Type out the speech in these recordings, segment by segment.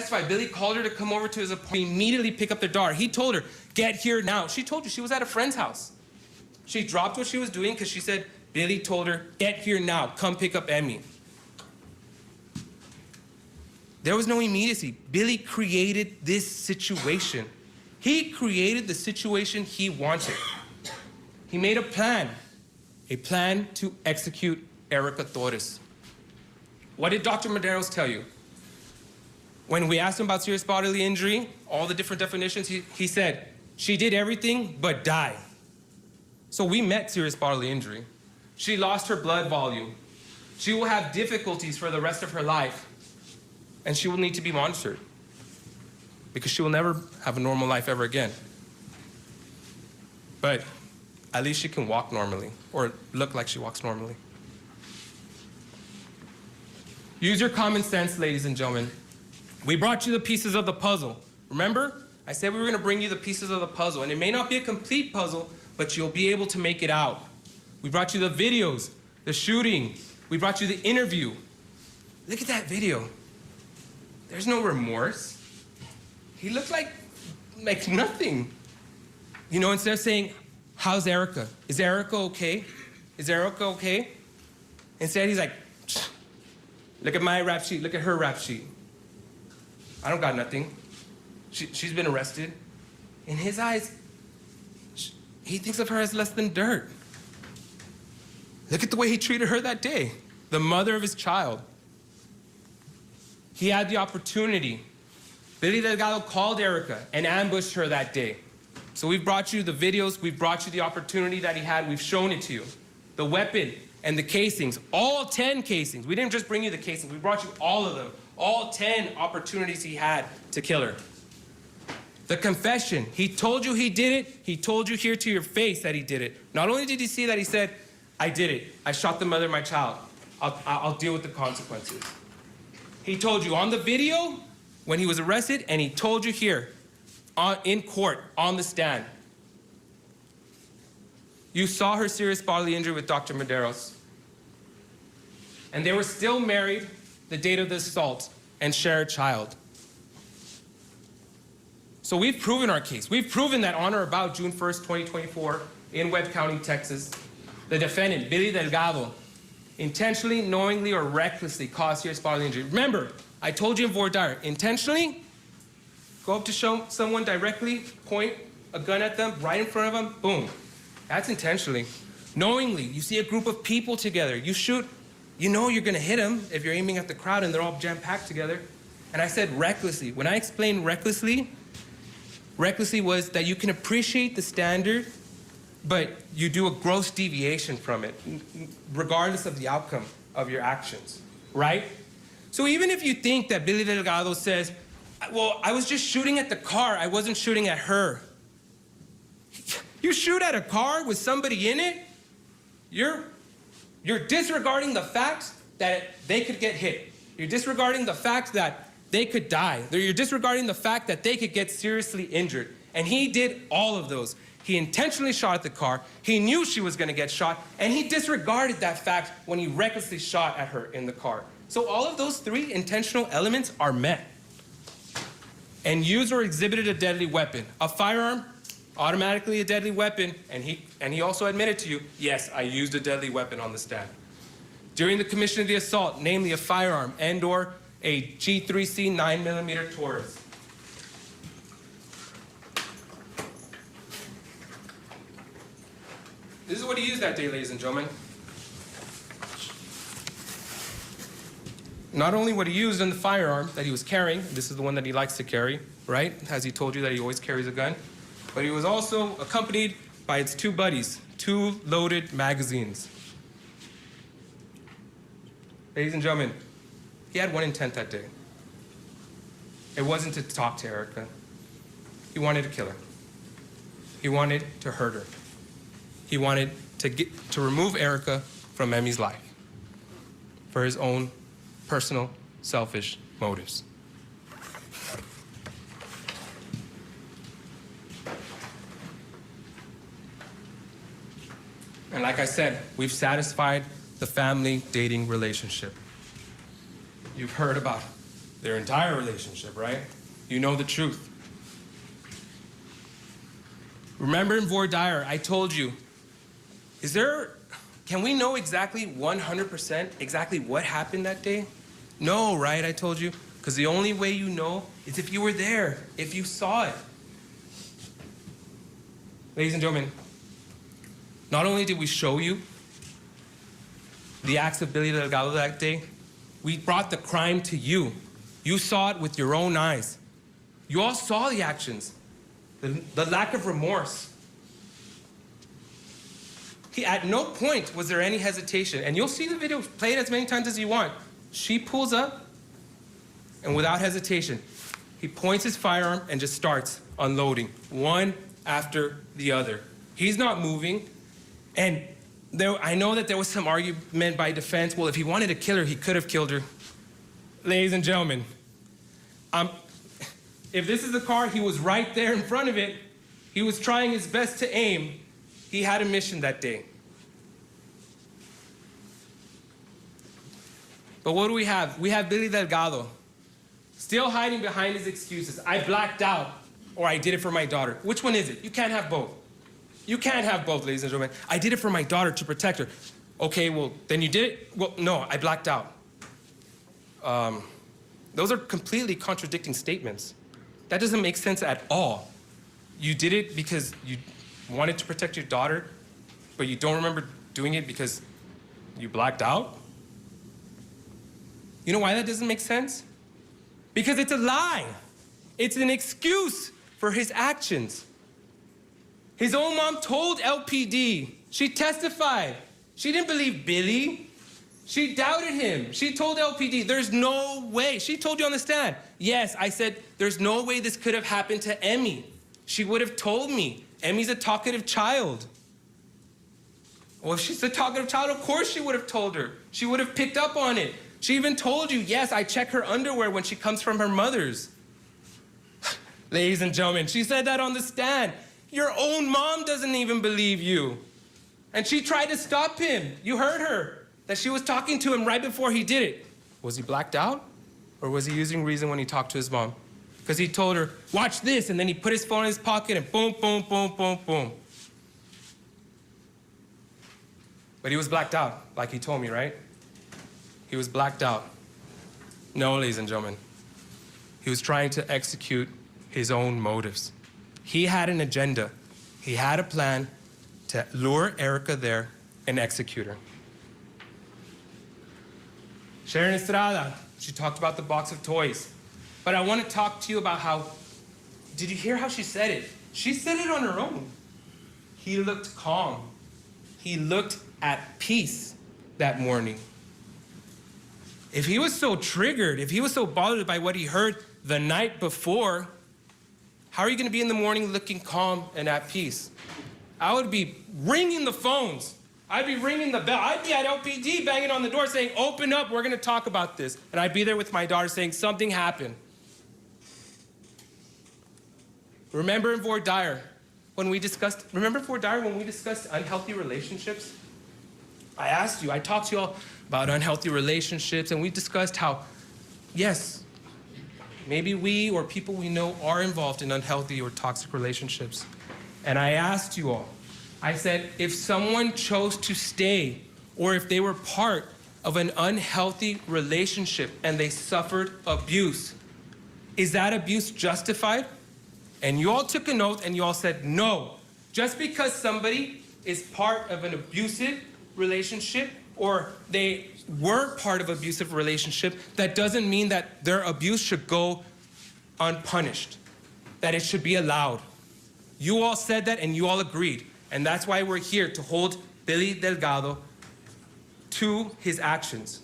testified. Billy called her to come over to his apartment, immediately pick up the daughter. He told her, get here now. She told you she was at a friend's house. She dropped what she was doing because she said, Billy told her, get here now, come pick up Emmy. There was no immediacy. Billy created this situation. He created the situation he wanted. He made a plan to execute Erica Torres. What did Dr. Medeiros tell you? When we asked him about serious bodily injury, all the different definitions, he said, she did everything but die. So we met serious bodily injury. She lost her blood volume. She will have difficulties for the rest of her life, and she will need to be monitored because she will never have a normal life ever again. But at least she can walk normally, or look like she walks normally. Use your common sense, ladies and gentlemen. We brought you the pieces of the puzzle. Remember? I said we were going to bring you the pieces of the puzzle, and it may not be a complete puzzle, but you'll be able to make it out. We brought you the videos, the shooting. We brought you the interview. Look at that video. There's no remorse. He looked like nothing. You know, instead of saying, how's Erica? Is Erica okay? Is Erica okay? Instead, he's like, look at my rap sheet, look at her rap sheet. I don't got nothing. She's been arrested. In his eyes, he thinks of her as less than dirt. Look at the way he treated her that day, the mother of his child. He had the opportunity. Billy Delgado called Erica and ambushed her that day. So we've brought you the videos, we've brought you the opportunity that he had, we've shown it to you. The weapon and the casings, all 10 casings. We didn't just bring you the casings, we brought you all of them. All 10 opportunities he had to kill her. The confession, he told you he did it, he told you here to your face that he did it. Not only did he see that, he said, I did it. I shot the mother of my child. I'll deal with the consequences. He told you on the video when he was arrested, and he told you here in court, on the stand. You saw her serious bodily injury with Dr. Medeiros. And they were still married the date of the assault and share a child. So we've proven our case. We've proven that on or about June 1st, 2024, in Webb County, Texas, the defendant, Billy Delgado, intentionally, knowingly, or recklessly caused serious bodily injury. Remember, I told you in voir dire, intentionally, go up to someone directly, point a gun at them, right in front of them, boom. That's intentionally. Knowingly, you see a group of people together, you shoot, you know you're gonna hit them if you're aiming at the crowd and they're all jam-packed together. And I said recklessly. When I explained recklessly was that you can appreciate the standard, but you do a gross deviation from it, regardless of the outcome of your actions, right? So even if you think that Billy Delgado says, well, I was just shooting at the car, I wasn't shooting at her. You shoot at a car with somebody in it, you're disregarding the fact that they could get hit. You're disregarding the fact that they could die. You're disregarding the fact that they could get seriously injured. And he did all of those. He intentionally shot at the car, he knew she was gonna get shot, and he disregarded that fact when he recklessly shot at her in the car. So all of those three intentional elements are met. And used or exhibited a deadly weapon. A firearm, automatically a deadly weapon, and he also admitted to you, yes, I used a deadly weapon on the stand. During the commission of the assault, namely a firearm and/or a G3C 9mm Taurus. This is what he used that day, ladies and gentlemen. Not only what he used in the firearm that he was carrying, this is the one that he likes to carry, right? Has he told you that he always carries a gun? But he was also accompanied by its two buddies, 2 loaded magazines. Ladies and gentlemen, he had one intent that day. It wasn't to talk to Erica. He wanted to kill her. He wanted to hurt her. He wanted to remove Erica from Emmy's life for his own personal, selfish motives. And like I said, we've satisfied the family dating relationship. You've heard about their entire relationship, right? You know the truth. Remember in voir dire, I told you, can we know exactly 100% exactly what happened that day? No, right, I told you? Because the only way you know is if you were there, if you saw it. Ladies and gentlemen, not only did we show you the acts of Billy Delgado that day, we brought the crime to you. You saw it with your own eyes. You all saw the actions, the lack of remorse. At no point was there any hesitation. And you'll see the video, play it as many times as you want. She pulls up, and without hesitation, he points his firearm and just starts unloading, one after the other. He's not moving. And I know that there was some argument by defense, well, if he wanted to kill her, he could have killed her. Ladies and gentlemen, if this is the car, he was right there in front of it. He was trying his best to aim. He had a mission that day. But what do we have? We have Billy Delgado, still hiding behind his excuses. I blacked out, or I did it for my daughter. Which one is it? You can't have both. You can't have both, ladies and gentlemen. I did it for my daughter to protect her. Okay, well, then you did it? Well, no, I blacked out. Those are completely contradicting statements. That doesn't make sense at all. You did it because you wanted to protect your daughter, but you don't remember doing it because you blacked out? You know why that doesn't make sense? Because it's a lie. It's an excuse for his actions. His own mom told LPD. She testified. She didn't believe Billy. She doubted him. She told LPD, there's no way. She told you on the stand. Yes, I said, there's no way this could have happened to Emmy. She would have told me. Emmy's a talkative child. Well, if she's a talkative child, of course she would have told her. She would have picked up on it. She even told you, yes, I check her underwear when she comes from her mother's. Ladies and gentlemen, she said that on the stand. Your own mom doesn't even believe you. And she tried to stop him. You heard her, that she was talking to him right before he did it. Was he blacked out? Or was he using reason when he talked to his mom? Because he told her, watch this, and then he put his phone in his pocket and boom, boom, boom, boom, boom. But he was blacked out, like he told me, right? He was blacked out. No, ladies and gentlemen. He was trying to execute his own motives. He had an agenda. He had a plan to lure Erica there and execute her. Sharon Estrada, she talked about the box of toys. But I want to talk to you about how, did you hear how she said it? She said it on her own. He looked calm. He looked at peace that morning. If he was so triggered, if he was so bothered by what he heard the night before, how are you going to be in the morning looking calm and at peace? I would be ringing the phones. I'd be ringing the bell. I'd be at LPD banging on the door saying, open up, we're going to talk about this. And I'd be there with my daughter saying, something happened. Remember in voir dire, when we discussed unhealthy relationships? I asked you, I talked to you all about unhealthy relationships, and we discussed how, yes, maybe we or people we know are involved in unhealthy or toxic relationships. And I asked you all, I said, if someone chose to stay or if they were part of an unhealthy relationship and they suffered abuse, is that abuse justified? And you all took an oath and you all said no. Just because somebody is part of an abusive relationship or they were part of an abusive relationship, that doesn't mean that their abuse should go unpunished, that it should be allowed. You all said that and you all agreed. And that's why we're here, to hold Billy Delgado to his actions.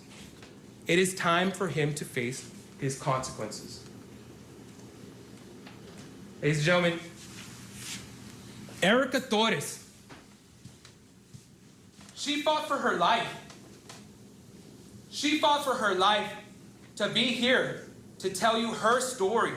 It is time for him to face his consequences. Ladies and gentlemen, Erica Torres, she fought for her life. She fought for her life to be here to tell you her story.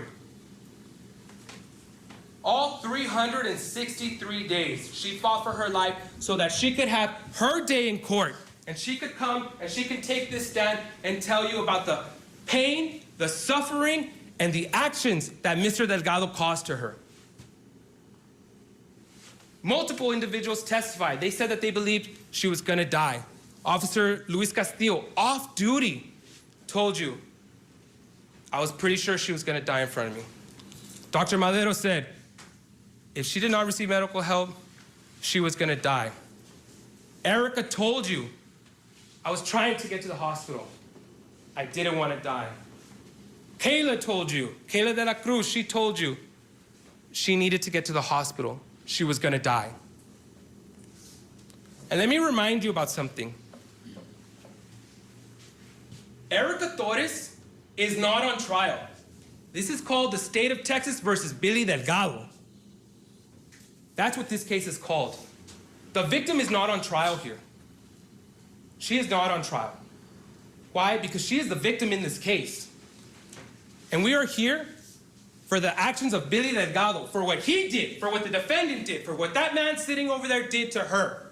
All 363 days, she fought for her life so that she could have her day in court. And she could come and she could take this stand and tell you about the pain the suffering and the actions that Mr. Delgado caused to her. Multiple individuals testified. They said that they believed she was gonna die. Officer Luis Castillo, off duty, told you, I was pretty sure she was gonna die in front of me. Dr. Madero said, if she did not receive medical help, she was gonna die. Erica told you, I was trying to get to the hospital. I didn't want to die. Kayla told you, Kayla de la Cruz, she told you she needed to get to the hospital. She was gonna die. And let me remind you about something. Erica Torres is not on trial. This is called the State of Texas versus Billy Delgado. That's what this case is called. The victim is not on trial here. She is not on trial. Why? Because she is the victim in this case. And we are here for the actions of Billy Delgado, for what he did, for what the defendant did, for what that man sitting over there did to her.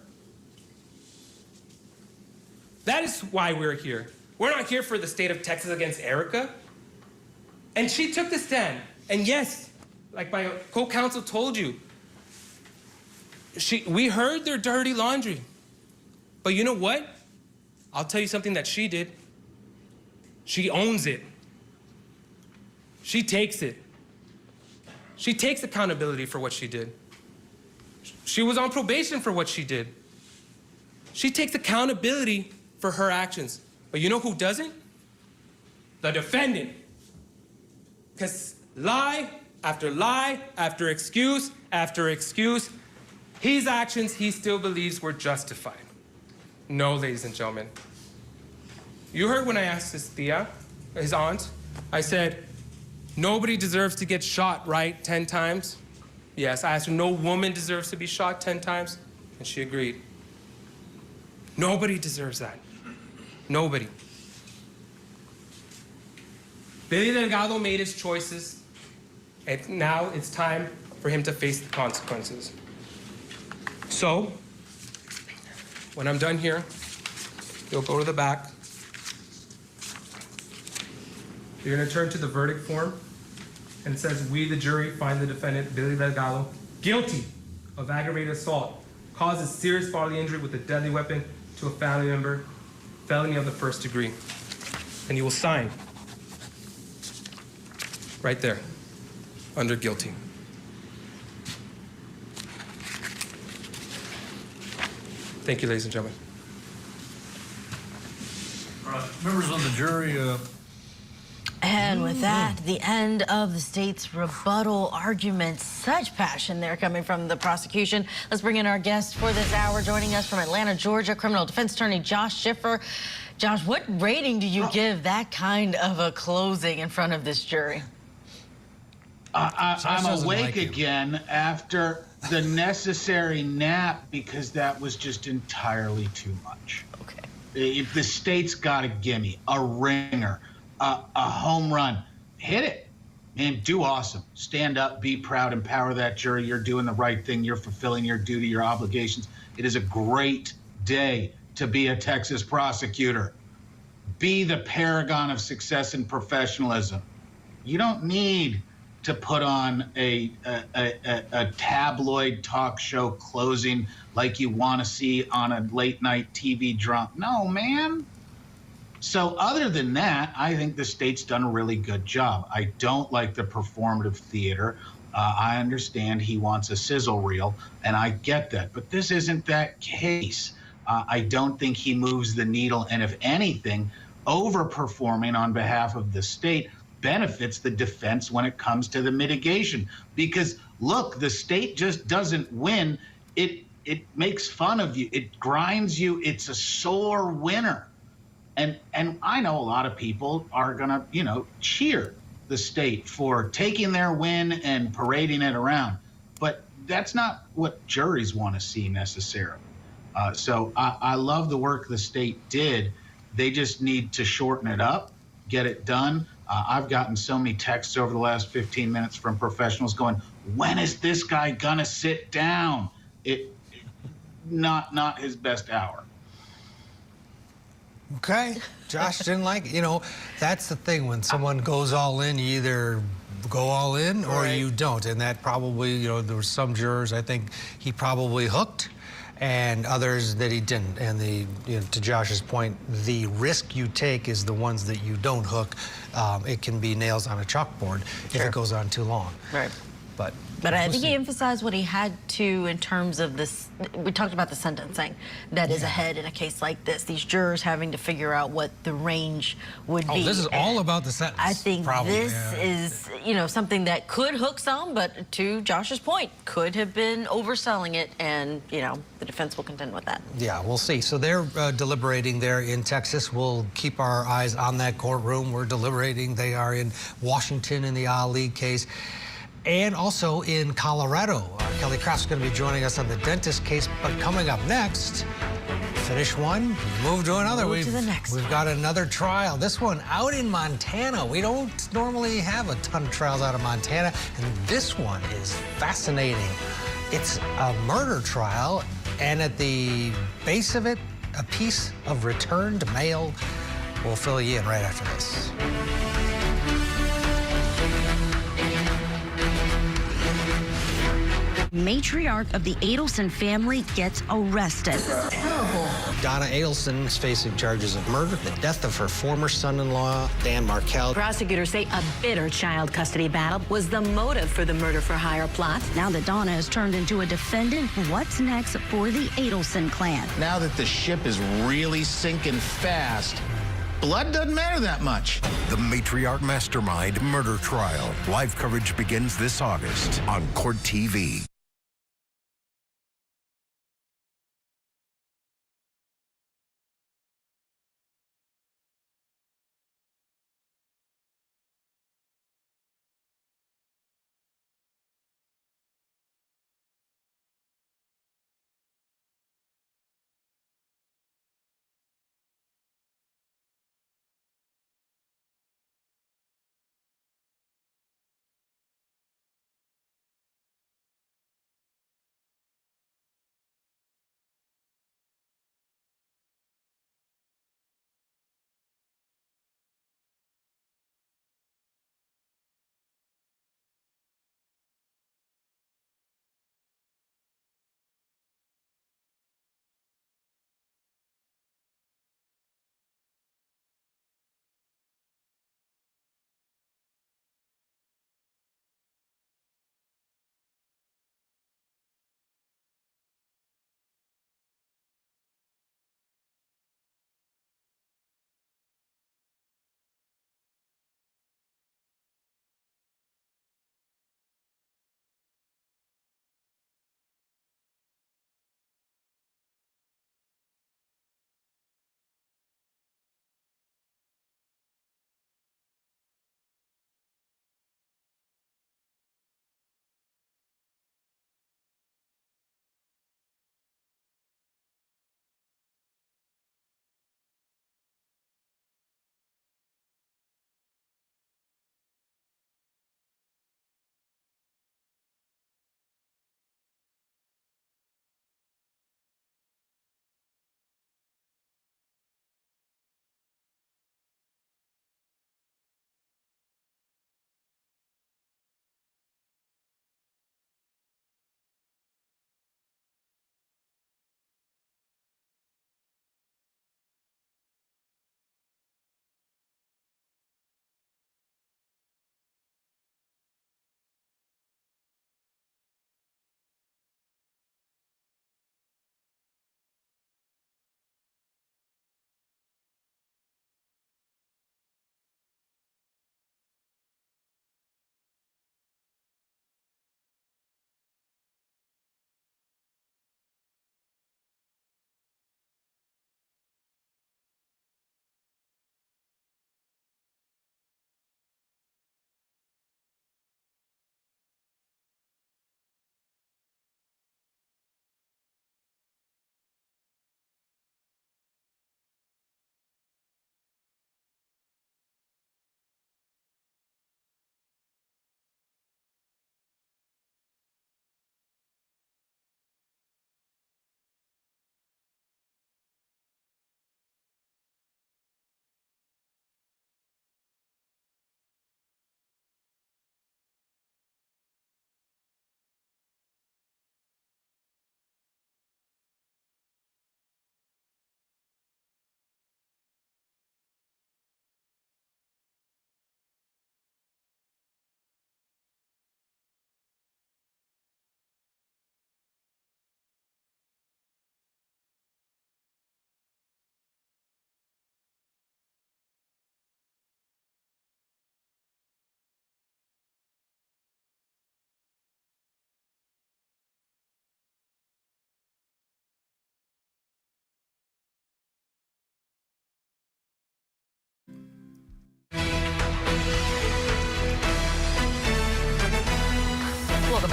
That is why we're here. We're not here for the state of Texas against Erica. And she took the stand. And yes, like my co-counsel told you, we heard their dirty laundry. But you know what? I'll tell you something that she did. She owns it. She takes it. She takes accountability for what she did. She was on probation for what she did. She takes accountability for her actions. But you know who doesn't? The defendant. Because lie after excuse after excuse, his actions he still believes were justified. No, ladies and gentlemen. You heard when I asked his tia, his aunt, I said, nobody deserves to get shot, right, 10 times? Yes, I asked her, no woman deserves to be shot 10 times? And she agreed. Nobody deserves that. Nobody. Billy Delgado made his choices, and now it's time for him to face the consequences. So, when I'm done here, you'll go to the back. You're gonna turn to the verdict form, and it says, we, the jury, find the defendant, Billy Delgado, guilty of aggravated assault, causes serious bodily injury with a deadly weapon to a family member, felony of the first degree. And you will sign right there, under guilty. Thank you, ladies and gentlemen. All right, members of the jury. And with that, the end of the state's rebuttal argument. Such passion there coming from the prosecution. Let's bring in our guest for this hour, joining us from Atlanta, Georgia, criminal defense attorney Josh Schiffer. Josh, what rating do you give that kind of a closing in front of this jury? I'm awake again after the necessary nap because that was just entirely too much. Okay. If the state's got a gimme, a ringer, a home run, hit it. Man, do awesome. Stand up, be proud, empower that jury. You're doing the right thing. You're fulfilling your duty, your obligations. It is a great day to be a Texas prosecutor. Be the paragon of success and professionalism. You don't need to put on a tabloid talk show closing like you want to see on a late night TV drama. No, man. So other than that, I think the state's done a really good job. I don't like the performative theater. I understand he wants a sizzle reel, and I get that. But this isn't that case. I don't think he moves the needle. And if anything, overperforming on behalf of the state benefits the defense when it comes to the mitigation. Because, look, the state just doesn't win. It makes fun of you. It grinds you. It's a sore winner. And I know a lot of people are going to, cheer the state for taking their win and parading it around. But that's not what juries want to see necessarily. So I love the work the state did. They just need to shorten it up, get it done. I've gotten so many texts over the last 15 minutes from professionals going, when is this guy going to sit down? Not his best hour. Okay, Josh didn't like it. You know, that's the thing. When someone goes all in, you either go all in or Right. you don't. And that probably, you know, there were some jurors I think he probably hooked and others that he didn't. And you know, to Josh's point, the risk you take is the ones that you don't hook. It can be nails on a chalkboard if it goes on too long. Right. But I we'll think see. he emphasized what he had to in terms of this. We talked about the sentencing that is ahead in a case like this. These jurors having to figure out what the range would be. Oh, this is all about the sentence. I think probably, this yeah. is, you know, something that could hook some, but to Josh's point, could have been overselling it, and, you know, the defense will contend with that. Yeah, we'll see. So they're deliberating there in Texas. We'll keep our eyes on that courtroom. We're deliberating. They are in Washington in the Ali case. And also in Colorado. Kelly Craft's going to be joining us on the dentist case. But coming up next, finish one, move to another. Move to the next We've got another trial. This one out in Montana. We don't normally have a ton of trials out of Montana. And this one is fascinating. It's a murder trial. And at the base of it, a piece of returned mail. We'll fill you in right after this. Matriarch of the Adelson family gets arrested. Donna Adelson is facing charges of murder, the death of her former son-in-law, Dan Markell. Prosecutors say a bitter child custody battle was the motive for the murder-for-hire plot. Now that Donna has turned into a defendant, what's next for the Adelson clan? Now that the ship is really sinking fast, blood doesn't matter that much. The Matriarch Mastermind murder trial. Live coverage begins this August on Court TV.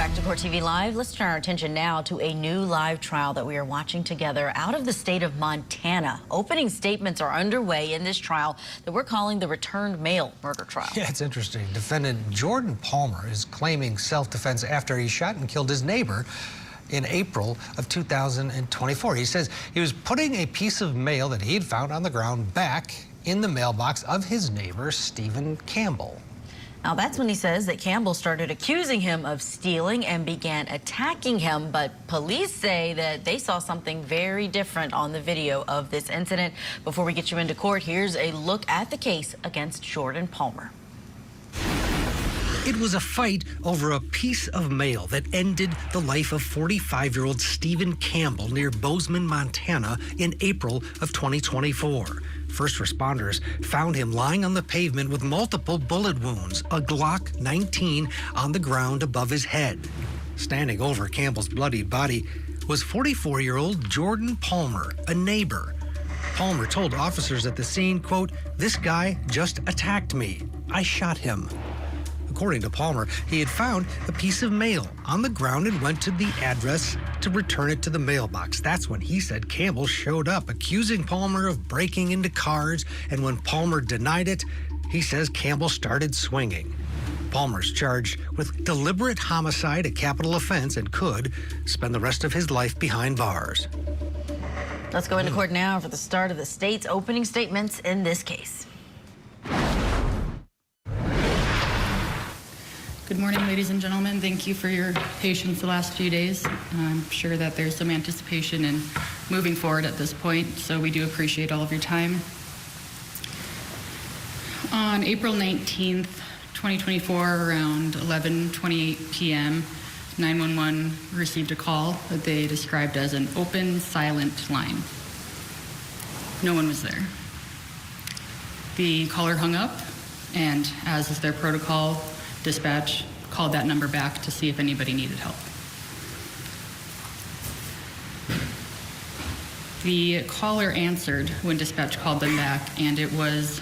back to Court TV Live. Let's turn our attention now to a new live trial that we are watching together out of the state of Montana. Opening statements are underway in this trial that we're calling the returned mail murder trial. Yeah, it's interesting. Defendant Jordan Palmer is claiming self-defense after he shot and killed his neighbor in April of 2024. He says he was putting a piece of mail that he had found on the ground back in the mailbox of his neighbor, Stephen Campbell. Now, that's when he says that Campbell started accusing him of stealing and began attacking him. But police say that they saw something very different on the video of this incident. Before we get you into court, here's a look at the case against Jordan Palmer. It was a fight over a piece of mail that ended the life of 45-year-old Stephen Campbell near Bozeman, Montana in April of 2024. First responders found him lying on the pavement with multiple bullet wounds, a Glock 19 on the ground above his head. Standing over Campbell's bloodied body was 44-year-old Jordan Palmer, a neighbor. Palmer told officers at the scene, quote, "This guy just attacked me. I shot him." According to Palmer, he had found a piece of mail on the ground and went to the address to return it to the mailbox. That's when he said Campbell showed up, accusing Palmer of breaking into cars, and when Palmer denied it, he says Campbell started swinging. Palmer's charged with deliberate homicide, a capital offense, and could spend the rest of his life behind bars. Let's go into court now for the start of the state's opening statements in this case. Good morning, ladies and gentlemen. Thank you for your patience the last few days. I'm sure that there's some anticipation in moving forward at this point, so we do appreciate all of your time. On April 19th, 2024, around 11:28 p.m., 911 received a call that they described as an open, silent line. No one was there. The caller hung up, and as is their protocol, dispatch called that number back to see if anybody needed help. The caller answered when dispatch called them back, and it was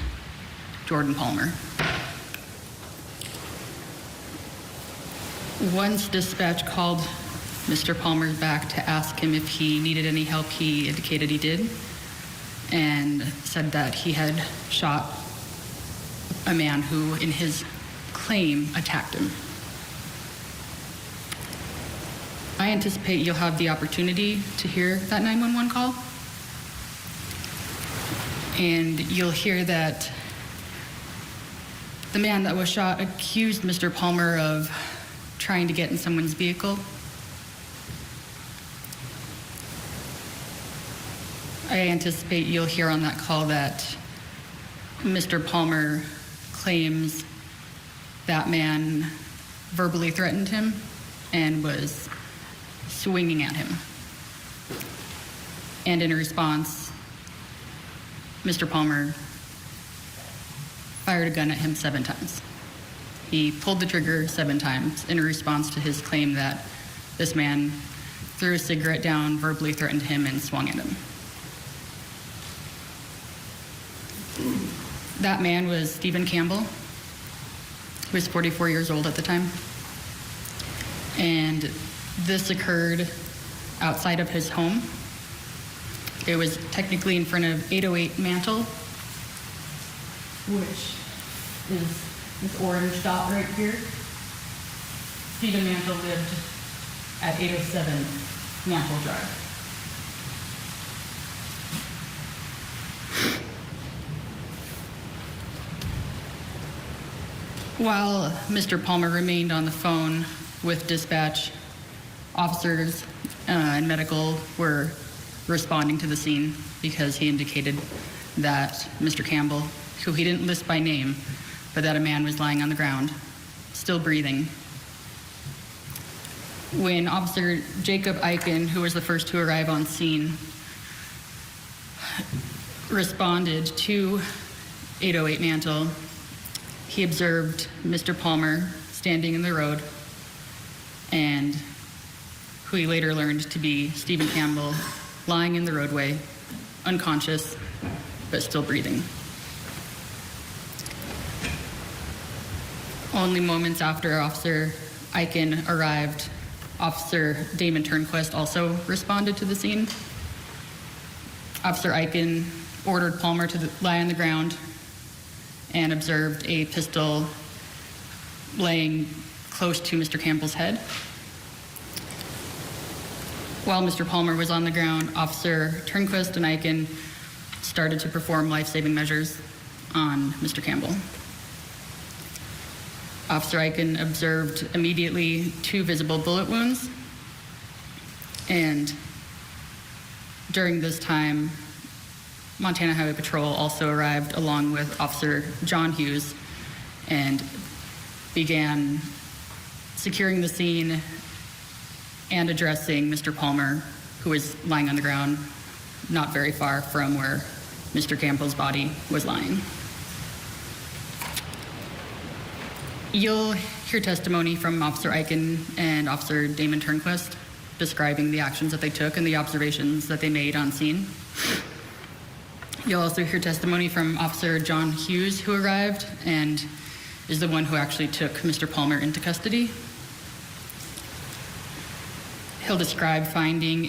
Jordan Palmer. Once dispatch called Mr. Palmer back to ask him if he needed any help, he indicated he did, and said that he had shot a man who, in his claim, attacked him. I anticipate you'll have the opportunity to hear that 911 call, and you'll hear that the man that was shot accused Mr. Palmer of trying to get in someone's vehicle. I anticipate you'll hear on that call that Mr. Palmer claims that man verbally threatened him and was swinging at him. And in response, Mr. Palmer fired a gun at him 7 times. He pulled the trigger 7 times in response to his claim that this man threw a cigarette down, verbally threatened him, and swung at him. That man was Stephen Campbell, who was 44 years old at the time. And this occurred outside of his home. It was technically in front of 808 Mantle, which is this orange dot right here. Stephen Mantle lived at 807 Mantle Drive. While Mr. Palmer remained on the phone with dispatch, officers and medical were responding to the scene because he indicated that Mr. Campbell, who he didn't list by name, but that a man was lying on the ground, still breathing. When Officer Jacob Eichen, who was the first to arrive on scene, responded to 808 Mantle, he observed Mr. Palmer standing in the road, and who he later learned to be Stephen Campbell, lying in the roadway, unconscious, but still breathing. Only moments after Officer Ihsan arrived, Officer Damon Turnquist also responded to the scene. Officer Ihsan ordered Palmer to lie on the ground and observed a pistol laying close to Mr. Campbell's head. While Mr. Palmer was on the ground, Officer Turnquist and Ihsan started to perform life-saving measures on Mr. Campbell. Officer Ihsan observed immediately 2 visible bullet wounds, and during this time, Montana Highway Patrol also arrived along with Officer John Hughes and began securing the scene and addressing Mr. Palmer, who was lying on the ground not very far from where Mr. Campbell's body was lying. You'll hear testimony from Officer Ihsan and Officer Damon Turnquist describing the actions that they took and the observations that they made on scene. You'll also hear testimony from Officer John Hughes, who arrived and is the one who actually took Mr. Palmer into custody. He'll describe finding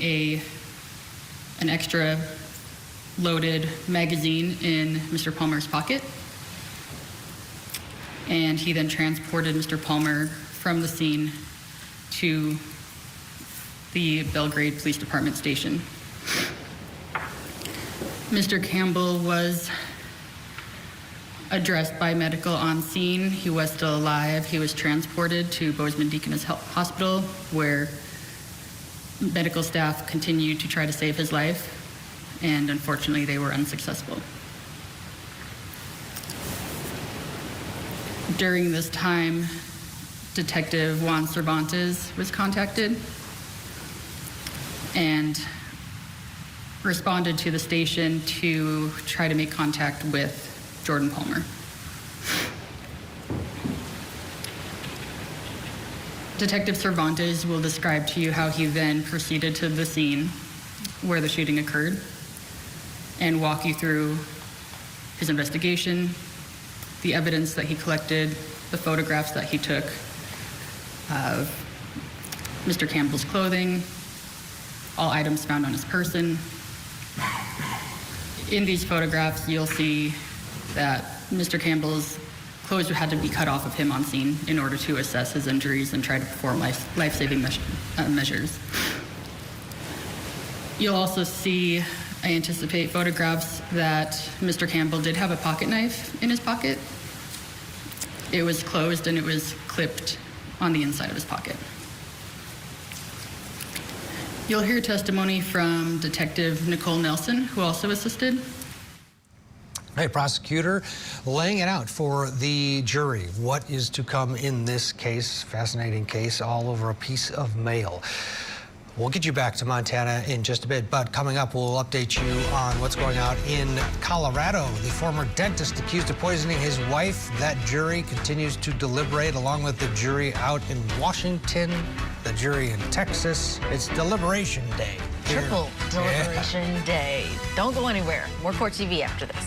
an extra loaded magazine in Mr. Palmer's pocket. And he then transported Mr. Palmer from the scene to the Belgrade Police Department station. Mr. Campbell was addressed by medical on scene. He was still alive. He was transported to Bozeman Deaconess Hospital, where medical staff continued to try to save his life, and unfortunately they were unsuccessful. During this time, Detective Juan Cervantes was contacted and responded to the station to try to make contact with Jordan Palmer. Detective Cervantes will describe to you how he then proceeded to the scene where the shooting occurred and walk you through his investigation, the evidence that he collected, the photographs that he took of Mr. Campbell's clothing, all items found on his person. In these photographs, you'll see that Mr. Campbell's clothes had to be cut off of him on scene in order to assess his injuries and try to perform life-saving measures. You'll also see, I anticipate, photographs that Mr. Campbell did have a pocket knife in his pocket. It was closed and it was clipped on the inside of his pocket. You'll hear testimony from Detective Nicole Nelson, who also assisted. Hey, prosecutor, laying it out for the jury. What is to come in this case? Fascinating case, all over a piece of mail. We'll get you back to Montana in just a bit, but coming up, we'll update you on what's going on in Colorado. The former dentist accused of poisoning his wife. That jury continues to deliberate, along with the jury out in Washington, the jury in Texas. It's Deliberation Day. Triple Deliberation Day. Don't go anywhere. More Court TV after this.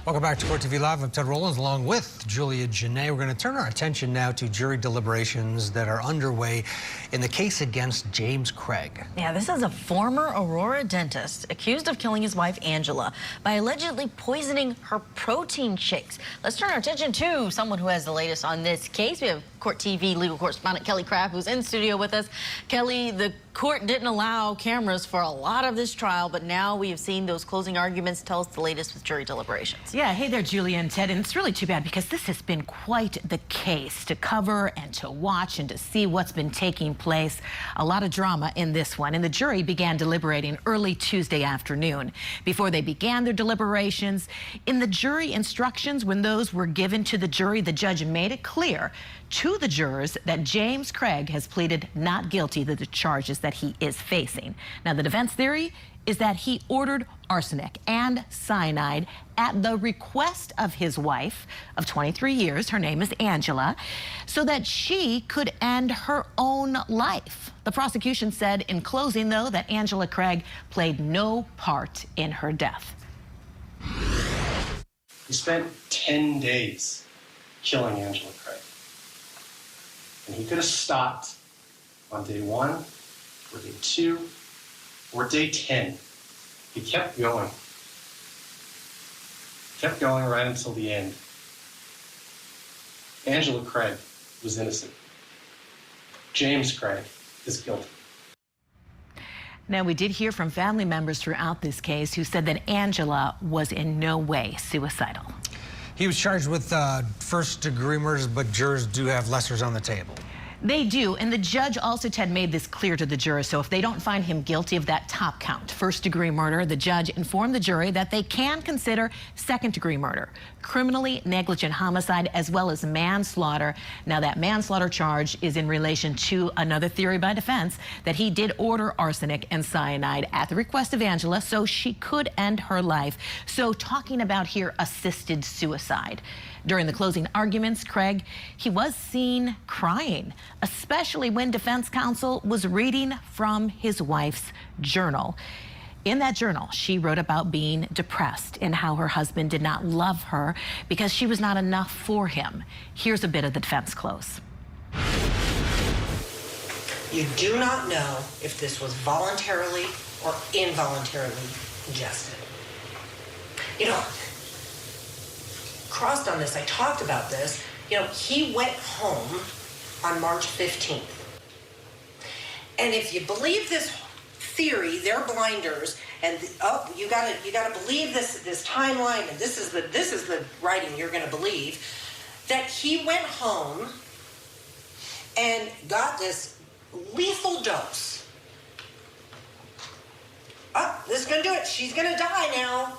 Welcome back to Court TV Live. I'm Ted Rollins along with Julia Janae. We're going to turn our attention now to jury deliberations that are underway in the case against James Craig. Yeah, this is a former Aurora dentist accused of killing his wife, Angela, by allegedly poisoning her protein shakes. Let's turn our attention to someone who has the latest on this case. We have Court TV legal correspondent Kelly Craft, who's in studio with us. Kelly, the court didn't allow cameras for a lot of this trial, but now we have seen those closing arguments. Tell us the latest with jury deliberations. Yeah, hey there, Julia and Ted, and it's really too bad because this has been quite the case to cover and to watch and to see what's been taking place. A lot of drama in this one, and the jury began deliberating early Tuesday afternoon. Before they began their deliberations, in the jury instructions, when those were given to the jury, the judge made it clear to the jurors that James Craig has pleaded not guilty to the charges that he is facing. Now, the defense theory is that he ordered arsenic and cyanide at the request of his wife of 23 years, her name is Angela, so that she could end her own life. The prosecution said in closing, though, that Angela Craig played no part in her death. He spent 10 days killing Angela Craig. And he could have stopped on day 1, or day 2, or day 10. He kept going. Kept going right until the end. Angela Craig was innocent. James Craig is guilty. Now, we did hear from family members throughout this case who said that Angela was in no way suicidal. He was charged with first-degree murders, but jurors do have lessers on the table. They do, and the judge also, Ted, made this clear to the jurors. So if they don't find him guilty of that top count, first-degree murder, the judge informed the jury that they can consider second-degree murder, criminally negligent homicide, as well as manslaughter. Now, that manslaughter charge is in relation to another theory by defense that he did order arsenic and cyanide at the request of Angela so she could end her life. So talking about here assisted suicide. During the closing arguments, Craig, he was seen crying, especially when defense counsel was reading from his wife's journal. In that journal, she wrote about being depressed and how her husband did not love her because she was not enough for him. Here's a bit of the defense close. You do not know if this was voluntarily or involuntarily ingested. You know, crossed on this, I talked about this. You know, he went home on March 15th. And if you believe this theory, they're blinders, and you gotta believe this timeline, and this is the writing you're gonna believe, that he went home and got this lethal dose. Oh, this is gonna do it. She's gonna die now.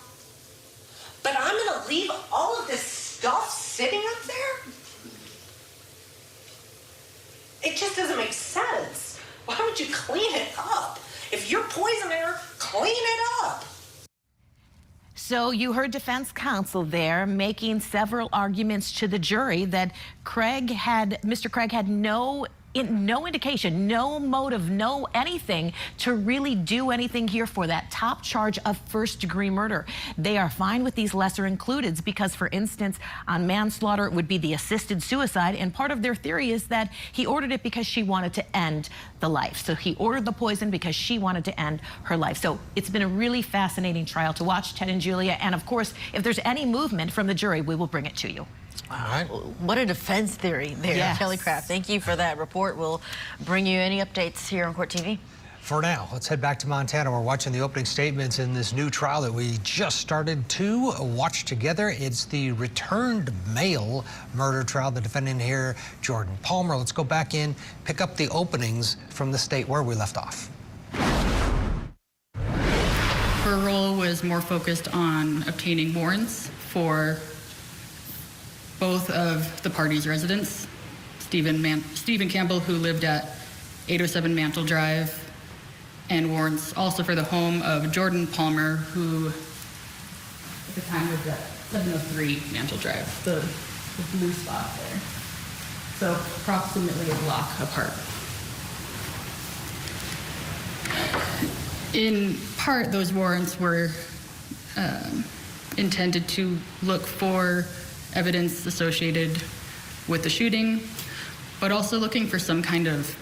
But I'm gonna leave all of this stuff sitting up there? It just doesn't make sense. Why would you clean it up? If you're poisoning her, clean it up. So you heard defense counsel there making several arguments to the jury that Mr. Craig had no indication, no motive, no anything to really do anything here for that top charge of first-degree murder. They are fine with these lesser includeds because, for instance, on manslaughter, it would be the assisted suicide, and part of their theory is that he ordered it because she wanted to end the life. So he ordered the poison because she wanted to end her life. So it's been a really fascinating trial to watch, Ted and Julia, and of course, if there's any movement from the jury, we will bring it to you. Wow. Right. What a defense theory there, yes. Kelly Craft. Thank you for that report. We'll bring you any updates here on Court TV. For now, let's head back to Montana. We're watching the opening statements in this new trial that we just started to watch together. It's the returned mail murder trial. The defendant here, Jordan Palmer. Let's go back in, pick up the openings from the state where we left off. Her role was more focused on obtaining warrants for both of the parties' residents, Stephen Campbell, who lived at 807 Mantle Drive, and warrants also for the home of Jordan Palmer, who at the time lived at 703 Mantle Drive, the blue spot there. so approximately a block apart. In part, those warrants were intended to look for evidence associated with the shooting, but also looking for some kind of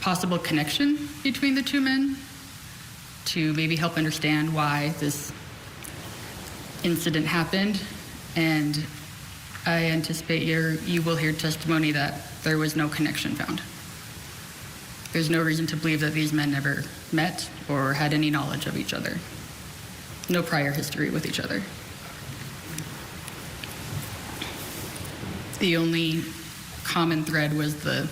possible connection between the two men to maybe help understand why this incident happened. And I anticipate you will hear testimony that there was no connection found. There's no reason to believe that these men never met or had any knowledge of each other. No prior history with each other. The only common thread was the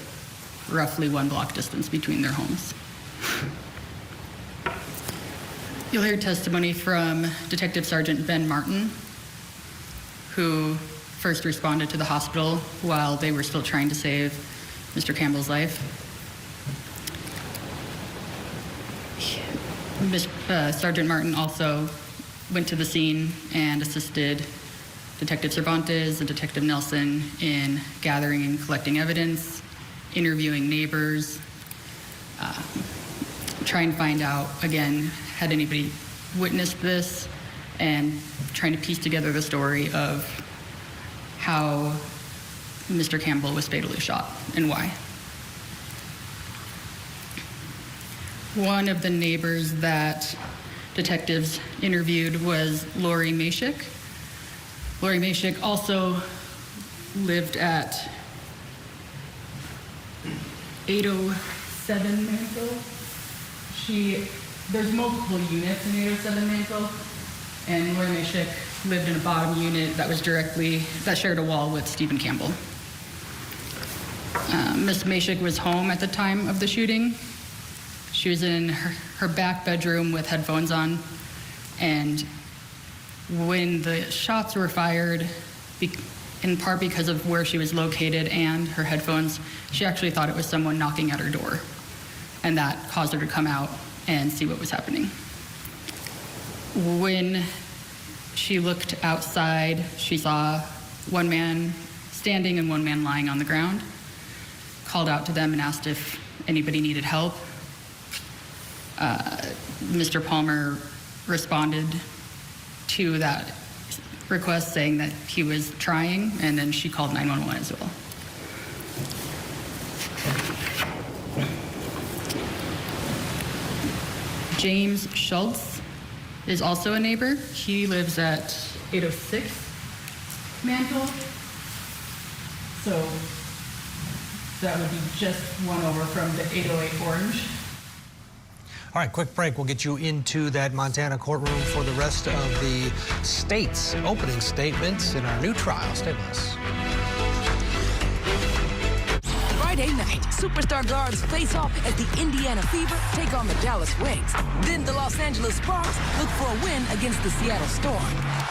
roughly 1 block distance between their homes. You'll hear testimony from Detective Sergeant Ben Martin, who first responded to the hospital while they were still trying to save Mr. Campbell's life. Sergeant Martin also went to the scene and assisted Detective Cervantes and Detective Nelson in gathering and collecting evidence, interviewing neighbors, trying to find out, again, had anybody witnessed this, and trying to piece together the story of how Mr. Campbell was fatally shot and why. One of the neighbors that detectives interviewed was Lori Mashik. Lori Mashik also lived at 807 Mansell. There's multiple units in 807 Mansell, and Lori Mashik lived in a bottom unit that shared a wall with Stephen Campbell. Miss Mashik was home at the time of the shooting. She was in her back bedroom with headphones on, and when the shots were fired, in part because of where she was located and her headphones, she actually thought it was someone knocking at her door, and that caused her to come out and see what was happening. When she looked outside, she saw one man standing and one man lying on the ground, called out to them and asked if anybody needed help. Mr. Palmer responded to that request saying that he was trying, and then she called 911 as well. James Schultz is also a neighbor. He lives at 806 Mantle. So that would be just one over from the 808 Orange. All right, quick break. We'll get you into that Montana courtroom for the rest of the state's opening statements in our new trial. Stay with us. Friday night, superstar guards face off as the Indiana Fever take on the Dallas Wings. Then the Los Angeles Sparks look for a win against the Seattle Storm.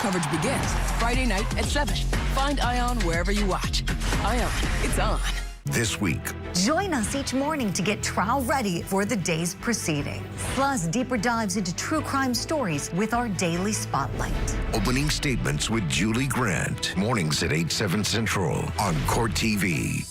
Coverage begins Friday night at 7. Find Ion wherever you watch. Ion, it's on. This week. Join us each morning to get trial ready for the day's proceedings. Plus, deeper dives into true crime stories with our daily spotlight. Opening statements with Julie Grant. Mornings at 8, 7 Central on Court TV.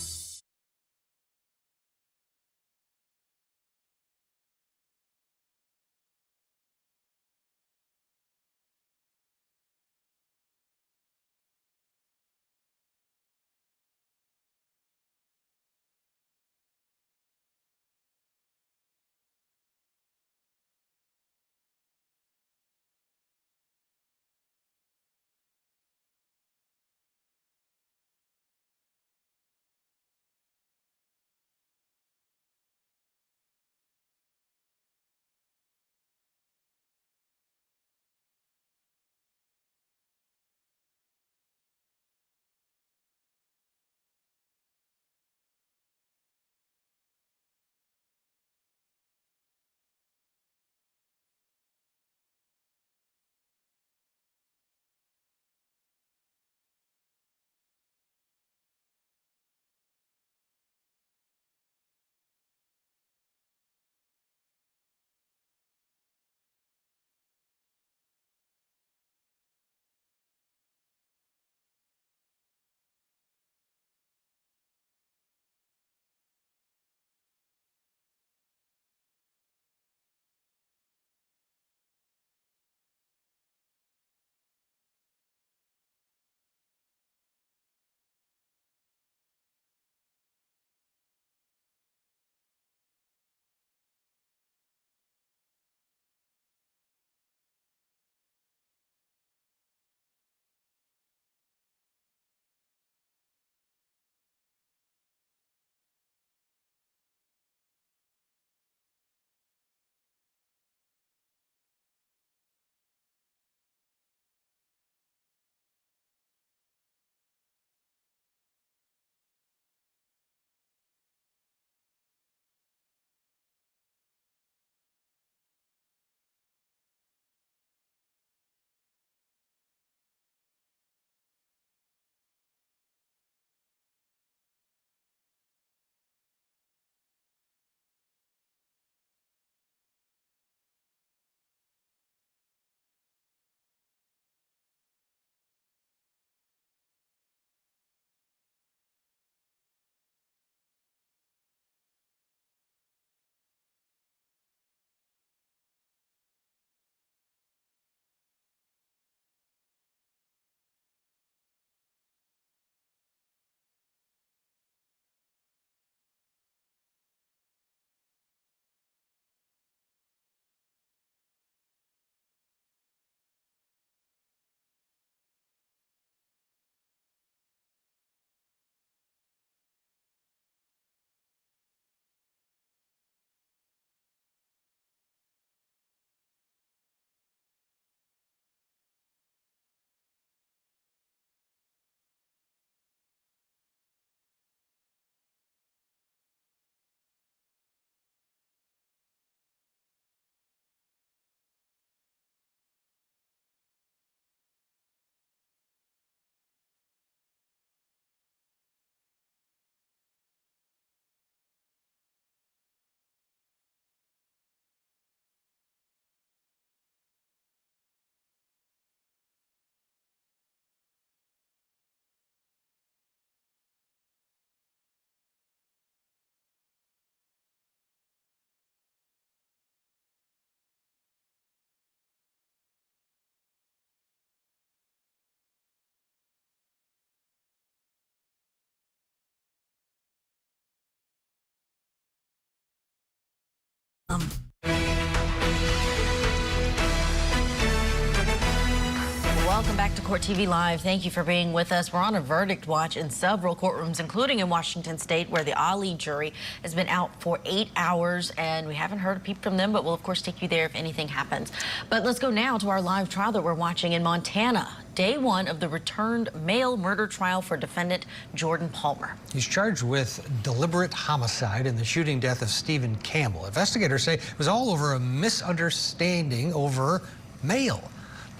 Welcome back to Court TV Live. Thank you for being with us. We're on a verdict watch in several courtrooms, including in Washington State, where the Ali jury has been out for 8 hours, and we haven't heard a peep from them, but we'll, of course, take you there if anything happens. But let's go now to our live trial that we're watching in Montana. Day one of the returned mail murder trial for defendant Jordan Palmer. He's charged with deliberate homicide in the shooting death of Stephen Campbell. Investigators say it was all over a misunderstanding over mail.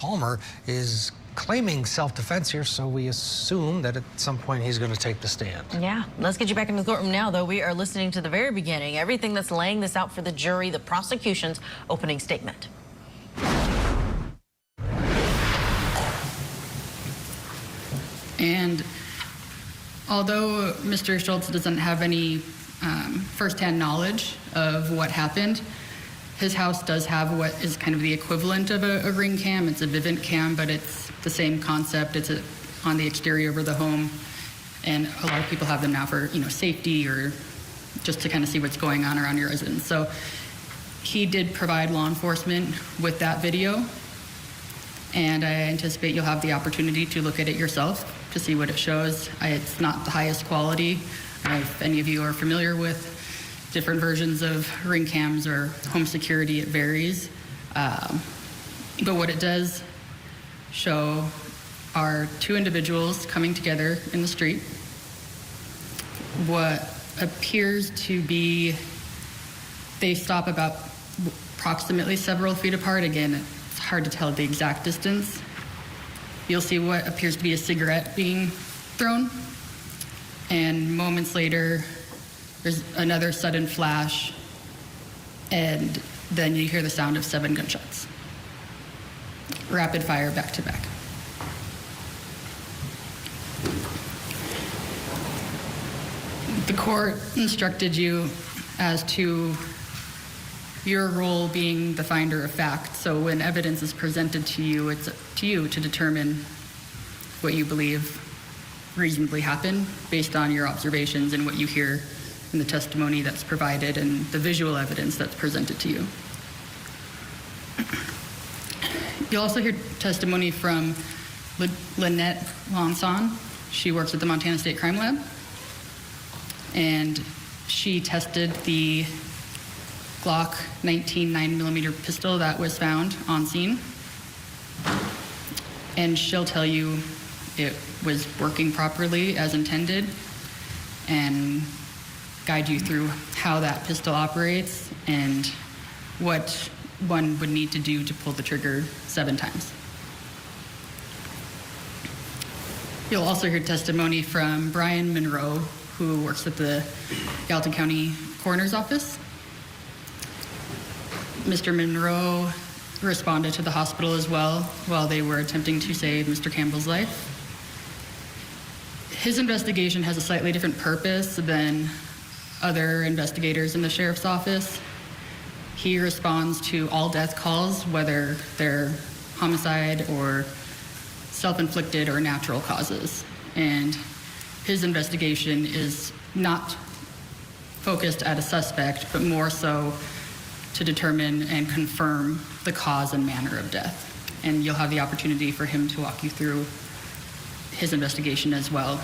Palmer is claiming self-defense here, so we assume that at some point he's going to take the stand. Yeah, let's get you back into the courtroom now, though. We are listening to the very beginning, everything that's laying this out for the jury, the prosecution's opening statement. And although Mr. Schultz doesn't have any firsthand knowledge of what happened, his house does have what is kind of the equivalent of a ring cam. It's a Vivint cam, but it's the same concept. It's on the exterior of the home, and a lot of people have them now for safety or just to kind of see what's going on around your residence. So he did provide law enforcement with that video, and I anticipate you'll have the opportunity to look at it yourself to see what it shows. It's not the highest quality. If any of you are familiar with different versions of ring cams or home security, it varies. But what it does show are two individuals coming together in the street. What appears to be, they stop about approximately several feet apart. Again, it's hard to tell the exact distance. You'll see what appears to be a cigarette being thrown. And moments later, there's another sudden flash, and then you hear the sound of 7 gunshots. Rapid fire back to back. The court instructed you as to your role being the finder of fact. So when evidence is presented to you, it's up to you to determine what you believe reasonably happened based on your observations and what you hear in the testimony that's provided and the visual evidence that's presented to you. You'll also hear testimony from Lynette Lonson. She works at the Montana State Crime Lab, and she tested the Glock 19 9mm pistol that was found on scene, and she'll tell you it was working properly as intended and guide you through how that pistol operates and what one would need to do to pull the trigger 7 times. You'll also hear testimony from Brian Monroe, who works at the Gallatin County Coroner's Office. Mr. Monroe responded to the hospital as well while they were attempting to save Mr. Campbell's life. His investigation has a slightly different purpose than other investigators in the sheriff's office. He responds to all death calls, whether they're homicide or self-inflicted or natural causes. And his investigation is not focused at a suspect, but more so to determine and confirm the cause and manner of death. And you'll have the opportunity for him to walk you through his investigation as well.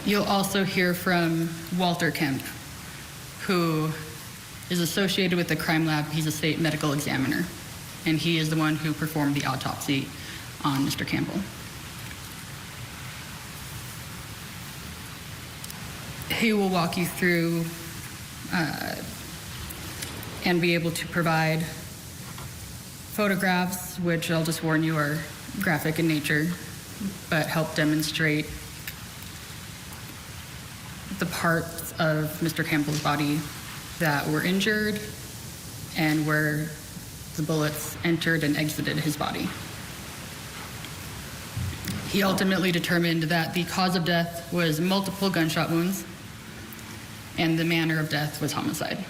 You'll also hear from Walter Kemp, who is associated with the crime lab. He's a state medical examiner, and he is the one who performed the autopsy on Mr. Campbell. He will walk you through and be able to provide photographs, which I'll just warn you are graphic in nature, but help demonstrate the parts of Mr. Campbell's body that were injured and where the bullets entered and exited his body. He ultimately determined that the cause of death was multiple gunshot wounds and the manner of death was homicide.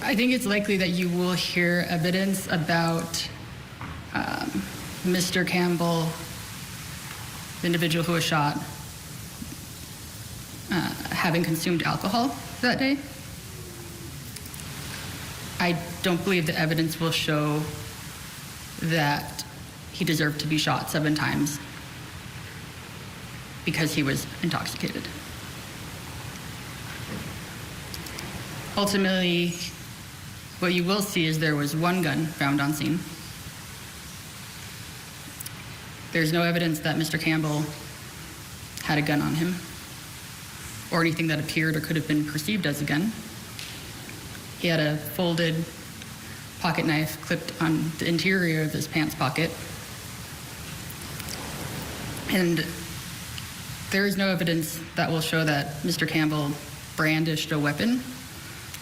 I think it's likely that you will hear evidence about Mr. Campbell, the individual who was shot, having consumed alcohol that day. I don't believe the evidence will show that he deserved to be shot 7 times because he was intoxicated. Ultimately, what you will see is there was 1 gun found on scene. There's no evidence that Mr. Campbell had a gun on him or anything that appeared or could have been perceived as a gun. He had a folded pocket knife clipped on the interior of his pants pocket. And there is no evidence that will show that Mr. Campbell brandished a weapon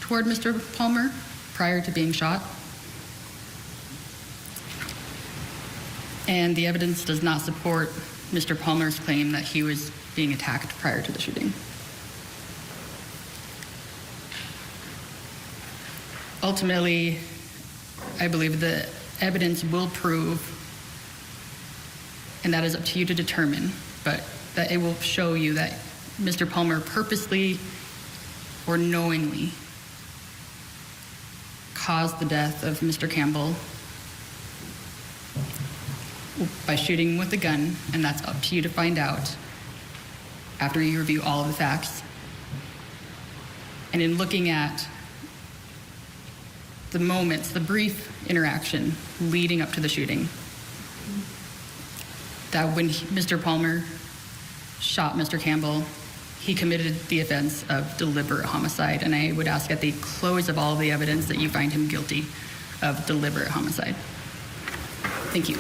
toward Mr. Palmer prior to being shot. And the evidence does not support Mr. Palmer's claim that he was being attacked prior to the shooting. Ultimately, I believe the evidence will prove, and that is up to you to determine, but that it will show you that Mr. Palmer purposely or knowingly caused the death of Mr. Campbell by shooting with a gun, and that's up to you to find out after you review all of the facts. And in looking at the moments, the brief interaction leading up to the shooting, that when Mr. Palmer shot Mr. Campbell, he committed the offense of deliberate homicide. And I would ask at the close of all of the evidence that you find him guilty of deliberate homicide. Thank you.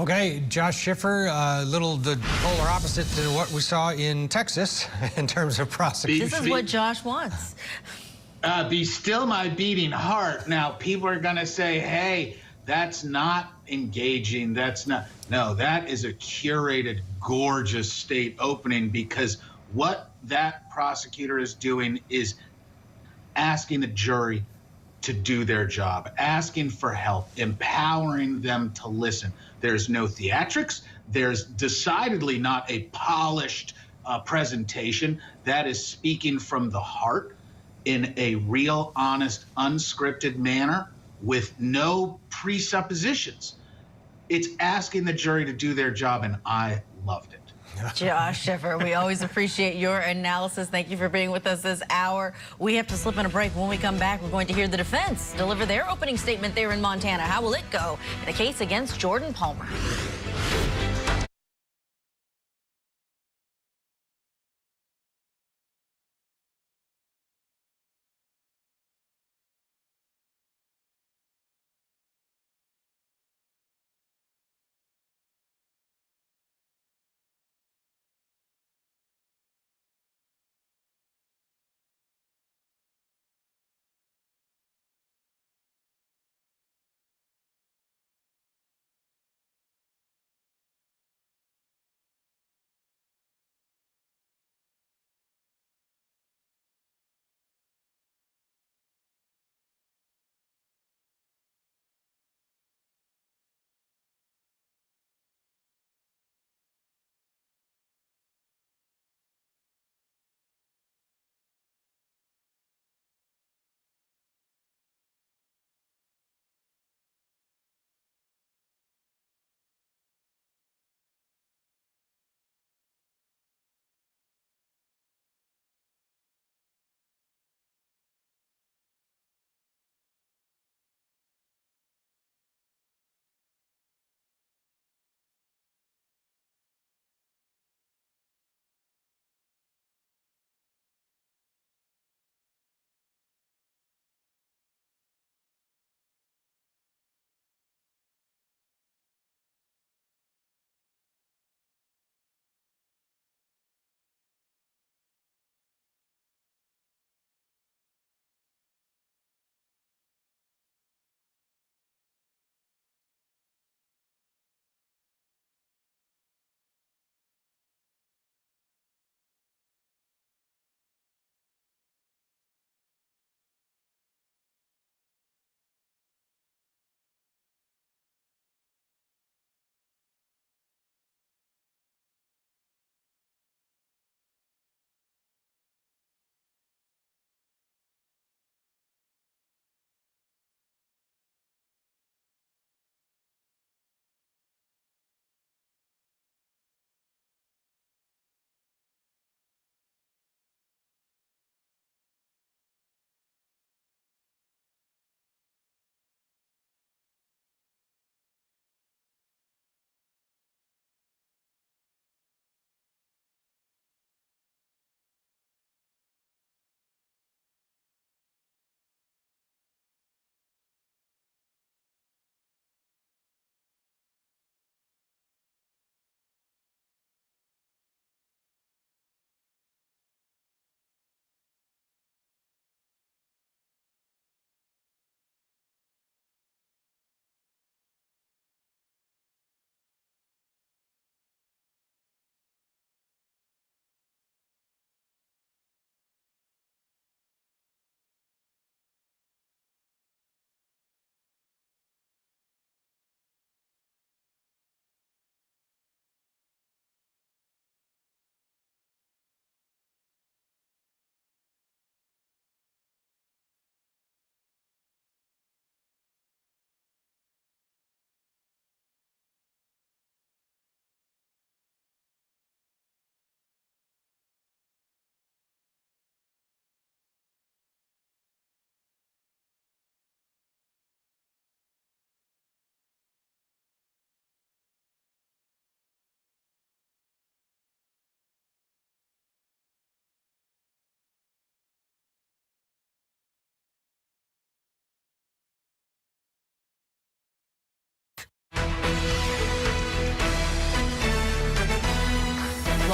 Okay, Josh Schiffer, the polar opposite to what we saw in Texas in terms of prosecution. This is what Josh wants. Be still my beating heart. Now, people are going to say, hey, that's not engaging. That's not. No, that is a curated, gorgeous state opening, because what that prosecutor is doing is asking the jury to do their job, asking for help, empowering them to listen. There's no theatrics. There's decidedly not a polished presentation. That is speaking from the heart in a real, honest, unscripted manner with no presuppositions. It's asking the jury to do their job, and I loved it. Josh Schiffer, we always appreciate your analysis. Thank you for being with us this hour. We have to slip in a break. When we come back, we're going to hear the defense deliver their opening statement there in Montana. How will it go in the case against Jordan Palmer?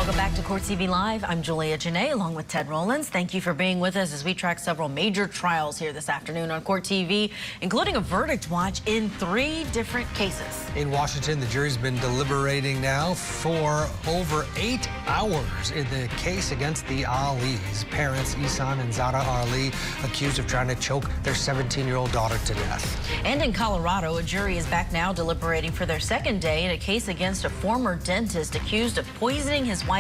Welcome back to Court TV Live. I'm Julia Janae along with Ted Rollins. Thank you for being with us as we track several major trials here this afternoon on Court TV, including a verdict watch in 3 different cases. In Washington, the jury's been deliberating now for over 8 hours in the case against the Ali's parents, Ihsan and Zahraa Ali, accused of trying to choke their 17-year-old daughter to death. And in Colorado, a jury is back now deliberating for their second day in a case against a former dentist accused of poisoning his wife's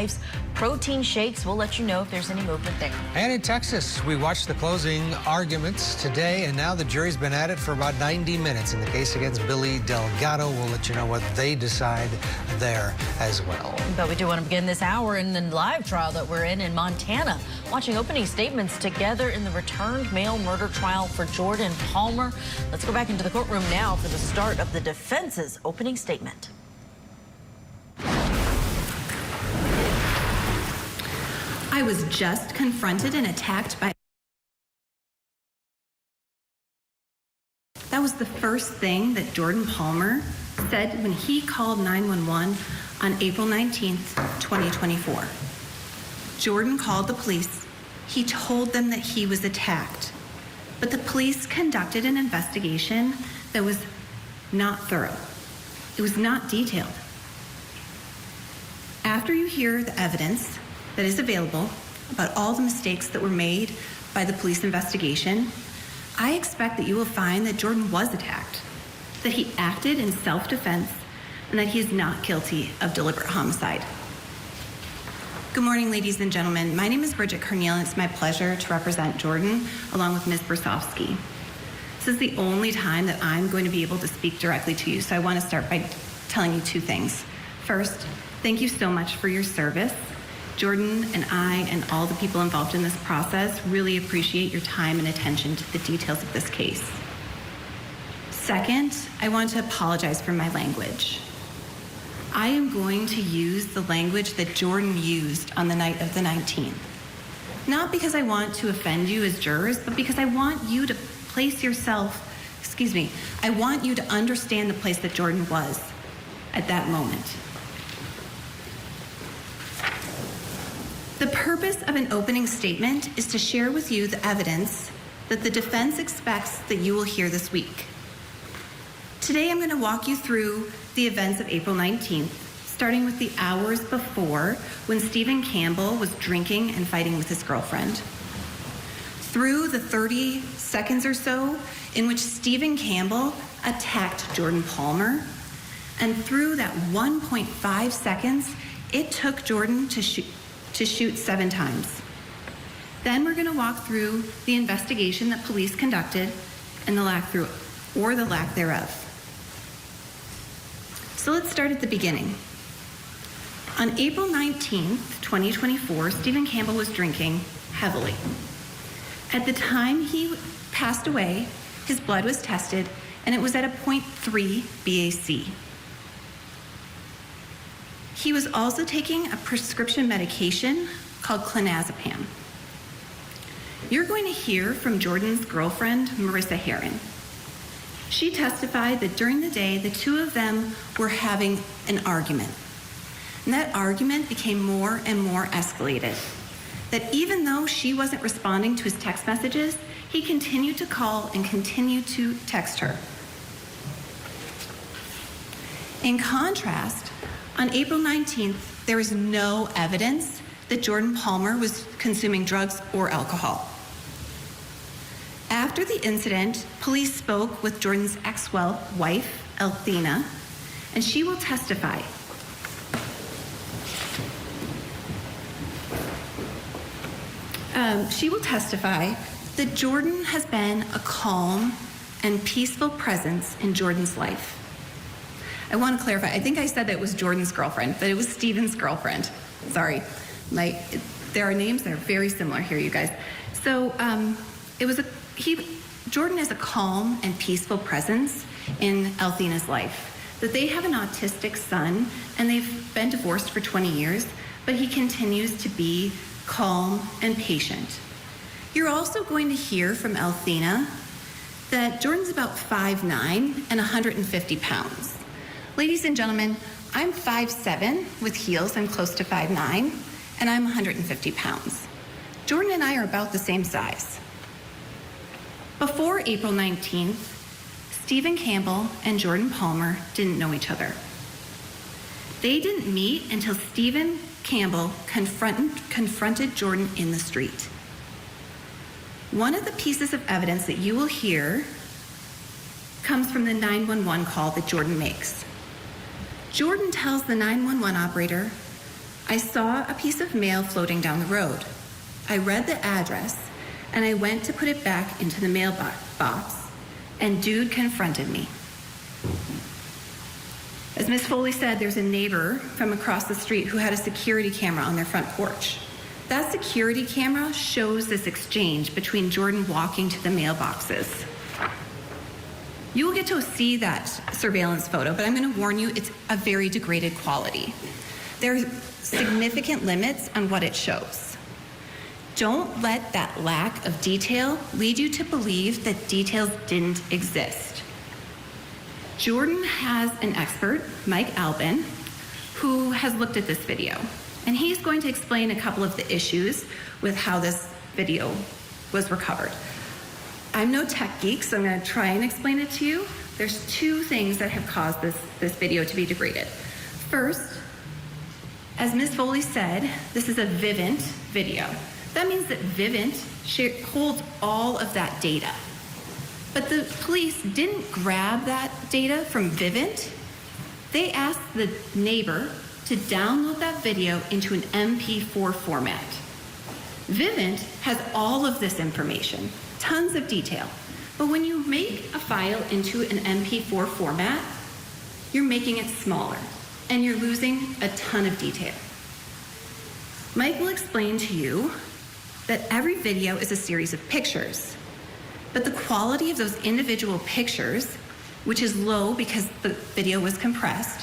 protein shakes. We'll let you know if there's any movement there. And in Texas, we watched the closing arguments today, and now the jury's been at it for about 90 minutes in the case against Billy Delgado. We'll let you know what they decide there as well. But we do want to begin this hour in the live trial that we're in Montana, watching opening statements together in the returned mail murder trial for Jordan Palmer. Let's go back into the courtroom now for the start of the defense's opening statement. I was just confronted and attacked by... That was the first thing that Jordan Palmer said when he called 911 on April 19th, 2024. Jordan called the police. He told them that he was attacked. But the police conducted an investigation that was not thorough. It was not detailed. After you hear the evidence that is available about all the mistakes that were made by the police investigation, I expect that you will find that Jordan was attacked, that he acted in self-defense, and that he is not guilty of deliberate homicide. Good morning, ladies and gentlemen. My name is Bridget Corneal, and it's my pleasure to represent Jordan along with Ms. Brasovsky. This is the only time that I'm going to be able to speak directly to you, so I want to start by telling you 2 things. First, thank you so much for your service. Jordan and I and all the people involved in this process really appreciate your time and attention to the details of this case. Second, I want to apologize for my language. I am going to use the language that Jordan used on the night of the 19th. Not because I want to offend you as jurors, but because I want you to place yourself, I want you to understand the place that Jordan was at that moment. The purpose of an opening statement is to share with you the evidence that the defense expects that you will hear this week. Today, I'm going to walk you through the events of April 19th, starting with the hours before when Stephen Campbell was drinking and fighting with his girlfriend, through the 30 seconds or so in which Stephen Campbell attacked Jordan Palmer, and through that 1.5 seconds it took Jordan to shoot 7 times. Then we're going to walk through the investigation that police conducted and the lack thereof. So let's start at the beginning. On April 19th, 2024, Stephen Campbell was drinking heavily. At the time he passed away, his blood was tested and it was at a 0.3 BAC. He was also taking a prescription medication called clonazepam. You're going to hear from Jordan's girlfriend, Marissa Herron. She testified that during the day, the 2 of them were having an argument. And that argument became more and more escalated. That even though she wasn't responding to his text messages, he continued to call and continued to text her. In contrast, on April 19th, there was no evidence that Jordan Palmer was consuming drugs or alcohol. After the incident, police spoke with Jordan's ex-wife, Althena, and she will testify. That Jordan has been a calm and peaceful presence in Jordan's life. I want to clarify, I think I said that it was Jordan's girlfriend, but it was Stephen's girlfriend. Sorry. There are names that are very similar here, you guys. So Jordan is a calm and peaceful presence in Althena's life. That they have an autistic son and they've been divorced for 20 years, but he continues to be calm and patient. You're also going to hear from Althena that Jordan's about 5'9" and 150 pounds. Ladies and gentlemen, I'm 5'7" with heels. I'm close to 5'9", and I'm 150 pounds. Jordan and I are about the same size. Before April 19th, Stephen Campbell and Jordan Palmer didn't know each other. They didn't meet until Stephen Campbell confronted Jordan in the street. One of the pieces of evidence that you will hear comes from the 911 call that Jordan makes. Jordan tells the 911 operator, "I saw a piece of mail floating down the road. I read the address and I went to put it back into the mailbox, and dude confronted me." As Ms. Foley said, there's a neighbor from across the street who had a security camera on their front porch. That security camera shows this exchange between Jordan walking to the mailboxes. You will get to see that surveillance photo, but I'm going to warn you, it's a very degraded quality. There are significant limits on what it shows. Don't let that lack of detail lead you to believe that details didn't exist. Jordan has an expert, Mike Albin, who has looked at this video, and he's going to explain a couple of the issues with how this video was recovered. I'm no tech geek, so I'm going to try and explain it to you. There's two things that have caused this video to be degraded. First, as Ms. Foley said, this is a Vivint video. That means that Vivint holds all of that data. But the police didn't grab that data from Vivint. They asked the neighbor to download that video into an MP4 format. Vivint has all of this information, tons of detail. But when you make a file into an MP4 format, you're making it smaller and you're losing a ton of detail. Mike will explain to you that every video is a series of pictures, but the quality of those individual pictures, which is low because the video was compressed,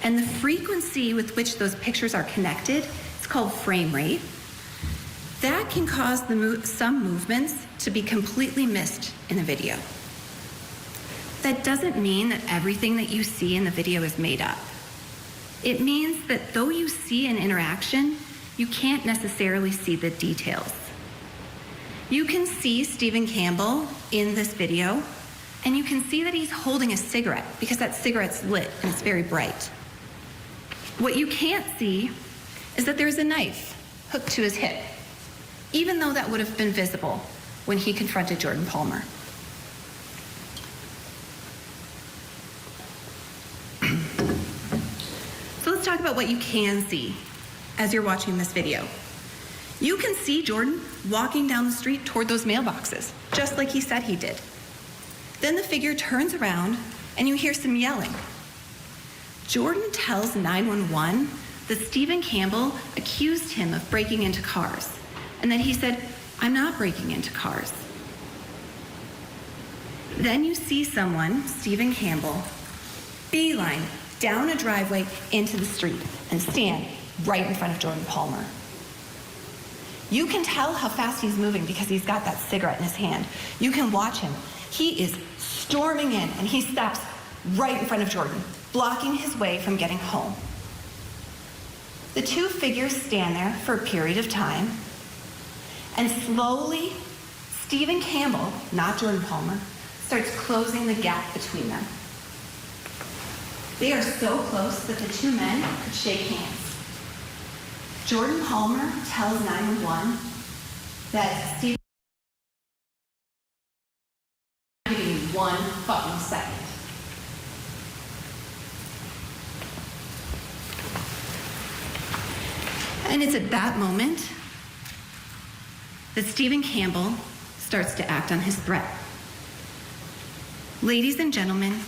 and the frequency with which those pictures are connected, it's called frame rate, that can cause some movements to be completely missed in a video. That doesn't mean that everything that you see in the video is made up. It means that though you see an interaction, you can't necessarily see the details. You can see Stephen Campbell in this video, and you can see that he's holding a cigarette because that cigarette's lit and it's very bright. What you can't see is that there's a knife hooked to his hip, even though that would have been visible when he confronted Jordan Palmer. So let's talk about what you can see as you're watching this video. You can see Jordan walking down the street toward those mailboxes, just like he said he did. Then the figure turns around and you hear some yelling. Jordan tells 911 that Stephen Campbell accused him of breaking into cars, and that he said, "I'm not breaking into cars." Then you see someone, Stephen Campbell, beeline down a driveway into the street and stand right in front of Jordan Palmer. You can tell how fast he's moving because he's got that cigarette in his hand. You can watch him. He is storming in and he stops right in front of Jordan, blocking his way from getting home. The two figures stand there for a period of time, and slowly, Stephen Campbell, not Jordan Palmer, starts closing the gap between them. They are so close that the two men could shake hands. Jordan Palmer tells 911 that Stephen is giving you 1 fucking second. And it's at that moment that Stephen Campbell starts to act on his threat. Ladies and gentlemen,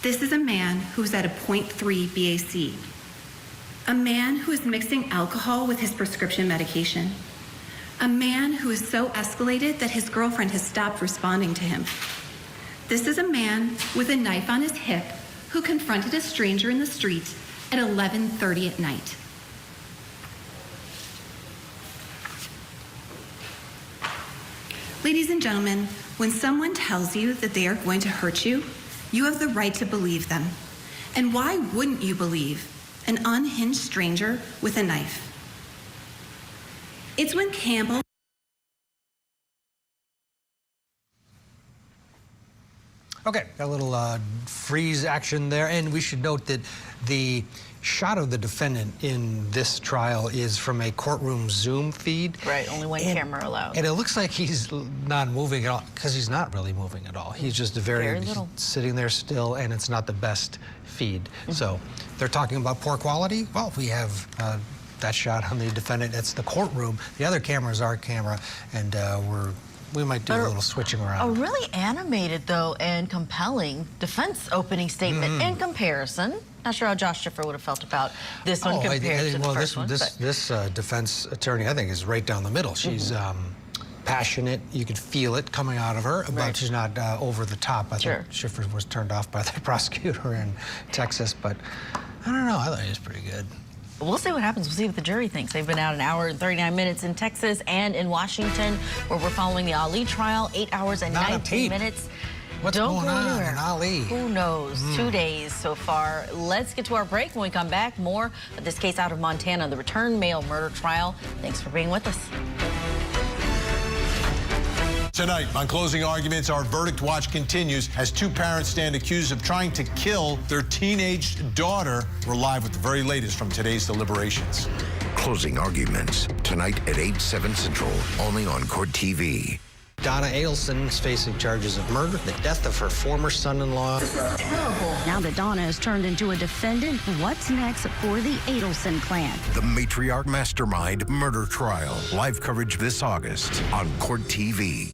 this is a man who's at a 0.3 BAC. A man who is mixing alcohol with his prescription medication. A man who is so escalated that his girlfriend has stopped responding to him. This is a man with a knife on his hip who confronted a stranger in the street at 11:30 at night. Ladies and gentlemen, when someone tells you that they are going to hurt you, you have the right to believe them. And why wouldn't you believe an unhinged stranger with a knife. It's when Campbell. Okay, got a little freeze action there, and we should note that the shot of the defendant in this trial is from a courtroom Zoom feed. Right, only one camera allowed. And it looks like he's not moving at all, because he's not really moving at all. He's just Very little. sitting there still, and it's not the best feed. So they're talking about poor quality. Well, we have that shot on the defendant. It's the courtroom. The other camera is our camera, and we might do a little switching around. A really animated, though, and compelling defense opening statement in comparison. Not sure how Josh Schiffer would have felt about this one compared to the first one. This defense attorney, I think, is right down the middle. She's passionate. You could feel it coming out of her, but she's not over the top. I think Schiffer was turned off by the prosecutor in Texas, but I don't know. I thought he was pretty good. We'll see what happens. We'll see what the jury thinks. They've been out 1 hour and 39 minutes in Texas and in Washington, where we're following the Ali trial, 8 hours and 19 minutes. What's going on in Ali? Who knows? 2 days so far. Let's get to our break. When we come back, more of this case out of Montana, the return mail murder trial. Thanks for being with us. Tonight, on Closing Arguments, our verdict watch continues as two parents stand accused of trying to kill their teenage daughter. We're live with the very latest from today's deliberations. Closing Arguments, tonight at 8/7 Central, only on Court TV. Donna Ihsan is facing charges of murder, the death of her former son-in-law. Terrible. Now that Donna has turned into a defendant, what's next for the Ihsan clan? The matriarch mastermind murder trial. Live coverage this August on Court TV.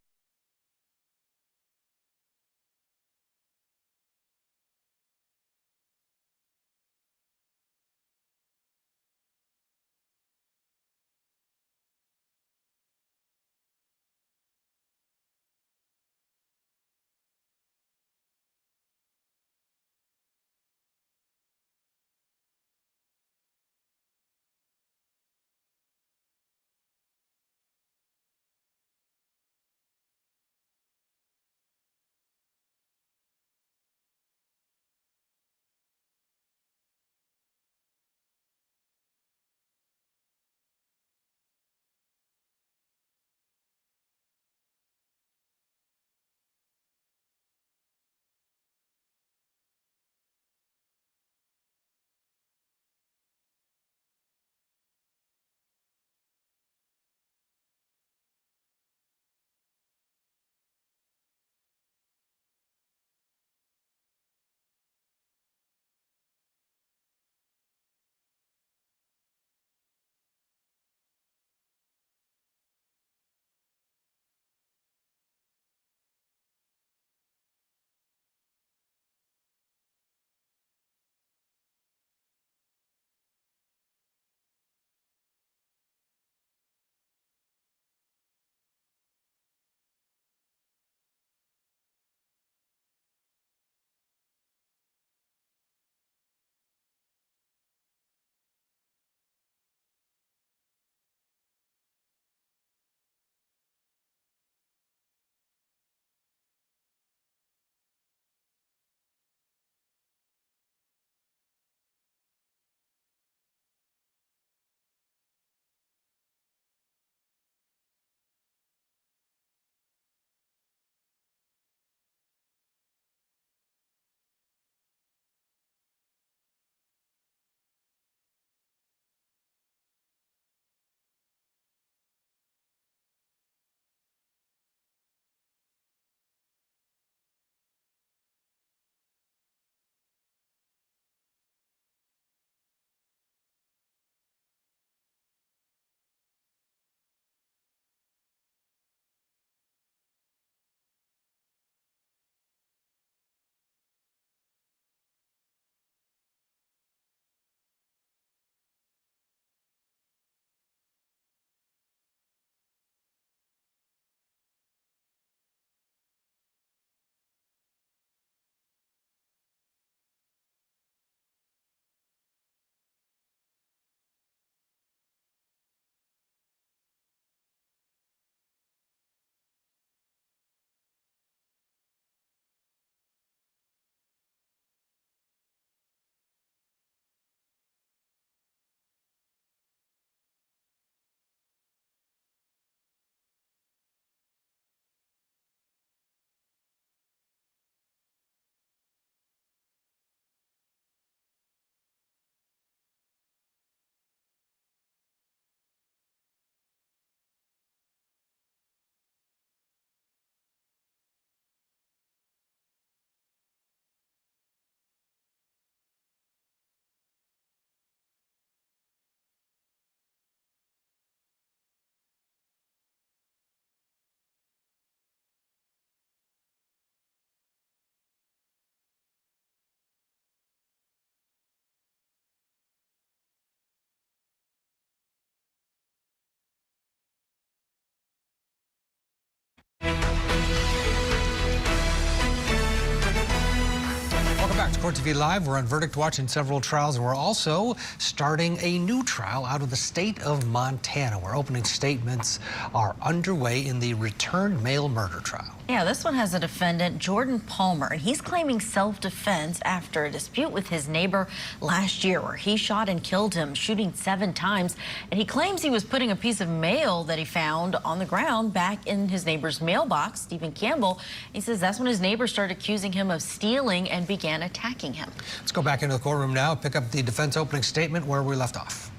back to Court TV Live. We're on Verdict Watch in several trials, and we're also starting a new trial out of the state of Montana, where opening statements are underway in the returned mail murder trial. Yeah, this one has a defendant, Jordan Palmer, and he's claiming self-defense after a dispute with his neighbor last year where he shot and killed him, shooting 7 times. And he claims he was putting a piece of mail that he found on the ground back in his neighbor's mailbox, Stephen Campbell. He says that's when his neighbor started accusing him of stealing and began attacking him. Let's go back into the courtroom now, pick up the defense opening statement where we left off.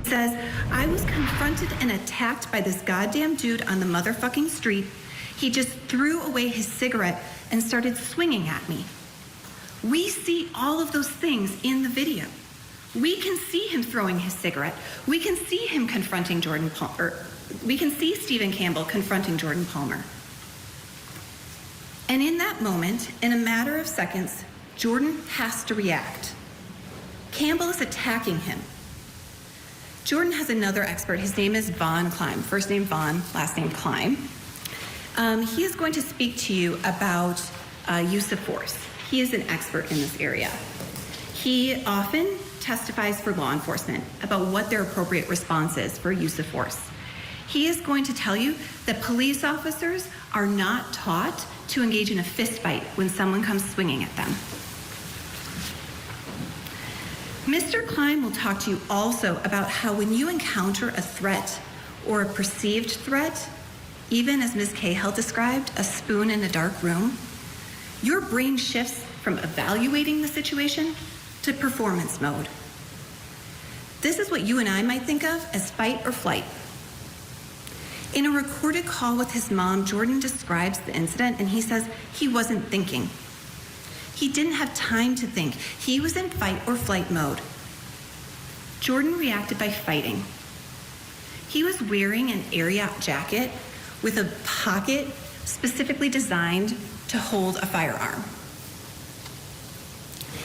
Says, I was confronted and attacked by this goddamn dude on the motherfucking street. He just threw away his cigarette and started swinging at me. We see all of those things in the video. We can see him throwing his cigarette. We can see him confronting Jordan Palmer. We can see Stephen Campbell confronting Jordan Palmer. And in that moment, in a matter of seconds, Jordan has to react. Campbell is attacking him. Jordan has another expert. His name is Vaughn Klein. First name Vaughn, last name Klein. He is going to speak to you about use of force. He is an expert in this area. He often testifies for law enforcement about what their appropriate response is for use of force. He is going to tell you that police officers are not taught to engage in a fist fight when someone comes swinging at them. Mr. Klein will talk to you also about how when you encounter a threat or a perceived threat, even as Ms. Cahill described, a spoon in a dark room, your brain shifts from evaluating the situation to performance mode. This is what you and I might think of as fight or flight. In a recorded call with his mom, Jordan describes the incident and he says he wasn't thinking. He didn't have time to think. He was in fight or flight mode. Jordan reacted by fighting. He was wearing an Ariat jacket with a pocket specifically designed to hold a firearm.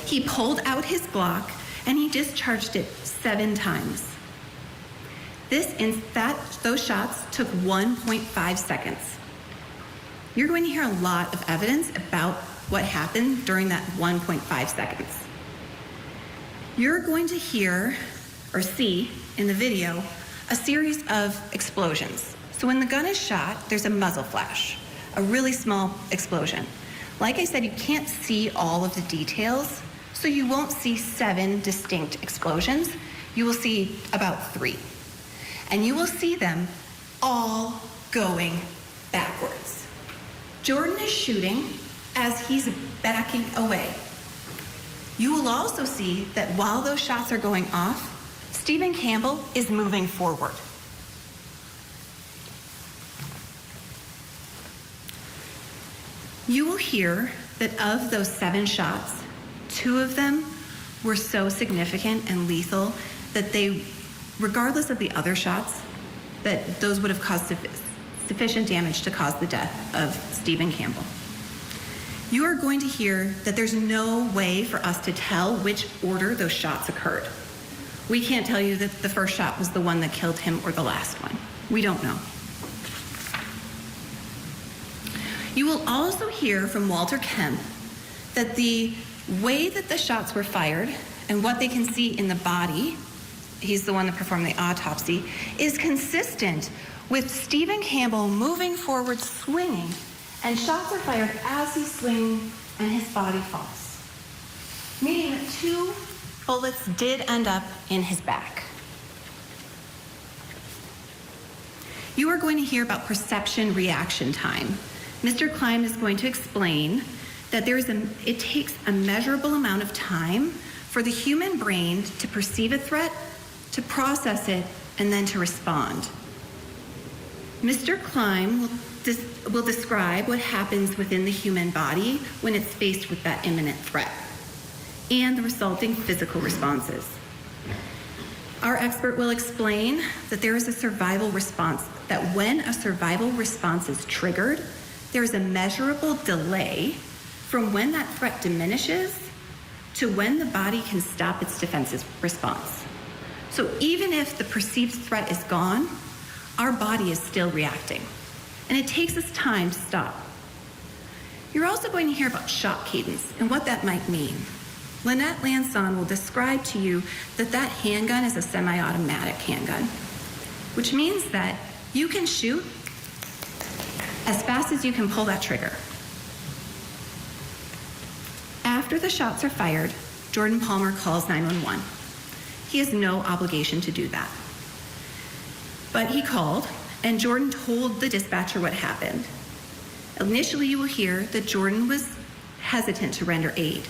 He pulled out his Glock and he discharged it 7 times. Those shots took 1.5 seconds. You're going to hear a lot of evidence about what happened during that 1.5 seconds. You're going to hear or see in the video a series of explosions. So when the gun is shot, there's a muzzle flash, a really small explosion. Like I said, you can't see all of the details, so you won't see 7 distinct explosions. You will see about 3. And you will see them all going backwards. Jordan is shooting as he's backing away. You will also see that while those shots are going off, Stephen Campbell is moving forward. You will hear that of those 7 shots, 2 of them were so significant and lethal that they, regardless of the other shots, that those would have caused sufficient damage to cause the death of Stephen Campbell. You are going to hear that there's no way for us to tell which order those shots occurred. We can't tell you that the first shot was the one that killed him or the last one. We don't know. You will also hear from Walter Kemp that the way that the shots were fired and what they can see in the body, he's the one that performed the autopsy, is consistent with Stephen Campbell moving forward, swinging, and shots are fired as he's swinging and his body falls. Meaning that 2 bullets did end up in his back. You are going to hear about perception reaction time. Mr. Klein is going to explain that it takes a measurable amount of time for the human brain to perceive a threat, to process it, and then to respond. Mr. Klein will describe what happens within the human body when it's faced with that imminent threat and the resulting physical responses. Our expert will explain that there is a survival response, that when a survival response is triggered, there is a measurable delay from when that threat diminishes to when the body can stop its defensive response. So even if the perceived threat is gone, our body is still reacting. And it takes us time to stop. You're also going to hear about shot cadence and what that might mean. Lynette Lanson will describe to you that that handgun is a semi-automatic handgun, which means that you can shoot as fast as you can pull that trigger. After the shots are fired, Jordan Palmer calls 911. He has no obligation to do that. But he called, and Jordan told the dispatcher what happened. Initially, you will hear that Jordan was hesitant to render aid.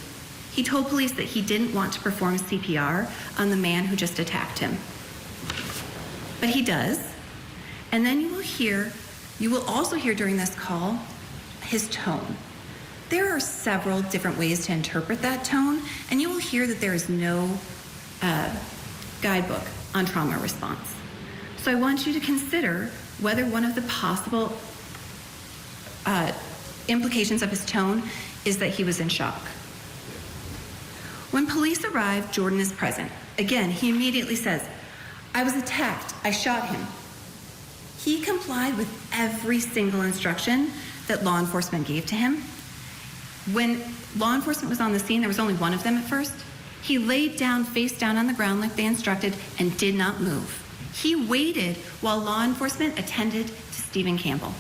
He told police that he didn't want to perform CPR on the man who just attacked him. But he does. And then you will also hear during this call his tone. There are several different ways to interpret that tone, and you will hear that there is no guidebook on trauma response. So I want you to consider whether one of the possible implications of his tone is that he was in shock. When police arrive, Jordan is present. Again, he immediately says, "I was attacked. I shot him." He complied with every single instruction that law enforcement gave to him. When law enforcement was on the scene, there was only one of them at first. He laid down, face down on the ground like they instructed, and did not move. He waited while law enforcement attended to Stephen Campbell.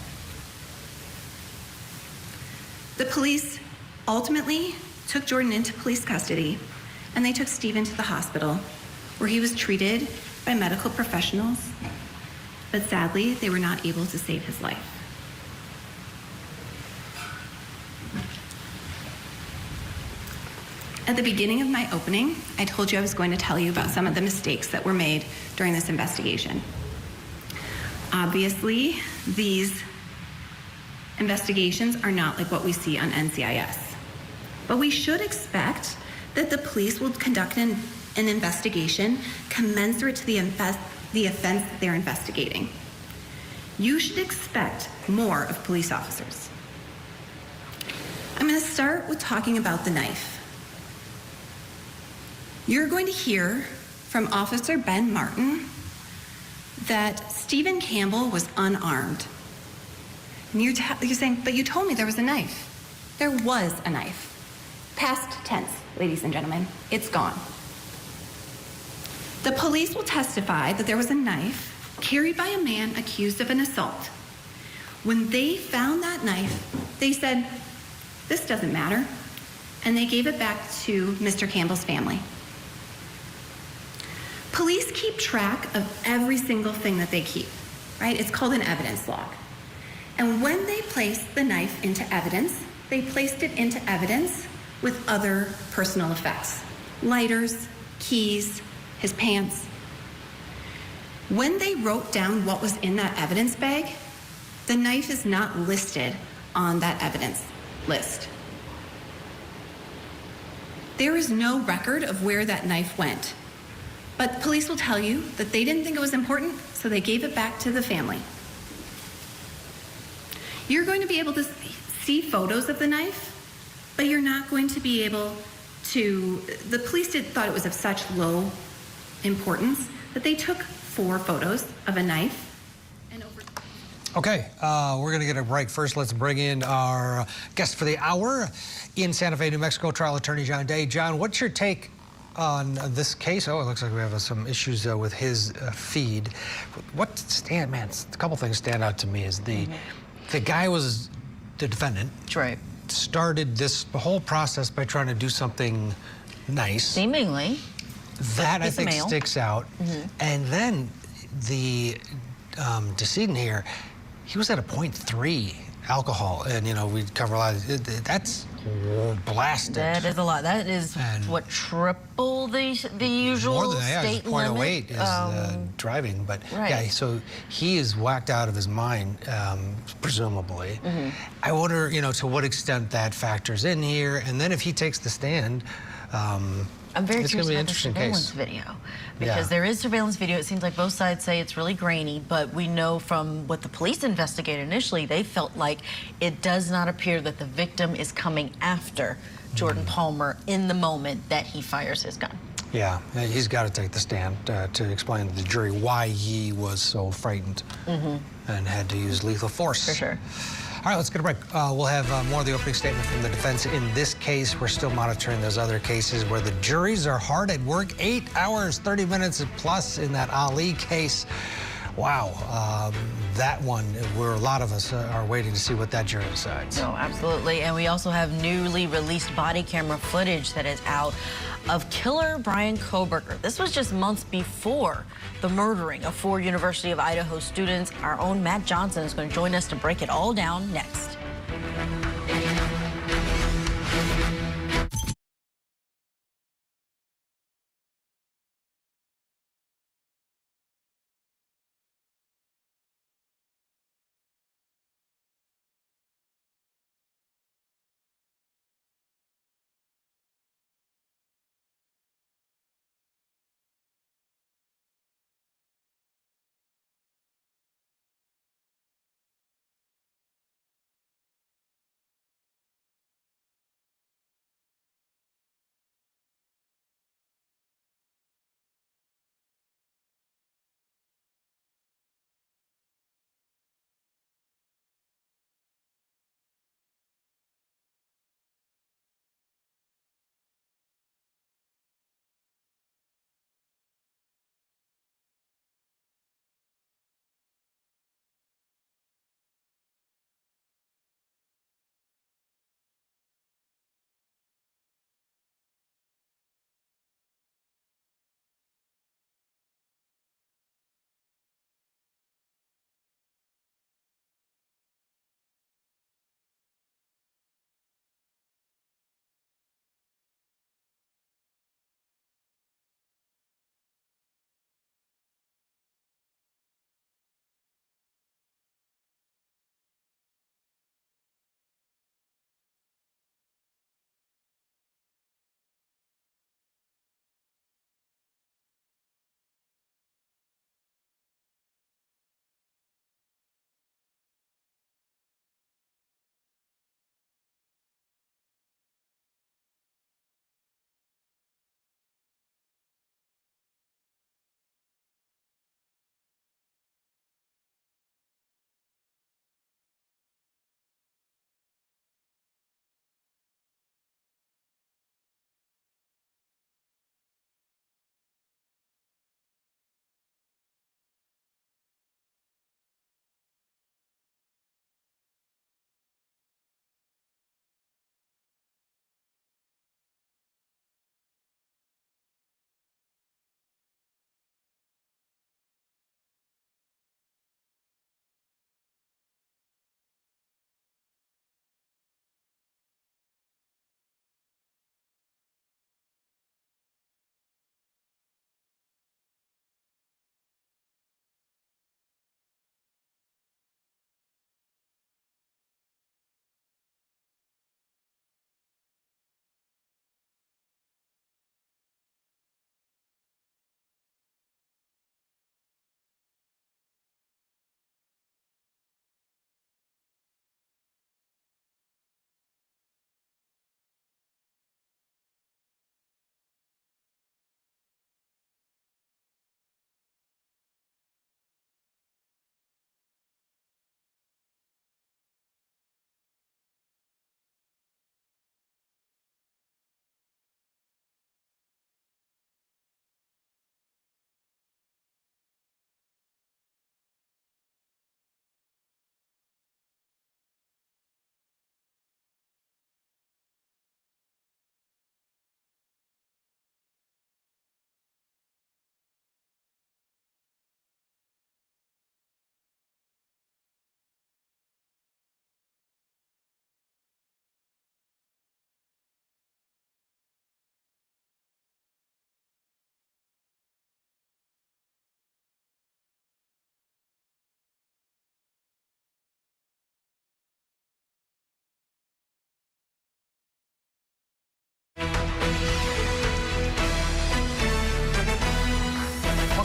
The police ultimately took Jordan into police custody, and they took Stephen to the hospital, where he was treated by medical professionals, but sadly, they were not able to save his life. At the beginning of my opening, I told you I was going to tell you about some of the mistakes that were made during this investigation. Obviously, these investigations are not like what we see on NCIS, but we should expect that the police will conduct an investigation commensurate to the offense that they're investigating. You should expect more of police officers. I'm going to start with talking about the knife. You're going to hear from Officer Ben Martin that Stephen Campbell was unarmed. And you're saying, but you told me there was a knife. There was a knife. Past tense, ladies and gentlemen, it's gone. The police will testify that there was a knife carried by a man accused of an assault. When they found that knife, they said, "This doesn't matter," and they gave it back to Mr. Campbell's family. Police keep track of every single thing that they keep, right? It's called an evidence log. And when they placed the knife into evidence, they placed it into evidence with other personal effects. Lighters, keys, his pants. When they wrote down what was in that evidence bag, the knife is not listed on that evidence list. There is no record of where that knife went. But police will tell you that they didn't think it was important, so they gave it back to the family. You're going to be able to see photos of the knife, but you're not going to be able to. The police thought it was of such low importance that they took 4 photos of a knife. Okay, we're going to get a break. First, let's bring in our guest for the hour in Santa Fe, New Mexico, trial attorney John Day. John, what's your take on this case? Oh, it looks like we have some issues with his feed. A couple things stand out to me is the guy was the defendant. Right. Started this whole process by trying to do something nice. Seemingly. That I think sticks out. And then the decedent here, he was at a 0.3 alcohol, and we cover a lot of that's blasted. That is a lot. That is what, triple the usual more than state limit? 0.08 is driving, but right. Yeah, so he is whacked out of his mind, presumably. I wonder, to what extent that factors in here, and then if he takes the stand, I'm very it's curious be an about the interesting surveillance case. video, because there is surveillance video. It seems like both sides say it's really grainy, but we know from what the police investigated initially, they felt like it does not appear that the victim is coming after Jordan Palmer in the moment that he fires his gun. Yeah, he's got to take the stand to explain to the jury why he was so frightened and had to use lethal force. For sure. All right, let's get a break. We'll have more of the opening statement from the defense in this case. We're still monitoring those other cases where the juries are hard at work. 8 hours, 30 minutes plus in that Ali case. Wow, that one, where a lot of us are waiting to see what that jury decides. No, absolutely. And we also have newly released body camera footage that is out of killer Brian Kohberger. This was just months before the murdering of 4 University of Idaho students. Our own Matt Johnson is going to join us to break it all down next.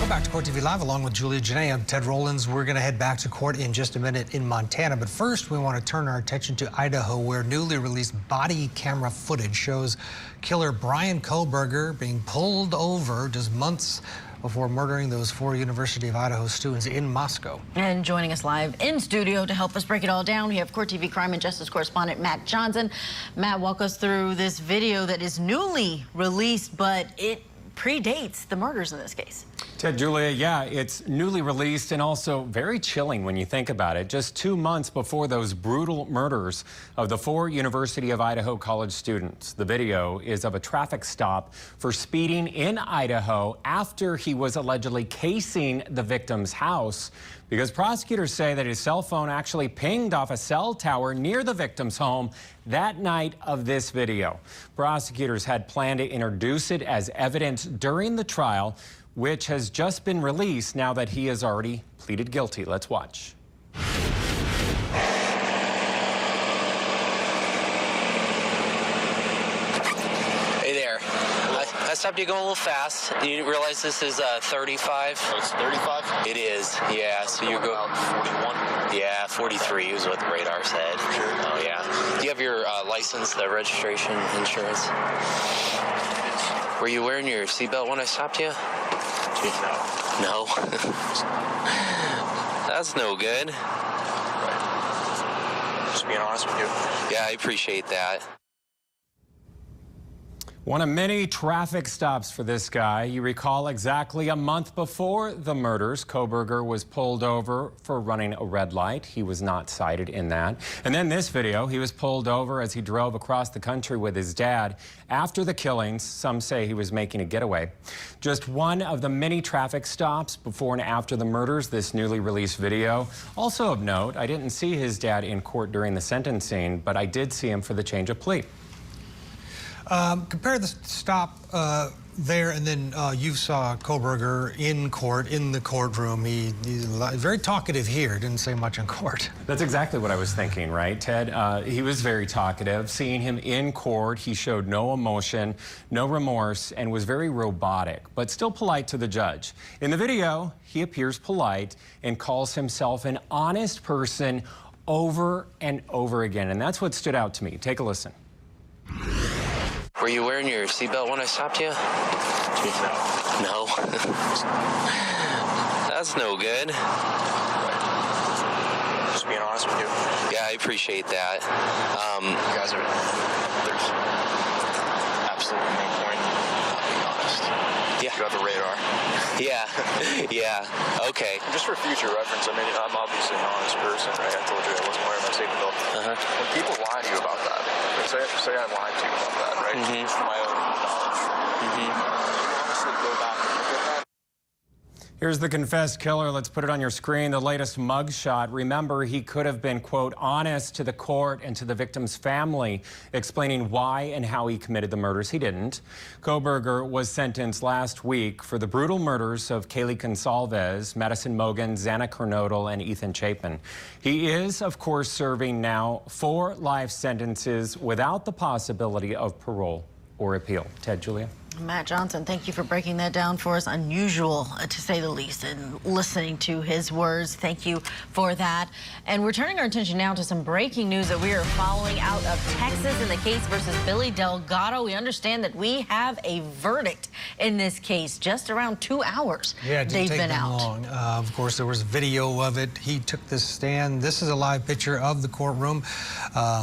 Welcome back to Court TV Live, along with Julia Janae. I'm Ted Rollins. We're going to head back to court in just a minute in Montana. But first, we want to turn our attention to Idaho, where newly released body camera footage shows killer Brian Kohberger being pulled over just months before murdering those 4 University of Idaho students in Moscow. And joining us live in studio to help us break it all down, we have Court TV crime and justice correspondent Matt Johnson. Matt, walk us through this video that is newly released, but it predates the murders in this case. Ted, Julia, yeah, it's newly released and also very chilling when you think about it. Just 2 months before those brutal murders of the 4 University of Idaho college students. The video is of a traffic stop for speeding in Idaho after he was allegedly casing the victim's house, because prosecutors say that his cell phone actually pinged off a cell tower near the victim's home that night of this video. Prosecutors had planned to introduce it as evidence during the trial, which has just been released now that he has already pleaded guilty. Let's watch. Hey there. I stopped you going a little fast. You didn't realize this is 35? Oh, it's 35? It is, yeah. So you're going 41? Yeah, 43 is what the radar said. Sure. Oh, yeah. Do you have your license, the registration, insurance? Were you wearing your seatbelt when I stopped you? No. That's no good. Just being honest with you. Yeah, I appreciate that. One of many traffic stops for this guy. You recall exactly a month before the murders, Kohberger was pulled over for running a red light. He was not cited in that. And then this video, he was pulled over as he drove across the country with his dad. After the killings, some say he was making a getaway. Just one of the many traffic stops before and after the murders, this newly released video. Also of note, I didn't see his dad in court during the sentencing, but I did see him for the change of plea. Compare the stop there, and then you saw Kohberger in court, in the courtroom. He's very talkative here, didn't say much in court. That's exactly what I was thinking, right, Ted? He was very talkative. Seeing him in court, he showed no emotion, no remorse, and was very robotic, but still polite to the judge. In the video, he appears polite and calls himself an honest person over and over again, and that's what stood out to me. Take a listen. Were you wearing your seatbelt when I stopped you? No. That's no good. Just being honest with you. Yeah, I appreciate that. You guys are, there's absolutely no point not being honest. Yeah. You have the radar. Yeah. Yeah. Okay. Just for future reference, I mean, I'm obviously an honest person, right? I told you I wasn't wearing my seatbelt. When people lie to you about that, say I lied to you about that, right? Just for my own knowledge. Honestly, go back and look at that. Here's the confessed killer. Let's put it on your screen. The latest mugshot. Remember, he could have been, quote, honest to the court and to the victim's family, explaining why and how he committed the murders. He didn't. Kohberger was sentenced last week for the brutal murders of Kaylee Consalves, Madison Mogan, Xana Kernodle, and Ethan Chapin. He is, of course, serving now 4 life sentences without the possibility of parole or appeal. Ted, Julia? Matt Johnson, thank you for breaking that down for us. Unusual, to say the least, and listening to his words. Thank you for that. And we're turning our attention now to some breaking news that we are following out of Texas in the case versus Billy Delgado. We understand that we have a verdict in this case, just around 2 hours. Yeah, it didn't they've take been them out. long. Of course, there was video of it. He took this stand. This is a live picture of the courtroom.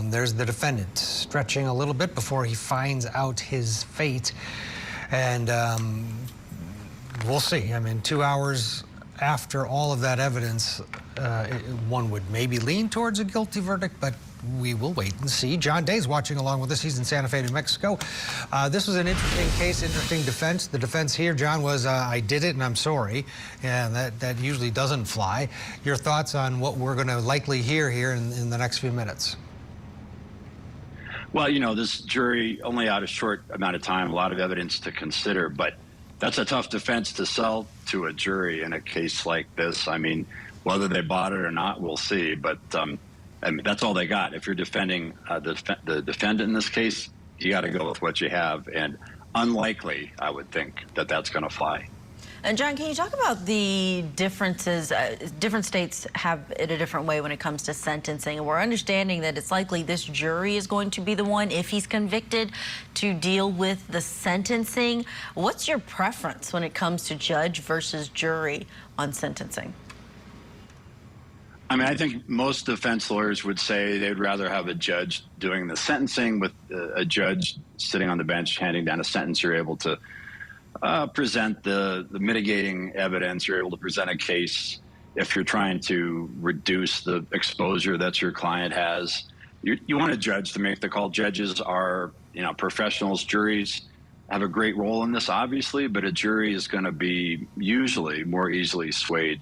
There's the defendant stretching a little bit before he finds out his fate. And we'll see. I mean, 2 hours after all of that evidence, one would maybe lean towards a guilty verdict, but we will wait and see. John Day's watching along with us. He's in Santa Fe, New Mexico. This was an interesting case, interesting defense. The defense here, John, was I did it and I'm sorry. And that usually doesn't fly. Your thoughts on what we're going to likely hear here in the next few minutes? Well, you know, this jury only had a short amount of time, a lot of evidence to consider, but that's a tough defense to sell to a jury in a case like this. I mean, whether they bought it or not, we'll see. But I mean, that's all they got. If you're defending the defendant in this case, you got to go with what you have. And unlikely, I would think, that that's going to fly. And John, can you talk about the differences? Different states have it a different way when it comes to sentencing. And we're understanding that it's likely this jury is going to be the one, if he's convicted, to deal with the sentencing. What's your preference when it comes to judge versus jury on sentencing? I mean, I think most defense lawyers would say they'd rather have a judge doing the sentencing with a judge sitting on the bench handing down a sentence. You're able to present the mitigating evidence. You're able to present a case if you're trying to reduce the exposure that your client has. You want a judge to make the call. Judges are, professionals. Juries have a great role in this, obviously, but a jury is going to be usually more easily swayed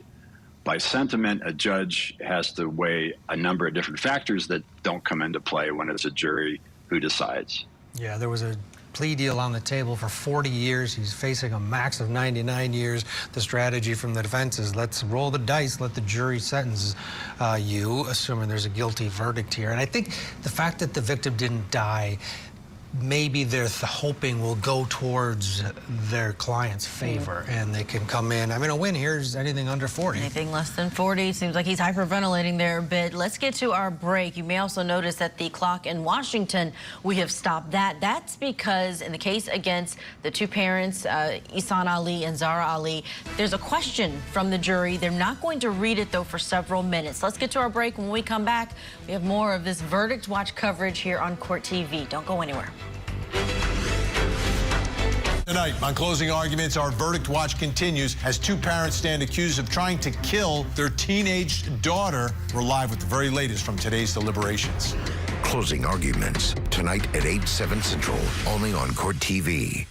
by sentiment. A judge has to weigh a number of different factors that don't come into play when it's a jury who decides. Yeah, there was a plea deal on the table for 40 years. He's facing a max of 99 years. The strategy from the defense is let's roll the dice, let the jury sentence you, assuming there's a guilty verdict here. And I think the fact that the victim didn't die, maybe they're hoping will go towards their client's favor, and they can come in. I mean, a win here is anything under 40. Anything less than 40. Seems like he's hyperventilating there a bit. Let's get to our break. You may also notice that the clock in Washington, we have stopped that. That's because in the case against the two parents, Ihsan Ali and Zahraa Ali, there's a question from the jury. They're not going to read it, though, for several minutes. Let's get to our break. When we come back, we have more of this Verdict Watch coverage here on Court TV. Don't go anywhere. Tonight, on Closing Arguments, our Verdict Watch continues as two parents stand accused of trying to kill their teenage daughter. We're live with the very latest from today's deliberations. Closing Arguments, tonight at 8/7 Central, only on Court TV.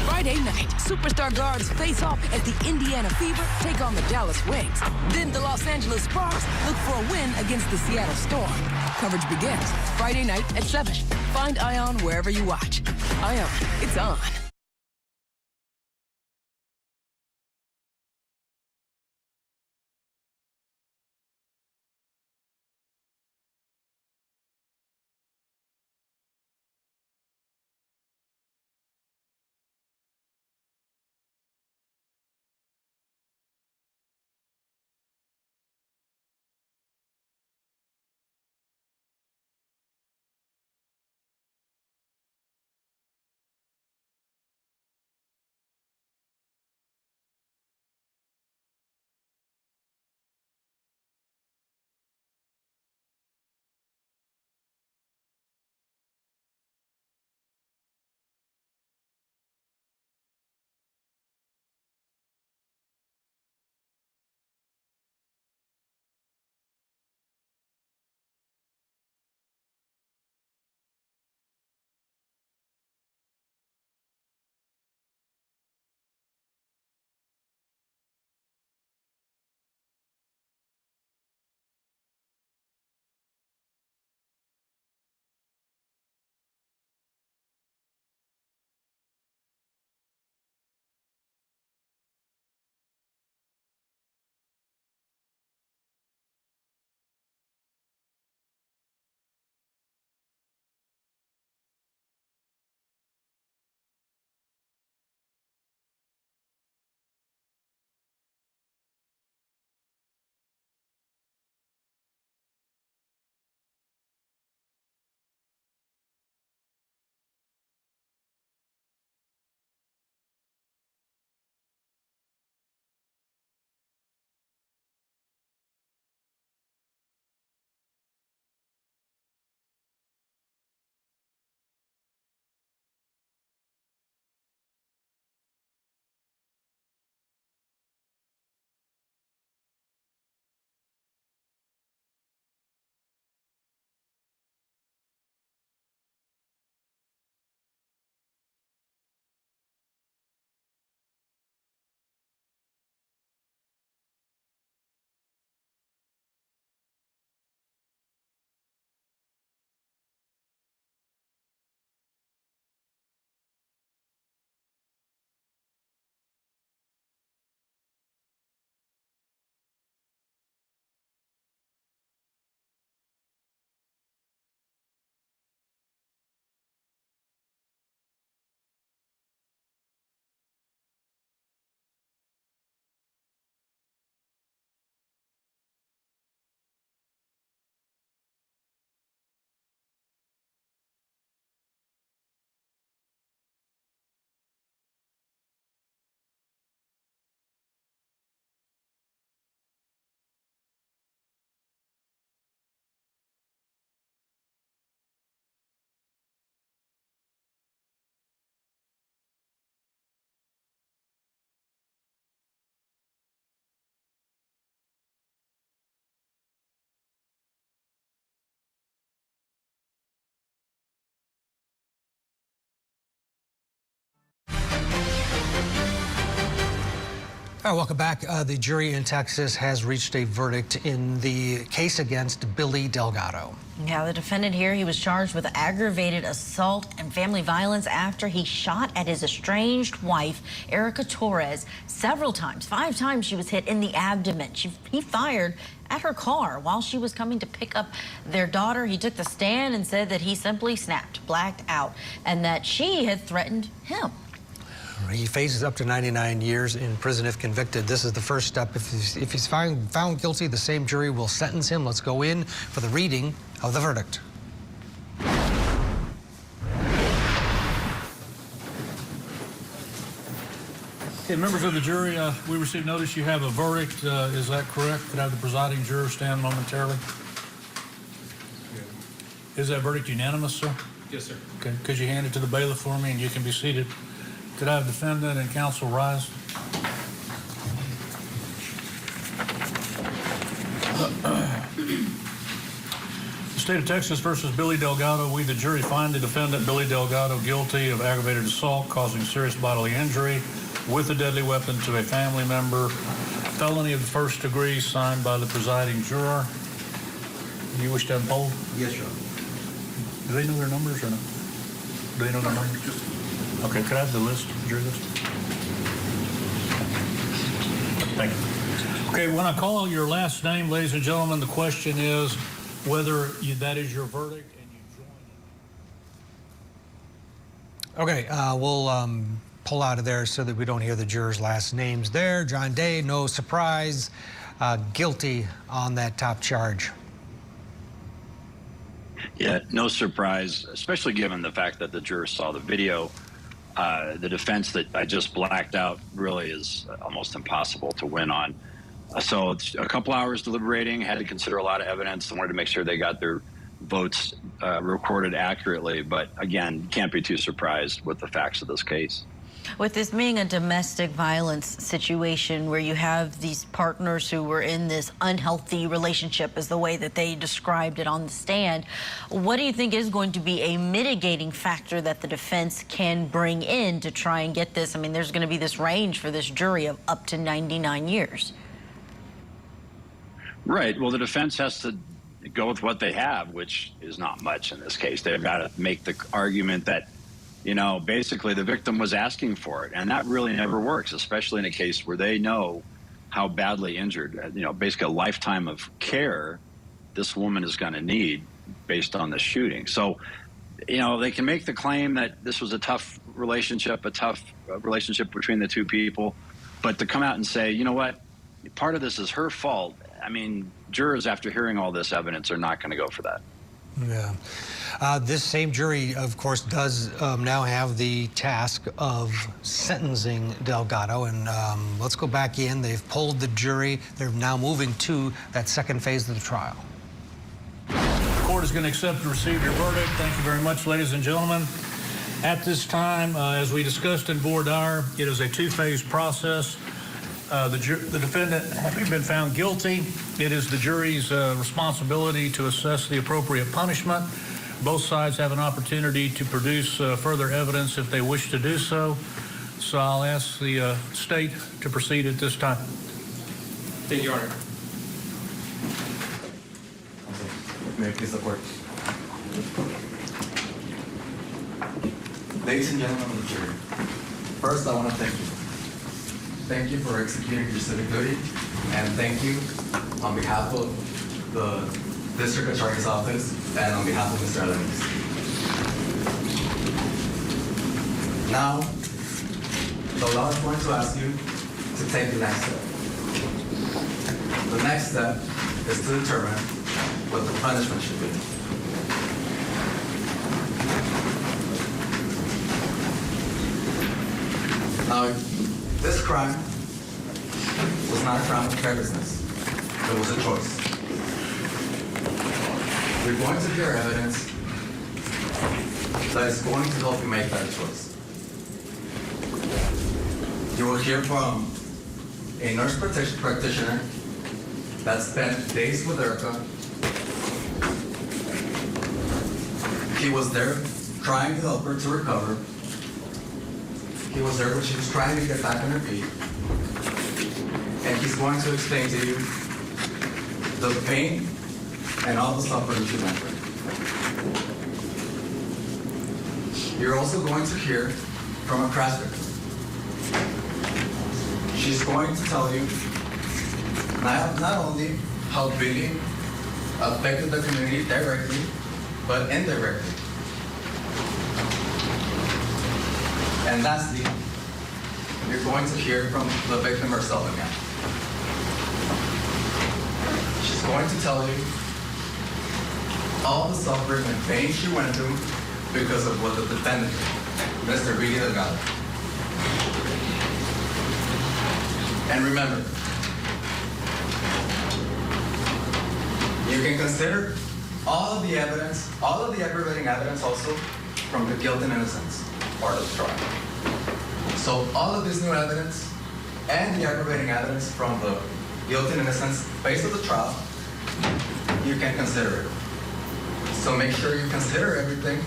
Friday night, superstar guards face off as the Indiana Fever take on the Dallas Wings. Then the Los Angeles Sparks look for a win against the Seattle Storm. Coverage begins Friday night at 7. Find Ion wherever you watch. Ion, it's on. All right, welcome back. The jury in Texas has reached a verdict in the case against Billy Delgado. Yeah, the defendant here, he was charged with aggravated assault and family violence after he shot at his estranged wife, Erica Torres, several times. 5 times she was hit in the abdomen. He fired at her car while she was coming to pick up their daughter. He took the stand and said that he simply snapped, blacked out, and that she had threatened him. He faces up to 99 years in prison if convicted. This is the first step. If he's found guilty, the same jury will sentence him. Let's go in for the reading of the verdict. Okay, members of the jury, we received notice you have a verdict. Is that correct? Could I have the presiding juror stand momentarily? Is that verdict unanimous, sir? Yes, sir. Okay, could you hand it to the bailiff for me and you can be seated? Could I have defendant and counsel rise? The state of Texas versus Billy Delgado. We, the jury, find the defendant, Billy Delgado, guilty of aggravated assault causing serious bodily injury with a deadly weapon to a family member, felony of the first degree, signed by the presiding juror. Do you wish to uphold? Yes, Your Honor. Do they know their numbers or not? Do they know their numbers? Okay, could I have the list, jury list? Thank you. Okay, when I call your last name, ladies and gentlemen, the question is whether that is your verdict and you join. Okay, we'll pull out of there so that we don't hear the jurors' last names there. John Day, no surprise, guilty on that top charge. Yeah, no surprise, especially given the fact that the jurors saw the video. The defense that I just blacked out really is almost impossible to win on. So it's a couple hours deliberating, had to consider a lot of evidence, and wanted to make sure they got their votes recorded accurately. But again, can't be too surprised with the facts of this case. With this being a domestic violence situation where you have these partners who were in this unhealthy relationship, is the way that they described it on the stand, what do you think is going to be a mitigating factor that the defense can bring in to try and get this? I mean, there's going to be this range for this jury of up to 99 years. Right. Well, the defense has to go with what they have, which is not much in this case. They've got to make the argument that, you know, basically the victim was asking for it. And that really never works, especially in a case where they know how badly injured, you know, basically a lifetime of care this woman is going to need based on the shooting. So, you know, they can make the claim that this was a tough relationship between the two people. But to come out and say, you know what, part of this is her fault. I mean, jurors, after hearing all this evidence, are not going to go for that. Yeah. This same jury, of course, does now have the task of sentencing Delgado. And let's go back in. They've polled the jury. They're now moving to that second phase of the trial. The court is going to accept and receive your verdict. Thank you very much, ladies and gentlemen. At this time, as we discussed in voir dire, it is a two-phase process. The defendant, having been found guilty, it is the jury's responsibility to assess the appropriate punishment. Both sides have an opportunity to produce further evidence if they wish to do so. So I'll ask the state to proceed at this time. Thank you, Your Honor. May I please support? Ladies and gentlemen of the jury, first I want to thank you. Thank you for executing your civic duty, and thank you on behalf of the District Attorney's Office and on behalf of Mr. Alanis. Now, the law is going to ask you to take the next step. The next step is to determine what the punishment should be. Now, this crime was not a crime of carelessness. It was a choice. You're going to hear evidence that is going to help you make that choice. You will hear from a nurse practitioner that spent days with Erica. He was there trying to help her to recover. He was there when she was trying to get back on her feet. and he's going to explain to you the pain and all the suffering she went through. You're also going to hear from a crash victim. She's going to tell you not only how Billy affected the community directly, but indirectly. And lastly, you're going to hear from the victim herself again. She's going to tell you all the suffering and pain she went through because of what the defendant did, Mr. Billy Delgado. And remember, you can consider all of the evidence, all of the aggravating evidence also from the guilt and innocence part of the trial. So all of this new evidence and the aggravating evidence from the guilt and innocence phase of the trial, you can consider it. So make sure you consider everything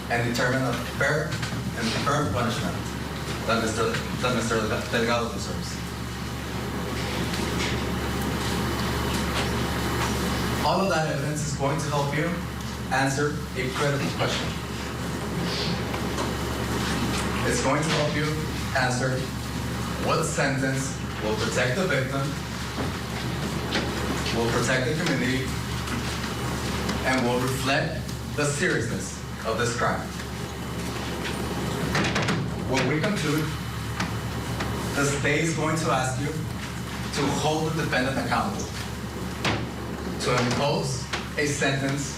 and determine a fair and firm punishment that Mr. Delgado deserves. All of that evidence is going to help you answer a critical question. It's going to help you answer what sentence will protect the victim, will protect the community, and will reflect the seriousness of this crime. When we conclude, the state is going to ask you to hold the defendant accountable, to impose a sentence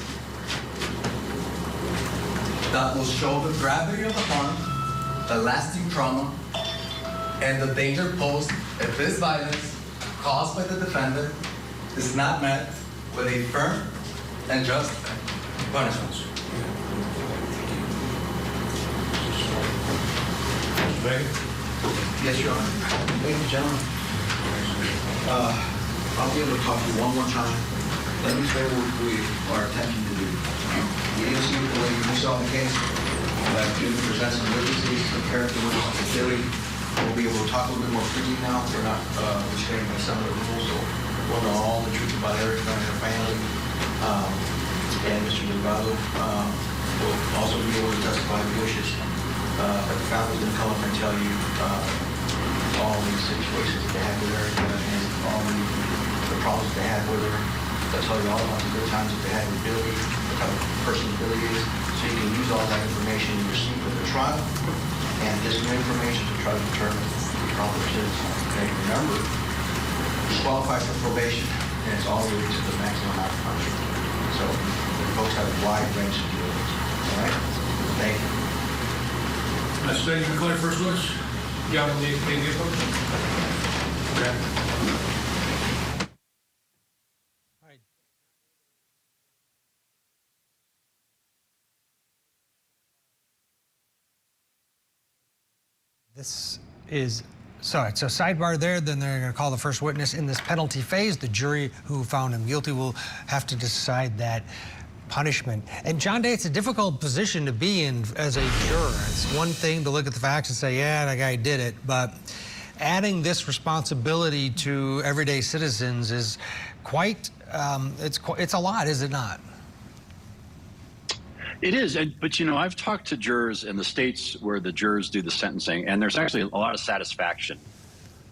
that will show the gravity of the harm, the lasting trauma, and the danger posed if this violence caused by the defendant is not met with a firm and just punishment. Yes, Your Honor. Ladies and gentlemen, I'll be able to talk to you one more time. Let me say what we are attempting to do. The EOC, the way you saw the case, that Jimmy presents some witnesses, the character witness of Billy. We'll be able to talk a little bit more freely now. We're not restraining by some of the rules, so we'll know all the truth about Erica and her family. And Mr. Delgado will also be able to testify if he wishes. But the family's going to come up and tell you all these situations that they had with Erica and all the problems they had with her. They'll tell you all about the good times that they had with Billy, the type of person Billy is, so you can use all that information you receive for the trial and this new information to try to determine the proper sentence. Okay, remember, you qualify for probation, and it's all related to the maximum amount of punishment. So the folks have a wide range of dealings. All right? Thank you. Mr. State, you declare first witness? Yeah, okay. This is, so sidebar there, then they're going to call the first witness in this penalty phase. The jury who found him guilty will have to decide that punishment. And John Day, it's a difficult position to be in as a juror. It's one thing to look at the facts and say, yeah, that guy did it, but adding this responsibility to everyday citizens is quite, it's a lot, is it not? It is, but you know, I've talked to jurors in the states where the jurors do the sentencing, and there's actually a lot of satisfaction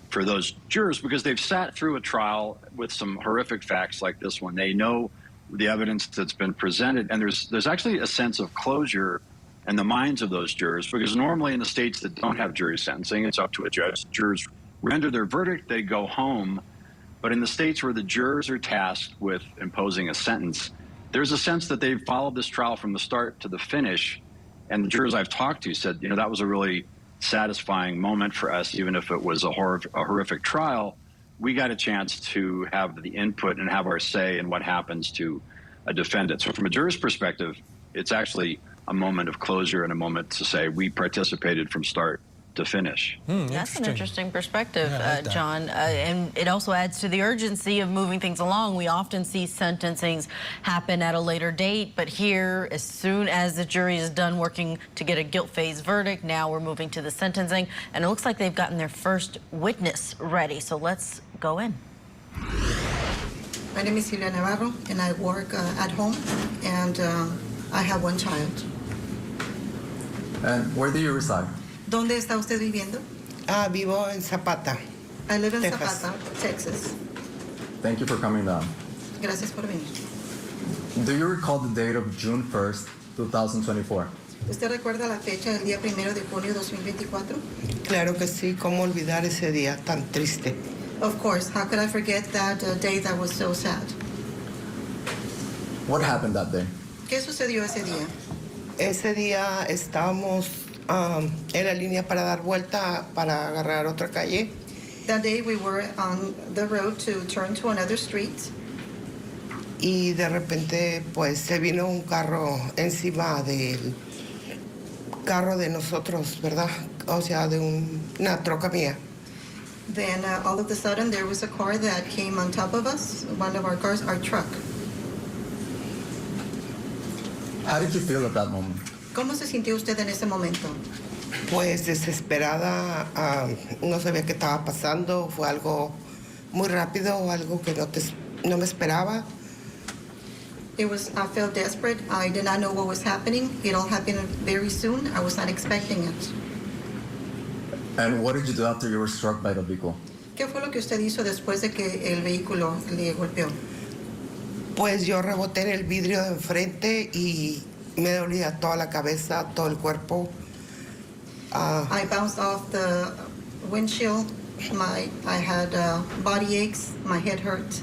for those jurors because they've sat through a trial with some horrific facts like this one. They know the evidence that's been presented, and there's actually a sense of closure in the minds of those jurors because normally in the states that don't have jury sentencing, it's up to a judge. Jurors render their verdict, they go home, but in the states where the jurors are tasked with imposing a sentence, there's a sense that they've followed this trial from the start to the finish. And the jurors I've talked to said, you know, that was a really satisfying moment for us, even if it was a horrific trial. We got a chance to have the input and have our say in what happens to a defendant. So from a juror's perspective, it's actually a moment of closure and a moment to say we participated from start to finish. That's an interesting perspective, John. And it also adds to the urgency of moving things along. We often see sentencings happen at a later date, but here, as soon as the jury is done working to get a guilt phase verdict, now we're moving to the sentencing. And it looks like they've gotten their first witness ready. So let's go in. My name is Silvia Navarro, and I work at home, and I have one child. And where do you reside? ¿Dónde está usted viviendo? Vivo en Zapata. I live in Texas. Zapata, Texas. Thank you for coming down. Gracias por venir. Do you recall the date of June 1st, 2024? ¿Usted recuerda la fecha del día 1 de junio 2024? Claro que sí, cómo olvidar ese día tan triste. Of course. How could I forget that day that was so sad? What happened that day? ¿Qué sucedió ese día? Ese día estábamos en la línea para dar vuelta para agarrar otra calle. That day we were on the road to turn to another street. Y de repente pues se vino un carro encima del carro de nosotros, ¿verdad? O sea, de una troca mía. Then all of a sudden there was a car that came on top of us, one of our cars, our truck. How did you feel at that moment? ¿Cómo se sintió usted en ese momento? Pues desesperada, no sabía qué estaba pasando, fue algo muy rápido, algo que no me esperaba. I felt desperate. I did not know what was happening. It all happened very soon. I was not expecting it. And what did you do after you were struck by the vehicle? ¿Qué fue lo que usted hizo después de que el vehículo le golpeó? Pues yo reboté en el vidrio de enfrente y me dolía toda la cabeza, todo el cuerpo. I bounced off the windshield. I had body aches. My head hurt.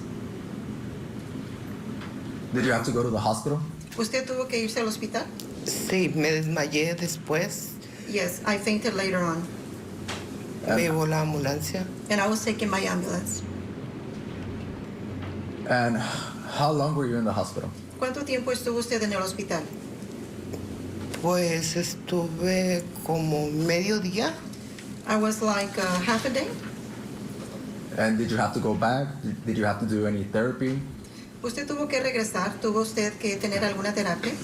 Did you have to go to the hospital? ¿Usted tuvo que irse al hospital? Sí, me desmayé después. Yes, I fainted later on. Me llevó la ambulancia. And I was taken by ambulance. And how long were you in the hospital? ¿Cuánto tiempo estuvo usted en el hospital? Pues estuve como medio día. I was like half a day. And did you have to go back? Did you have to do any therapy? ¿Usted tuvo que regresar? ¿Tuvo usted que tener alguna terapia?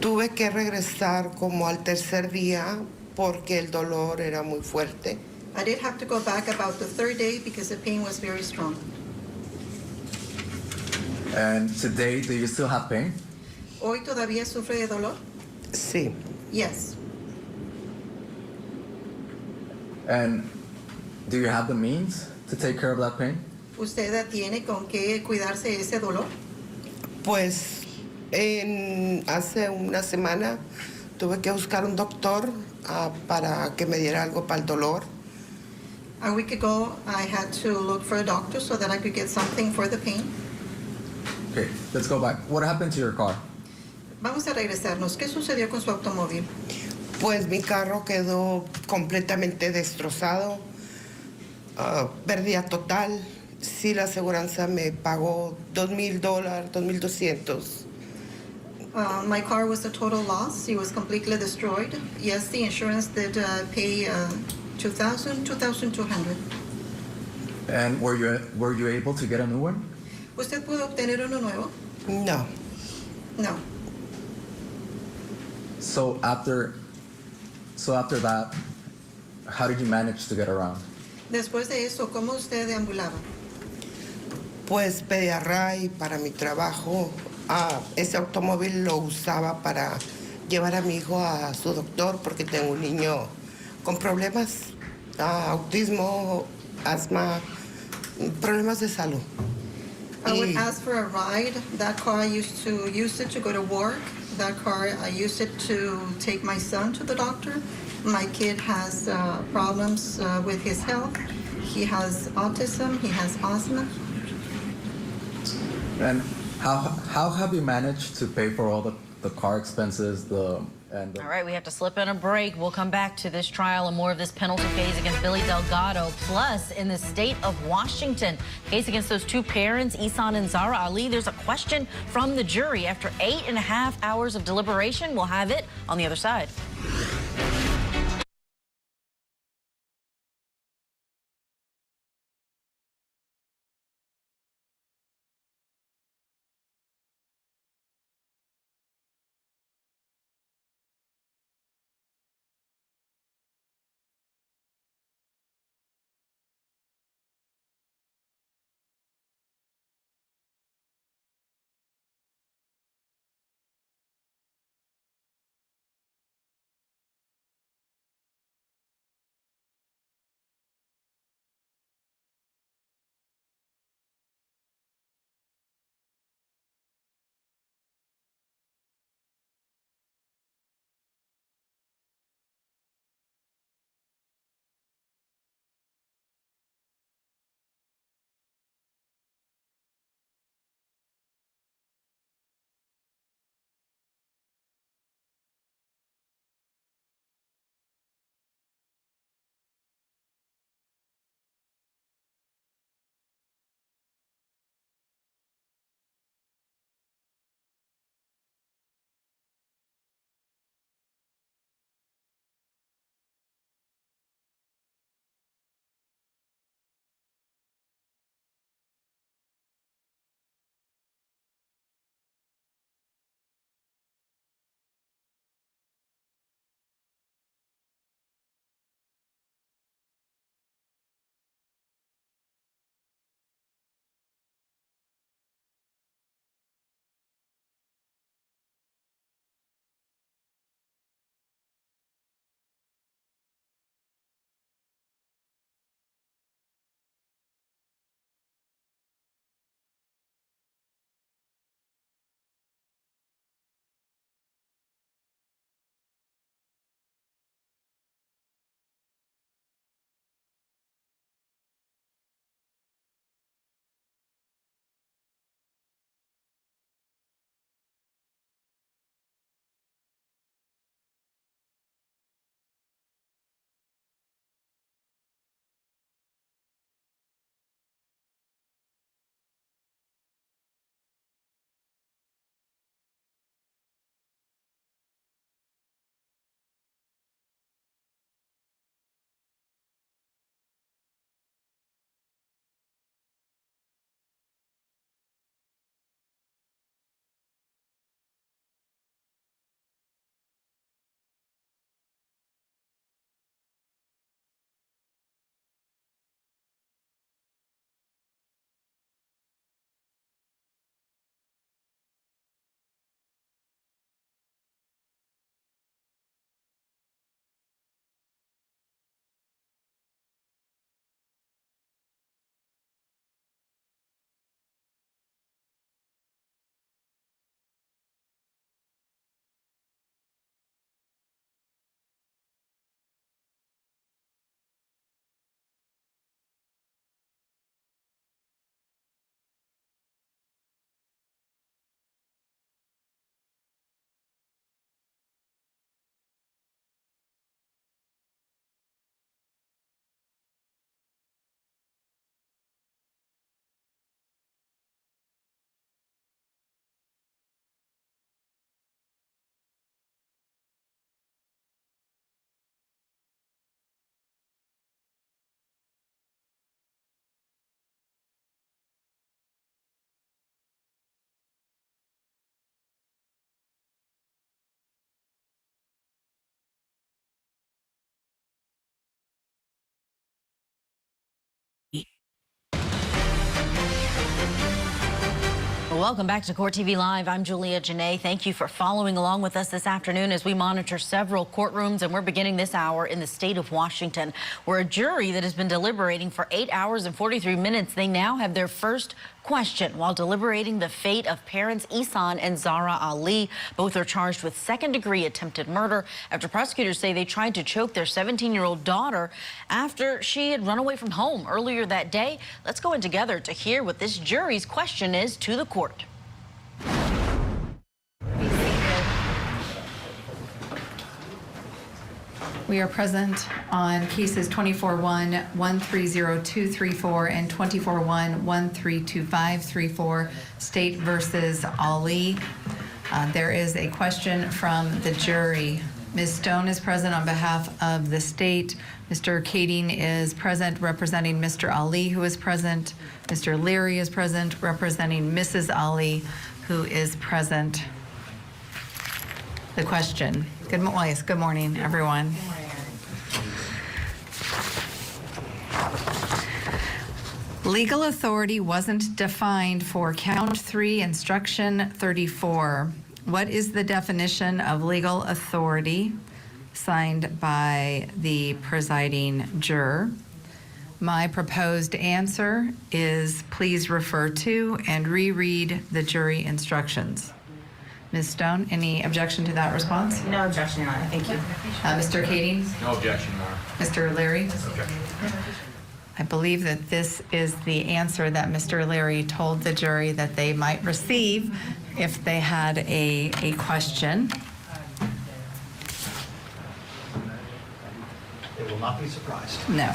Tuve que regresar como al tercer día porque el dolor era muy fuerte. I did have to go back about the third day because the pain was very strong. And today, do you still have pain? ¿Hoy todavía sufre de dolor? Sí. Yes. And do you have the means to take care of that pain? ¿Usted tiene con qué cuidarse de ese dolor? Pues hace una semana tuve que buscar un doctor para que me diera algo para el dolor. A week ago, I had to look for a doctor so that I could get something for the pain. Okay, let's go back. What happened to your car? Vamos a regresarnos. ¿Qué sucedió con su automóvil? Pues mi carro quedó completamente destrozado, pérdida total. Sí, la aseguranza me pagó $2,000, $2,200. My car was a total loss. It was completely destroyed. Yes, the insurance did pay $2,200. And were you able to get a new one? ¿Usted pudo obtener uno nuevo? No. No. So after that, how did you manage to get around? Después de eso, ¿cómo usted deambulaba? Pues pedía RAI para mi trabajo. Ese automóvil lo usaba para llevar a mi hijo a su doctor porque tengo un niño con problemas, autismo, asma, problemas de salud. I would ask for a ride. That car I used to use it to go to work. That car I used it to take my son to the doctor. My kid has problems with his health. He has autism. He has asthma. And how have you managed to pay for all the car expenses, All right, we have to slip in a break. We'll come back to this trial and more of this penalty phase against Billy Delgado. Plus, in the state of Washington, case against those two parents, Ihsan and Zahraa Ali, there's a question from the jury. After 8.5 hours of deliberation, we'll have it on the other side. Welcome back to Court TV Live. I'm Julia Janae. Thank you for following along with us this afternoon as we monitor several courtrooms, and we're beginning this hour in the state of Washington, where a jury that has been deliberating for 8 hours and 43 minutes, they now have their first question while deliberating the fate of parents Ihsan and Zahraa Ali. Both are charged with second-degree attempted murder after prosecutors say they tried to choke their 17-year-old daughter after she had run away from home earlier that day. Let's go in together to hear what this jury's question is to the court. We are present on cases 24-1-130234 and 24-1-132534, State versus Ali. There is a question from the jury. Ms. Stone is present on behalf of the state. Mr. Kading is present representing Mr. Ali, who is present. Mr. Leary is present representing Mrs. Ali, who is present. The question. Good morning, everyone. Legal authority wasn't defined for count 3, instruction 34. What is the definition of legal authority? Signed by the presiding juror. My proposed answer is please refer to and reread the jury instructions. Ms. Stone, any objection to that response? No objection, Your Honor. Thank you. Mr. Kading? No objection, Your Honor. Mr. Leary? Objection. I believe that this is the answer that Mr. Leary told the jury that they might receive if they had a question. They will not be surprised. No.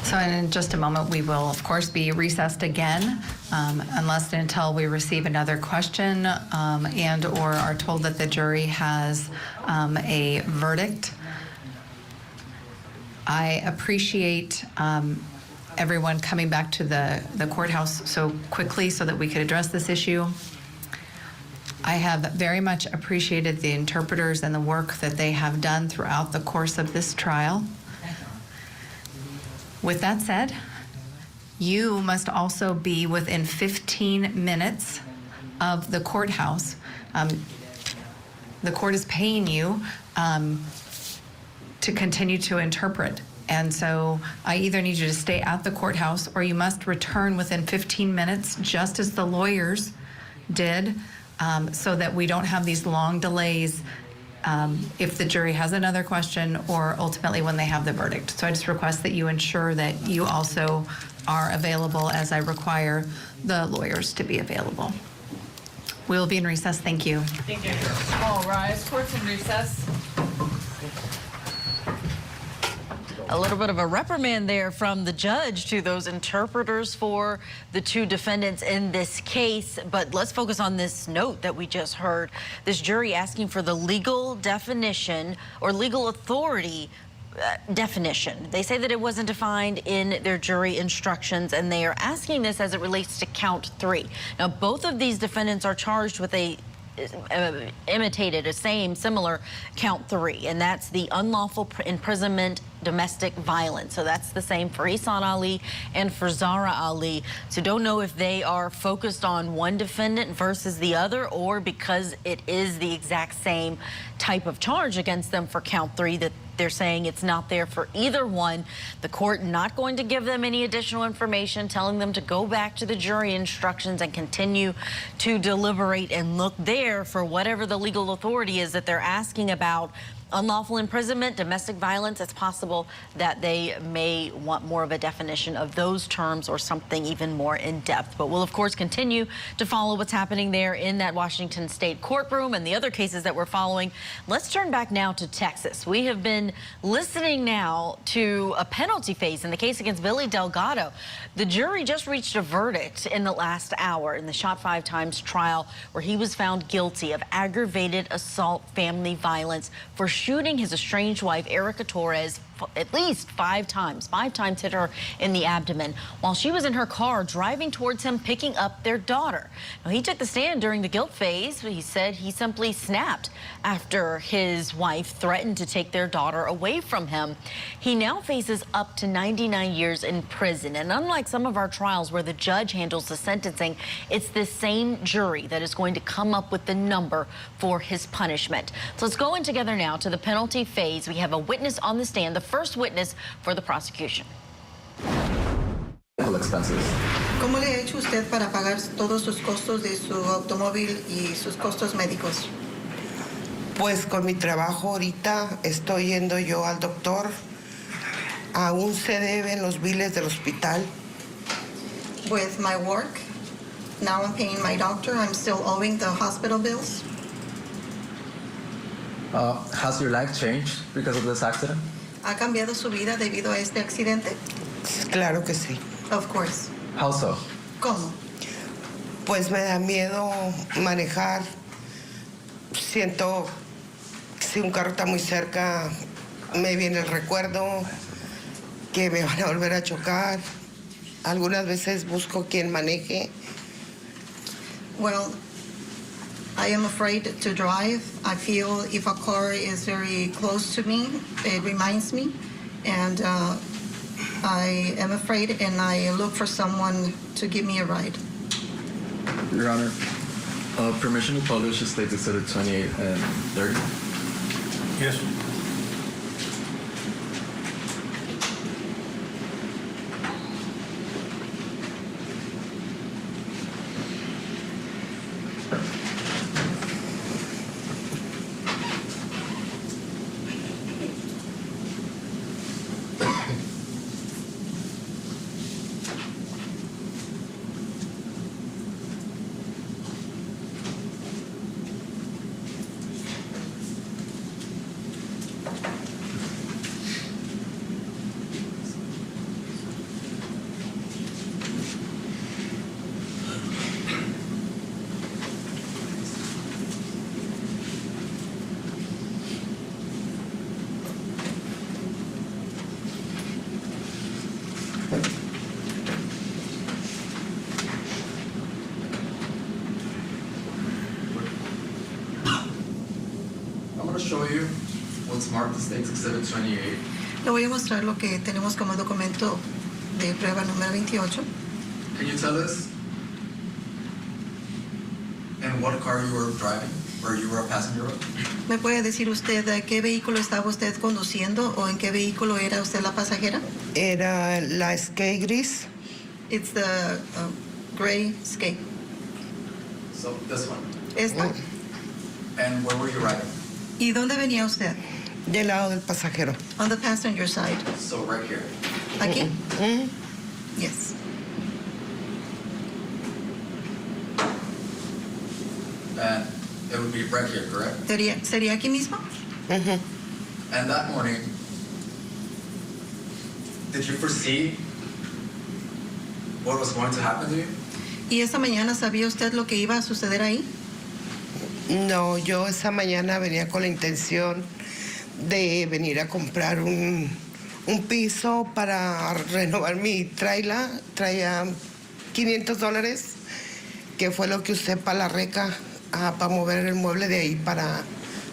So in just a moment, we will, of course, be recessed again, unless and until we receive another question and or are told that the jury has a verdict. I appreciate everyone coming back to the courthouse so quickly so that we could address this issue. I have very much appreciated the interpreters and the work that they have done throughout the course of this trial. With that said, you must also be within 15 minutes of the courthouse. The court is paying you to continue to interpret. And so I either need you to stay at the courthouse or you must return within 15 minutes, just as the lawyers did, so that we don't have these long delays if the jury has another question or ultimately when they have the verdict. So I just request that you ensure that you also are available as I require the lawyers to be available. We will be in recess. Thank you. Thank you. All rise. Court's in recess. A little bit of a reprimand there from the judge to those interpreters for the two defendants in this case. But let's focus on this note that we just heard. This jury asking for the legal definition or legal authority definition. They say that it wasn't defined in their jury instructions, and they are asking this as it relates to count 3. Now, both of these defendants are charged with a similar count 3, and that's the unlawful imprisonment, domestic violence. So that's the same for Ihsan Ali and for Zahraa Ali. So don't know if they are focused on one defendant versus the other, or because it is the exact same type of charge against them for count 3 that they're saying it's not there for either one. The court not going to give them any additional information, telling them to go back to the jury instructions and continue to deliberate and look there for whatever the legal authority is that they're asking about. Unlawful imprisonment, domestic violence, it's possible that they may want more of a definition of those terms or something even more in depth. But we'll, of course, continue to follow what's happening there in that Washington State courtroom and the other cases that we're following. Let's turn back now to Texas. We have been listening now to a penalty phase in the case against Billy Delgado. The jury just reached a verdict in the last hour in the Shot 5 Times trial, where he was found guilty of aggravated assault, family violence for shooting his estranged wife, Erica Torres, at least 5 times hit her in the abdomen while she was in her car driving towards him, picking up their daughter. Now, he took the stand during the guilt phase. He said he simply snapped after his wife threatened to take their daughter away from him. He now faces up to 99 years in prison. And unlike some of our trials where the judge handles the sentencing, it's this same jury that is going to come up with the number for his punishment. So let's go in together now to the penalty phase. We have a witness on the stand, the first witness for the prosecution. Expenses. ¿Cómo le ha hecho usted para pagar todos sus costos de su automóvil y sus costos médicos? Pues con mi trabajo ahorita estoy yendo yo al doctor. Aún se deben los biles del hospital. With my work, now I'm paying my doctor. I'm still owing the hospital bills. Has your life changed because of this accident? ¿Ha cambiado su vida debido a este accidente? Claro que sí. Of course. How so? ¿Cómo? Pues me da miedo manejar. Siento si un carro está muy cerca, me viene el recuerdo que me van a volver a chocar. Algunas veces busco quien maneje. Well, I am afraid to drive. I feel if a car is very close to me, it reminds me. And I am afraid, and I look for someone to give me a ride. Your Honor, permission to publish the State's Exhibit 28 and 30. Yes. Show you what's marked the State's Exhibit 28. Le voy a mostrar lo que tenemos como documento de prueba número 28. Can you tell us in what car you were driving or you were a passenger of? ¿Me puede decir usted qué vehículo estaba usted conduciendo o en qué vehículo era usted la pasajera? Era la Escape gris. It's the gray Escape. So this one. Esta. And where were you riding? ¿Y dónde venía usted? Del lado del pasajero. On the passenger side. So right here. Aquí? Yes. And it would be right here, correct? ¿Sería aquí mismo? And that morning, did you foresee what was going to happen to you? ¿Y esa mañana sabía usted lo que iba a suceder ahí? No, yo esa mañana venía con la intención de venir a comprar un piso para renovar mi traila. Traía $500, que fue lo que usé para la reca, para mover el mueble de ahí para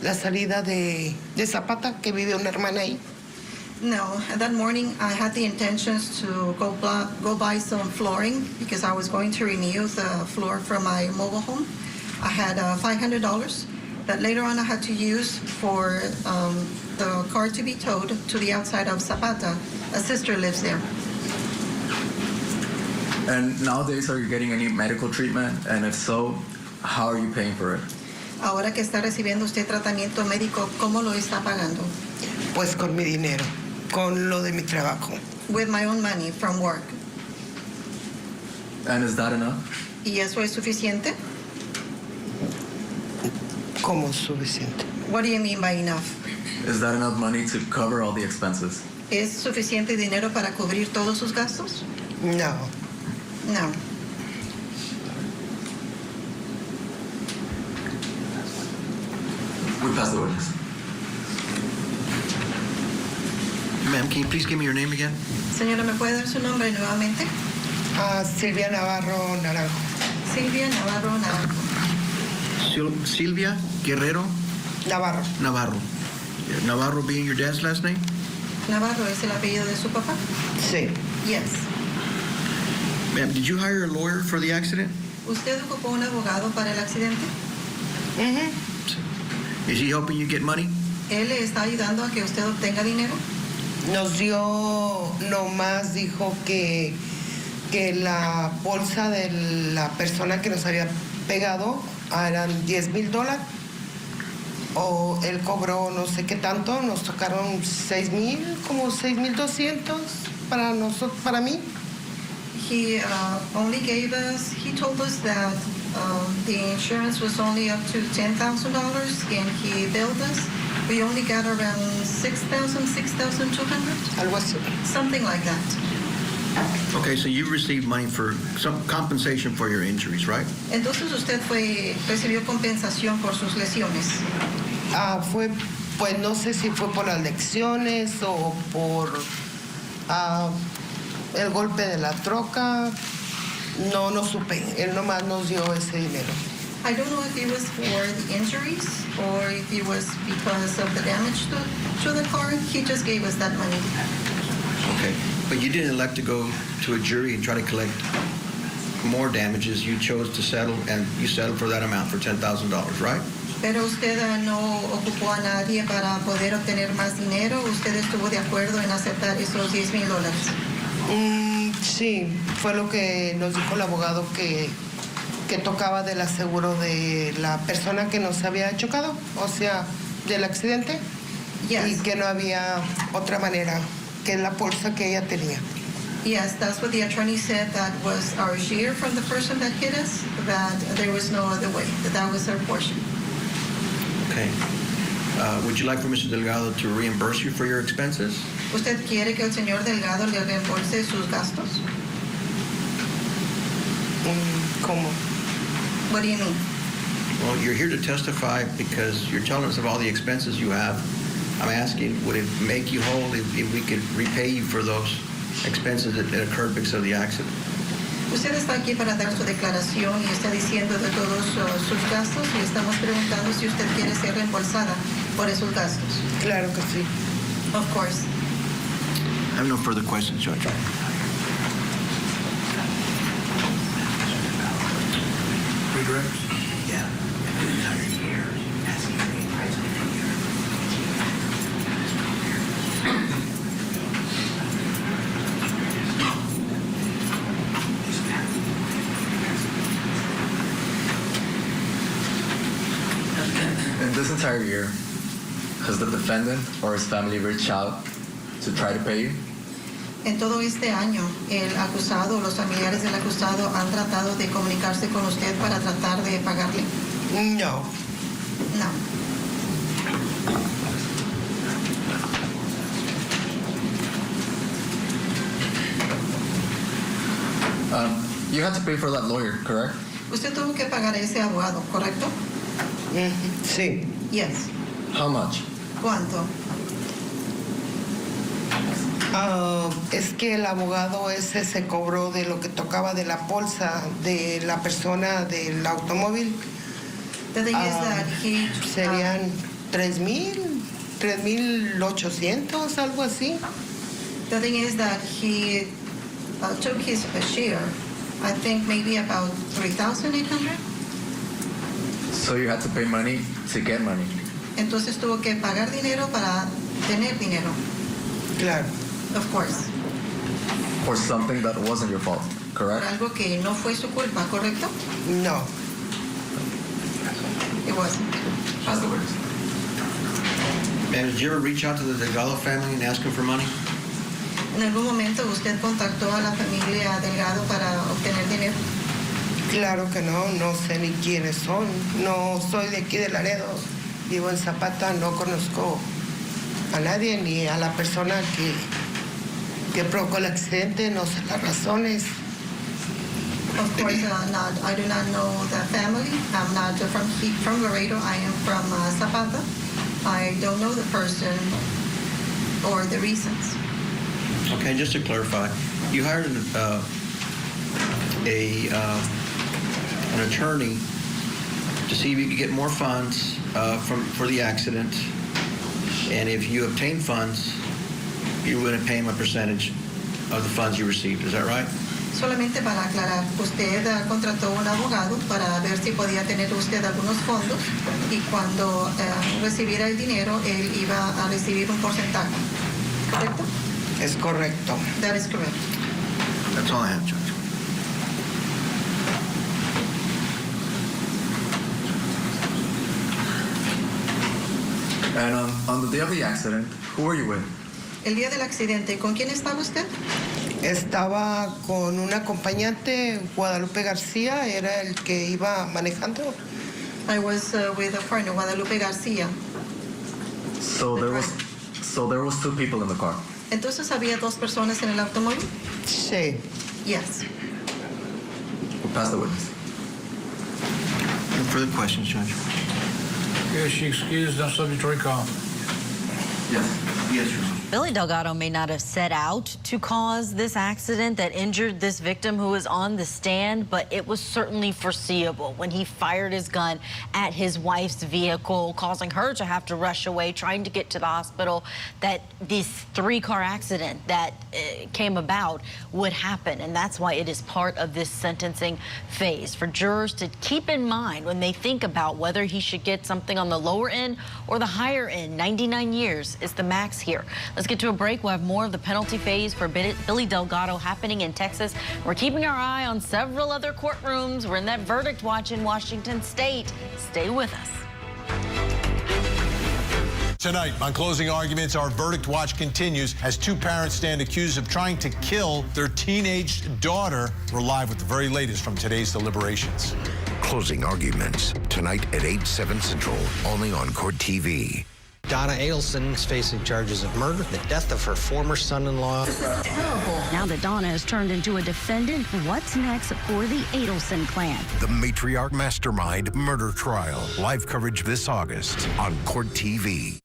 la salida de Zapata, que vive una hermana ahí. No, that morning I had the intentions to go buy some flooring because I was going to renew the floor from my mobile home. I had $500 that later on I had to use for the car to be towed to the outside of Zapata. A sister lives there. And nowadays, are you getting any medical treatment? And if so, how are you paying for it? Ahora que está recibiendo usted tratamiento médico, ¿cómo lo está pagando? Pues con mi dinero, con lo de mi trabajo. With my own money from work. And is that enough? ¿Y eso es suficiente? ¿Cómo suficiente? What do you mean by enough? Is that enough money to cover all the expenses? ¿Es suficiente dinero para cubrir todos sus gastos? No. No. We pass the witness. Ma'am, Can you please give me your name again? Señora, ¿me puede dar su nombre nuevamente? Silvia Navarro Naranjo. Silvia Navarro Naranjo. Silvia Guerrero Navarro. Navarro. Navarro being your dad's last name? Navarro es el apellido de su papá? Sí. Yes. Ma'am, did you hire a lawyer for the accident? ¿Usted ocupó un abogado para el accidente? Is he helping you get money? ¿Él le está ayudando a que usted obtenga dinero? Nos dio, nomás dijo que la bolsa de la persona que nos había pegado eran $10,000. O él cobró no sé qué tanto, nos tocaron 6,000, como 6,200 para nosotros, para mí. He only gave us, he told us that the insurance was only up to $10,000 and he billed us. We only got around 6,000, 6,200. Algo así. Something like that. Okay, so you received money for some compensation for your injuries, right? Entonces usted recibió compensación por sus lesiones. Fue, pues no sé si fue por las lecciones o por el golpe de la troca. No supe. Él nomás nos dio ese dinero. I don't know if it was for the injuries or if it was because of the damage to the car. He just gave us that money. Okay, but you didn't elect to go to a jury and try to collect more damages. You chose to settle, and you settled for that amount, for $10,000, right? Pero usted no ocupó a nadie para poder obtener más dinero. Usted estuvo de acuerdo en aceptar esos $10,000. Sí, fue lo que nos dijo el abogado que tocaba del aseguro de la persona que nos había chocado, o sea, del accidente. Yes. Y que no había otra manera que la bolsa que ella tenía. Yes, that's what the attorney said. That was our share from the person that hit us, that there was no other way, that was our portion. Okay. Would you like for Mr. Delgado to reimburse you for your expenses? ¿Usted quiere que el señor Delgado le reembolse sus gastos? ¿Cómo? What do you mean? Well, you're here to testify because you're telling us of all the expenses you have. I'm asking, would it make you whole if we could repay you for those expenses that occurred because of the accident? Usted está aquí para dar su declaración y está diciendo de todos sus gastos y estamos preguntando si usted quiere ser reembolsada por esos gastos. Claro que sí. Of course. I have no further questions, Judge. Redirects? Yeah. In this entire year, has the defendant or his family reached out to try to pay you? En todo este año, el acusado o los familiares del acusado han tratado de comunicarse con usted para tratar de pagarle. No. No. You had to pay for that lawyer, correct? Usted tuvo que pagar a ese abogado, ¿correcto? Sí. Yes. How much? ¿Cuánto? Es que el abogado ese se cobró de lo que tocaba de la bolsa de la persona del automóvil. The thing is that he, serían 3,000, 3,800, algo así. The thing is that he took his share, I think maybe about 3,800. So you had to pay money to get money. Entonces tuvo que pagar dinero para tener dinero. Claro. Of course. For something that wasn't your fault, correct? Por algo que no fue su culpa, ¿correcto? No. It wasn't. That's the word. Man, did you ever reach out to the Delgado family and ask them for money? ¿En algún momento usted contactó a la familia Delgado para obtener dinero? Claro que no, no sé ni quiénes son. No soy de aquí de Laredo. Vivo en Zapata, no conozco a nadie ni a la persona que provocó el accidente, no sé las razones. Of course not. I do not know the family. I'm not from Laredo. I am from Zapata. I don't know the person or the reasons. Okay, just to clarify, you hired an attorney to see if you could get more funds for the accident, and if you obtain funds, you're going to pay him a percentage of the funds you received. Is that right? Solamente para aclarar, usted contrató un abogado para ver si podía tener usted algunos fondos y cuando recibiera el dinero, él iba a recibir un porcentaje. ¿Correcto? Es correcto. That is correct. That's all I have, Judge. And on the day of the accident, who were you with? El día del accidente, ¿con quién estaba usted? Estaba con un acompañante, Guadalupe García, era el que iba manejando. I was with a partner, Guadalupe García. So there was two people in the car. Entonces había dos personas en el automóvil? Sí. Yes. We'll pass the witness. No further questions, Judge? Is she excused on subject to recall? Yes. Yes, Your Honor. Billy Delgado may not have set out to cause this accident that injured this victim who was on the stand, but it was certainly foreseeable when he fired his gun at his wife's vehicle, causing her to have to rush away, trying to get to the hospital, that this three-car accident that came about would happen. And that's why it is part of this sentencing phase for jurors to keep in mind when they think about whether he should get something on the lower end or the higher end. 99 years is the max here. Let's get to a break. We'll have more of the penalty phase for Billy Delgado happening in Texas. We're keeping our eye on several other courtrooms. We're in that verdict watch in Washington State. Stay with us. Tonight, on closing arguments, our verdict watch continues as two parents stand accused of trying to kill their teenage daughter. We're live with the very latest from today's deliberations. Closing arguments tonight at 8/7 Central, only on Court TV. Donna Ihsan is facing charges of murder, the death of her former son-in-law. Terrible. Now that Donna has turned into a defendant, what's next for the Ihsan clan? The matriarch mastermind murder trial. Live coverage this August on Court TV.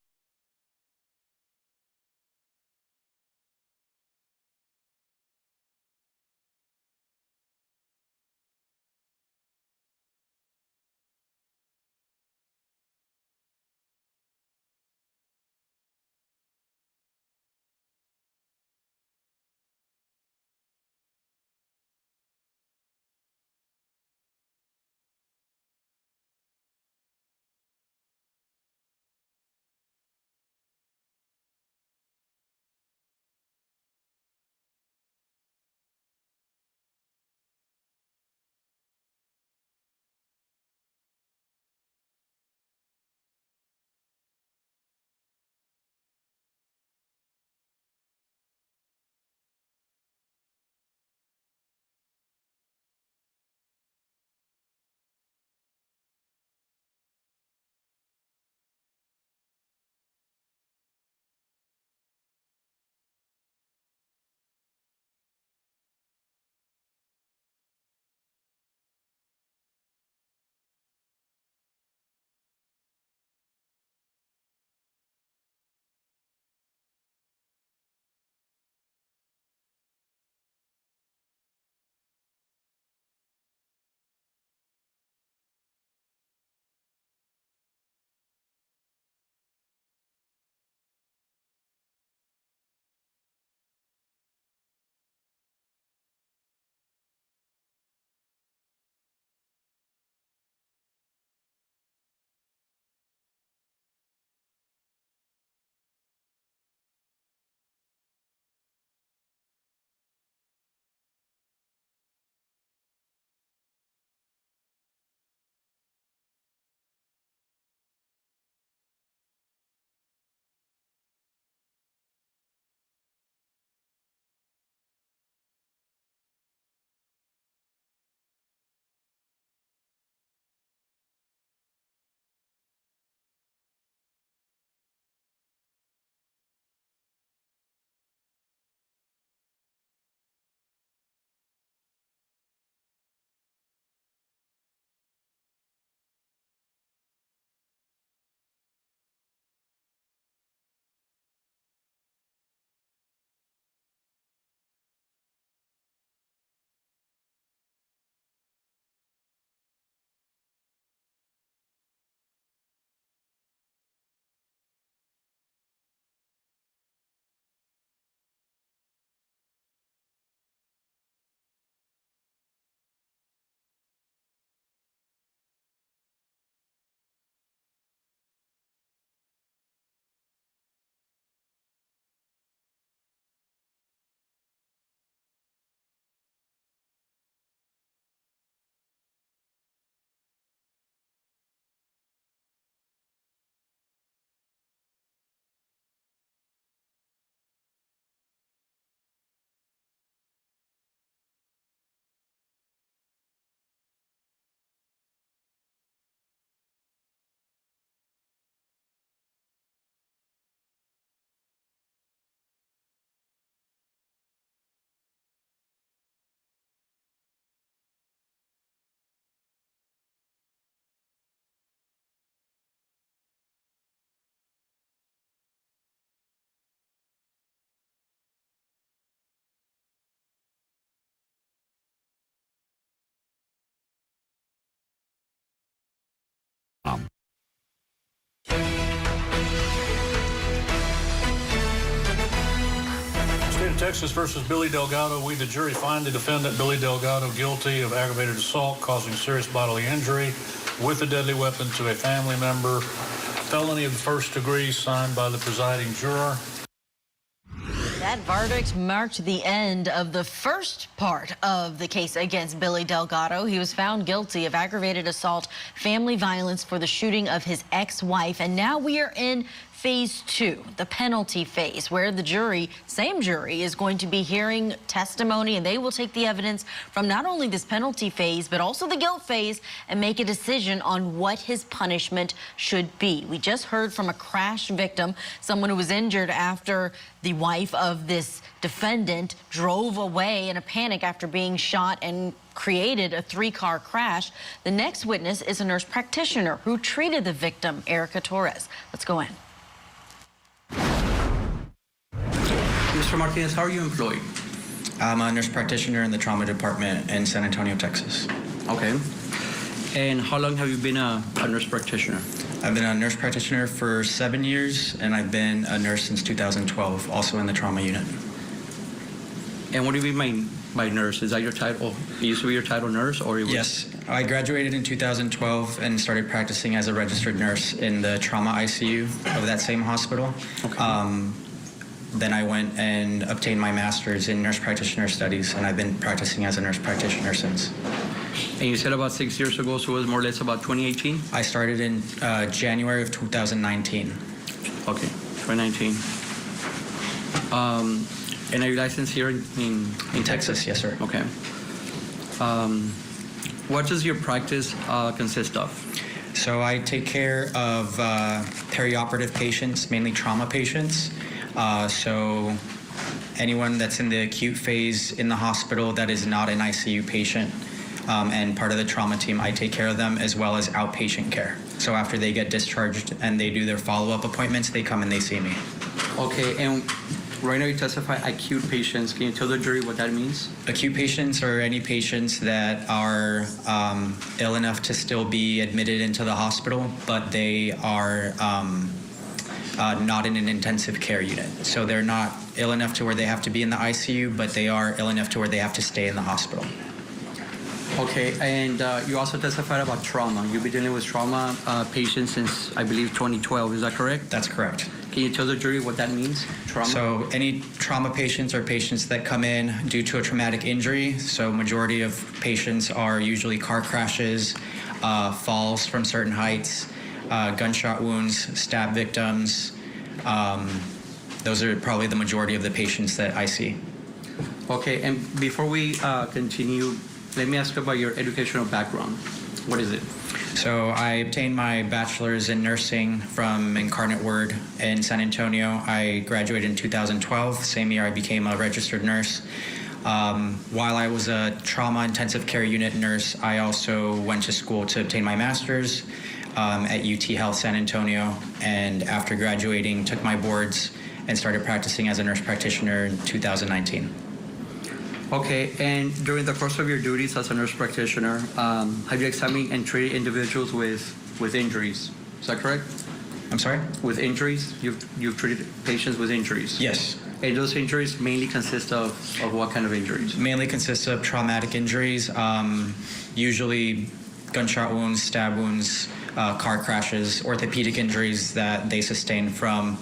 Texas versus Billy Delgado. We, the jury, find the defendant, Billy Delgado, guilty of aggravated assault causing serious bodily injury with a deadly weapon to a family member, felony of the first degree, signed by the presiding juror. That verdict marked the end of the first part of the case against Billy Delgado. He was found guilty of aggravated assault, family violence for the shooting of his ex-wife. And now we are in phase 2, the penalty phase, where the jury, same jury, is going to be hearing testimony, and they will take the evidence from not only this penalty phase, but also the guilt phase, and make a decision on what his punishment should be. We just heard from a crash victim, someone who was injured after the wife of this defendant drove away in a panic after being shot and created a 3-car crash. The next witness is a nurse practitioner who treated the victim, Erica Torres. Let's go in. Mr. Martinez, how are you employed? I'm a nurse practitioner in the trauma department in San Antonio, Texas. Okay. And how long have you been a nurse practitioner? I've been a nurse practitioner for 7 years, and I've been a nurse since 2012, also in the trauma unit. And what do you mean by nurse? Is that your title? It used to be your title, nurse, or it was... Yes. I graduated in 2012 and started practicing as a registered nurse in the trauma ICU of that same hospital. Okay. Then I went and obtained my master's in nurse practitioner studies, and I've been practicing as a nurse practitioner since. And you said about 6 years ago, so it was more or less about 2018? I started in January of 2019. Okay, 2019. And are you licensed here in Texas? Yes, sir. Okay. What does your practice consist of? So I take care of perioperative patients, mainly trauma patients. So anyone that's in the acute phase in the hospital that is not an ICU patient and part of the trauma team, I take care of them, as well as outpatient care. So after they get discharged and they do their follow-up appointments, they come and they see me. Okay, and right now you testify acute patients. Can you tell the jury what that means? Acute patients are any patients that are ill enough to still be admitted into the hospital, but they are not in an intensive care unit. So they're not ill enough to where they have to be in the ICU, but they are ill enough to where they have to stay in the hospital. Okay, and you also testified about trauma. You've been dealing with trauma patients since, I believe, 2012. Is that correct? That's correct. Can you tell the jury what that means, trauma? So any trauma patients are patients that come in due to a traumatic injury. So majority of patients are usually car crashes, falls from certain heights, gunshot wounds, stab victims. Those are probably the majority of the patients that I see. Okay, and before we continue, let me ask about your educational background. What is it? So I obtained my bachelor's in nursing from Incarnate Word in San Antonio. I graduated in 2012. Same year I became a registered nurse. While I was a trauma intensive care unit nurse, I also went to school to obtain my master's at UT Health San Antonio. And after graduating, took my boards and started practicing as a nurse practitioner in 2019. Okay, and during the course of your duties as a nurse practitioner, have you examined and treated individuals with injuries? Is that correct? I'm sorry? With injuries? You've treated patients with injuries? Yes. And those injuries mainly consist of what kind of injuries? Mainly consists of traumatic injuries, usually gunshot wounds, stab wounds, car crashes, orthopedic injuries that they sustain from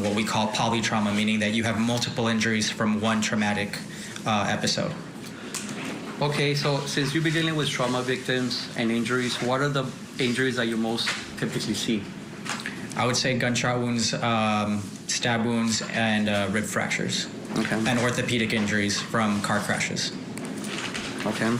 what we call polytrauma, meaning that you have multiple injuries from one traumatic episode. Okay, so since you've been dealing with trauma victims and injuries, what are the injuries that you most typically see? I would say gunshot wounds, stab wounds, and rib fractures. Okay. And orthopedic injuries from car crashes. Okay.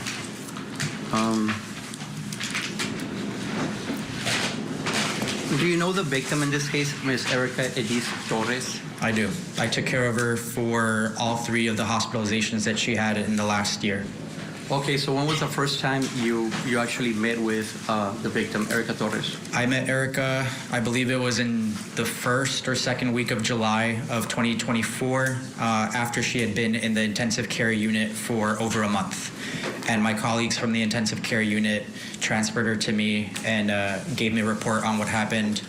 Do you know the victim in this case, Ms. Erica Edith Torres? I do. I took care of her for all 3 of the hospitalizations that she had in the last year. Okay, so when was the first time you actually met with the victim, Erica Torres? I met Erica, I believe it was in the 1st or 2nd week of July of 2024, after she had been in the intensive care unit for over a month. And my colleagues from the intensive care unit transferred her to me and gave me a report on what happened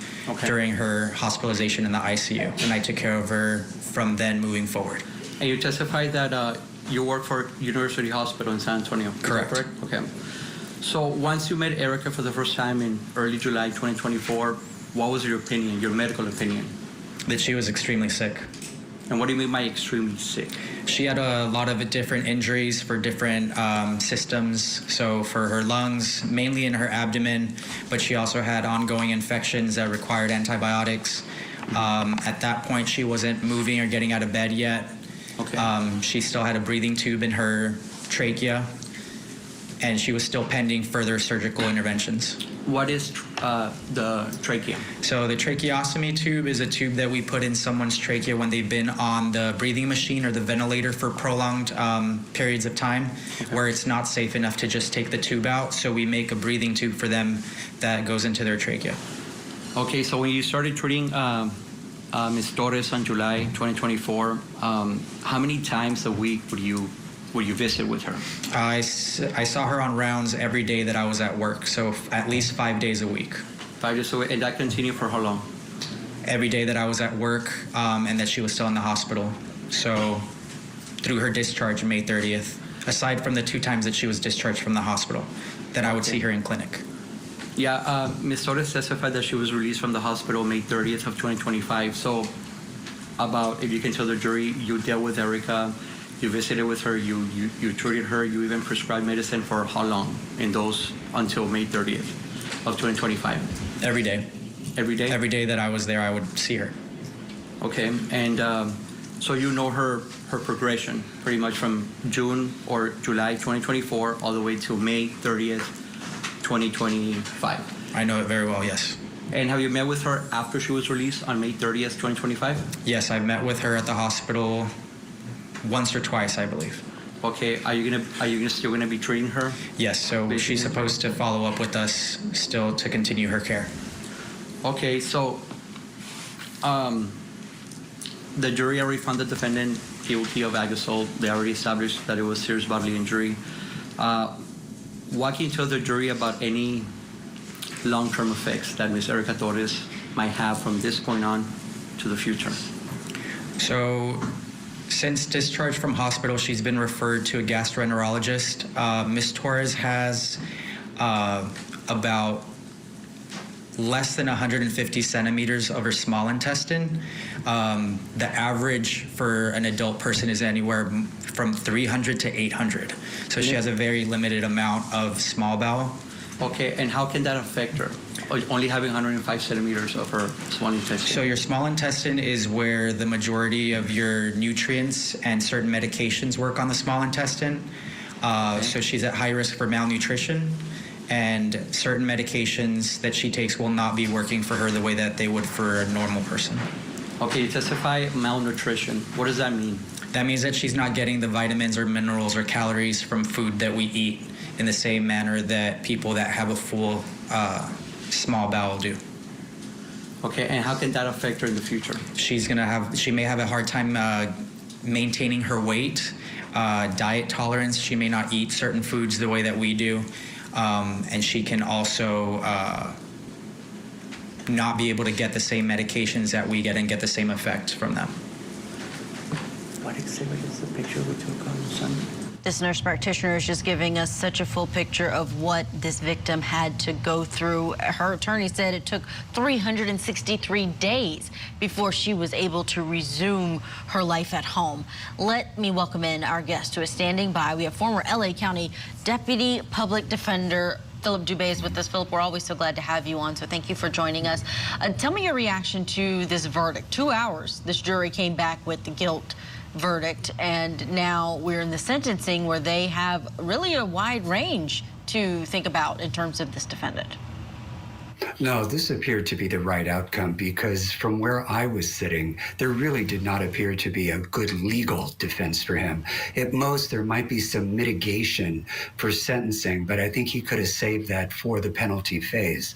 during her hospitalization in the ICU. And I took care of her from then moving forward. And you testified that you work for University Hospital in San Antonio. Correct. Is that correct? Okay. So once you met Erica for the first time in early July 2024, what was your opinion, your medical opinion? That she was extremely sick. And what do you mean by extremely sick? She had a lot of different injuries for different systems. So for her lungs, mainly in her abdomen, but she also had ongoing infections that required antibiotics. At that point, she wasn't moving or getting out of bed yet. Okay. She still had a breathing tube in her trachea, and she was still pending further surgical interventions. What is the trachea? So the tracheostomy tube is a tube that we put in someone's trachea when they've been on the breathing machine or the ventilator for prolonged periods of time, where it's not safe enough to just take the tube out. So we make a breathing tube for them that goes into their trachea. Okay, so when you started treating Ms. Torres on July 2024, how many times a week would you visit with her? I saw her on rounds every day that I was at work, so at least 5 days a week. 5 days a week, and that continued for how long? Every day that I was at work and that she was still in the hospital. So through her discharge May 30th, aside from the 2 times that she was discharged from the hospital, that I would see her in clinic. Yeah, Ms. Torres testified that she was released from the hospital May 30th of 2025. So about, if you can tell the jury, you dealt with Erica, you visited with her, you treated her, you even prescribed medicine for how long in those until May 30th of 2025? Every day. Every day? Every day that I was there, I would see her. Okay, and so you know her progression pretty much from June or July 2024 all the way to May 30th, 2025. I know it very well, yes. And have you met with her after she was released on May 30th, 2025? Yes, I met with her at the hospital once or twice, I believe. Okay, are you still gonna be treating her? Yes, so she's supposed to follow up with us still to continue her care. Okay, so the jury already found the defendant guilty of ag assault. They already established that it was serious bodily injury. What can you tell the jury about any long-term effects that Ms. Erica Torres might have from this point on to the future? So since discharge from hospital, she's been referred to a gastroenterologist. Ms. Torres has about less than 150 centimeters of her small intestine. The average for an adult person is anywhere from 300 to 800. So she has a very limited amount of small bowel. Okay, and how can that affect her? Only having 105 centimeters of her small intestine. So your small intestine is where the majority of your nutrients and certain medications work on the small intestine. So she's at high risk for malnutrition, and certain medications that she takes will not be working for her the way that they would for a normal person. Okay, you testify malnutrition. What does that mean? That means that she's not getting the vitamins or minerals or calories from food that we eat in the same manner that people that have a full small bowel do. Okay, and how can that affect her in the future? She may have a hard time maintaining her weight, diet tolerance. She may not eat certain foods the way that we do, and she can also not be able to get the same medications that we get and get the same effect from them. What exhibit is the picture we took on Sunday? This nurse practitioner is just giving us such a full picture of what this victim had to go through. Her attorney said it took 363 days before she was able to resume her life at home. Let me welcome in our guest who is standing by. We have former LA County Deputy Public Defender Philip Dubé is with us. Philip, we're always so glad to have you on, so thank you for joining us. Tell me your reaction to this verdict. 2 hours, this jury came back with the guilt verdict, and now we're in the sentencing where they have really a wide range to think about in terms of this defendant. No, this appeared to be the right outcome because from where I was sitting, there really did not appear to be a good legal defense for him. At most, there might be some mitigation for sentencing, but I think he could have saved that for the penalty phase.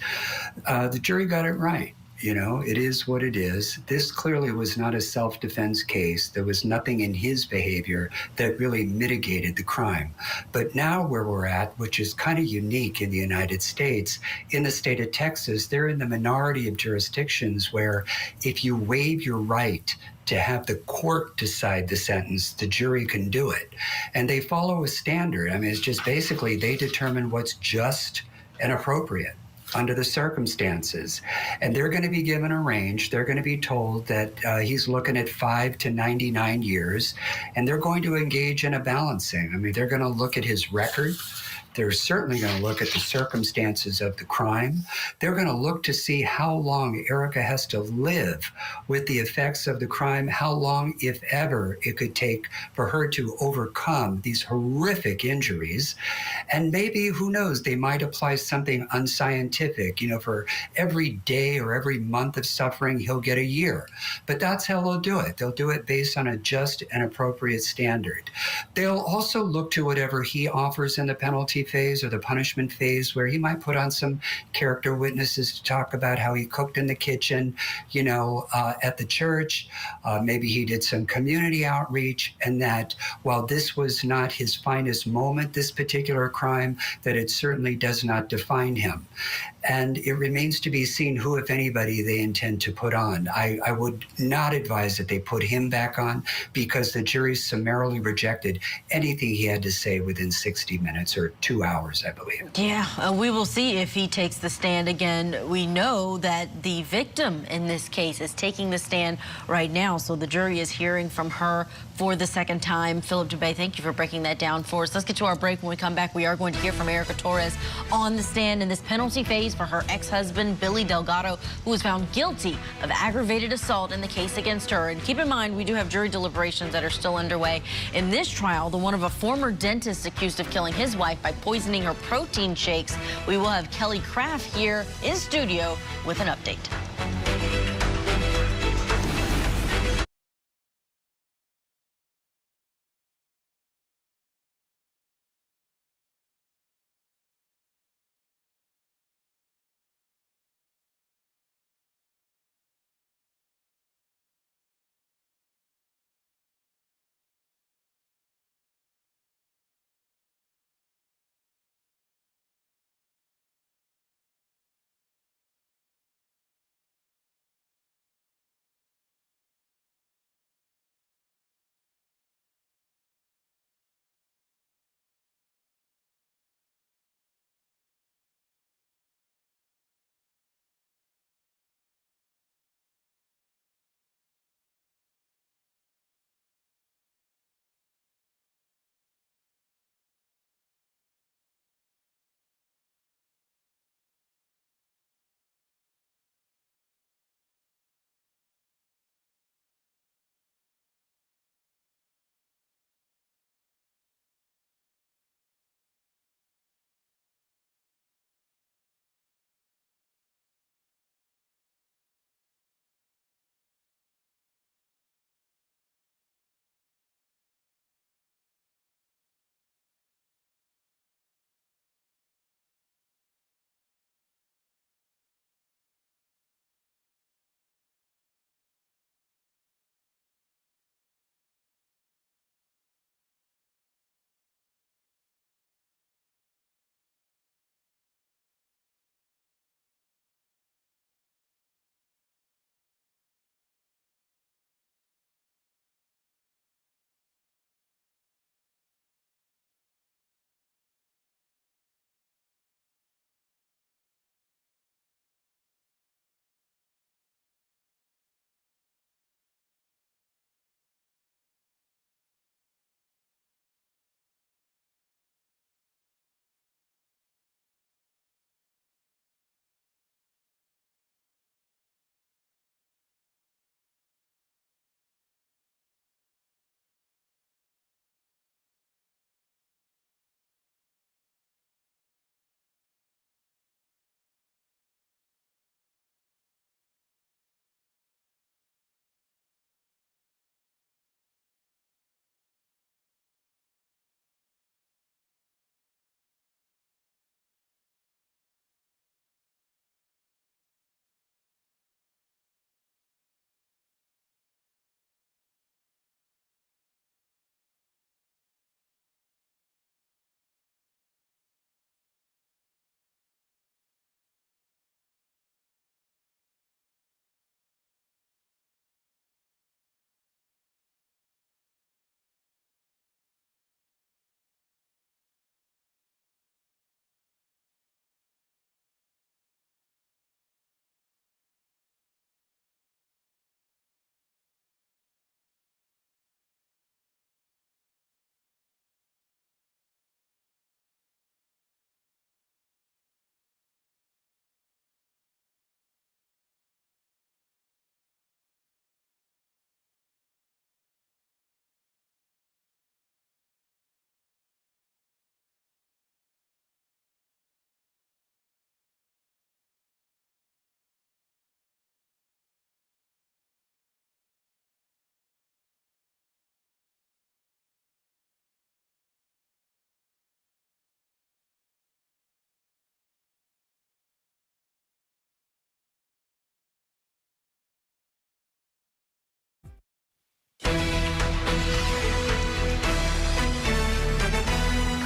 The jury got it right. You know, it is what it is. This clearly was not a self-defense case. There was nothing in his behavior that really mitigated the crime. But now where we're at, which is kind of unique in the United States, in the state of Texas, they're in the minority of jurisdictions where if you waive your right to have the court decide the sentence, the jury can do it. And they follow a standard. I mean, it's just basically they determine what's just and appropriate under the circumstances. And they're going to be given a range. They're going to be told that he's looking at 5 to 99 years, and they're going to engage in a balancing. I mean, they're going to look at his record. They're certainly going to look at the circumstances of the crime. They're going to look to see how long Erica has to live with the effects of the crime, how long, if ever, it could take for her to overcome these horrific injuries. And maybe, who knows, they might apply something unscientific. You know, for every day or every month of suffering, he'll get a year. But that's how they'll do it. They'll do it based on a just and appropriate standard. They'll also look to whatever he offers in the penalty phase or the punishment phase, where he might put on some character witnesses to talk about how he cooked in the kitchen, you know, at the church. Maybe he did some community outreach, and that while this was not his finest moment, this particular crime, that it certainly does not define him. And it remains to be seen who, if anybody, they intend to put on. I would not advise that they put him back on, because the jury summarily rejected anything he had to say within 60 minutes or 2 hours, I believe. Yeah, we will see if he takes the stand again. We know that the victim in this case is taking the stand right now, so the jury is hearing from her for the second time. Philip Dubé, thank you for breaking that down for us. Let's get to our break. When we come back, we are going to hear from Erica Torres on the stand in this penalty phase for her ex-husband, Billy Delgado, who was found guilty of aggravated assault in the case against her. And keep in mind, we do have jury deliberations that are still underway. In this trial, the one of a former dentist accused of killing his wife by poisoning her protein shakes. We will have Kelly Craft here in studio with an update.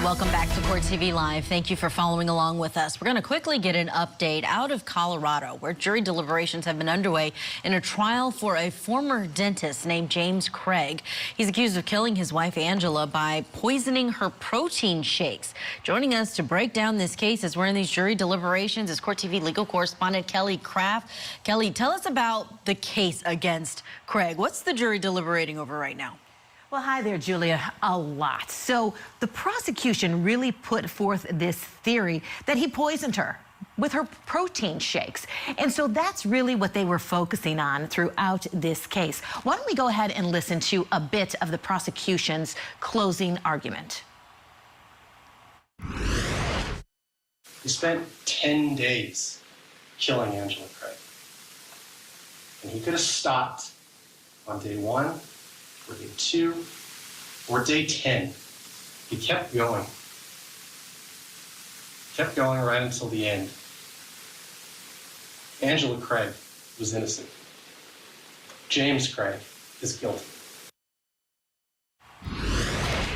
Welcome back to Court TV Live. Thank you for following along with us. We're going to quickly get an update out of Colorado, where jury deliberations have been underway in a trial for a former dentist named James Craig. He's accused of killing his wife, Angela, by poisoning her protein shakes. Joining us to break down this case as we're in these jury deliberations is Court TV legal correspondent Kelly Craft. Kelly, tell us about the case against Craig. What's the jury deliberating over right now? Well, hi there, Julia. A lot. So the prosecution really put forth this theory that he poisoned her with her protein shakes. And so that's really what they were focusing on throughout this case. Why don't we go ahead and listen to a bit of the prosecution's closing argument. He spent 10 days killing Angela Craig. And he could have stopped on day 1, or day 2, or day 10. He kept going. Kept going right until the end. Angela Craig was innocent. James Craig is guilty.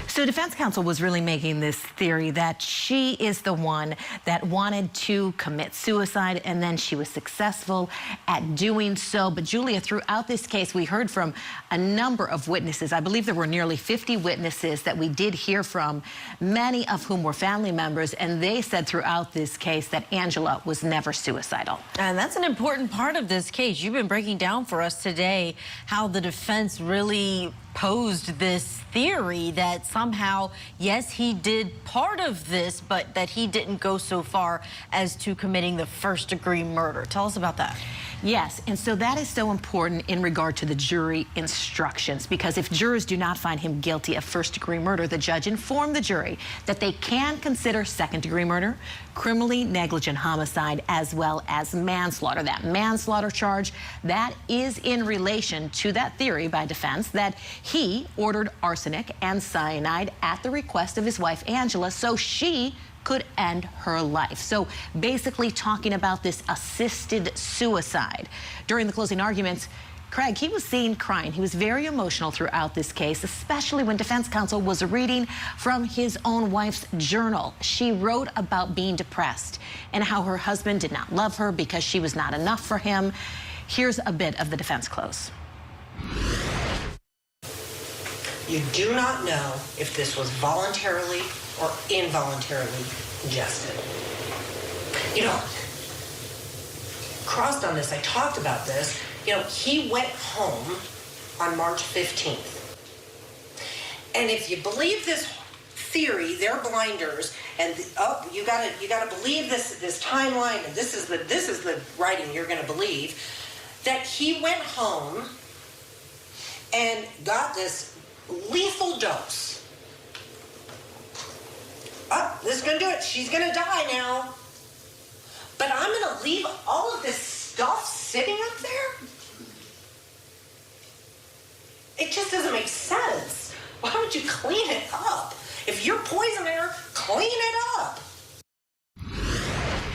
So defense counsel was really making this theory that she is the one that wanted to commit suicide, and then she was successful at doing so. But Julia, throughout this case, we heard from a number of witnesses. I believe there were nearly 50 witnesses that we did hear from, many of whom were family members, and they said throughout this case that Angela was never suicidal. And that's an important part of this case. You've been breaking down for us today how the defense really posed this theory that somehow, yes, he did part of this, but that he didn't go so far as to committing the first-degree murder. Tell us about that. Yes, and so that is so important in regard to the jury instructions, because if jurors do not find him guilty of first-degree murder, the judge informed the jury that they can consider second-degree murder, criminally negligent homicide, as well as manslaughter. That manslaughter charge, that is in relation to that theory by defense that he ordered arsenic and cyanide at the request of his wife, Angela, so she could end her life. So basically talking about this assisted suicide. During the closing arguments, Craig, he was seen crying. He was very emotional throughout this case, especially when defense counsel was reading from his own wife's journal. She wrote about being depressed and how her husband did not love her because she was not enough for him. Here's a bit of the defense close. You do not know if this was voluntarily or involuntarily ingested. You know, crossed on this, I talked about this. You know, he went home on March 15th. And if you believe this theory, they're blinders, and you gotta believe this timeline, and this is the writing you're gonna believe, that he went home and got this lethal dose. Oh, this is gonna do it. She's gonna die now. But I'm gonna leave all of this stuff sitting up there? It just doesn't make sense. Why don't you clean it up? If you're poisoning her, clean it up.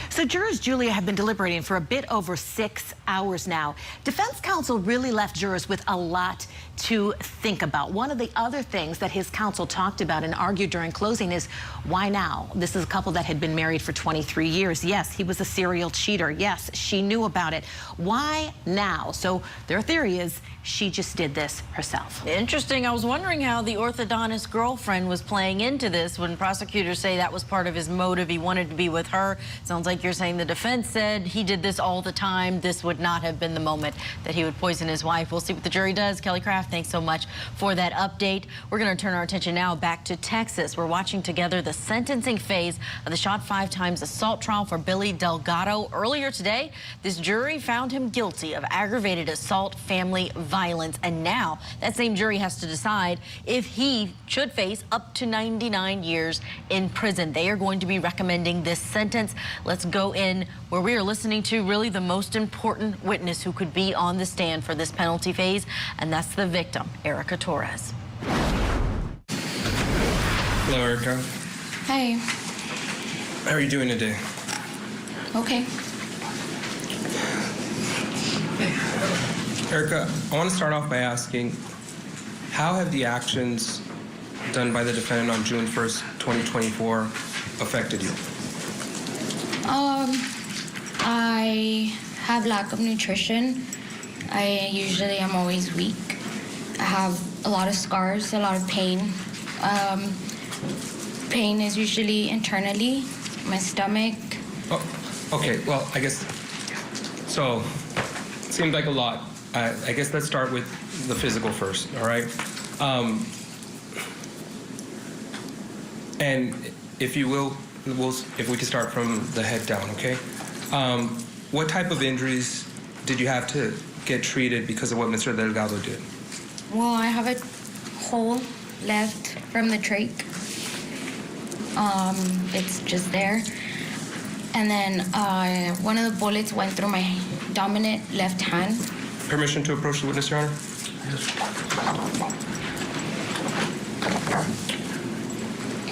So jurors, Julia, have been deliberating for a bit over 6 hours now. Defense counsel really left jurors with a lot to think about. One of the other things that his counsel talked about and argued during closing is, why now? This is a couple that had been married for 23 years. Yes, he was a serial cheater. Yes, she knew about it. Why now? So their theory is she just did this herself. Interesting. I was wondering how the orthodontist girlfriend was playing into this when prosecutors say that was part of his motive. He wanted to be with her. Sounds like you're saying the defense said he did this all the time. This would not have been the moment that he would poison his wife. We'll see what the jury does. Kelly Craft, thanks so much for that update. We're going to turn our attention now back to Texas. We're watching together the sentencing phase of the shot 5 times assault trial for Billy Delgado. Earlier today, this jury found him guilty of aggravated assault, family violence, and now that same jury has to decide if he should face up to 99 years in prison. They are going to be recommending this sentence. Let's go in where we are listening to really the most important witness who could be on the stand for this penalty phase, and that's the victim, Erica Torres. Hello, Erica. Hey. How are you doing today? Okay. Erica, I want to start off by asking, how have the actions done by the defendant on June 1st, 2024 affected you? I have lack of nutrition. I'm always weak. I have a lot of scars, a lot of pain. Pain is usually internally, my stomach. Oh, okay, well, I guess, so, it seemed like a lot. I guess let's start with the physical first, all right? And if you will, if we could start from the head down, okay? What type of injuries did you have to get treated because of what Mr. Delgado did? Well, I have a hole left from the trach. It's just there. And then one of the bullets went through my dominant left hand. Permission to approach the witness, Your Honor?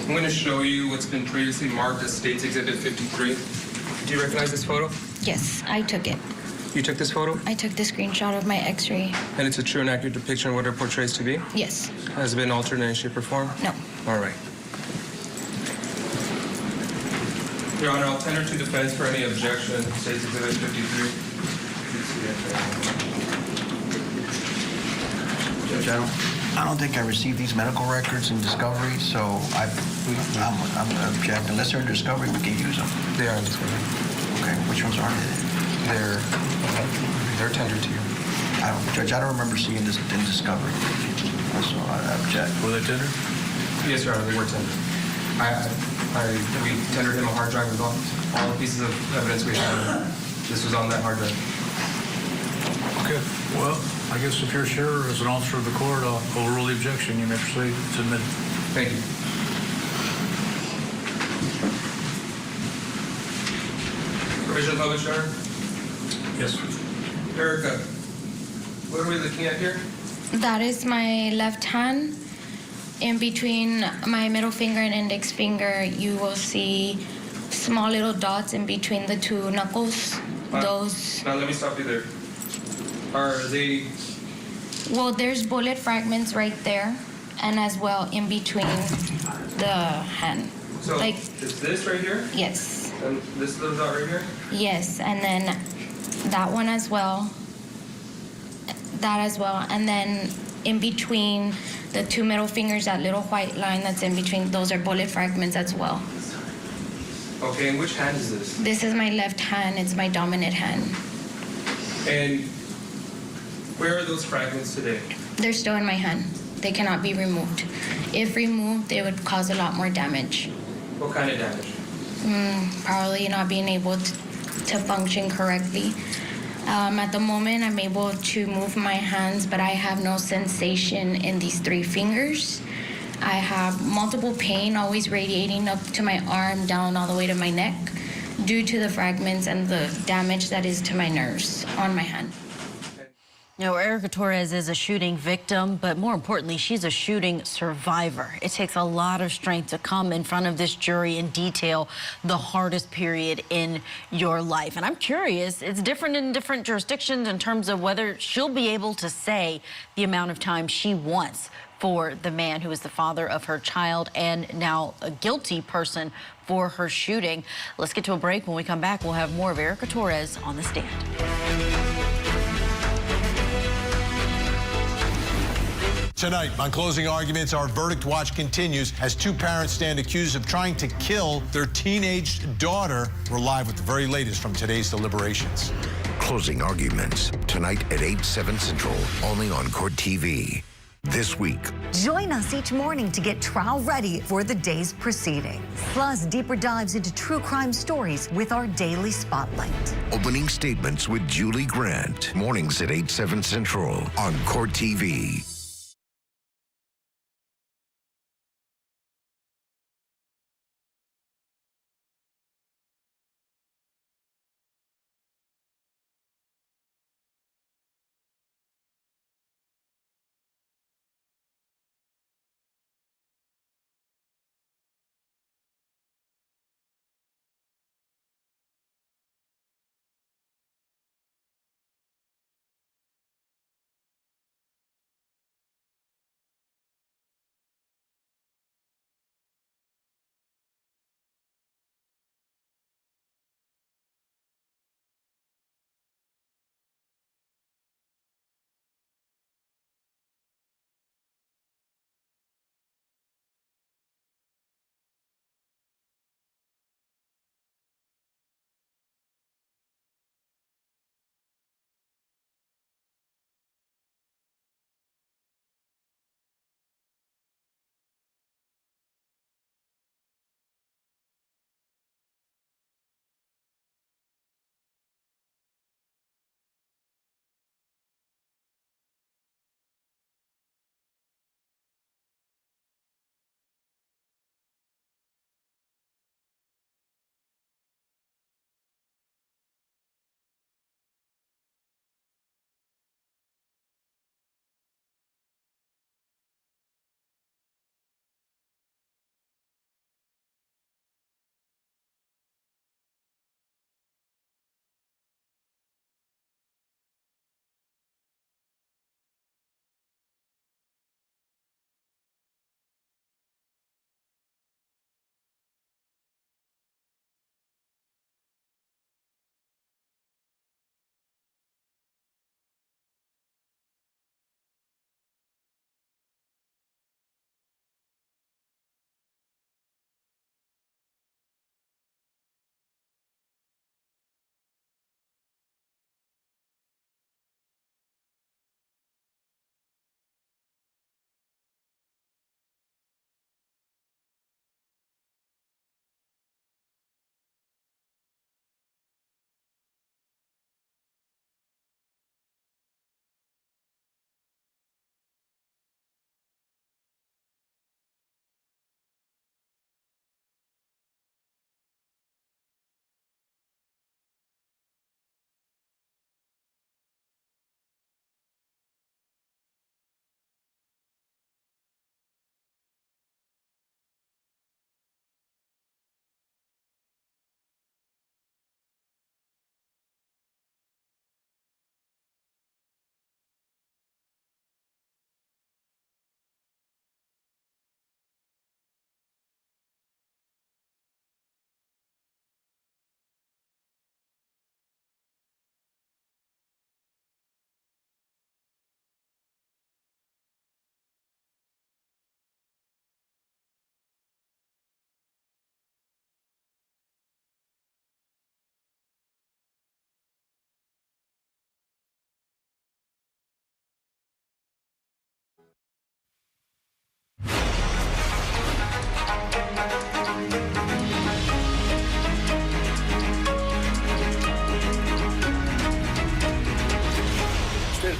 I'm going to show you what's been previously marked as State's Exhibit 53. Do you recognize this photo? Yes, I took it. You took this photo? I took the screenshot of my x-ray. And it's a true and accurate depiction of what it portrays to be? Yes. Has it been altered in any shape or form? No. All right. Your Honor, I'll tender to defense for any objection. State's Exhibit 53. Judge, I don't think I received these medical records in discovery, so I'm going to object. Unless they're in discovery, we can use them. They are in discovery. Okay, which ones are they? They're tendered to you. Judge, I don't remember seeing this in discovery. So I object. Were they tendered? Yes, Your Honor, they were tendered. We tendered him a hard drive with all the pieces of evidence we had. This was on that hard drive. Okay. Well, I guess if you're sure, as an officer of the court, I'll overrule the objection. You may proceed. It's admitted. Thank you. Provision published, Your Honor? Yes. Erica, what are we looking at here? That is my left hand. In between my middle finger and index finger, you will see small little dots in between the two knuckles. Those. Now let me stop you there. Are they? Well, there's bullet fragments right there, and as well in between the hand. So like is this right here? yes, And this little dot right here? yes, and then that one as well. That as well, and then in between the two middle fingers, that little white line that's in between, those are bullet fragments as well. Okay, and which hand is this? This is my left hand. It's my dominant hand. And where are those fragments today? They're still in my hand. They cannot be removed. If removed, they would cause a lot more damage. What kind of damage? Probably not being able to function correctly. At the moment, I'm able to move my hands, but I have no sensation in these three fingers. I have multiple pain, always radiating up to my arm, down all the way to my neck, due to the fragments and the damage that is to my nerves on my hand. You know, Erica Torres is a shooting victim, but more importantly, she's a shooting survivor. It takes a lot of strength to come in front of this jury and detail the hardest period in your life. And I'm curious, it's different in different jurisdictions in terms of whether she'll be able to say the amount of time she wants for the man who is the father of her child and now a guilty person for her shooting. Let's get to a break. When we come back, we'll have more of Erica Torres on the stand. Tonight, on closing arguments, our verdict watch continues as two parents stand accused of trying to kill their teenage daughter. We're live with the very latest from today's deliberations. Closing arguments tonight at 8/7 Central, only on Court TV. This week, join us each morning to get trial ready for the day's proceedings. Plus, deeper dives into true crime stories with our daily spotlight. opening statements with Julie Grant. Mornings at 8/7 Central on Court TV.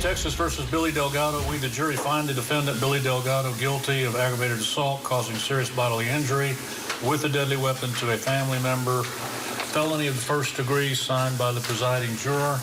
Texas versus Billy Delgado. We, the jury, find the defendant, Billy Delgado, guilty of aggravated assault causing serious bodily injury with a deadly weapon to a family member. Felony of the first degree signed by the presiding juror.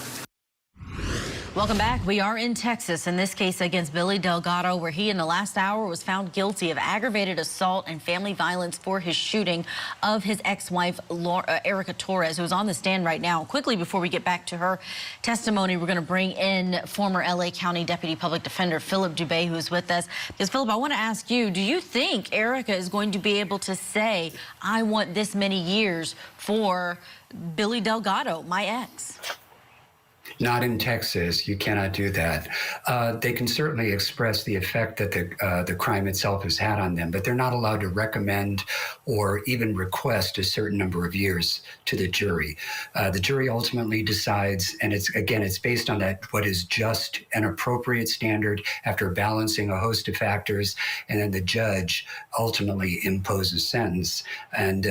Welcome back. We are in Texas in this case against Billy Delgado, where he in the last hour was found guilty of aggravated assault and family violence for his shooting of his ex-wife, Erica Torres, who is on the stand right now. Quickly, before we get back to her testimony, we're going to bring in former LA County Deputy Public Defender Philip Dubé, who is with us. Because, Philip, I want to ask you, do you think Erica is going to be able to say, I want this many years for Billy Delgado, my ex? Not in Texas. You cannot do that. They can certainly express the effect that the crime itself has had on them, but they're not allowed to recommend or even request a certain number of years to the jury. The jury ultimately decides, and it's based on what is just an appropriate standard after balancing a host of factors, and then the judge ultimately imposes sentence. And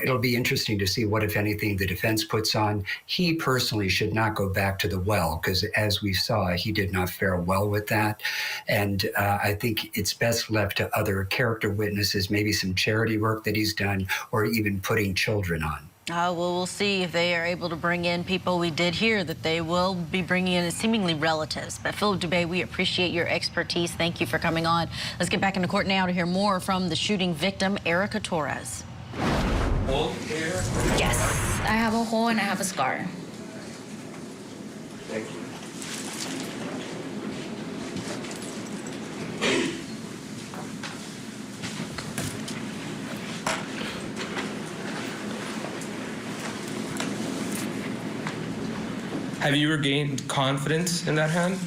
it'll be interesting to see what, if anything, the defense puts on. He personally should not go back to the well, because as we saw, he did not fare well with that. And I think it's best left to other character witnesses, maybe some charity work that he's done, or even putting children on. Well, we'll see if they are able to bring in people. We did hear that they will be bringing in seemingly relatives. But Philip Dubé, we appreciate your expertise. Thank you for coming on. Let's get back into court now to hear more from the shooting victim, Erica Torres. Hole here? Yes, I have a hole and I have a scar. Thank you. Have you regained confidence in that hand?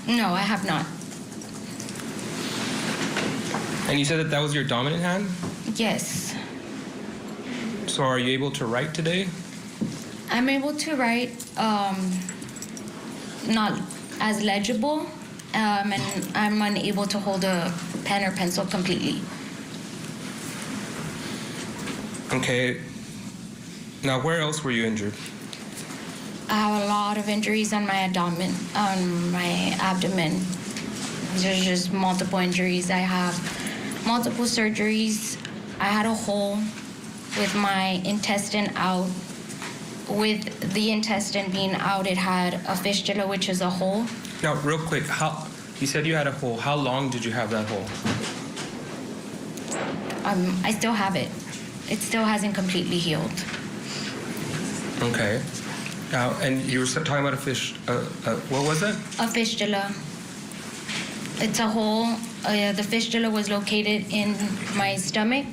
No, I have not. And you said that that was your dominant hand? Yes. So are you able to write today? I'm able to write, not as legible, and I'm unable to hold a pen or pencil completely. Okay. Now, where else were you injured? I have a lot of injuries on my abdomen. There's just multiple injuries. I have multiple surgeries. I had a hole with my intestine out. With the intestine being out, it had a fistula, which is a hole. Now, real quick, you said you had a hole. How long did you have that hole? I still have it. It still hasn't completely healed. Okay. Now, and you were talking about what was that? A fistula. It's a hole. The fistula was located in my stomach.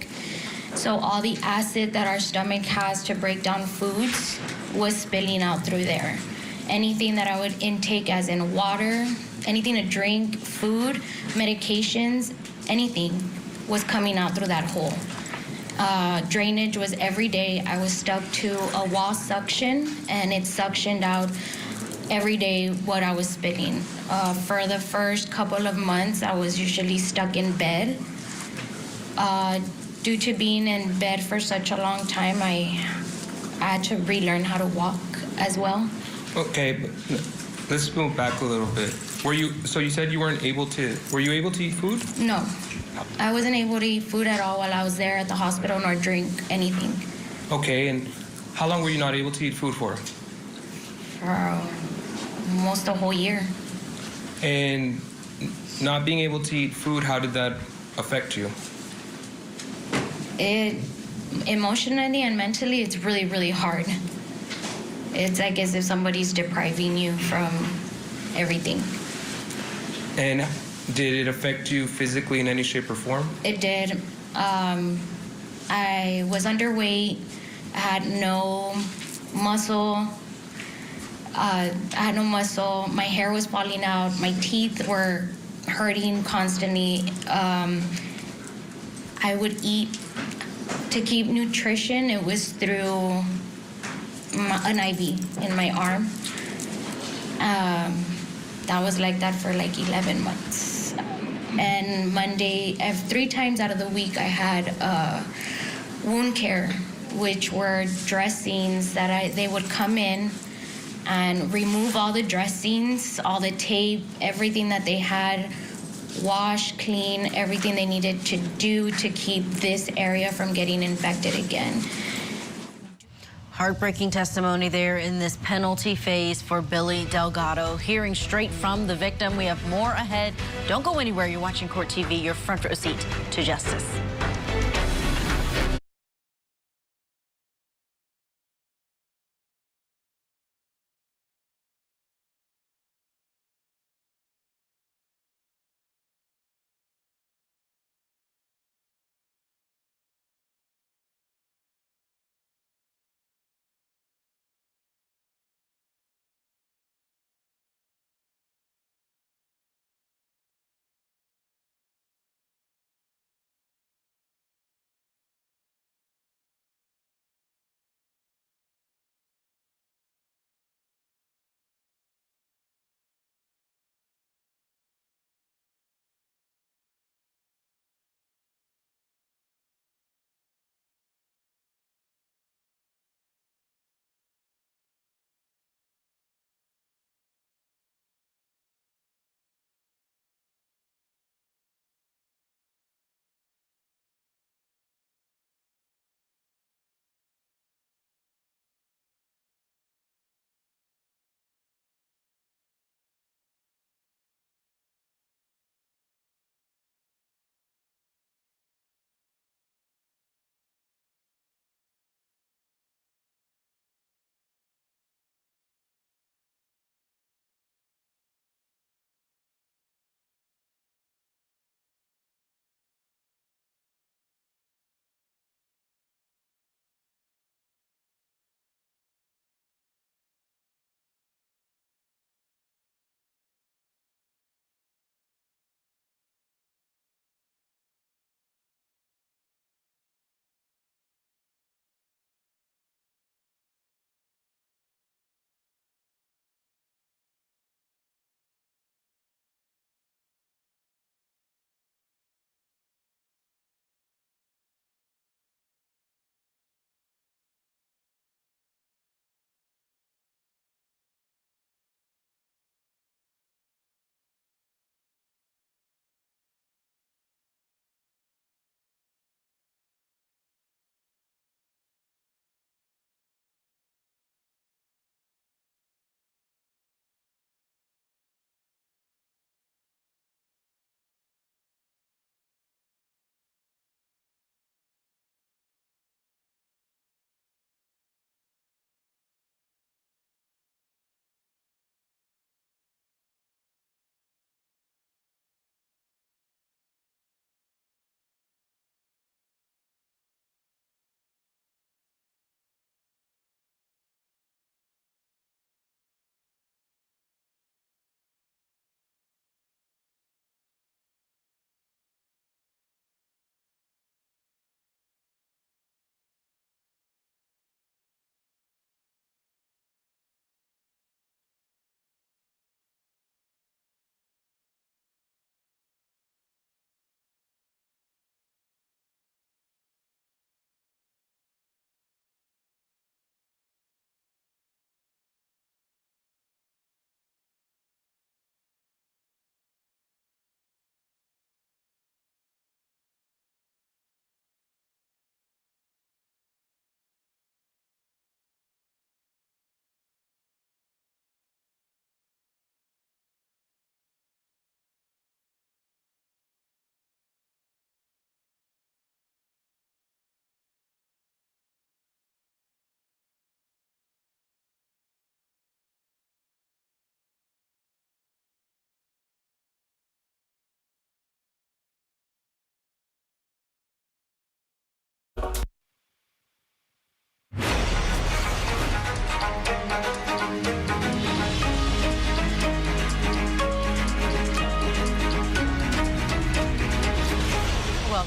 So all the acid that our stomach has to break down foods was spilling out through there. Anything that I would intake, as in water, anything to drink, food, medications, anything was coming out through that hole. Drainage was every day. I was stuck to a wall suction, and it suctioned out every day what I was spitting. For the first couple of months, I was usually stuck in bed. Due to being in bed for such a long time, I had to relearn how to walk as well. Okay, but let's move back a little bit. So you said you weren't able to, were you able to eat food? No, I wasn't able to eat food at all while I was there at the hospital, nor drink anything. Okay, and how long were you not able to eat food for? For almost a whole year. And not being able to eat food, how did that affect you? Emotionally and mentally, it's really, really hard. It's like as if somebody's depriving you from everything. And did it affect you physically in any shape or form? It did. I was underweight. I had no muscle. My hair was falling out. My teeth were hurting constantly. I would eat to keep nutrition. It was through an IV in my arm. That was like that for like 11 months. And Monday, 3 times out of the week, I had wound care, which were dressings that they would come in and remove all the dressings, all the tape, everything that they had, wash, clean, everything they needed to do to keep this area from getting infected again. Heartbreaking testimony there in this penalty phase for Billy Delgado. Hearing straight from the victim. We have more ahead. Don't go anywhere. You're watching Court TV, your front row seat to justice.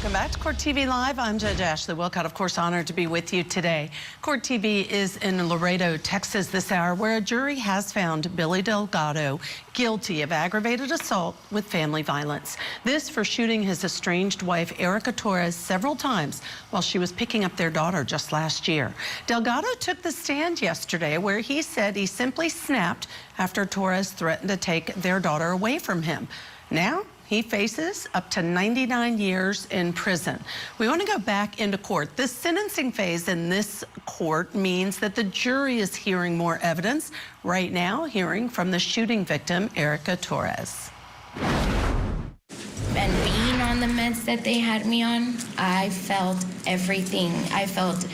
Welcome back to Court TV Live. I'm Judge Ashley Wilcott, of course, honored to be with you today. Court TV is in Laredo, Texas this hour, where a jury has found Billy Delgado guilty of aggravated assault with family violence. This for shooting his estranged wife, Erica Torres, several times while she was picking up their daughter just last year. Delgado took the stand yesterday where he said he simply snapped after Torres threatened to take their daughter away from him. Now, he faces up to 99 years in prison. We want to go back into court. This sentencing phase in this court means that the jury is hearing more evidence. Right now, hearing from the shooting victim, Erica Torres. And being on the meds that they had me on, I felt everything. I felt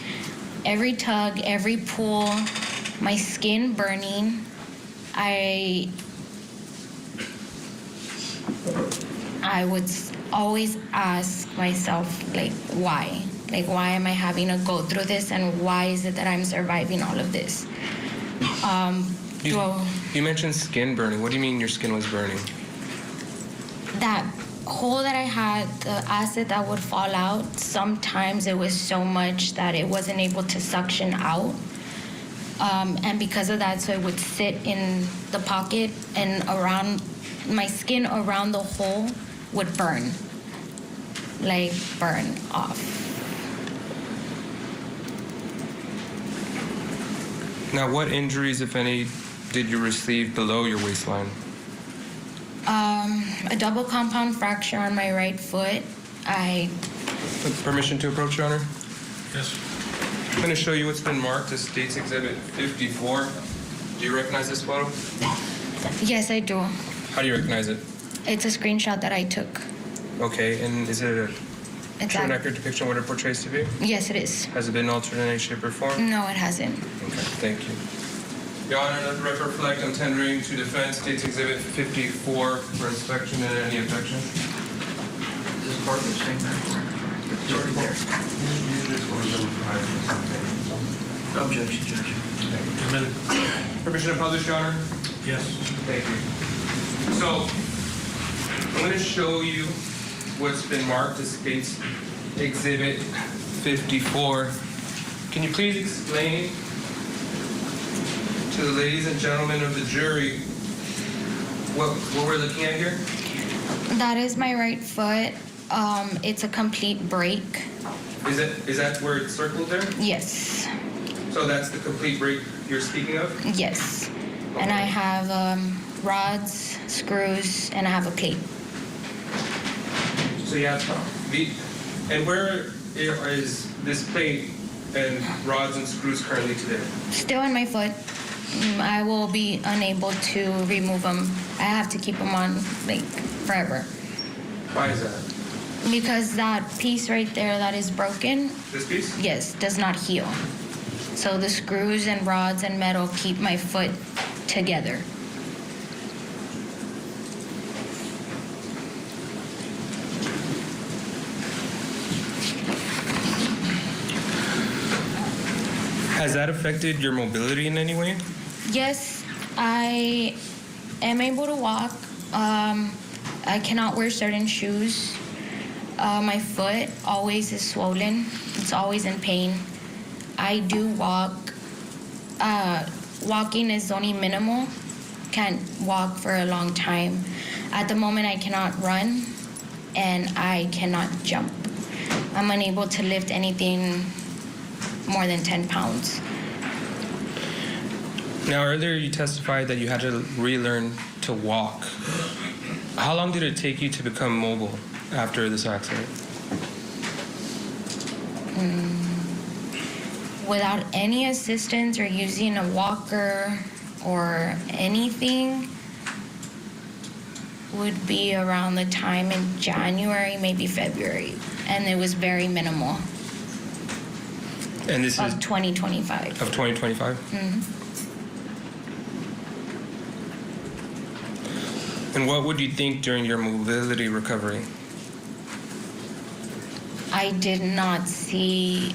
every tug, every pull, my skin burning. I would always ask myself, like, why? Like, why am I having to go through this, and why is it that I'm surviving all of this? You mentioned skin burning. What do you mean your skin was burning? That hole that I had, the acid that would fall out, sometimes it was so much that it wasn't able to suction out. And because of that, so it would sit in the pocket, and around my skin around the hole would burn, like burn off. Now, what injuries, if any, did you receive below your waistline? A double compound fracture on my right foot. Permission to approach, Your Honor? Yes. I'm going to show you what's been marked as State's Exhibit 54. Do you recognize this photo? Yes, I do. How do you recognize it? It's a screenshot that I took. Okay, and is it a true and accurate depiction of what it portrays to be? Yes, it is. Has it been altered in any shape or form? No, it hasn't. Okay, thank you. Your Honor, let the record reflect I'm tendering to defense State's Exhibit 54 for inspection and any objection. This is part of the same thing. It's already there. Objection, Judge. Permission to publish, Your Honor? Yes. Thank you. So, I'm going to show you what's been marked as State's Exhibit 54. Can you please explain to the ladies and gentlemen of the jury what we're looking at here? That is my right foot. It's a complete break. Is that where it's circled there? Yes. So that's the complete break you're speaking of? Yes. Okay. And I have rods, screws, and I have a plate. So you have and where is this plate and rods and screws currently today? Still in my foot. I will be unable to remove them. I have to keep them on, like, forever. Why is that? Because that piece right there that is broken. This piece? Yes, does not heal. So the screws and rods and metal keep my foot together. Has that affected your mobility in any way? Yes, I am able to walk. I cannot wear certain shoes. My foot always is swollen. It's always in pain. I do walk. Walking is only minimal. Can't walk for a long time. At the moment, I cannot run, and I cannot jump. I'm unable to lift anything more than 10 pounds. Now, earlier you testified that you had to relearn to walk. How long did it take you to become mobile after this accident? Without any assistance or using a walker or anything, would be around the time in January, maybe February. And it was very minimal. And this is 2025. Of 2025? Mm-hmm. And what would you think during your mobility recovery? I did not see.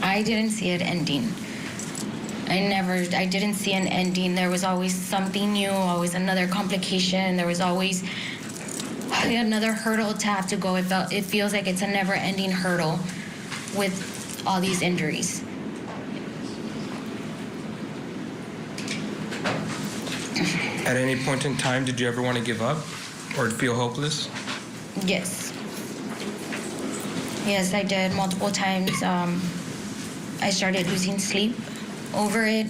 I didn't see it ending. I didn't see an ending. There was always something new, always another complication. There was always another hurdle to have to go. It feels like it's a never-ending hurdle with all these injuries. At any point in time, did you ever want to give up or feel hopeless? Yes. Yes, I did multiple times. I started losing sleep over it.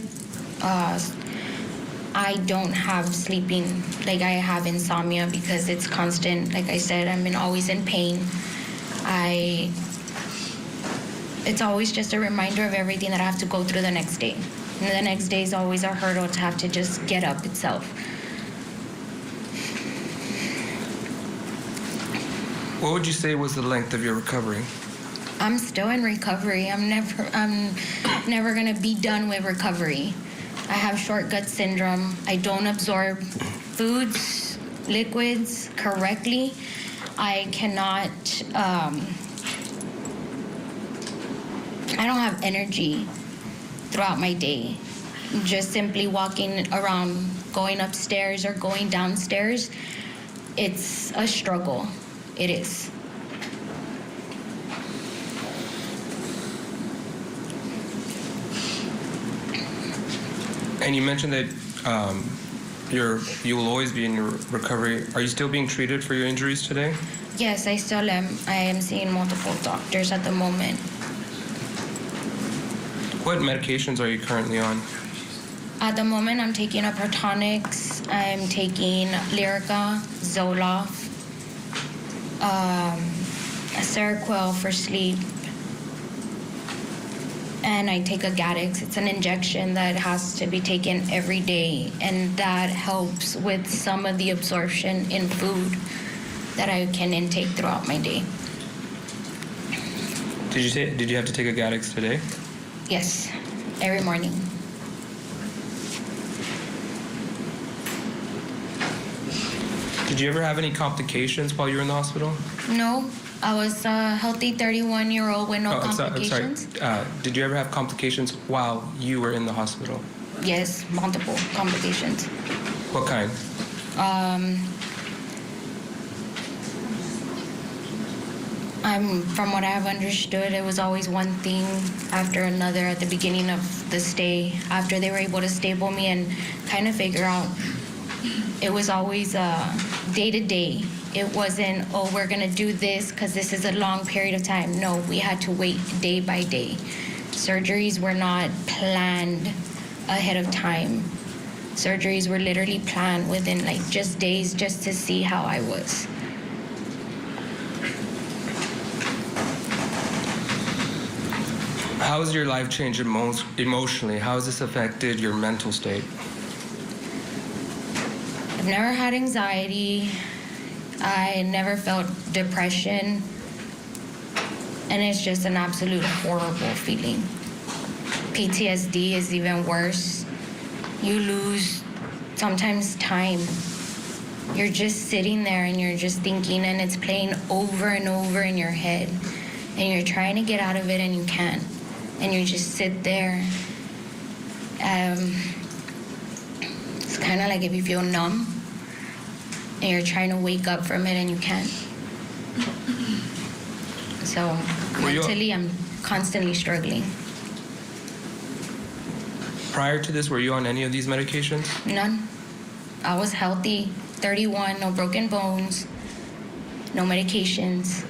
I don't have sleeping, like I have insomnia because it's constant. Like I said, I'm always in pain. It's always just a reminder of everything that I have to go through the next day. And the next day is always a hurdle to have to just get up itself. What would you say was the length of your recovery? I'm still in recovery. I'm never gonna be done with recovery. I have short gut syndrome. I don't absorb foods, liquids correctly. I cannot, I don't have energy throughout my day. Just simply walking around, going upstairs or going downstairs, it's a struggle. It is. And you mentioned that you will always be in your recovery. Are you still being treated for your injuries today? Yes, I still am. I am seeing multiple doctors at the moment. What medications are you currently on? At the moment, I'm taking a Protonix. I'm taking Lyrica, Zoloft, a Seroquel for sleep, and I take a Gatix. It's an injection that has to be taken every day, and that helps with some of the absorption in food that I can intake throughout my day. Did you have to take a Gatix today? Yes, every morning. Did you ever have any complications while you were in the hospital? No, I was a healthy 31-year-old with no complications. I'm sorry. Did you ever have complications while you were in the hospital? Yes, multiple complications. What kind? From what I have understood, it was always one thing after another at the beginning of the stay. After they were able to stable me and kind of figure out, it was always day to day. It wasn't, oh, we're gonna do this because this is a long period of time. No, we had to wait day by day. Surgeries were not planned ahead of time. Surgeries were literally planned within like just days just to see how I was. How has your life changed emotionally? How has this affected your mental state? I've never had anxiety. I never felt depression. And it's just an absolute horrible feeling. PTSD is even worse. You lose sometimes time. You're just sitting there and you're just thinking, and it's playing over and over in your head. And you're trying to get out of it and you can't. And you just sit there. It's kind of like if you feel numb and you're trying to wake up from it and you can't. So mentally, I'm constantly struggling. Prior to this, were you on any of these medications? None. I was healthy, 31, no broken bones, no medications.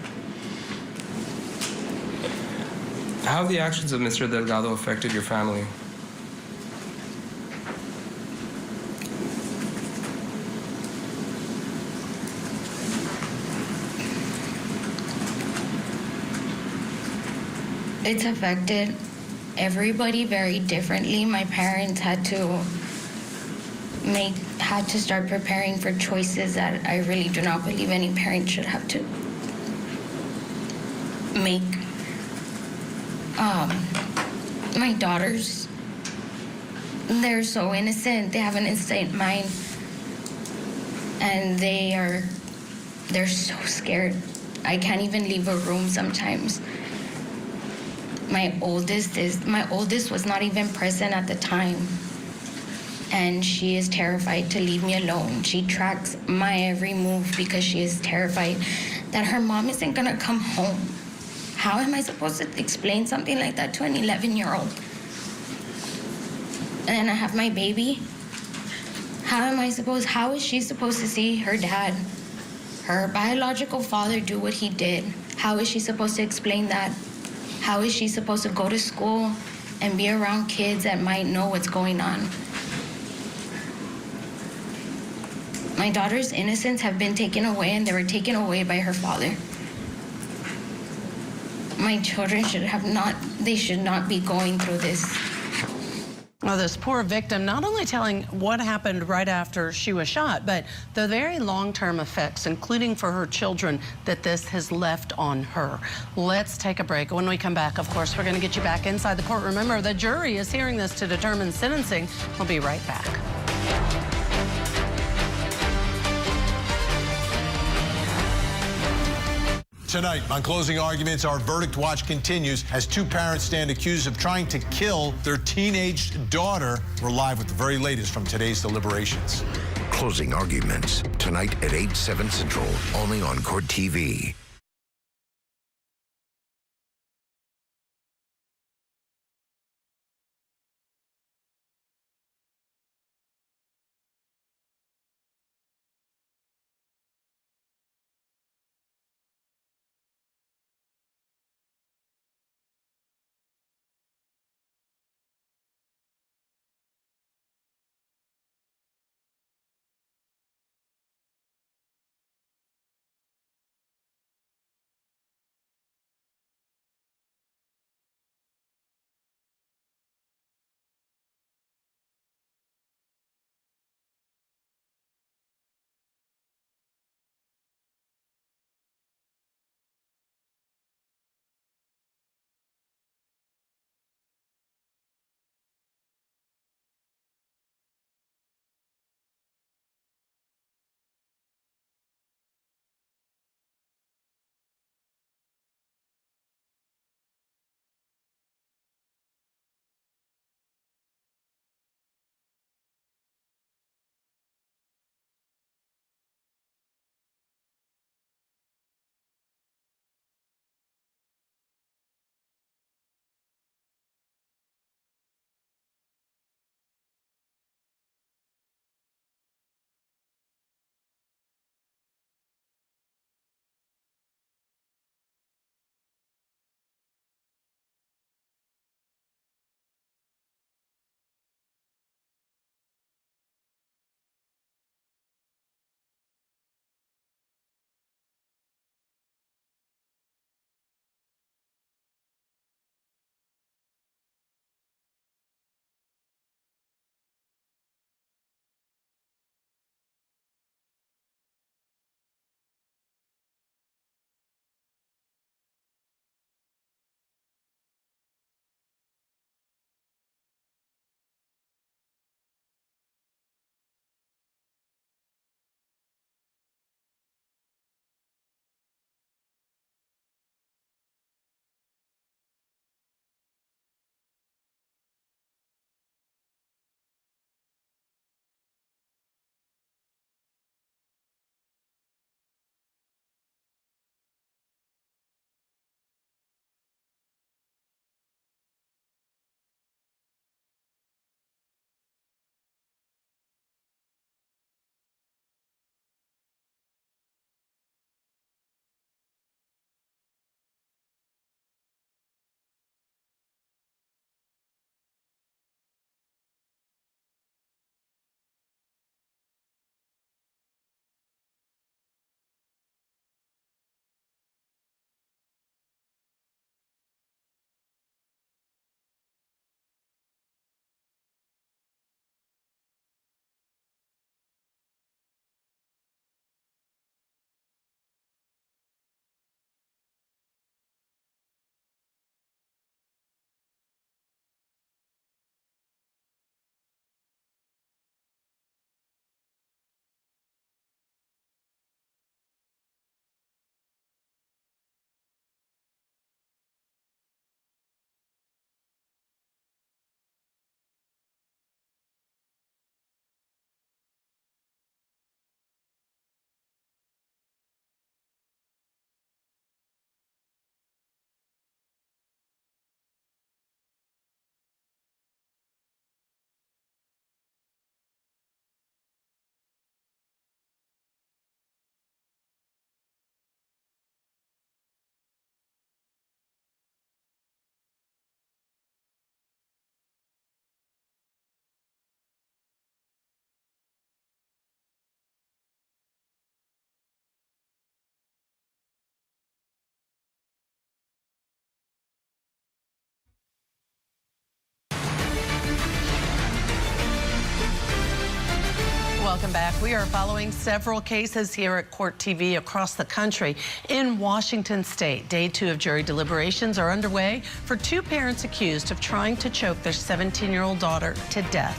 How have the actions of Mr. Delgado affected your family? It's affected everybody very differently. My parents had to start preparing for choices that I really do not believe any parent should have to make. My daughters, they're so innocent. They have an innocent mind, and they're so scared. I can't even leave a room sometimes. My oldest was not even present at the time. And she is terrified to leave me alone. She tracks my every move because she is terrified that her mom isn't gonna come home. How am I supposed to explain something like that to an 11-year-old? And then I have my baby. How is she supposed to see her dad, her biological father, do what he did? How is she supposed to explain that? How is she supposed to go to school and be around kids that might know what's going on? My daughter's innocence have been taken away, and they were taken away by her father. My children should not be going through this. Well, this poor victim not only telling what happened right after she was shot, but the very long-term effects, including for her children, that this has left on her. Let's take a break. When we come back, of course, we're going to get you back inside the court. Remember, the jury is hearing this to determine sentencing. We'll be right back. Tonight, on closing arguments, our verdict watch continues as two parents stand accused of trying to kill their teenage daughter. We're live with the very latest from today's deliberations. Closing arguments tonight at 8/7 Central, only on Court TV. Welcome back. We are following several cases here at Court TV across the country. In Washington State, day 2 of jury deliberations are underway for 2 parents accused of trying to choke their 17-year-old daughter to death.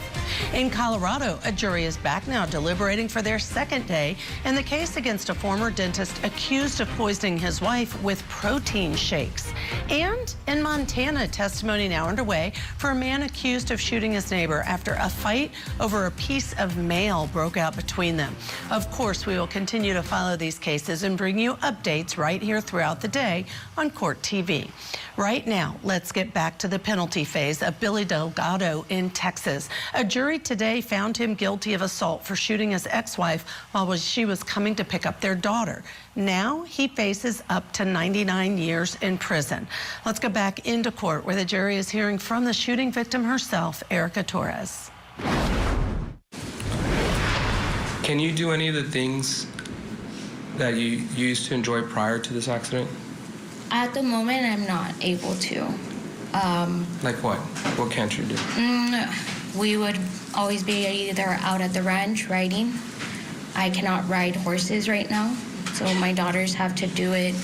In Colorado, a jury is back now deliberating for their 2nd day in the case against a former dentist accused of poisoning his wife with protein shakes. And in Montana, testimony now underway for a man accused of shooting his neighbor after a fight over a piece of mail broke out between them. Of course, we will continue to follow these cases and bring you updates right here throughout the day on Court TV. Right now, let's get back to the penalty phase of Billy Delgado in Texas. A jury today found him guilty of assault for shooting his ex-wife while she was coming to pick up their daughter. Now he faces up to 99 years in prison. Let's go back into court where the jury is hearing from the shooting victim herself, Erica Torres. Can you do any of the things that you used to enjoy prior to this accident? At the moment, I'm not able to. Like what? What can't you do? We would always be either out at the ranch riding. I cannot ride horses right now, so my daughters have to do it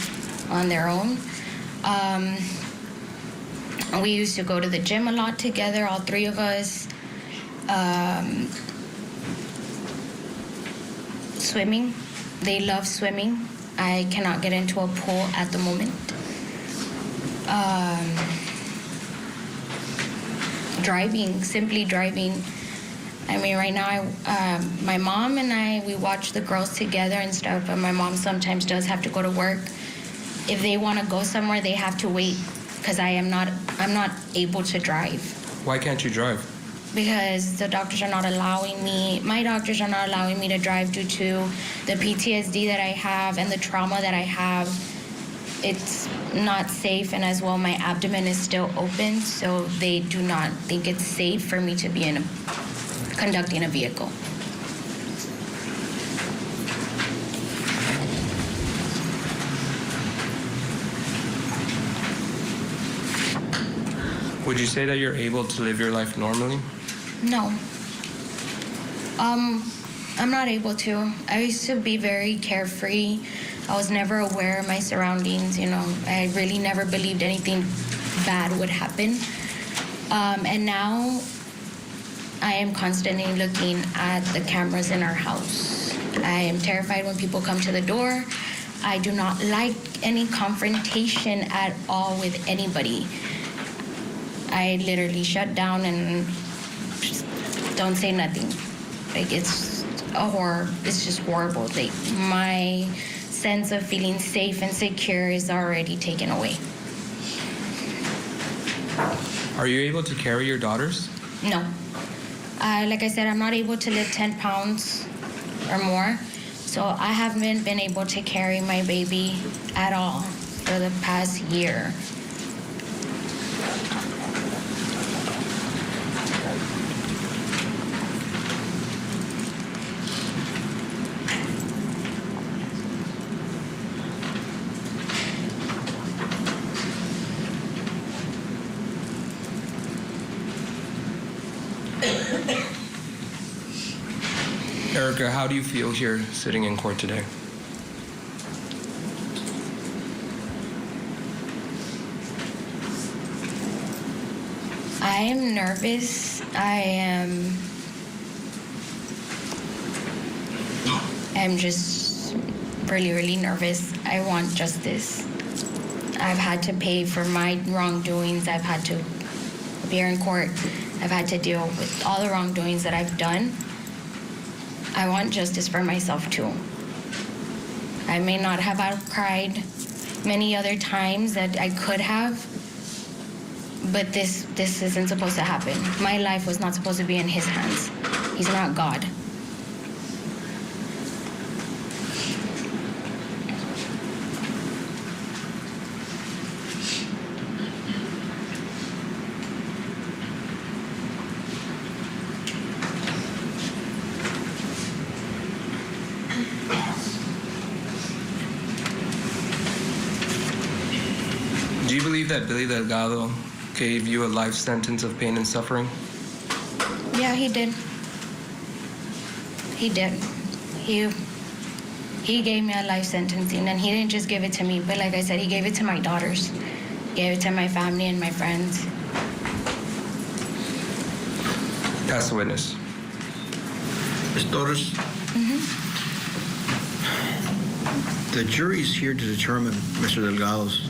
on their own. We used to go to the gym a lot together, all 3 of us. Swimming. They love swimming. I cannot get into a pool at the moment. Driving, simply driving. I mean, right now, my mom and I, we watch the girls together and stuff, but my mom sometimes does have to go to work. If they want to go somewhere, they have to wait because I'm not able to drive. Why can't you drive? Because the doctors are not allowing me, my doctors are not allowing me to drive due to the PTSD that I have and the trauma that I have. It's not safe, and as well, my abdomen is still open, so they do not think it's safe for me to be conducting a vehicle. Would you say that you're able to live your life normally? No. I'm not able to. I used to be very carefree. I was never aware of my surroundings, you know. I really never believed anything bad would happen. And now I am constantly looking at the cameras in our house. I am terrified when people come to the door. I do not like any confrontation at all with anybody. I literally shut down and just don't say nothing. Like, it's a horror. It's just horrible. Like, my sense of feeling safe and secure is already taken away. Are you able to carry your daughters? No. Like I said, I'm not able to lift 10 pounds or more. So I haven't been able to carry my baby at all for the past year. Erica, how do you feel here sitting in court today? I am nervous. I'm just really, really nervous. I want justice. I've had to pay for my wrongdoings. I've had to appear in court. I've had to deal with all the wrongdoings that I've done. I want justice for myself too. I may not have outcried many other times that I could have, but this isn't supposed to happen. My life was not supposed to be in his hands. He's not God. Do you believe that Billy Delgado gave you a life sentence of pain and suffering? Yeah, he did. He did. He gave me a life sentencing, and he didn't just give it to me, but like I said, he gave it to my daughters, gave it to my family and my friends. Pass the witness. Ms. Torres? The jury's here to determine Mr. Delgado's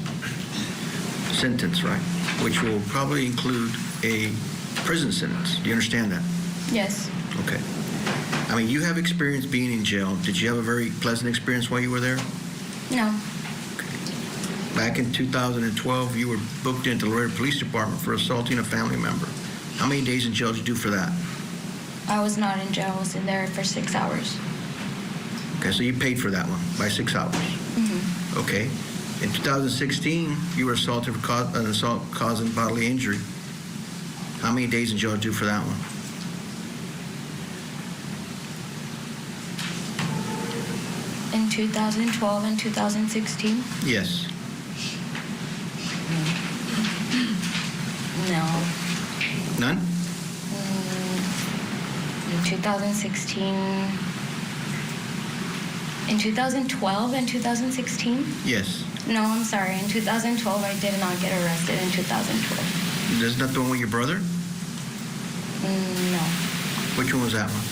sentence, right? Which will probably include a prison sentence. Do you understand that? Yes. Okay. I mean, you have experience being in jail. Did you have a very pleasant experience while you were there? No. Back in 2012, you were booked into the Laredo Police Department for assaulting a family member. How many days in jail did you do for that? I was not in jail. I was in there for 6 hours. Okay, so you paid for that one by 6 hours. Okay. In 2016, you were assaulted for an assault causing bodily injury. How many days in jail did you do for that one? In 2012 and 2016? Yes. No. None? In 2016. In 2012 and 2016? Yes. No, I'm sorry. In 2012, I did not get arrested in 2012. Isn't that the one with your brother? No. Which one was that one?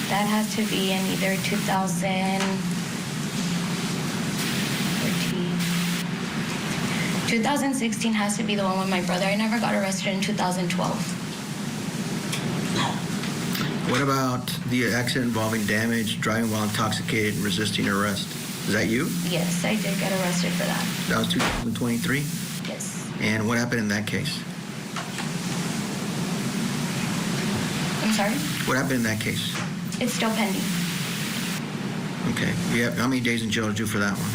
That has to be in either 2014. 2016 has to be the one with my brother. I never got arrested in 2012. What about the accident involving damage, driving while intoxicated, and resisting arrest? Is that you? Yes, I did get arrested for that. That was 2023? Yes. And what happened in that case? I'm sorry? What happened in that case? It's still pending. Okay. How many days in jail did you do for that one?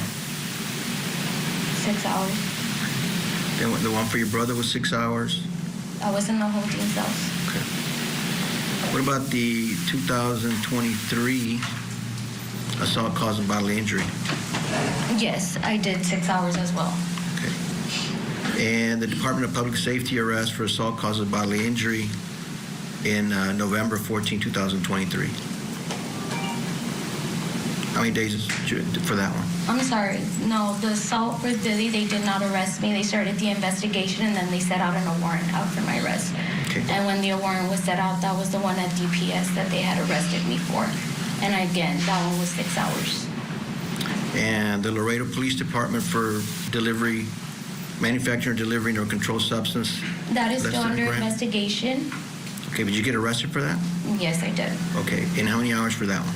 6 hours. Then the one for your brother was 6 hours? I was in the holding cells. Okay. What about the 2023 assault causing bodily injury? Yes, I did 6 hours as well. Okay. And the Department of Public Safety arrest for assault causing bodily injury in November 14, 2023. How many days for that one? I'm sorry. No, the assault for Billy, they did not arrest me. They started the investigation, and then they set out a warrant out for my arrest. Okay. And when the warrant was set out, that was the one at DPS that they had arrested me for. And again, that one was 6 hours. And the Laredo Police Department for delivery, manufacturing, delivering, or controlled substance? That is less still than a under gram? investigation. Okay, but you get arrested for that? Yes, I did. Okay, and how many hours for that one?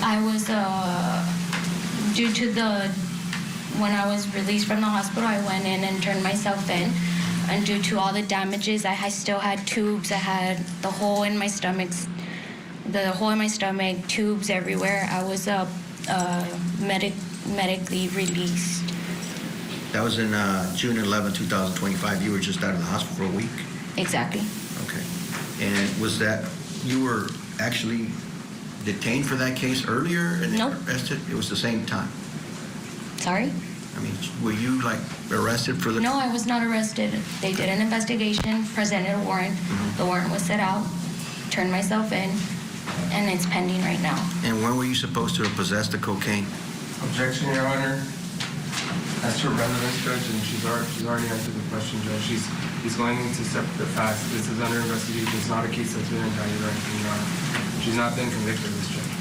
I was, due to when I was released from the hospital, I went in and turned myself in. And due to all the damages, I still had tubes. I had the hole in my stomach, tubes everywhere. I was medically released. That was in June 11, 2025. You were just out of the hospital for a week? Exactly. Okay. And was that, you were actually detained for that case earlier and then arrested? It was the same time? Sorry? I mean, were you like arrested for the... No, I was not arrested. They did an investigation, presented a warrant. The warrant was set out, turned myself in, and it's pending right now. And when were you supposed to have possessed the cocaine? Objection, Your Honor. As to relevance, Judge, and she's already answered the question, Judge. He's going into separate facts. This is under investigation. It's not a case that's been indicted or anything, Your Honor. She's not been convicted of this, Judge.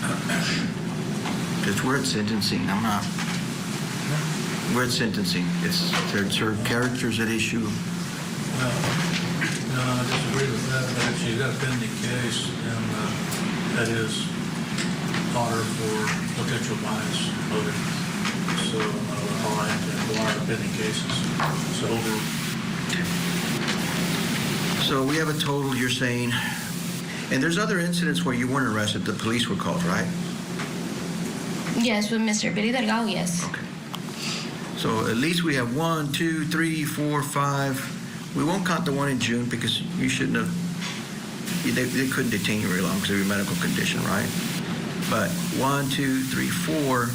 Because we're at sentencing. I'm not... We're at sentencing. It's her characters at issue. No, I disagree with that. She's got a pending case, and that is on her for potential bias motive. So all I have to inquire the pending cases. So we have a total, you're saying, and there's other incidents where you weren't arrested, the police were called, right? Yes, with Mr. Billy Delgado, yes. Okay. So at least we have 1, 2, 3, 4, 5. We won't count the one in June because you shouldn't have, they couldn't detain you very long because of your medical condition, right? But 1, 2, 3, 4,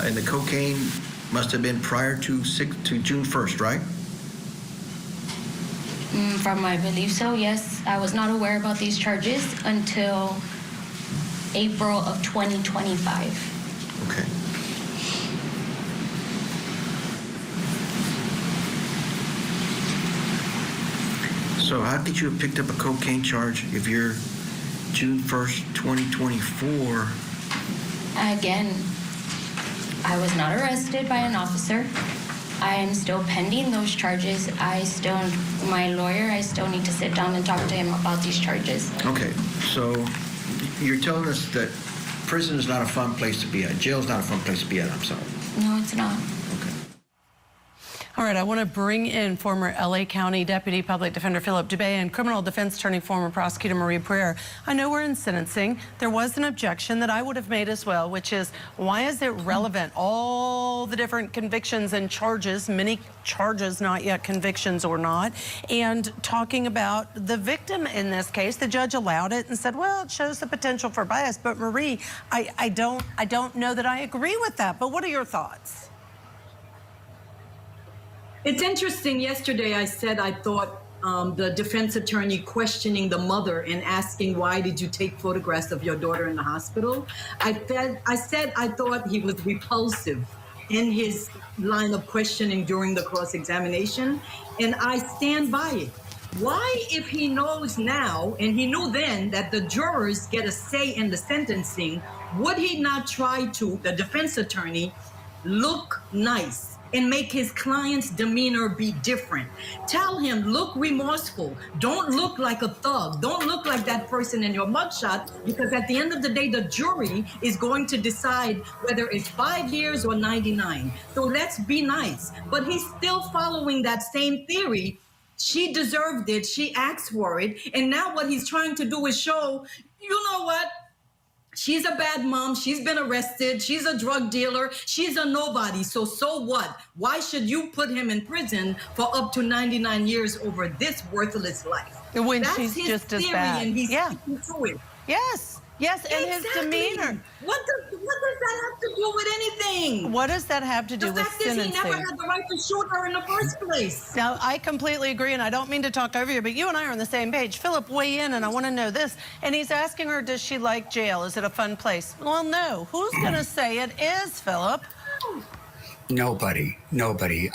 and the cocaine must have been prior to June 1st, right? From I believe so, yes. I was not aware about these charges until April of 2025. Okay. So how could you have picked up a cocaine charge if you're June 1st, 2024? Again, I was not arrested by an officer. I am still pending those charges. My lawyer, I still need to sit down and talk to him about these charges. Okay, so you're telling us that prison is not a fun place to be at. Jail is not a fun place to be at, I'm sorry. No, it's not. All right, I want to bring in former LA County Deputy Public Defender Philip Dubé and criminal defense attorney, former prosecutor Marie Pereira. I know we're in sentencing. There was an objection that I would have made as well, which is, why is it relevant? All the different convictions and charges, many charges, not yet convictions or not, and talking about the victim in this case. The judge allowed it and said, well, it shows the potential for bias. But Marie, I don't know that I agree with that. But what are your thoughts? It's interesting. Yesterday I said I thought the defense attorney questioning the mother and asking, why did you take photographs of your daughter in the hospital? I said I thought he was repulsive in his line of questioning during the cross-examination, and I stand by it. Why, if he knows now, and he knew then, that the jurors get a say in the sentencing, would he not try to, the defense attorney, look nice and make his client's demeanor be different? Tell him, look remorseful. Don't look like a thug. Don't look like that person in your mugshot, because at the end of the day, the jury is going to decide whether it's 5 years or 99. So let's be nice. But he's still following that same theory. She deserved it. She asked for it. And now what he's trying to do is show, you know what? She's a bad mom. She's been arrested. She's a drug dealer. She's a nobody. So what? Why should you put him in prison for up to 99 years over this worthless life? When That's she's his just as theory, bad. And he's Yeah. sticking to it. Yes, and his demeanor. What does that have to do with anything? What does that have to do with sentencing? The fact is, he never had the right to shoot her in the first place. Now, I completely agree, and I don't mean to talk over you, but you and I are on the same page. Philip, weigh in, and I want to know this. And he's asking her, does she like jail? Is it a fun place? Well, no. Who's going to say it is, Philip? Nobody.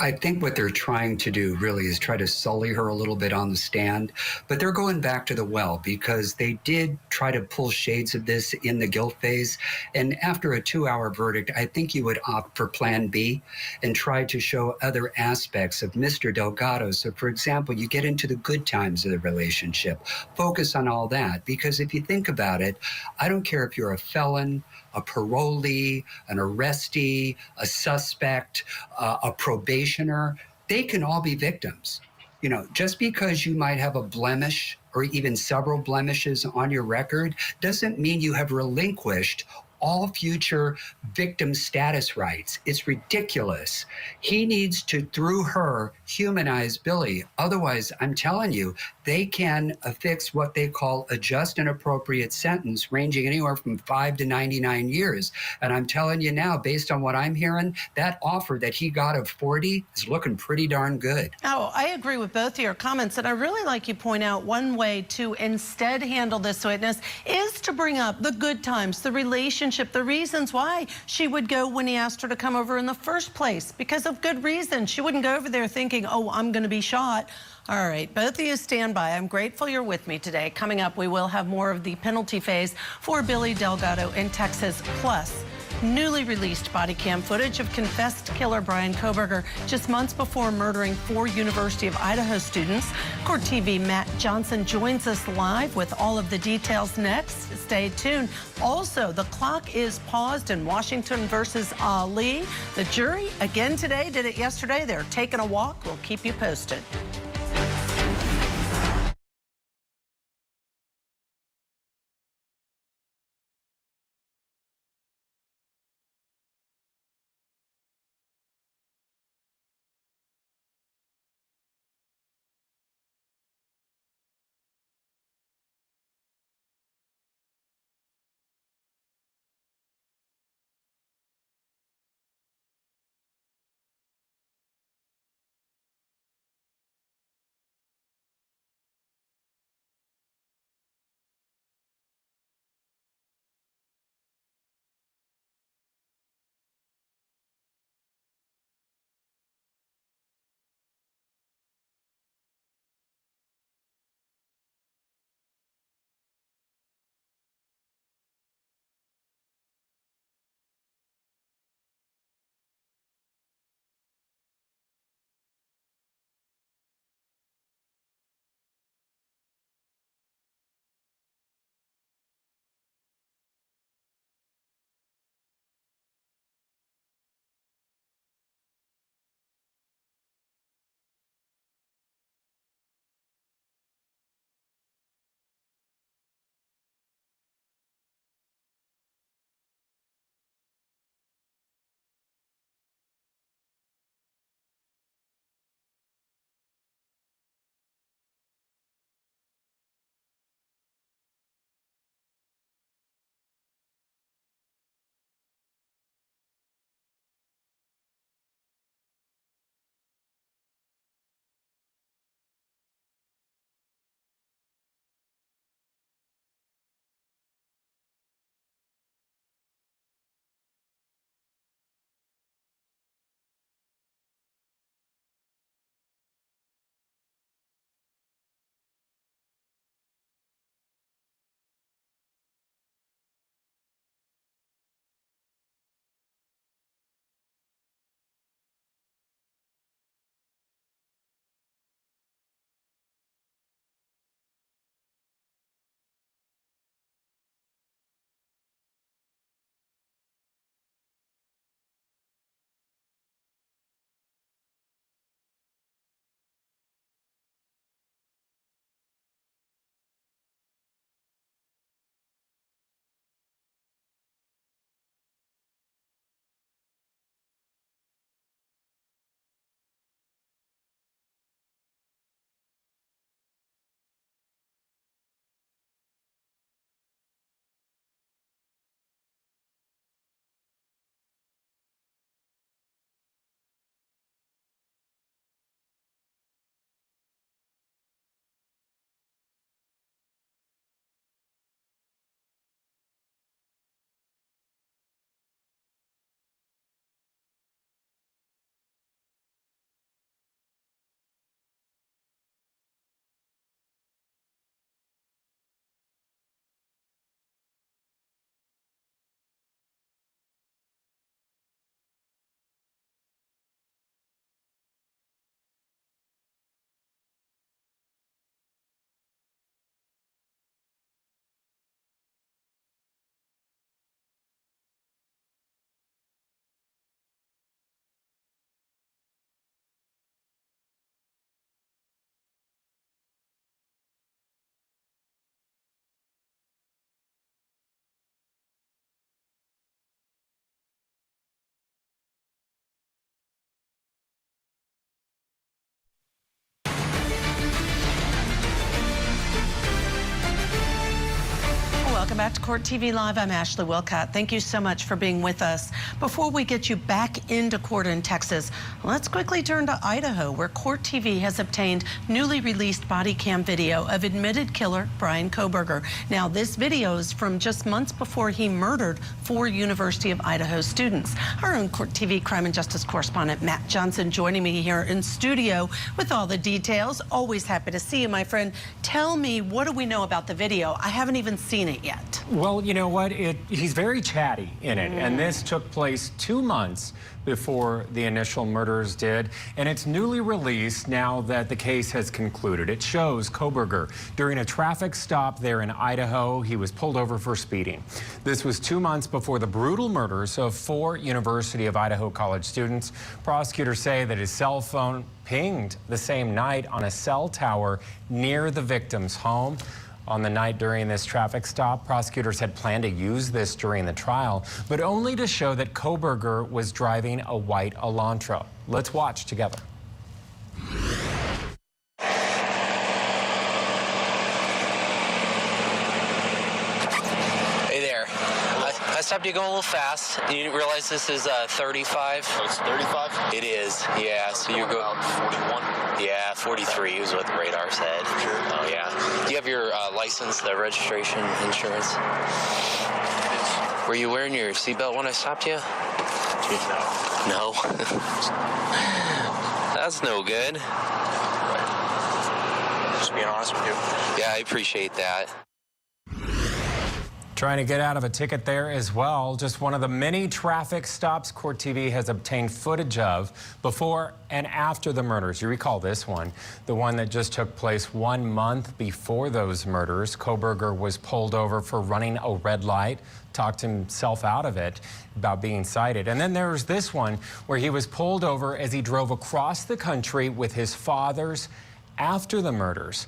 I think what they're trying to do really is try to sully her a little bit on the stand, but they're going back to the well because they did try to pull shades of this in the guilt phase. And after a 2-hour verdict, I think you would opt for plan B and try to show other aspects of Mr. Delgado. So for example, you get into the good times of the relationship, focus on all that, because if you think about it, I don't care if you're a felon, a parolee, an arrestee, a suspect, a probationer, they can all be victims. You know, just because you might have a blemish or even several blemishes on your record doesn't mean you have relinquished all future victim status rights. It's ridiculous. He needs to, through her, humanize Billy. Otherwise, I'm telling you, they can affix what they call a just and appropriate sentence, ranging anywhere from 5 to 99 years. And I'm telling you now, based on what I'm hearing, that offer that he got of 40 is looking pretty darn good. Oh, I agree with both of your comments, and I really like you point out one way to instead handle this witness is to bring up the good times, the relationship, the reasons why she would go when he asked her to come over in the first place, because of good reason. She wouldn't go over there thinking, oh, I'm going to be shot. All right, both of you stand by. I'm grateful you're with me today. Coming up, we will have more of the penalty phase for Billy Delgado in Texas, plus newly released body cam footage of confessed killer Brian Kohberger just months before murdering 4 University of Idaho students. Court TV Matt Johnson joins us live with all of the details next. Stay tuned. Also, the clock is paused in Washington versus Ali. The jury, again today, did it yesterday. They're taking a walk. We'll keep you posted. Welcome back to Court TV Live. I'm Ashley Wilcott. Thank you so much for being with us. Before we get you back into court in Texas, let's quickly turn to Idaho, where Court TV has obtained newly released body cam video of admitted killer Brian Kohberger. Now, this video is from just months before he murdered 4 University of Idaho students. Our own Court TV crime and justice correspondent Matt Johnson joining me here in studio with all the details. Always happy to see you, my friend. Tell me, what do we know about the video? I haven't even seen it yet. Well, you know what? He's very chatty in it, and this took place 2 months before the initial murders did, and it's newly released now that the case has concluded. It shows Kohberger during a traffic stop there in Idaho. He was pulled over for speeding. This was 2 months before the brutal murders of 4 University of Idaho college students. Prosecutors say that his cell phone pinged the same night on a cell tower near the victim's home. On the night during this traffic stop, prosecutors had planned to use this during the trial, but only to show that Kohberger was driving a white Elantra. Let's watch together. Hey there. I stopped you going a little fast. You didn't realize this is 35? Oh, it's 35? It is, yeah. So you're going 41? Yeah, 43 is what the radar said. Sure. Oh, yeah. Do you have your license, the registration, insurance? Were you wearing your seatbelt when I stopped you? No. That's no good. Just being honest with you. Yeah, I appreciate that. Trying to get out of a ticket there as well. Just one of the many traffic stops Court TV has obtained footage of before and after the murders. You recall this one, the one that just took place 1 month before those murders. Kohberger was pulled over for running a red light, talked himself out of it about being cited. And then there's this one where he was pulled over as he drove across the country with his fathers after the murders.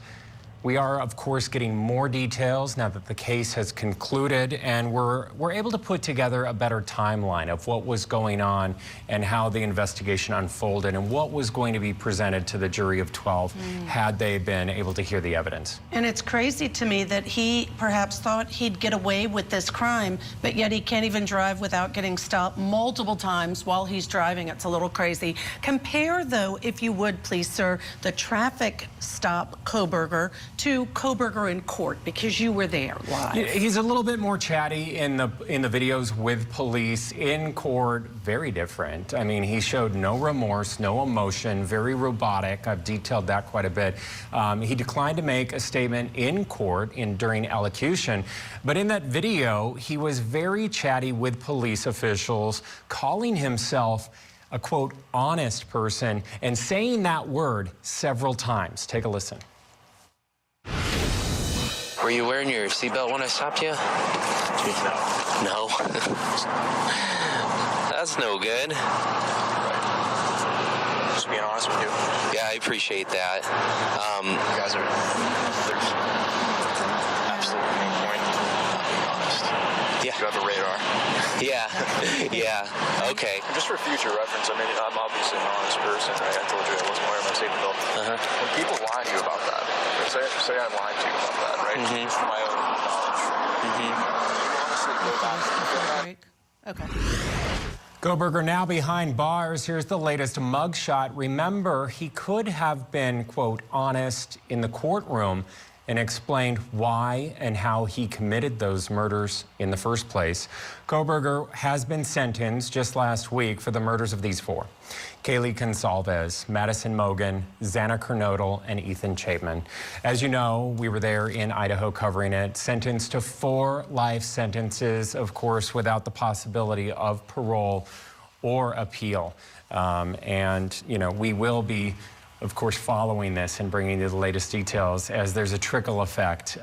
We are, of course, getting more details now that the case has concluded, and we're able to put together a better timeline of what was going on and how the investigation unfolded and what was going to be presented to the jury of 12 had they been able to hear the evidence. And it's crazy to me that he perhaps thought he'd get away with this crime, but yet he can't even drive without getting stopped multiple times while he's driving. It's a little crazy. Compare, though, if you would, please, sir, the traffic stop Kohberger to Kohberger in court, because you were there live. He's a little bit more chatty in the videos with police. In court, very different. I mean, he showed no remorse, no emotion, very robotic. I've detailed that quite a bit. He declined to make a statement in court during elocution, but in that video, he was very chatty with police officials, calling himself a, quote, honest person, and saying that word several times. Take a listen. Were you wearing your seatbelt when I stopped you? No. That's no good. Just being honest with you. Yeah, I appreciate that. You guys are, there's absolutely no point not being honest. Yeah. You have a radar. Yeah. Yeah. Okay. Just for future reference, I mean, I'm obviously an honest person, right? I told you I wasn't wearing my seatbelt. When people lie to you about that, say I'm lying to you about that, right? For my own knowledge. Okay. Kohberger now behind bars. Here's the latest mugshot. Remember, he could have been, quote, honest in the courtroom and explained why and how he committed those murders in the first place. Kohberger has been sentenced just last week for the murders of these 4. Kaylee Consalves, Madison Mogan, Xana Kernodle, and Ethan Chapman. As you know, we were there in Idaho covering it, sentenced to 4 life sentences, of course, without the possibility of parole or appeal. And, you know, we will be, of course, following this and bringing you the latest details as there's a trickle effect.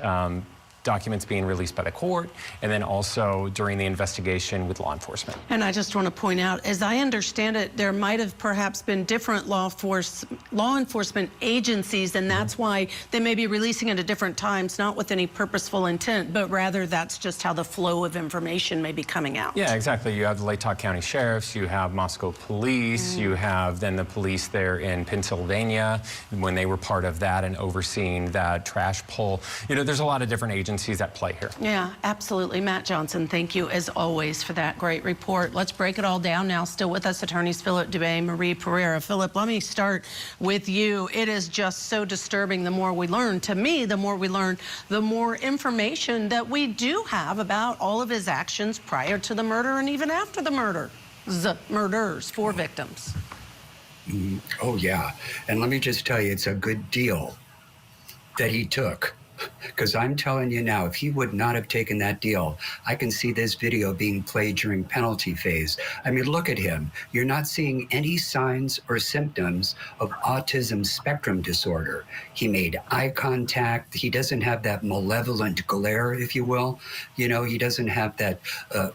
Documents being released by the court, and then also during the investigation with law enforcement. And I just want to point out, as I understand it, there might have perhaps been different law enforcement agencies, and that's why they may be releasing it at different times, not with any purposeful intent, but rather that's just how the flow of information may be coming out. Yeah, exactly. You have the Latah County Sheriffs, you have Moscow Police, you have then the police there in Pennsylvania when they were part of that and overseeing that trash pull. You know, there's a lot of different agencies agencies at play here. Yeah, absolutely. Matt Johnson, thank you as always for that great report. Let's break it all down now. Still with us, attorneys Philip Dubé, Marie Pereira. Philip, let me start with you. It is just so disturbing. The more we learn, to me, the more we learn, the more information that we do have about all of his actions prior to the murder and even after the murder. Murders, 4 victims. Oh, yeah. And let me just tell you, it's a good deal that he took. Because I'm telling you now, if he would not have taken that deal, I can see this video being played during penalty phase. I mean, look at him. You're not seeing any signs or symptoms of autism spectrum disorder. He made eye contact. He doesn't have that malevolent glare, if you will. You know, he doesn't have that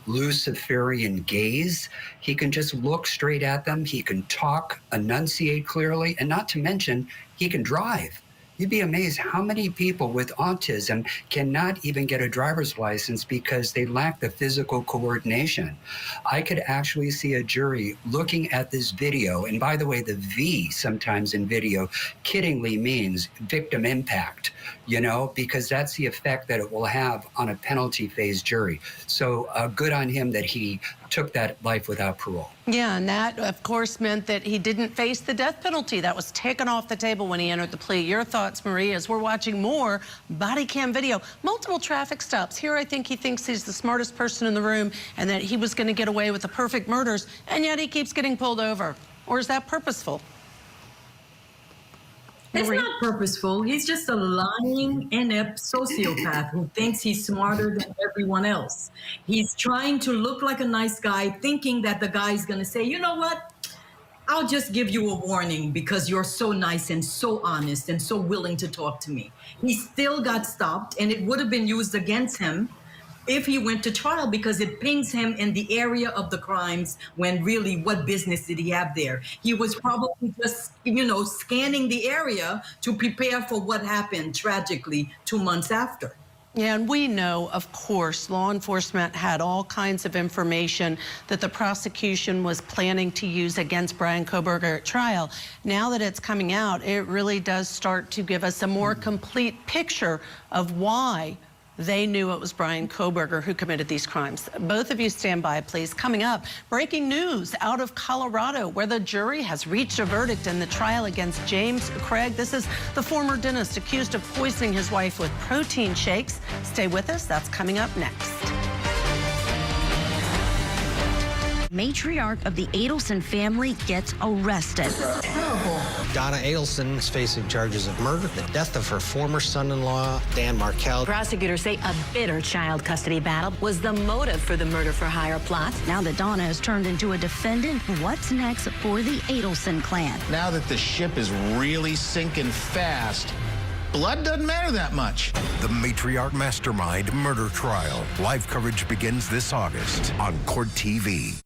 Luciferian gaze. He can just look straight at them. He can talk, enunciate clearly, and not to mention, he can drive. You'd be amazed how many people with autism cannot even get a driver's license because they lack the physical coordination. I could actually see a jury looking at this video, and by the way, the V sometimes in video kiddingly means victim impact, you know, because that's the effect that it will have on a penalty phase jury. So good on him that he took that life without parole. Yeah, and that, of course, meant that he didn't face the death penalty. That was taken off the table when he entered the plea. Your thoughts, Marie, as we're watching more body cam video. Multiple traffic stops. Here I think he thinks he's the smartest person in the room and that he was going to get away with the perfect murders, and yet he keeps getting pulled over. Or is that purposeful? It's not purposeful. He's just a lying, inept sociopath who thinks he's smarter than everyone else. He's trying to look like a nice guy, thinking that the guy's going to say, you know what? I'll just give you a warning because you're so nice and so honest and so willing to talk to me. He still got stopped, and it would have been used against him if he went to trial because it pings him in the area of the crimes when really what business did he have there? He was probably just, you know, scanning the area to prepare for what happened tragically 2 months after. Yeah, and we know, of course, law enforcement had all kinds of information that the prosecution was planning to use against Bryan Kohberger at trial. Now that it's coming out, it really does start to give us a more complete picture of why they knew it was Bryan Kohberger who committed these crimes. Both of you stand by, please. Coming up, breaking news out of Colorado, where the jury has reached a verdict in the trial against James Craig. This is the former dentist accused of poisoning his wife with protein shakes. Stay with us. That's coming up next. Matriarch of the Adelson family gets arrested. Terrible. Donna Adelson is facing charges of murder, the death of her former son-in-law, Dan Markell. Prosecutors say a bitter child custody battle was the motive for the murder-for-hire plot. Now that Donna has turned into a defendant, what's next for the Adelson clan? Now that the ship is really sinking fast, blood doesn't matter that much. The Matriarch Mastermind murder trial. Live coverage begins this August on Court TV.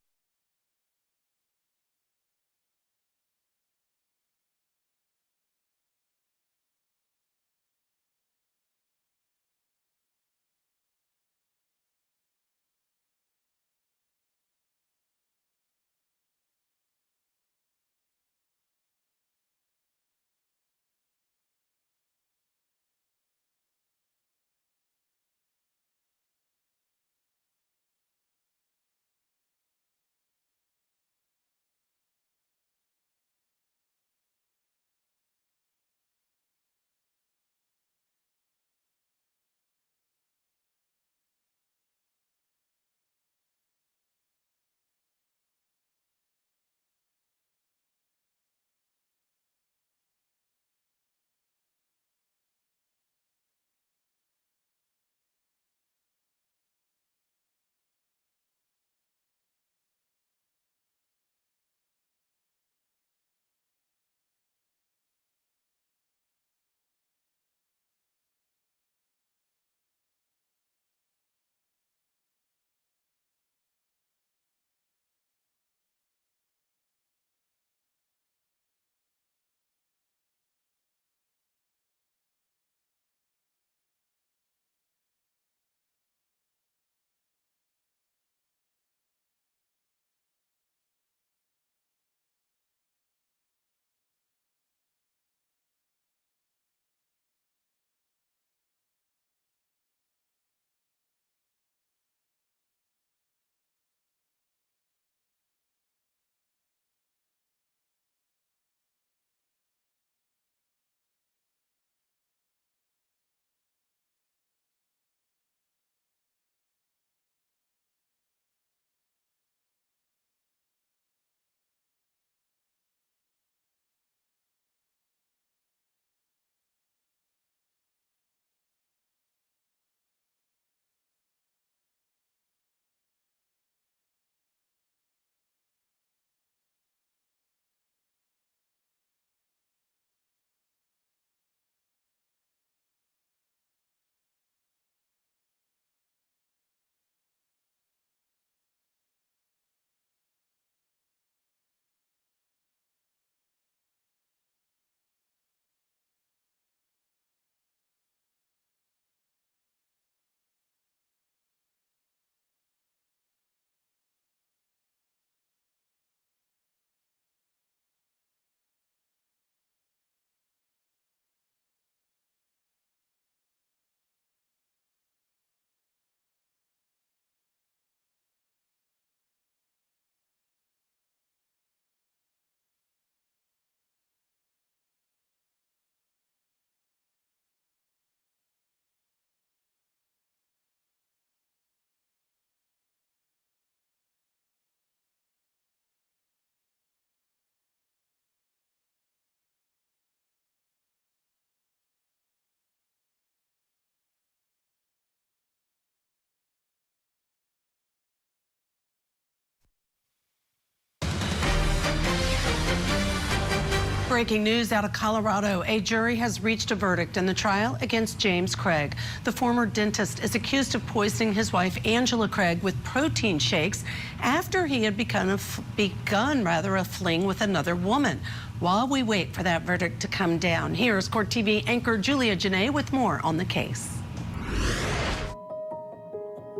Breaking news out of Colorado. A jury has reached a verdict in the trial against James Craig. The former dentist is accused of poisoning his wife, Angela Craig, with protein shakes after he had begun a fling with another woman. While we wait for that verdict to come down, here's Court TV anchor Julia Janae with more on the case.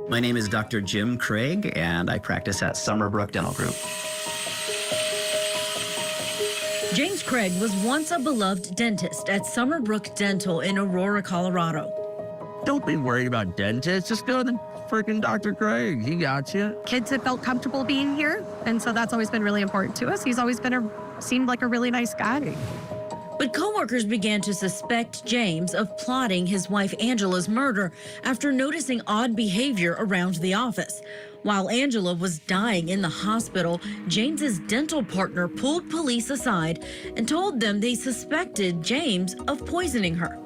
My name is Dr. Jim Craig, and I practice at Summerbrook Dental Group. James Craig was once a beloved dentist at Summerbrook Dental in Aurora, Colorado. Don't be worried about dentists. Just go to freaking Dr. Craig. He got you. Kids have felt comfortable being here, and so that's always been really important to us. He's always seemed like a really nice guy. But coworkers began to suspect James of plotting his wife Angela's murder after noticing odd behavior around the office. While Angela was dying in the hospital, James's dental partner pulled police aside and told them they suspected James of poisoning her.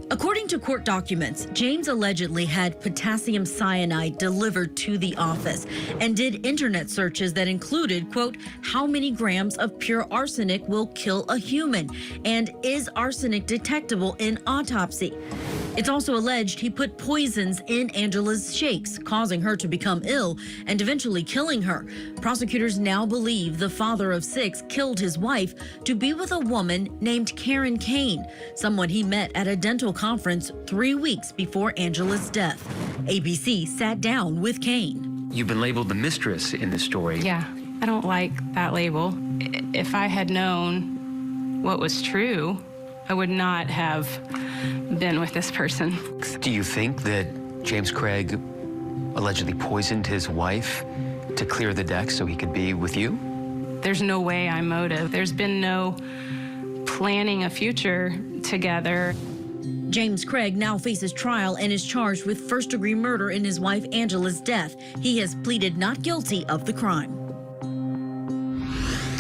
According to court documents, James allegedly had potassium cyanide delivered to the office and did internet searches that included, quote, how many grams of pure arsenic will kill a human, and is arsenic detectable in autopsy? It's also alleged he put poisons in Angela's shakes, causing her to become ill and eventually killing her. Prosecutors now believe the father of 6 killed his wife to be with a woman named Karen Kane, someone he met at a dental conference 3 weeks before Angela's death. ABC sat down with Kane. You've been labeled the mistress in this story. Yeah, I don't like that label. If I had known what was true, I would not have been with this person. Do you think that James Craig allegedly poisoned his wife to clear the deck so he could be with you? There's no way I'm motive. There's been no planning a future together. James Craig now faces trial and is charged with first-degree murder in his wife Angela's death. He has pleaded not guilty of the crime.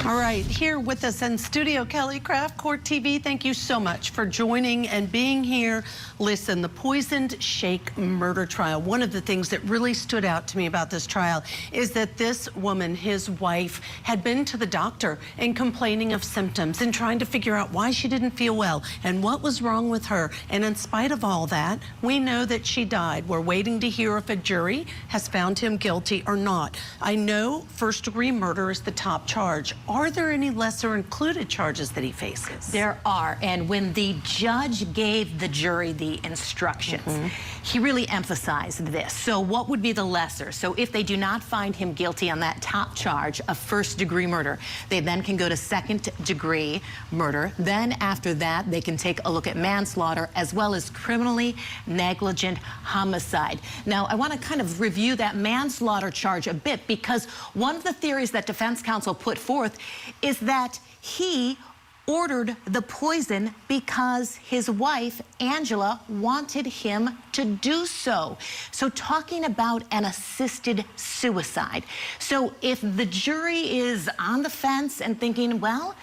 All right, here with us in studio, Kelly Craft, Court TV. Thank you so much for joining and being here. Listen, the poisoned shake murder trial. One of the things that really stood out to me about this trial is that this woman, his wife, had been to the doctor and complaining of symptoms and trying to figure out why she didn't feel well and what was wrong with her. And in spite of all that, we know that she died. We're waiting to hear if a jury has found him guilty or not. I know first-degree murder is the top charge. Are there any lesser included charges that he faces? There are, and when the judge gave the jury the instructions, he really emphasized this. So what would be the lesser? So if they do not find him guilty on that top charge of first-degree murder, they then can go to second-degree murder. Then after that, they can take a look at manslaughter as well as criminally negligent homicide. Now, I want to kind of review that manslaughter charge a bit, because one of the theories that defense counsel put forth is that he ordered the poison because his wife, Angela, wanted him to do so. So talking about an assisted suicide. So if the jury is on the fence and thinking, well,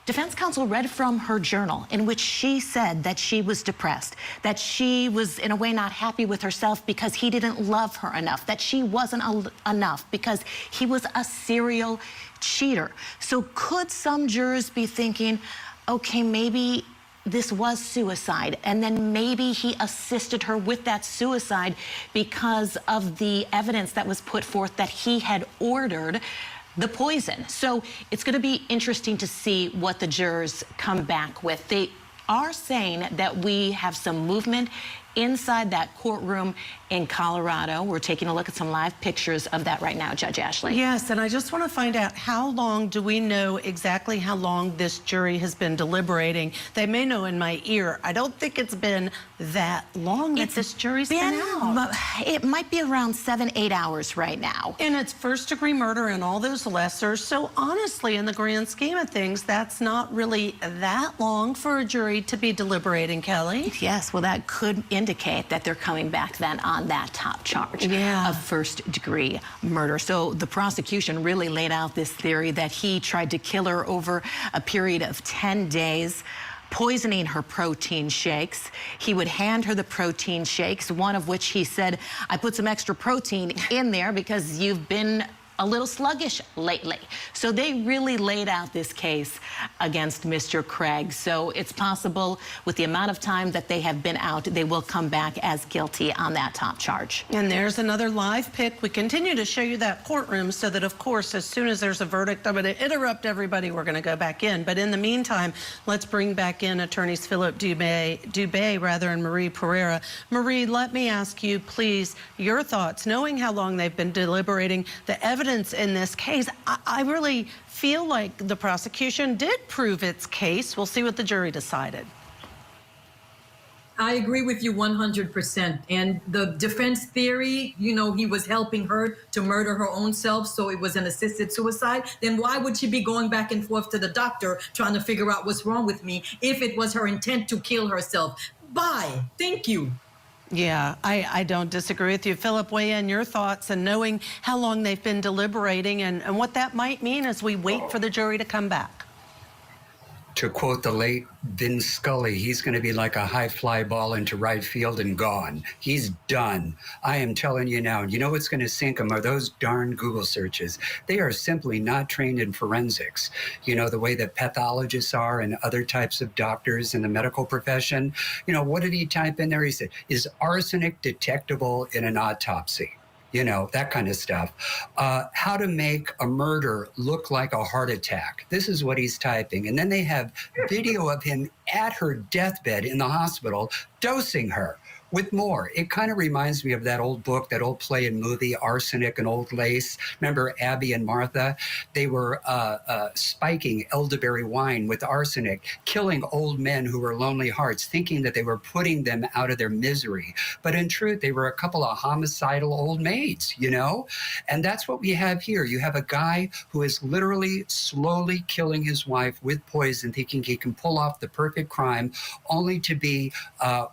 defense counsel read from her journal in which she said that she was depressed, that she was in a way not happy with herself because he didn't love her enough, that she wasn't enough because he was a serial cheater. So could some jurors be thinking, okay, maybe this was suicide, and then maybe he assisted her with that suicide because of the evidence that was put forth that he had ordered the poison. So it's going to be interesting to see what the jurors come back with. They are saying that we have some movement inside that courtroom in Colorado. We're taking a look at some live pictures of that right now, Judge Ashley. Yes, and I just want to find out, how long do we know exactly how long this jury has been deliberating? They may know in my ear. I don't think it's been that long that this jury's been out. It might be around 7-8 hours right now. And it's first-degree murder and all those lessers. So honestly, in the grand scheme of things, that's not really that long for a jury to be deliberating, Kelly. Yes, well, that could indicate that they're coming back then on that top charge of first-degree murder. So the prosecution really laid out this theory that he tried to kill her over a period of 10 days, poisoning her protein shakes. He would hand her the protein shakes, one of which he said, I put some extra protein in there because you've been a little sluggish lately. So they really laid out this case against Mr. Craig. So it's possible with the amount of time that they have been out, they will come back as guilty on that top charge. And there's another live pic. We continue to show you that courtroom so that, of course, as soon as there's a verdict, I'm going to interrupt everybody. We're going to go back in. But in the meantime, let's bring back in attorneys Philip Dubé and Marie Pereira. Marie, let me ask you, please, your thoughts, knowing how long they've been deliberating, the evidence in this case. I really feel like the prosecution did prove its case. We'll see what the jury decided. I agree with you 100%. And the defense theory, you know, he was helping her to murder her own self, so it was an assisted suicide. Then why would she be going back and forth to the doctor trying to figure out what's wrong with me if it was her intent to kill herself? Bye. Thank you. Yeah, I don't disagree with you. Philip, weigh in your thoughts and knowing how long they've been deliberating and what that might mean as we wait for the jury to come back. To quote the late Vin Scully, he's going to be like a high fly ball into right field and gone. He's done. I am telling you now, you know what's going to sink him are those darn Google searches. They are simply not trained in forensics. You know, the way that pathologists are and other types of doctors in the medical profession. You know, what did he type in there? He said, is arsenic detectable in an autopsy? You know, that kind of stuff. How to make a murder look like a heart attack. This is what he's typing. And then they have video of him at her deathbed in the hospital dosing her with more. It kind of reminds me of that old book, that old play and movie, Arsenic and Old Lace. Remember Abby and Martha? They were spiking elderberry wine with arsenic, killing old men who were lonely hearts, thinking that they were putting them out of their misery. But in truth, they were a couple of homicidal old maids, you know? And that's what we have here. You have a guy who is literally slowly killing his wife with poison, thinking he can pull off the perfect crime, only to be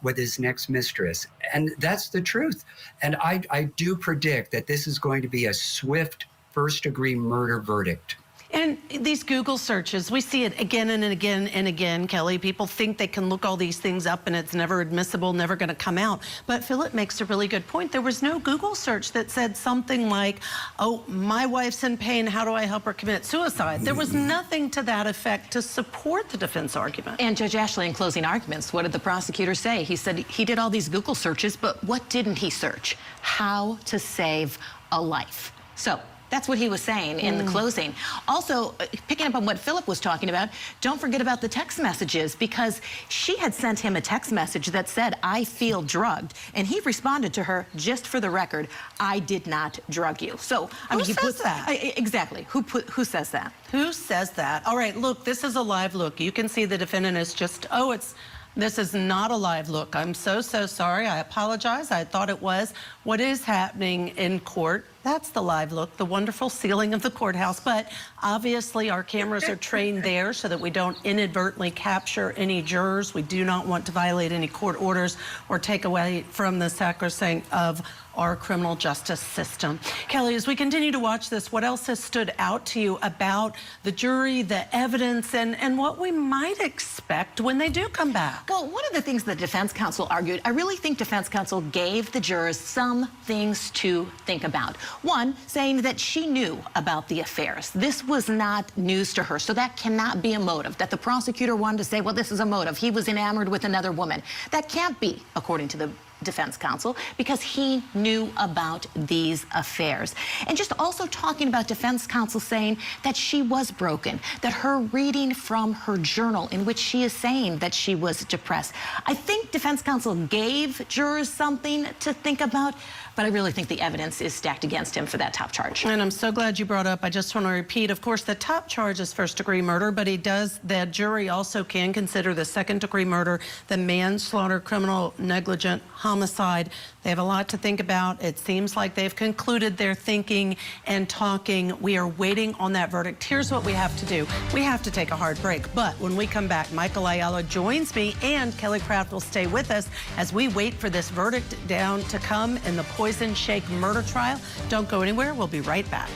with his next mistress. And that's the truth. And I do predict that this is going to be a swift first-degree murder verdict. And these Google searches, we see it again and again and again, Kelly. People think they can look all these things up and it's never admissible, never going to come out. But Philip makes a really good point. There was no Google search that said something like, oh, my wife's in pain, how do I help her commit suicide? There was nothing to that effect to support the defense argument. And Judge Ashley, in closing arguments, what did the prosecutor say? He said he did all these Google searches, but what didn't he search? How to save a life. So that's what he was saying in the closing. Also, picking up on what Philip was talking about, don't forget about the text messages, because she had sent him a text message that said, I feel drugged. And he responded to her, just for the record, I did not drug you. So, I mean, Who says that? Exactly. Who says that? Who says that? All right, look, this is a live look. You can see the defendant is just, this is not a live look. I'm so sorry. I apologize. I thought it was. What is happening in court? That's the live look, the wonderful ceiling of the courthouse. But obviously our cameras are trained there so that we don't inadvertently capture any jurors. We do not want to violate any court orders or take away from the sacrosanct of our criminal justice system. Kelly, as we continue to watch this, what else has stood out to you about the jury, the evidence, and what we might expect when they do come back? Well, one of the things the defense counsel argued, I really think defense counsel gave the jurors some things to think about. One, saying that she knew about the affairs. This was not news to her, so that cannot be a motive. That the prosecutor wanted to say, well, this is a motive. He was enamored with another woman. That can't be, according to the defense counsel, because he knew about these affairs. And just also talking about defense counsel saying that she was broken, that her reading from her journal in which she is saying that she was depressed. I think defense counsel gave jurors something to think about, but I really think the evidence is stacked against him for that top charge. And I'm so glad you brought up, I just want to repeat, of course, the top charge is first-degree murder, but the jury also can consider the second-degree murder, the manslaughter, criminal negligent homicide. They have a lot to think about. It seems like they've concluded their thinking and talking. We are waiting on that verdict. Here's what we have to do. We have to take a hard break, but when we come back, Michael Ayala joins me and Kelly Craft will stay with us as we wait for this verdict down to come in the poison shake murder trial. Don't go anywhere. We'll be right back.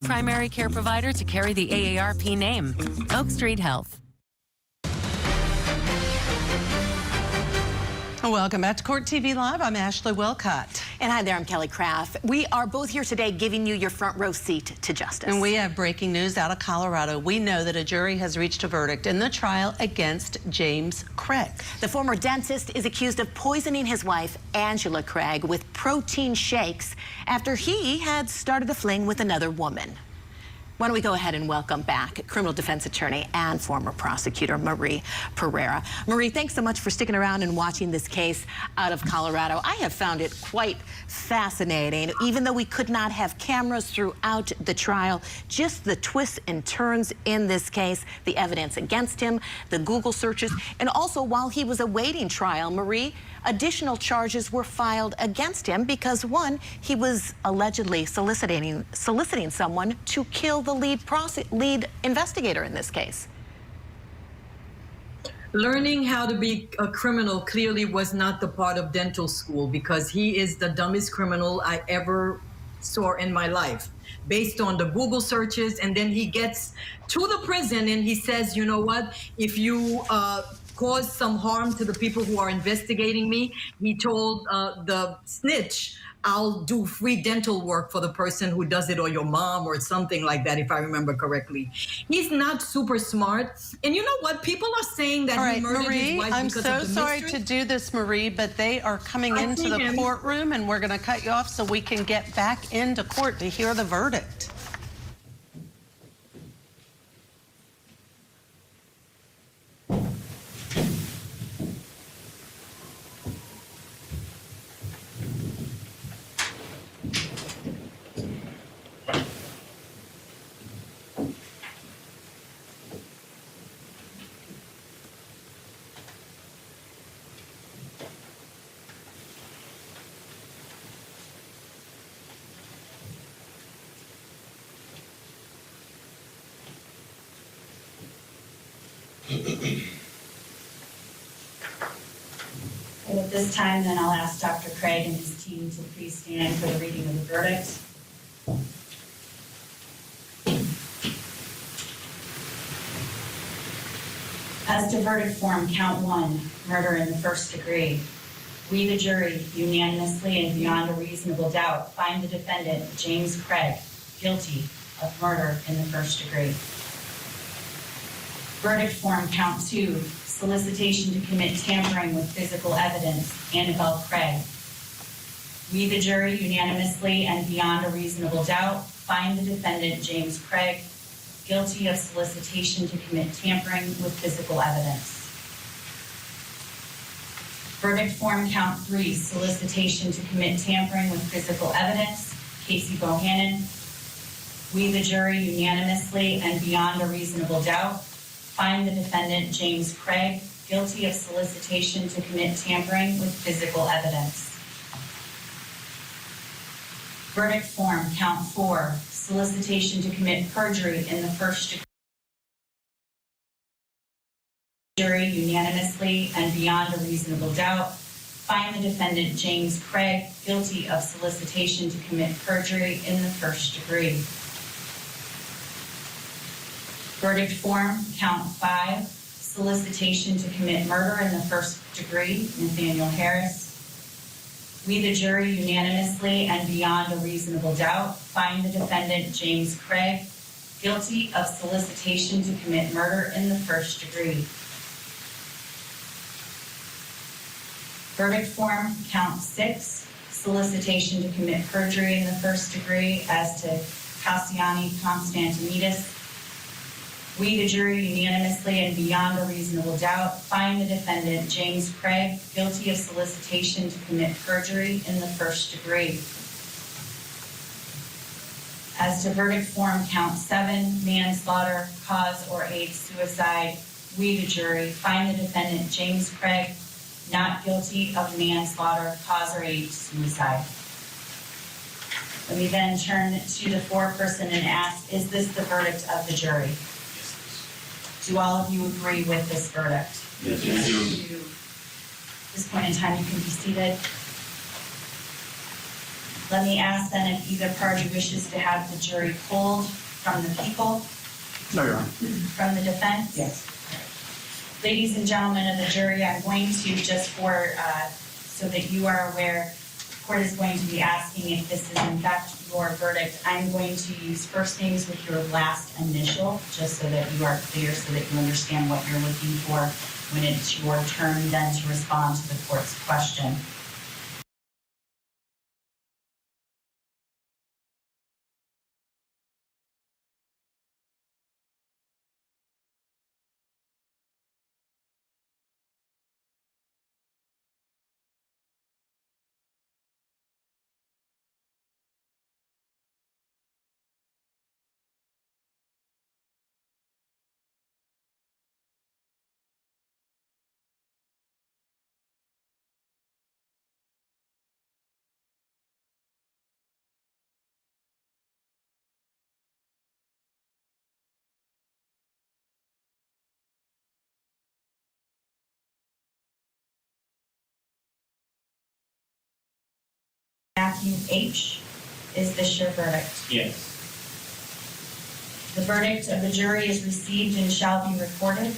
primary care provider to carry the AARP name. Oak Street Health. Welcome back to Court TV Live. I'm Ashley Wilcott. And hi there, I'm Kelly Craft. We are both here today giving you your front row seat to justice. And we have breaking news out of Colorado. We know that a jury has reached a verdict in the trial against James Craig. The former dentist is accused of poisoning his wife, Angela Craig, with protein shakes after he had started a fling with another woman. Why don't we go ahead and welcome back criminal defense attorney and former prosecutor Marie Pereira. Marie, thanks so much for sticking around and watching this case out of Colorado. I have found it quite fascinating, even though we could not have cameras throughout the trial, just the twists and turns in this case, the evidence against him, the Google searches, and also while he was awaiting trial, Marie, additional charges were filed against him because, one, he was allegedly soliciting someone to kill the lead investigator in this case. Learning how to be a criminal clearly was not the part of dental school, because he is the dumbest criminal I ever saw in my life, based on the Google searches. And then he gets to the prison and he says, you know what, if you cause some harm to the people who are investigating me, he told the snitch, I'll do free dental work for the person who does it, or your mom or something like that, if I remember correctly. He's not super smart. And you know what? People are saying that he murdered his wife because of the mystery. I'm so sorry to do this, Marie, but they are coming into the courtroom and we're going to cut you off so we can get back into court to hear the verdict. And at this time, then I'll ask Dr. Craig and his team to please stand for the reading of the verdict. As to verdict form, count 1, murder in the first degree. We, the jury, unanimously and beyond a reasonable doubt, find the defendant, James Craig, guilty of murder in the first degree. Verdict form, count 2, solicitation to commit tampering with physical evidence, Annabelle Craig. We, the jury, unanimously and beyond a reasonable doubt, find the defendant, James Craig, guilty of solicitation to commit tampering with physical evidence. Verdict form, count 3, solicitation to commit tampering with physical evidence, Casey Bohannon. We, the jury, unanimously and beyond a reasonable doubt, find the defendant, James Craig, guilty of solicitation to commit tampering with physical evidence. Verdict form, count 4, solicitation to commit perjury in the first degree. Jury, unanimously and beyond a reasonable doubt, find the defendant, James Craig, guilty of solicitation to commit perjury in the first degree. Verdict form, count 5, solicitation to commit murder in the first degree, Nathaniel Harris. We, the jury, unanimously and beyond a reasonable doubt, find the defendant, James Craig, guilty of solicitation to commit murder in the first degree. Verdict form, count 6, solicitation to commit perjury in the first degree as to Cassiani Constantinidis. We, the jury, unanimously and beyond a reasonable doubt, find the defendant, James Craig, guilty of solicitation to commit perjury in the first degree. As to verdict form, count 7, manslaughter, cause or aid suicide, we, the jury, find the defendant, James Craig, not guilty of manslaughter, cause or aid suicide. Let me then turn to the foreperson and ask, is this the verdict of the jury? Do all of you agree with this verdict? Yes, we do. At this point in time, you can be seated. Let me ask then if either party wishes to have the jury pulled from the people. No, Your Honor. From the defense? Yes. Ladies and gentlemen of the jury, I'm going to, just for, so that you are aware, the court is going to be asking if this is in fact your verdict. I'm going to use first names with your last initial, just so that you are clear, so that you understand what you're looking for when it's your turn then to respond to the court's question. Matthew H., is this your verdict? Yes. The verdict of the jury is received and shall be recorded.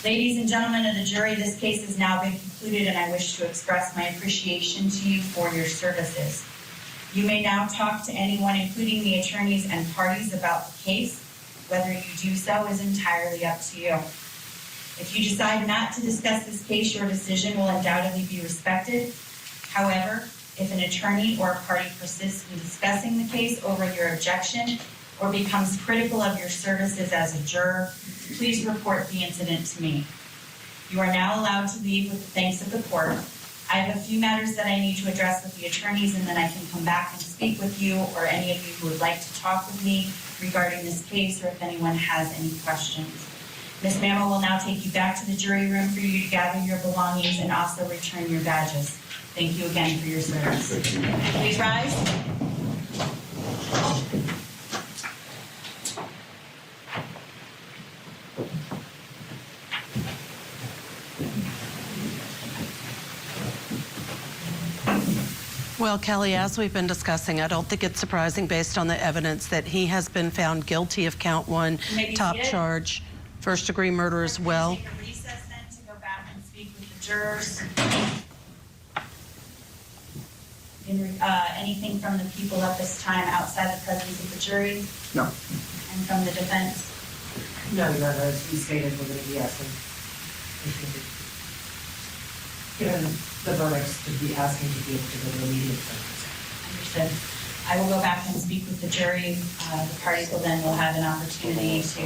Ladies and gentlemen of the jury, this case has now been concluded, and I wish to express my appreciation to you for your services. You may now talk to anyone, including the attorneys and parties, about the case. Whether you do so is entirely up to you. If you decide not to discuss this case, your decision will undoubtedly be respected. However, if an attorney or a party persists in discussing the case over your objection or becomes critical of your services as a juror, please report the incident to me. You are now allowed to leave with the thanks of the court. I have a few matters that I need to address with the attorneys, and then I can come back and speak with you or any of you who would like to talk with me regarding this case, or if anyone has any questions. Ms. Mammo will now take you back to the jury room for you to gather your belongings and also return your badges. Thank you again for your service. Please rise. Well, Kelly, as we've been discussing, I don't think it's surprising based on the evidence that he has been found guilty of count one, top charge, first-degree murder as well. Take a recess then to go back and speak with the jurors. Anything from the people at this time outside the presence of the jury? No. And from the defense? No, Your Honor, as we stated, we're going to be asking, given the verdicts, to be asking to be able to go to immediate sentence. Understood. I will go back and speak with the jury. The parties will have an opportunity to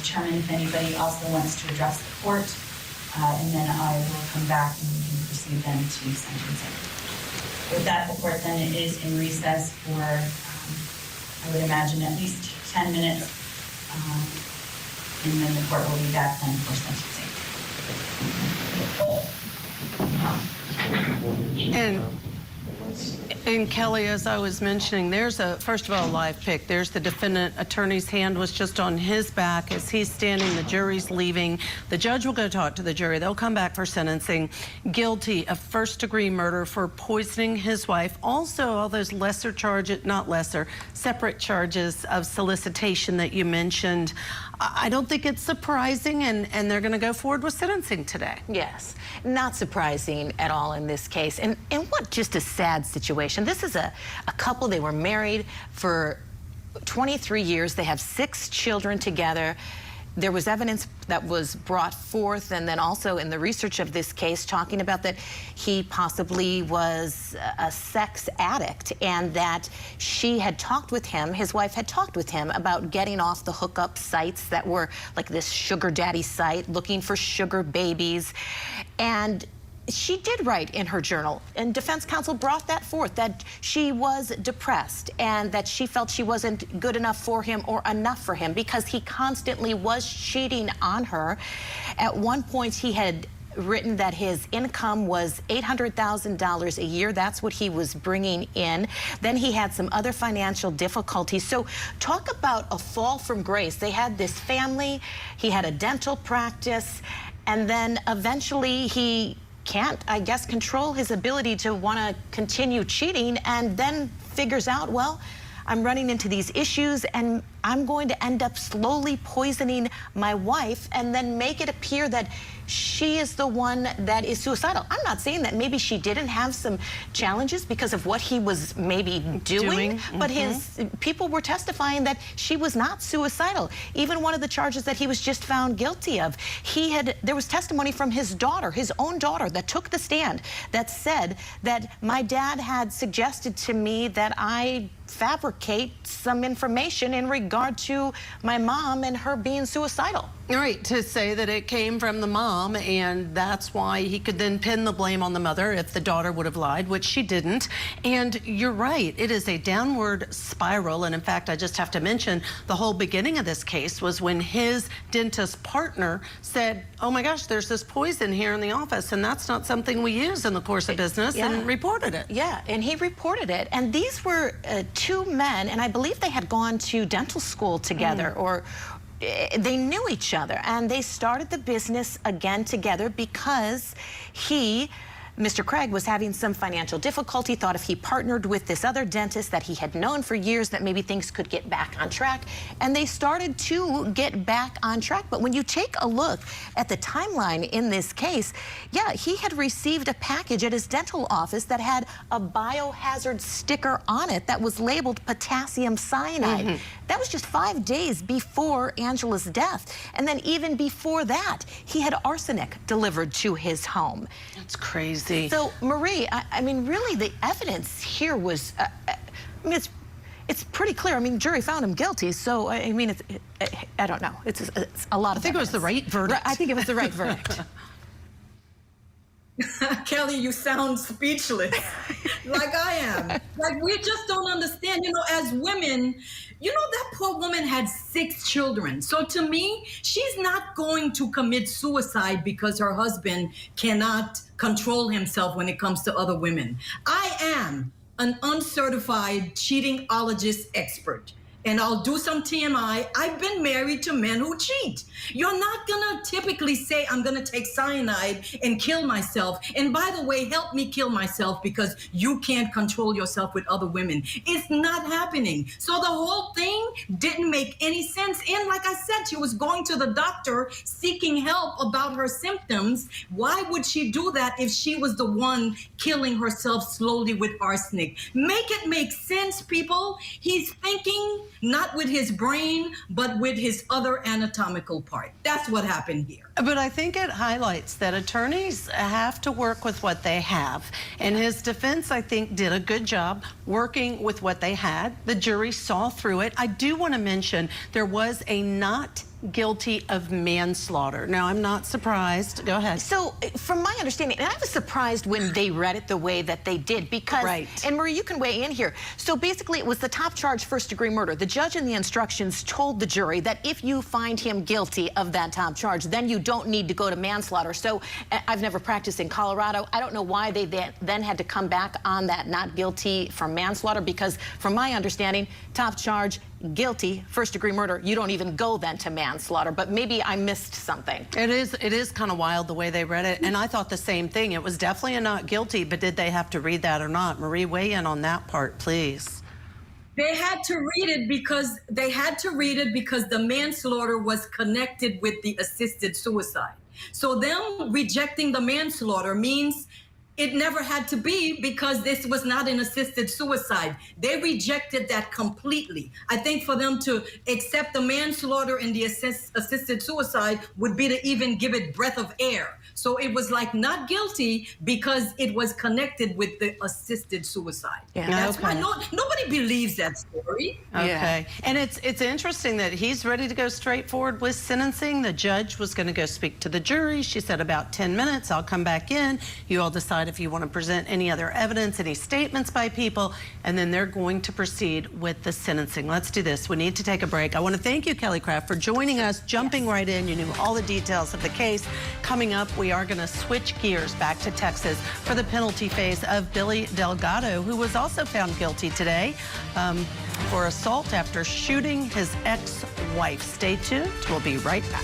determine if anybody also wants to address the court. And then I will come back and we can proceed then to sentencing. With that, the court then is in recess for, I would imagine, at least 10 minutes. And then the court will be back then for sentencing. And Kelly, as I was mentioning, there's first of all, a live pic. There's the defendant attorney's hand was just on his back as he's standing. The jury's leaving. The judge will go talk to the jury. They'll come back for sentencing. Guilty of first-degree murder for poisoning his wife. Also, all those lesser charges, not lesser, separate charges of solicitation that you mentioned. I don't think it's surprising, and they're going to go forward with sentencing today. Yes, not surprising at all in this case. And what just a sad situation. This is a couple. They were married for 23 years. They have 6 children together. There was evidence that was brought forth, and then also in the research of this case, talking about that he possibly was a sex addict, and that she had talked with him, his wife had talked with him about getting off the hookup sites that were like this sugar daddy site, looking for sugar babies. And she did write in her journal, and defense counsel brought that forth, that she was depressed and that she felt she wasn't good enough for him or enough for him because he constantly was cheating on her. At one point, he had written that his income was $800,000 a year. That's what he was bringing in. Then he had some other financial difficulties. So talk about a fall from grace. They had this family. He had a dental practice, and then eventually he can't, I guess, control his ability to want to continue cheating, and then figures out, well, I'm running into these issues and I'm going to end up slowly poisoning my wife and then make it appear that she is the one that is suicidal. I'm not saying that maybe she didn't have some challenges because of what he was maybe doing. But his people were testifying that she was not suicidal. Even one of the charges that he was just found guilty of, there was testimony from his daughter, his own daughter, that took the stand that said that my dad had suggested to me that I fabricate some information in regard to my mom and her being suicidal. Right, to say that it came from the mom, and that's why he could then pin the blame on the mother if the daughter would have lied, which she didn't. And you're right, it is a downward spiral. And in fact, I just have to mention the whole beginning of this case was when his dentist partner said, oh my gosh, there's this poison here in the office, and that's not something we use in the course of business, and reported it. Yeah, and he reported it. And these were two men, and I believe they had gone to dental school together, or they knew each other, and they started the business again together because Mr. Craig was having some financial difficulty, thought if he partnered with this other dentist that he had known for years that maybe things could get back on track, and they started to get back on track. But when you take a look at the timeline in this case, yeah, he had received a package at his dental office that had a biohazard sticker on it that was labeled potassium cyanide. That was just 5 days before Angela's death. And then even before that, he had arsenic delivered to his home. That's crazy. So, Marie, I mean, really, the evidence here was, I mean, it's pretty clear. I mean, jury found him guilty, so, I mean, I don't know. It's a lot of I think it was the right verdict. I think it was the right verdict. Kelly, you sound speechless, like I am. Like, we just don't understand, you know, as women, you know, that poor woman had 6 children. So to me, she's not going to commit suicide because her husband cannot control himself when it comes to other women. I am an uncertified cheatingologist expert. And I'll do some TMI. I've been married to men who cheat. You're not gonna typically say, I'm gonna take cyanide and kill myself. And by the way, help me kill myself because you can't control yourself with other women. It's not happening. So the whole thing didn't make any sense. And like I said, she was going to the doctor seeking help about her symptoms. Why would she do that if she was the one killing herself slowly with arsenic? Make it make sense, people. He's thinking not with his brain, but with his other anatomical part. That's what happened here. But I think it highlights that attorneys have to work with what they have. And his defense, I think, did a good job working with what they had. The jury saw through it. I do want to mention there was a not guilty of manslaughter. Now, I'm not surprised. Go ahead. So, from my understanding, and I was surprised when they read it the way that they did, because, and Marie, you can weigh in here. So basically, it was the top charge, first-degree murder. The judge in the instructions told the jury that if you find him guilty of that top charge, then you don't need to go to manslaughter. So I've never practiced in Colorado. I don't know why they then had to come back on that not guilty for manslaughter, because from my understanding, top charge, guilty, first-degree murder, you don't even go then to manslaughter. But maybe I missed something. It is kind of wild the way they read it, and I thought the same thing. It was definitely a not guilty, but did they have to read that or not? Marie, weigh in on that part, please. They had to read it because the manslaughter was connected with the assisted suicide. So them rejecting the manslaughter means it never had to be, because this was not an assisted suicide. They rejected that completely. I think for them to accept the manslaughter and the assisted suicide would be to even give it breath of air. So it was like not guilty because it was connected with the assisted suicide. Yeah. That's why nobody believes that story. Okay. And it's interesting that he's ready to go straight forward with sentencing. The judge was going to go speak to the jury. She said about 10 minutes, I'll come back in. You all decide if you want to present any other evidence, any statements by people, and then they're going to proceed with the sentencing. Let's do this. We need to take a break. I want to thank you, Kelly Craft, for joining us, jumping right in. You knew all the details of the case. Coming up, we are going to switch gears back to Texas for the penalty phase of Billy Delgado, who was also found guilty today for assault after shooting his ex-wife. Stay tuned. We'll be right back.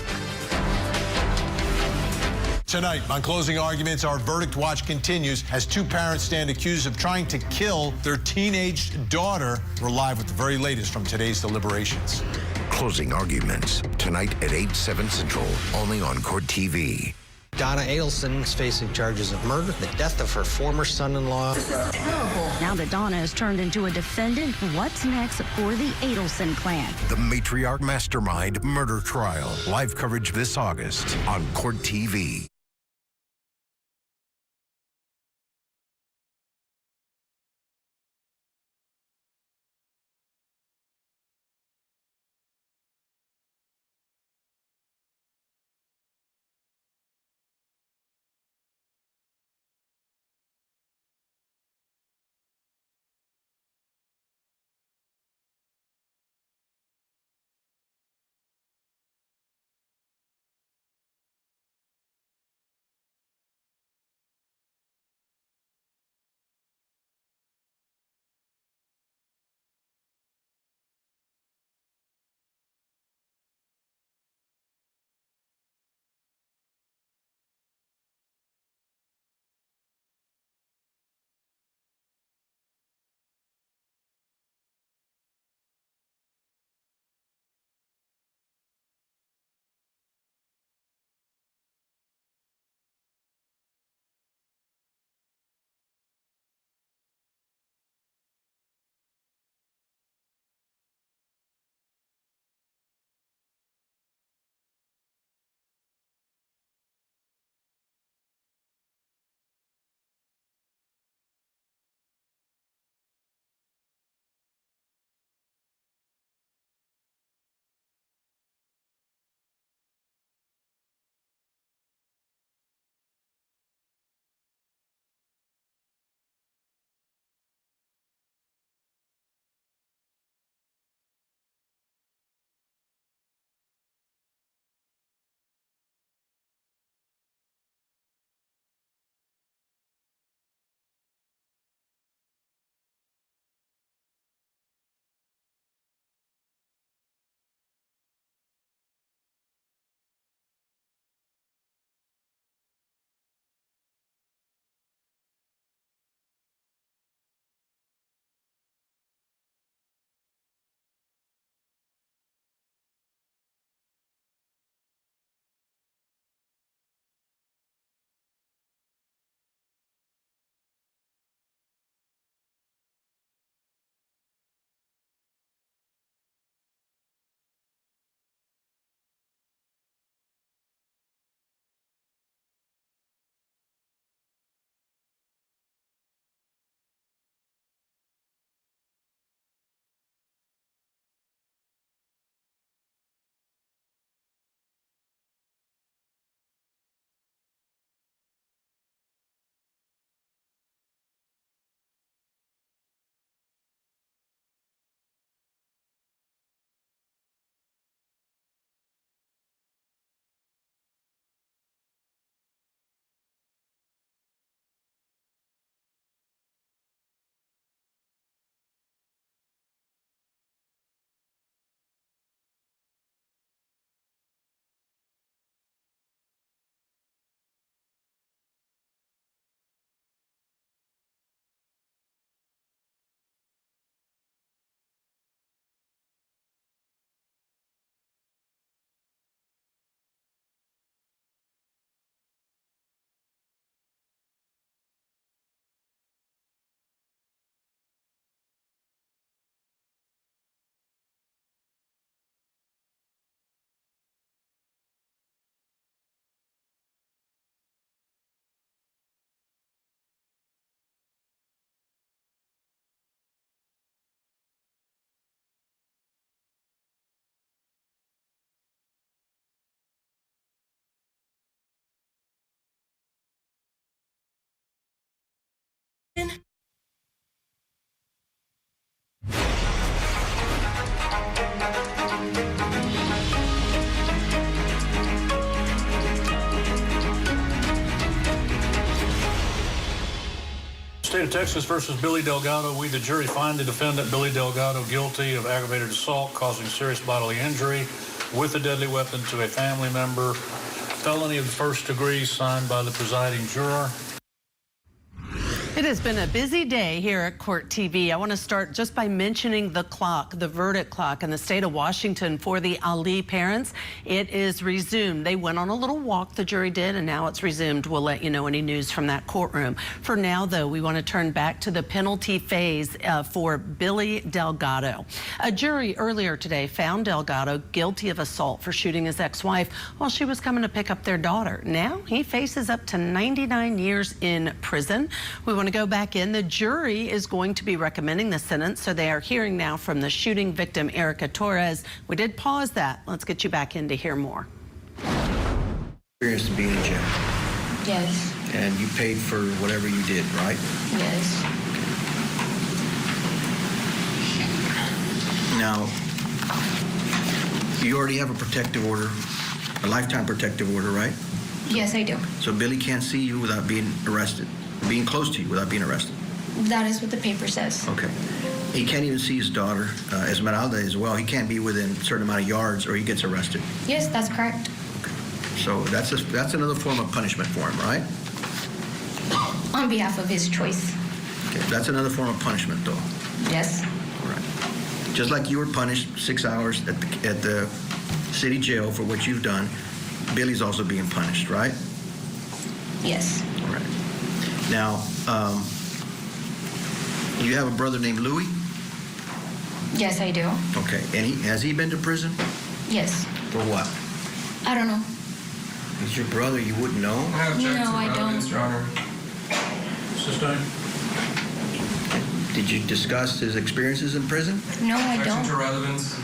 Tonight, on closing arguments, our verdict watch continues as two parents stand accused of trying to kill their teenage daughter. We're live with the very latest from today's deliberations. Closing arguments tonight at 8/7 Central, only on Court TV. Donna Adelson is facing charges of murder, the death of her former son-in-law. Now that Donna has turned into a defendant, what's next for the Adelson clan? The matriarch mastermind murder trial. Live coverage this August on Court TV. State of Texas versus Billy Delgado. We, the jury, find the defendant, Billy Delgado, guilty of aggravated assault causing serious bodily injury with a deadly weapon to a family member. felony of the first degree signed by the presiding juror. It has been a busy day here at Court TV. I want to start just by mentioning the clock, the verdict clock in the state of Washington for the Ali parents. It is resumed. They went on a little walk, the jury did, and now it's resumed. We'll let you know any news from that courtroom. For now, though, we want to turn back to the penalty phase for Billy Delgado. A jury earlier today found Delgado guilty of assault for shooting his ex-wife while she was coming to pick up their daughter. Now he faces up to 99 years in prison. We want to go back in. The jury is going to be recommending the sentence, so they are hearing now from the shooting victim, Erica Torres. We did pause that. Let's get you back in to hear more. Experience to be in jail. Yes. And you paid for whatever you did, right? Yes. Now, you already have a protective order, a lifetime protective order, right? Yes, I do. So Billy can't see you without being arrested, being close to you without being arrested. That is what the paper says. Okay. He can't even see his daughter, Esmeralda, as well. He can't be within a certain amount of yards or he gets arrested. Yes, that's correct. Okay. So that's another form of punishment for him, right? On behalf of his choice. Okay. That's another form of punishment, though. Yes. All right. Just like you were punished 6 hours at the city jail for what you've done, Billy's also being punished, right? Yes. All right. Now, you have a brother named Louis? Yes, I do. Okay. And has he been to prison? Yes. For what? I don't know. He's your brother. You wouldn't know? No, I don't. Your Honor. Sustained. Did you discuss his experiences in prison? No, I don't. Relevance.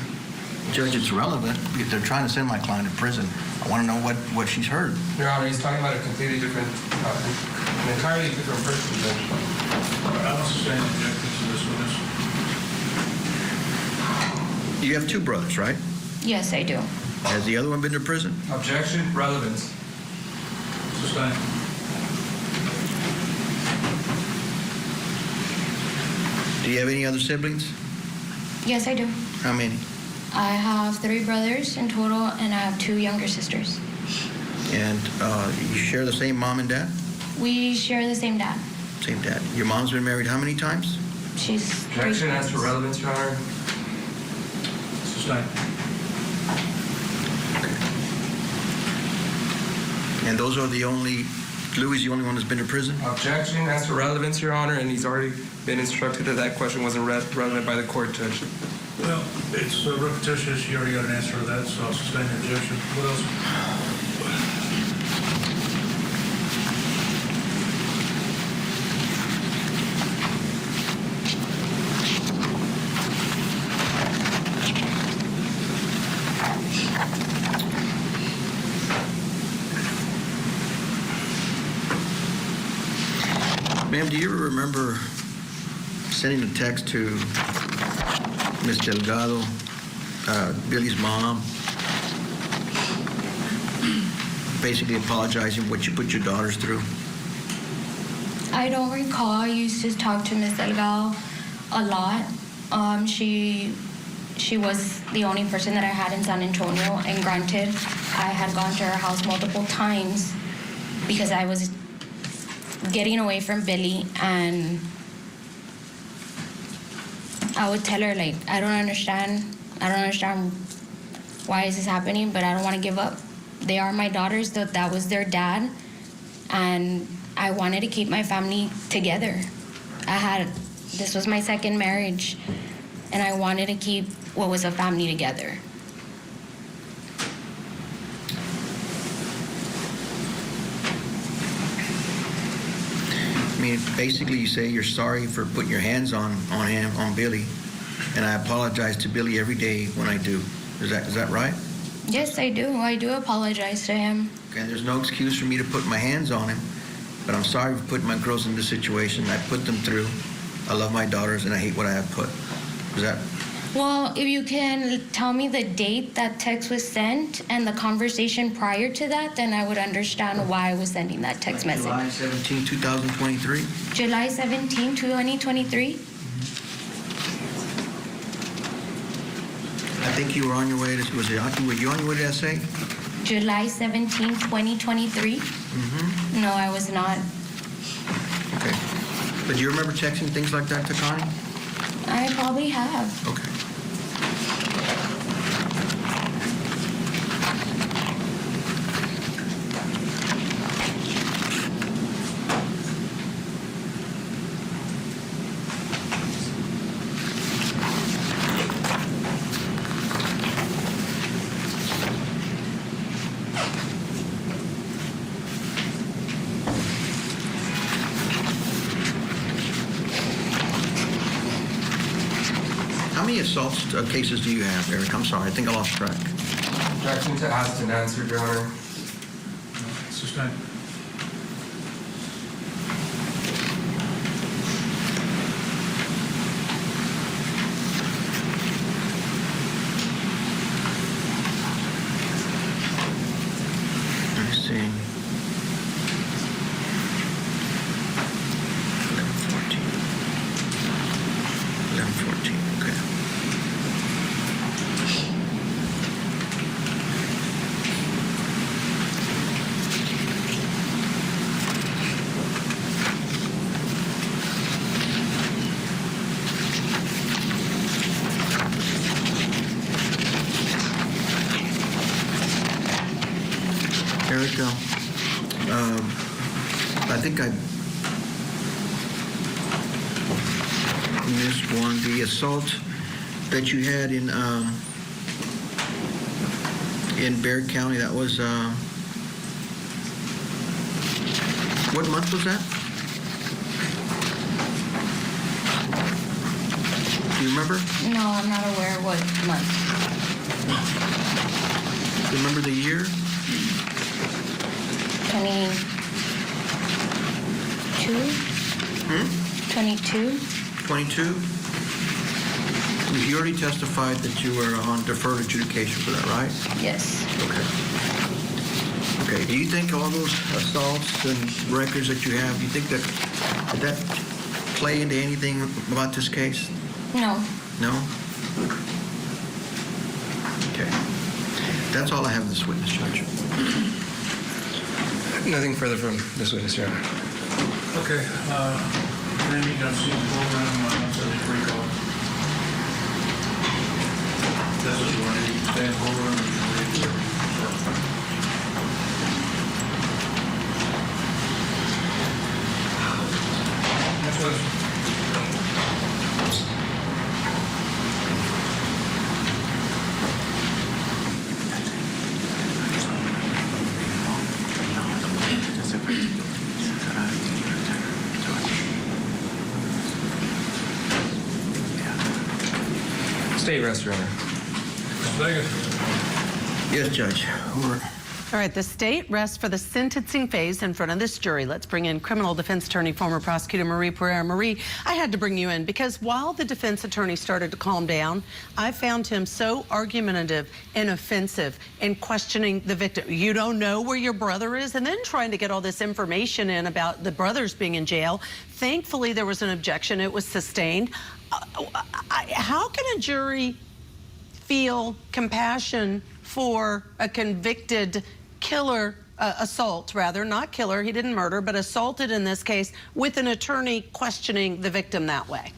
Judge, it's relevant because they're trying to send my client to prison. I want to know what she's heard. Your Honor, he's talking about a completely different, an entirely different person. I don't sustain objections to this witness. You have two brothers, right? Yes, I do. Has the other one been to prison? Objection, relevance. Sustained. Do you have any other siblings? Yes, I do. How many? I have 3 brothers in total, and I have 2 younger sisters. And you share the same mom and dad? We share the same dad. Same dad. Your mom's been married how many times? She's Objection as to relevance, Your Honor. Sustained. And those are the only, Louis is the only one that's been to prison? Objection as to relevance, Your Honor, and he's already been instructed that that question wasn't relevant by the court, Judge. Well, it's repetitious. You already got an answer to that, so I'll sustain the objection. What else? Ma'am, do you ever remember sending a text to Ms. Delgado, Billy's mom, basically apologizing for what you put your daughters through? I don't recall. I used to talk to Miss Delgado a lot. She was the only person that I had in San Antonio, and granted, I had gone to her house multiple times because I was getting away from Billy, and I would tell her, like, I don't understand why is this happening, but I don't want to give up. They are my daughters, that was their dad, and I wanted to keep my family together. This was my second marriage, and I wanted to keep what was a family together. I mean, basically you say you're sorry for putting your hands on Billy, and I apologize to Billy every day when I do. Is that right? Yes, I do. I do apologize to him. Okay, there's no excuse for me to put my hands on him, but I'm sorry for putting my girls in this situation. I put them through. I love my daughters, and I hate what I have put. Is that? Well, if you can tell me the date that text was sent and the conversation prior to that, then I would understand why I was sending that text message. July 17, 2023? July 17, 2023? I think you were on your way to, were you on your way to SA? July 17, 2023. No, I was not. Okay. But do you remember texting things like that to Connie? I probably have. Okay. How many assault cases do you have, Eric? I'm sorry, I think I lost track. Objection to asked and answered, Your Honor. Sustained. I see. 11/14, okay. Eric, I think I missed one. The assault that you had in Bexar County, that was, what month was that? Do you remember? No, I'm not aware what month. Do you remember the year? 22. 22? You already testified that you were on deferred adjudication for that, right? Yes. Okay. Okay, do you think all those assaults and records that you have, do you think that, did that play into anything about this case? No. No? Okay. That's all I have in this witness, Judge. Nothing further from this witness, Your Honor. Okay. Then you got to see the program on subject recall. This is where you stay in the program and you read the next question. State rest, Your Honor. Yes, Judge. All right, the state rests for the sentencing phase in front of this jury. Let's bring in criminal defense attorney, former prosecutor Marie Pereira. Marie, I had to bring you in because while the defense attorney started to calm down, I found him so argumentative and offensive in questioning the victim. You don't know where your brother is, and then trying to get all this information in about the brothers being in jail. Thankfully, there was an objection. It was sustained. How can a jury feel compassion for a convicted killer, assault rather, not killer, he didn't murder, but assaulted in this case, with an attorney questioning the victim that way?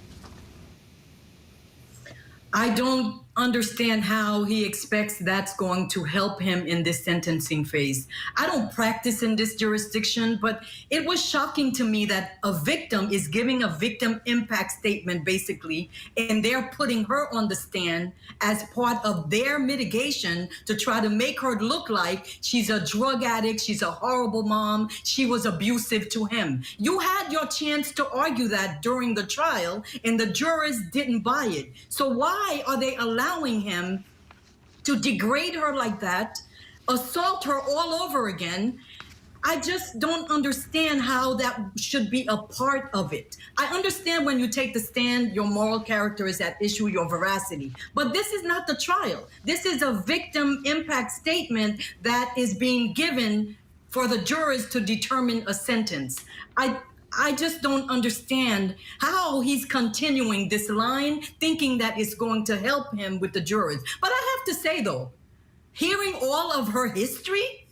I don't understand how he expects that's going to help him in this sentencing phase. I don't practice in this jurisdiction, but it was shocking to me that a victim is giving a victim impact statement, basically, and they're putting her on the stand as part of their mitigation to try to make her look like she's a drug addict, she's a horrible mom, she was abusive to him. You had your chance to argue that during the trial, and the jurors didn't buy it. So why are they allowing him to degrade her like that, assault her all over again? I just don't understand how that should be a part of it. I understand when you take the stand, your moral character is at issue, your veracity. But this is not the trial. This is a victim impact statement that is being given for the jurors to determine a sentence. I just don't understand how he's continuing this line, thinking that it's going to help him with the jurors. But I have to say, though, hearing all of her history,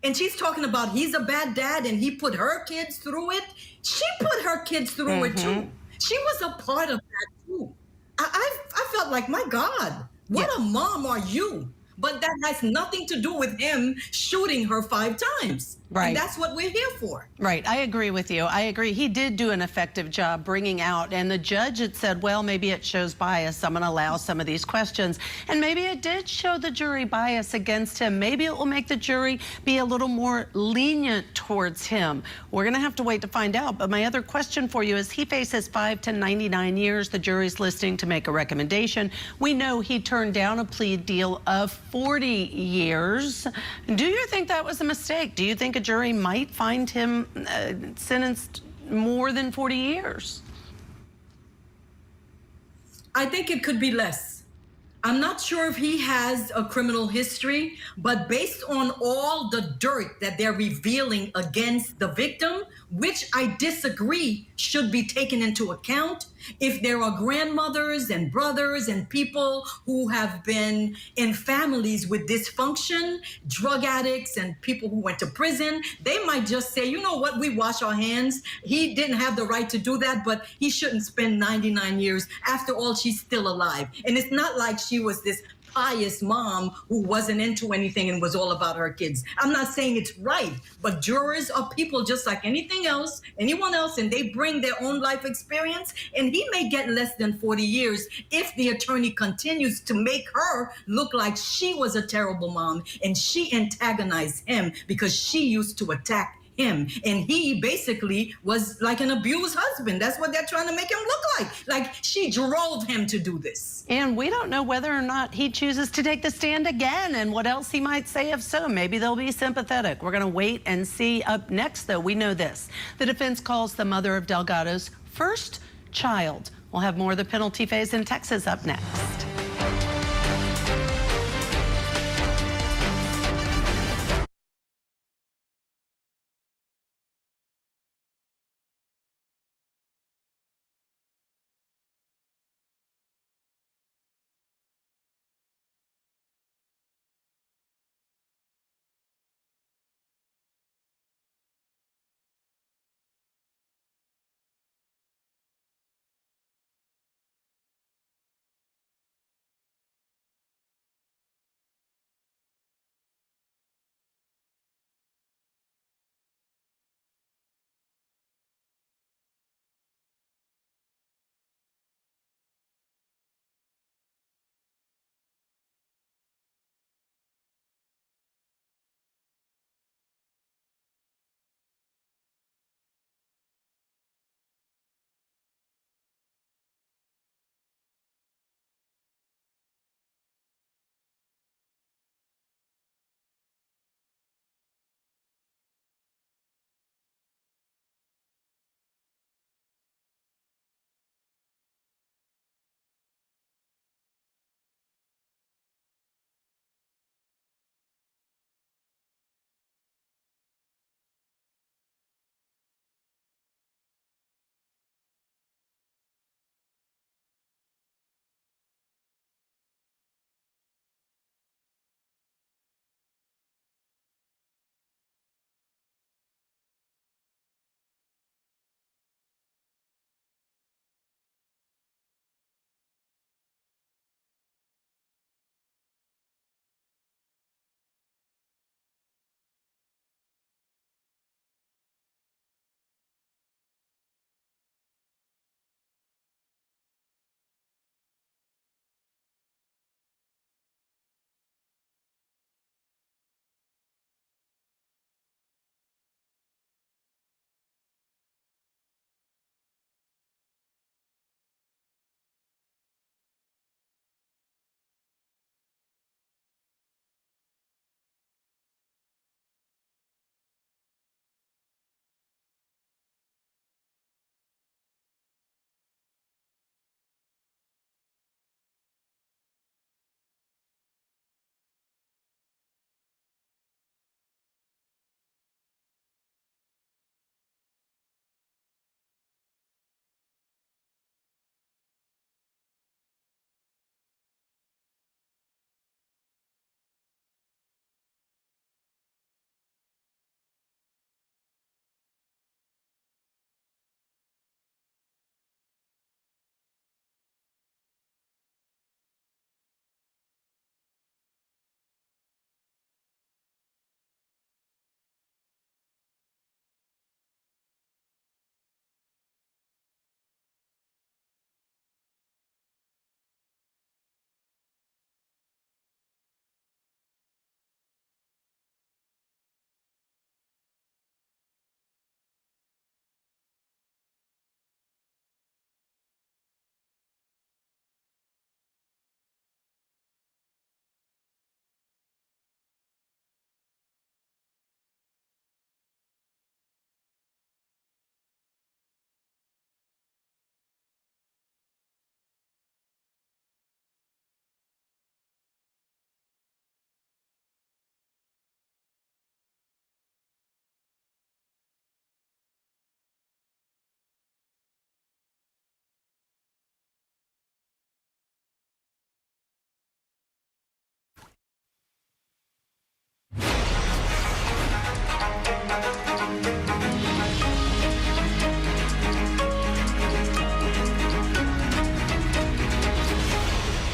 and she's talking about he's a bad dad and he put her kids through it. She put her kids through it too. She was a part of that too. I felt like, my God, what a mom are you? But that has nothing to do with him shooting her 5 times. Right. And that's what we're here for. Right. I agree with you. I agree. He did do an effective job bringing out, and the judge had said, well, maybe it shows bias. I'm going to allow some of these questions. And maybe it did show the jury bias against him. Maybe it will make the jury be a little more lenient towards him. We're going to have to wait to find out. But my other question for you is, he faces 5 to 99 years. The jury's listening to make a recommendation. We know he turned down a plea deal of 40 years. Do you think that was a mistake? Do you think a jury might find him sentenced more than 40 years? I think it could be less. I'm not sure if he has a criminal history, but based on all the dirt that they're revealing against the victim, which I disagree should be taken into account, if there are grandmothers and brothers and people who have been in families with dysfunction, drug addicts and people who went to prison, they might just say, you know what, we wash our hands. He didn't have the right to do that, but he shouldn't spend 99 years. After all, she's still alive. And it's not like she was this pious mom who wasn't into anything and was all about her kids. I'm not saying it's right, but jurors are people just like anything else, anyone else, and they bring their own life experience, and he may get less than 40 years if the attorney continues to make her look like she was a terrible mom and she antagonized him because she used to attack him, and he basically was like an abused husband. That's what they're trying to make him look like she drove him to do this. And we don't know whether or not he chooses to take the stand again and what else he might say if so. Maybe they'll be sympathetic. We're going to wait and see. Up next, though, we know this. The defense calls the mother of Delgado's first child. We'll have more of the penalty phase in Texas up next.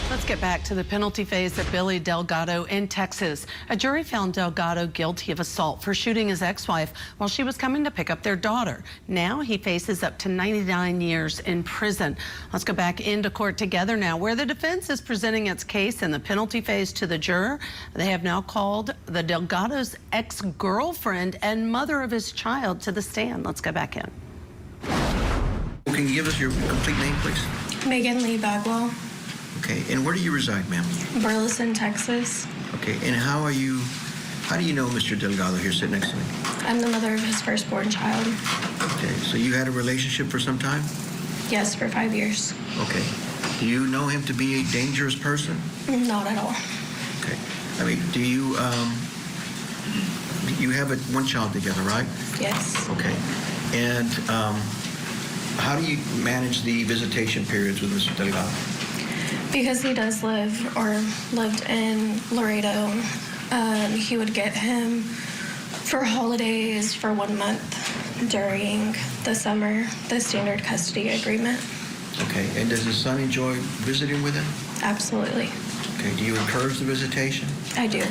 Let's get back to the penalty phase of Billy Delgado in Texas. A jury found Delgado guilty of assault for shooting his ex-wife while she was coming to pick up their daughter. Now he faces up to 99 years in prison. Let's go back into court together now, where the defense is presenting its case in the penalty phase to the juror. They have now called the Delgado's ex-girlfriend and mother of his child to the stand. Let's go back in. Can you give us your complete name, please? Megan Lee Bagwell, Okay, and where do you reside, ma'am? Burleson, Texas. Okay, and how do you know Mr. Delgado here sitting next to me? I'm the mother of his firstborn child. Okay, so you had a relationship for some time? Yes, for 5 years. Okay. Do you know him to be a dangerous person? Not at all. Okay. I mean, do you, you have one child together, right? Yes. Okay. And how do you manage the visitation periods with Mr. Delgado? Because he does lived in Laredo, he would get him for holidays for 1 month during the summer, the standard custody agreement. Okay, and does his son enjoy visiting with him? Absolutely. Okay, do you encourage the visitation? I do.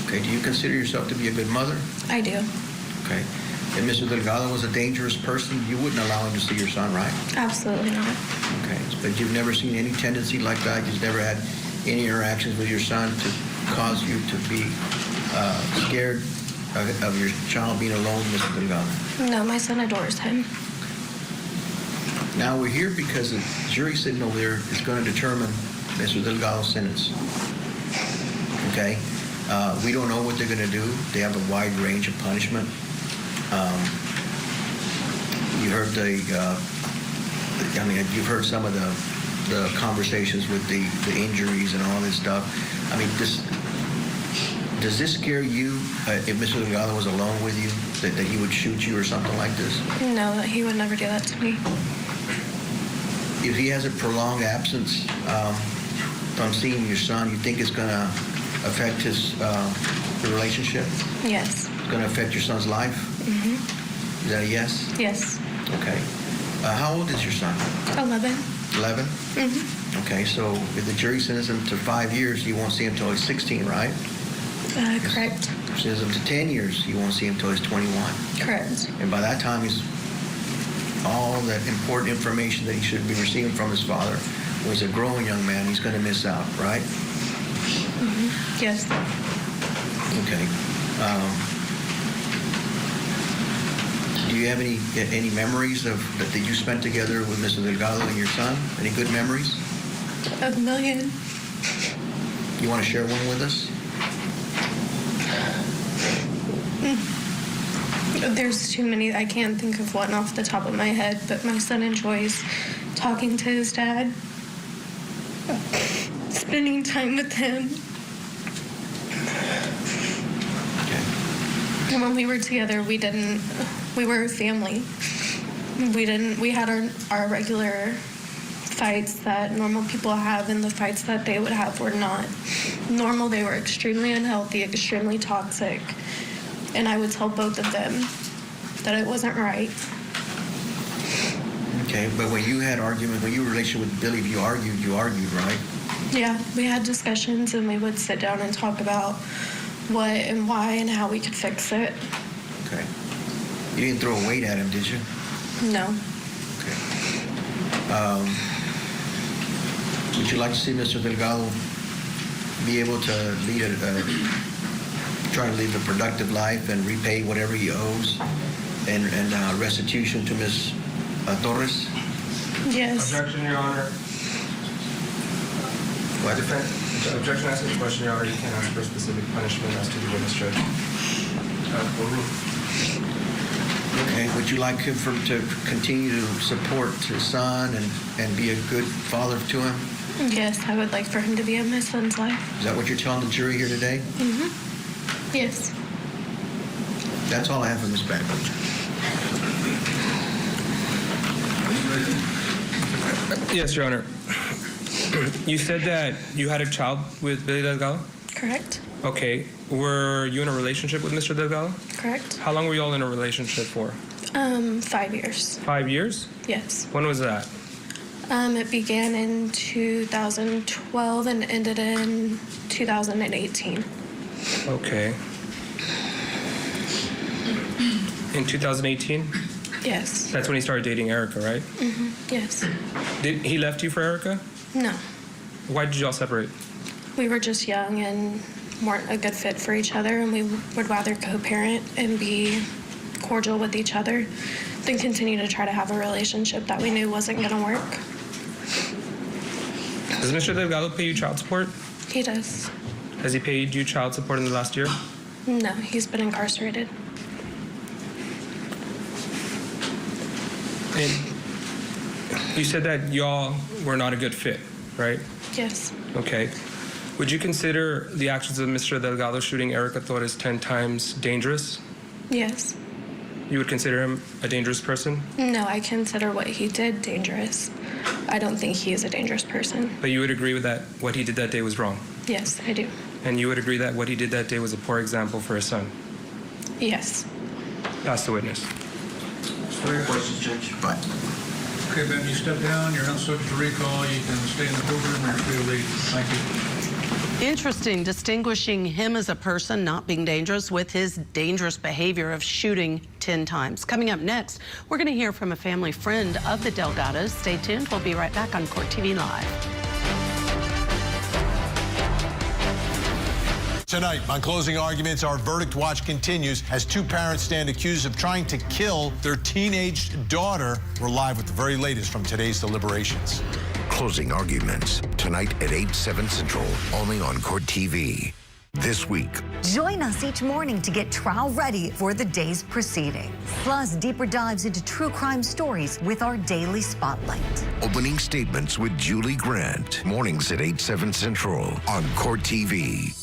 Okay, do you consider yourself to be a good mother? I do. Okay. If Mr. Delgado was a dangerous person, you wouldn't allow him to see your son, right? Absolutely not. Okay, but you've never seen any tendency like that? You've never had any interactions with your son to cause you to be scared of your child being alone with Mr. Delgado? No, my son adores him. Now we're here because the jury sitting over there is going to determine Mr. Delgado's sentence. Okay? We don't know what they're going to do. They have a wide range of punishment. You heard you've heard some of the conversations with the injuries and all this stuff. I mean, does this scare you if Mr. Delgado was alone with you, that he would shoot you or something like this? No, he would never do that to me. If he has a prolonged absence from seeing your son, you think it's going to affect the relationship? Yes. It's going to affect your son's life? Mm-hmm. Is that a yes? Yes. Okay. How old is your son? 11. 11? Mm-hmm. Okay, so if the jury sentences him to 5 years, you won't see him until he's 16, right? Correct. Sends him to 10 years, you won't see him until he's 21. Correct. And by that time, he's all that important information that he should be receiving from his father. When he's a growing young man, he's going to miss out, right? Mm-hmm. Yes. Okay. Do you have any memories that you spent together with Mr. Delgado and your son? Any good memories? A million. You want to share one with us? There's too many. I can't think of one off the top of my head, but my son enjoys talking to his dad, spending time with him. Okay. And when we were together, we were a family. We had our regular fights that normal people have, and the fights that they would have were not normal. They were extremely unhealthy, extremely toxic. And I would tell both of them that it wasn't right. Okay, but when you had arguments, when you were in a relationship with Billy, you argued, right? Yeah, we had discussions, and we would sit down and talk about what and why and how we could fix it. Okay. You didn't throw a weight at him, did you? No. Okay. Would you like to see Mr. Delgado be able to try to live a productive life and repay whatever he owes and restitution to Ms. Torres? Yes. Objection, Your Honor. What? Objection, asking the question, Your Honor. You can't ask for a specific punishment as to the witness judge. Okay. Would you like him to continue to support his son and be a good father to him? Yes, I would like for him to be in my son's life. Is that what you're telling the jury here today? Mm-hmm. Yes. That's all I have for Ms. Bagwell. Yes, Your Honor. You said that you had a child with Billy Delgado? Correct. Okay. Were you in a relationship with Mr. Delgado? Correct. How long were you all in a relationship for? 5 years. 5 years? Yes. When was that? It began in 2012 and ended in 2018. Okay. In 2018? Yes. That's when he started dating Erica, right? Yes. Did he left you for Erica? No. Why did y'all separate? We were just young and weren't a good fit for each other, and we would rather co-parent and be cordial with each other than continue to try to have a relationship that we knew wasn't going to work. Does Mr. Delgado pay you child support? He does. Has he paid you child support in the last year? No, he's been incarcerated. And you said that y'all were not a good fit, right? Yes. Okay. Would you consider the actions of Mr. Delgado shooting Erica Torres 10 times dangerous? Yes. You would consider him a dangerous person? No, I consider what he did dangerous. I don't think he is a dangerous person. But you would agree with that what he did that day was wrong? Yes, I do. And you would agree that what he did that day was a poor example for his son? Yes. Pass the witness. Three questions, Judge. Fine. Okay, Ben, you step down. You're not subject to recall. You can stay in the courtroom or you're free to leave. Thank you. Interesting, distinguishing him as a person not being dangerous with his dangerous behavior of shooting 10 times. Coming up next, we're going to hear from a family friend of the Delgados. Stay tuned. We'll be right back on Court TV Live. Tonight, on closing arguments, our verdict watch continues as two parents stand accused of trying to kill their teenage daughter. We're live with the very latest from today's deliberations. Closing arguments tonight at 8/7 Central, only on Court TV. This week, join us each morning to get trial ready for the day's proceeding. Plus, deeper dives into true crime stories with our daily spotlight. opening statements with Julie Grant. Mornings at 8/7 Central on Court TV.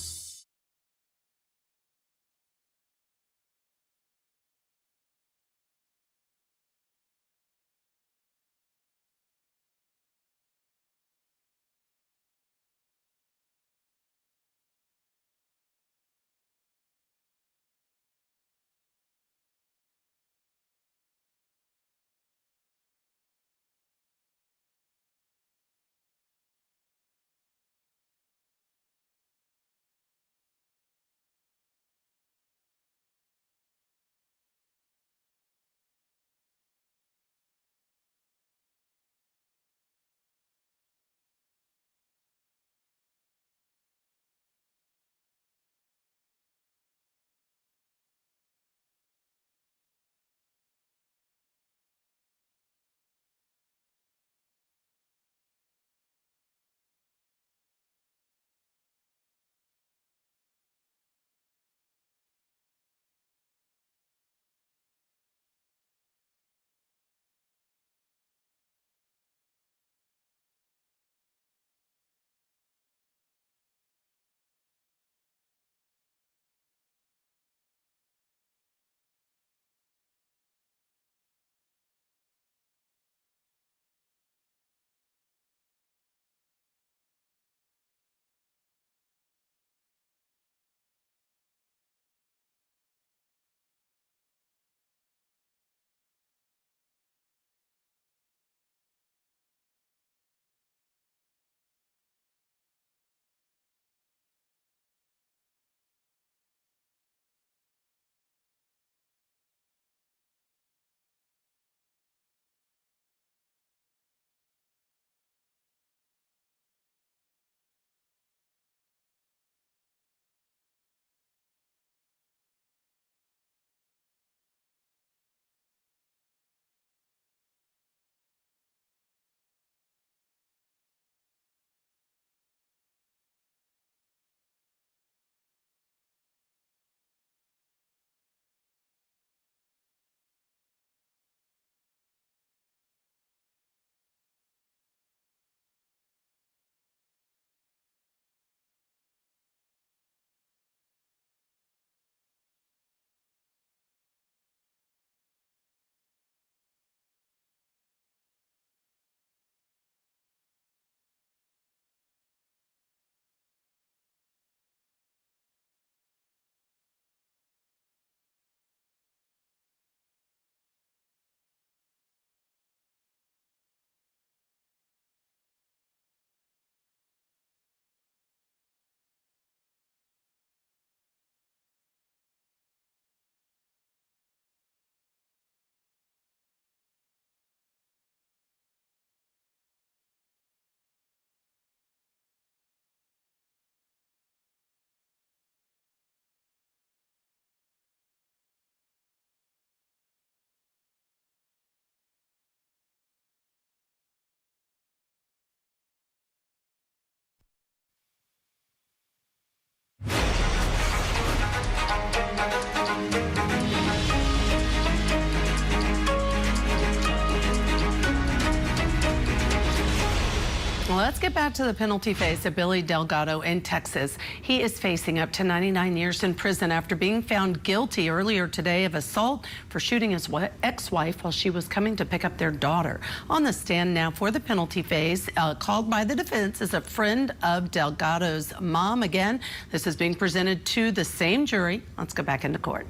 Let's get back to the penalty phase of Billy Delgado in Texas. He is facing up to 99 years in prison after being found guilty earlier today of assault for shooting his ex-wife while she was coming to pick up their daughter. On the stand now for the penalty phase, called by the defense, is a friend of Delgado's mom. Again, this is being presented to the same jury. Let's go back into court.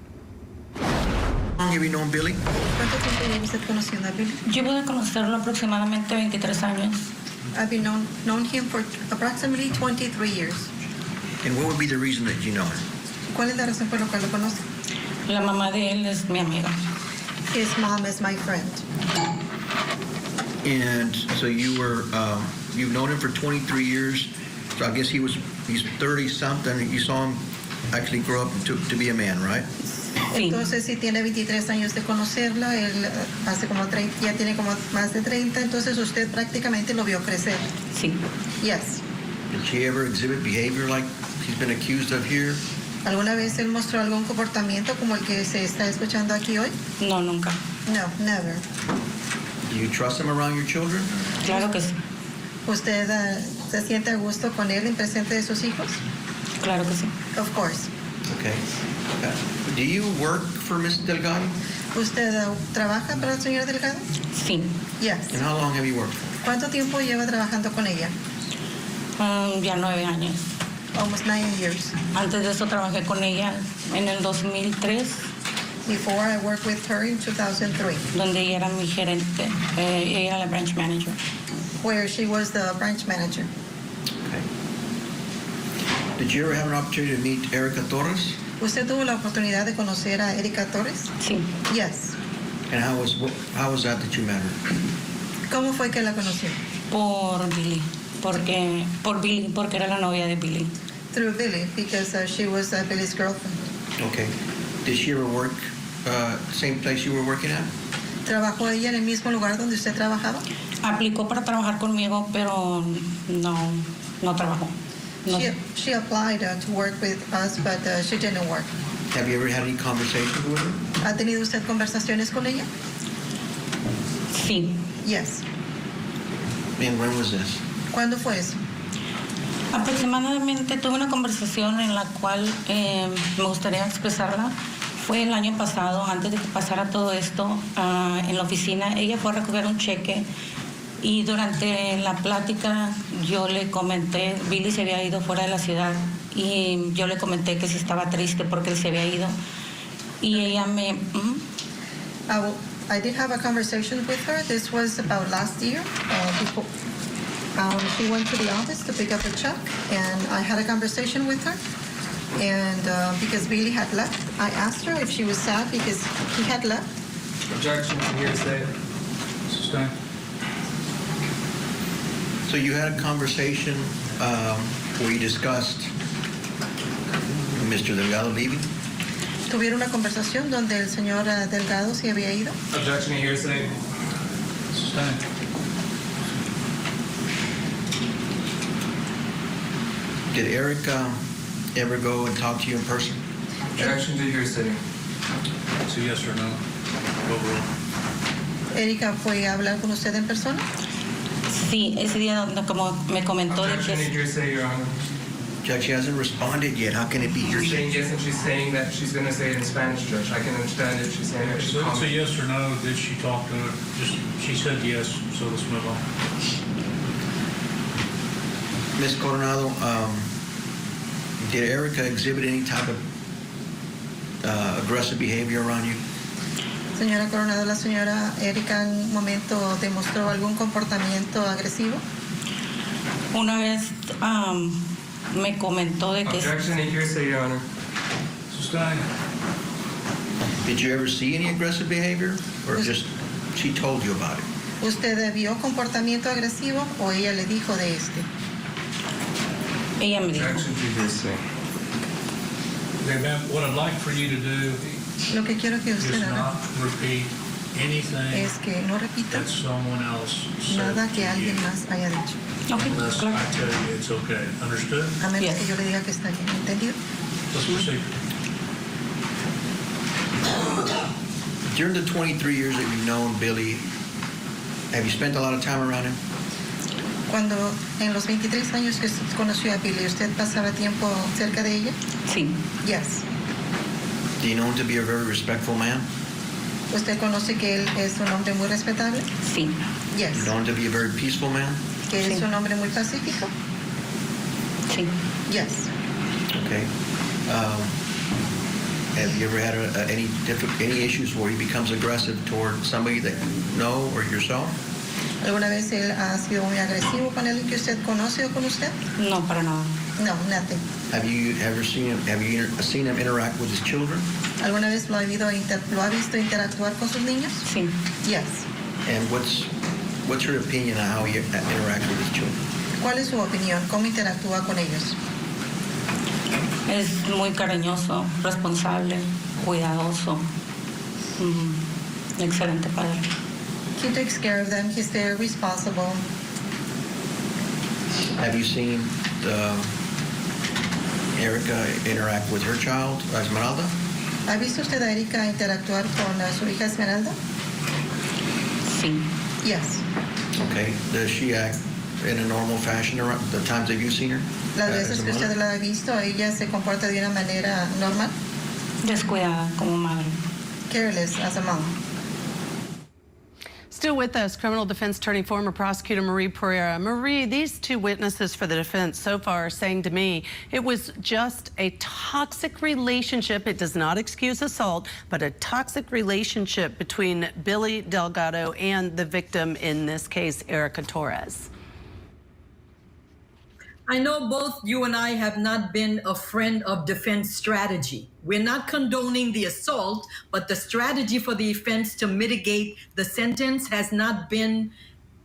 How long have you known Billy? ¿Cuánto tiempo lleva usted conociendo a Billy? Llevo de conocerlo aproximadamente 23 años. I've been known him for approximately 23 years. And what would be the reason that you know him? ¿Cuál es la razón por la cual lo conoce? La mamá de él es mi amiga. His mom is my friend. And so you've known him for 23 years. So I guess he's 30 something. You saw him actually grow up to be a man, right? Entonces, si tiene 23 años de conocerla, él hace como 30, ya tiene como más de 30, entonces usted prácticamente lo vio crecer. Sí. Yes. Did she ever exhibit behavior like she's been accused of here? ¿Alguna vez él mostró algún comportamiento como el que se está escuchando aquí hoy? No, nunca. No, never. Do you trust him around your children? Claro que sí. ¿Usted se siente a gusto con él en presente de sus hijos? Claro que sí. Of course. Okay. Do you work for Ms. Delgado? ¿Usted trabaja para el señor Delgado? Sí. Yes. And how long have you worked for? ¿Cuánto tiempo lleva trabajando con ella? Ya 9 años. Almost 9 years. Antes de eso trabajé con ella en el 2003. Before I worked with her in 2003. Donde ella era mi gerente. Ella era la branch manager. Where she was the branch manager. Okay. Did you ever have an opportunity to meet Erica Torres? ¿Usted tuvo la oportunidad de conocer a Erika Torres? Sí. Yes. And how was that you met her? ¿Cómo fue que la conoció? Por Billy. Por Billy, porque era la novia de Billy. Through Billy, because she was Billy's girlfriend. Okay. Did she ever work same place you were working at? ¿Trabajó ella en el mismo lugar donde usted trabajaba? Aplicó para trabajar conmigo, pero no trabajó. No. She applied to work with us, but she didn't work. Have you ever had any conversations with her? ¿Ha tenido usted conversaciones con ella? Sí. Yes. And when was this? ¿Cuándo fue eso? Aproximadamente tuve una conversación en la cual me gustaría expresarla. Fue el año pasado, antes de que pasara todo esto, en la oficina. Ella fue a recoger un cheque y durante la plática yo le comenté, Billy se había ido fuera de la ciudad y yo le comenté que sí estaba triste porque él se había ido. Y ella me... I did have a conversation with her. This was about last year. She went to the office to pick up a check, and I had a conversation with her. And because Billy had left, I asked her if she was sad because he had left. Objection to hearsay. Sustain. So you had a conversation where you discussed Mr. Delgado leaving? Tuvieron una conversación donde el señor Delgado se había ido. Objection to hearsay. Sustain. Did Erica ever go and talk to you in person? Objection to hearsay. So yes or no? Overall. ¿Erika fue a hablar con usted en persona? Sí, ese día como me comentó de Objection to que... hearsay, Your Honor. Judge, she hasn't responded yet. How can it be You're saying hearsay? yes, and she's saying that she's going to say it in Spanish, Judge. I can understand it. She's saying that she's So it's a calling. yes or no. Did she talk to her? She said yes, so let's move on. Ms. Coronado, did Erica exhibit any type of aggressive behavior around you? Señora Coronado, la señora Erika en un momento demostró algún comportamiento agresivo. Una vez me comentó de que... Objection to hearsay, Your Honor. Sustain. Did you ever see any aggressive behavior, or just she told you about it? ¿Usted vio comportamiento agresivo o ella le dijo de este? Ella me dijo. Objection to hearsay. Okay, ma'am, what I'd like for you to do Lo que quiero que is usted haga not repeat anything es que no repita that someone else said nada que to alguien you, más haya dicho. unless I tell you it's okay. Understood? A menos que yo le diga que está bien. ¿Entendido? Let's proceed. During the 23 years that you've known Billy, have you spent a lot of time around him? Cuando en los 23 años que usted conoció a Billy, ¿usted pasaba tiempo cerca de ella? Sí. Yes. Do you know him to be a very respectful man? ¿Usted conoce que él es un hombre muy respetable? Sí. Yes. You know him to be a very peaceful man? ¿Que es un hombre muy pacífico? Sí. Yes. Okay. Have you ever had any issues where he becomes aggressive toward somebody that you know or yourself? ¿Alguna vez él ha sido muy agresivo con alguien que usted conoce o con usted? No, para nada. No, nothing. Have you seen him interact with his children? ¿Alguna vez lo ha visto interactuar con sus niños? Sí. Yes. And what's your opinion on how he interacts with his children? ¿Cuál es su opinión? ¿Cómo interactúa con ellos? Es muy cariñoso, responsable, cuidadoso. Excelente padre. He takes care of them. He's very responsible. Have you seen Erica interact with her child, Esmeralda? ¿Ha visto usted a Erika interactuar con su hija Esmeralda? Sí. Yes. Okay. Does she act in a normal fashion around the times that you've seen her? Las veces que usted la ha visto, ella se comporta de una manera normal. Descuidada como madre. Careless as a mom. Still with us, criminal defense attorney, former prosecutor Marie Pereira. Marie, these two witnesses for the defense so far are saying to me it was just a toxic relationship. It does not excuse assault, but a toxic relationship between Billy Delgado and the victim, in this case, Erica Torres. I know both you and I have not been a friend of defense strategy. We're not condoning the assault, but the strategy for the defense to mitigate the sentence has not been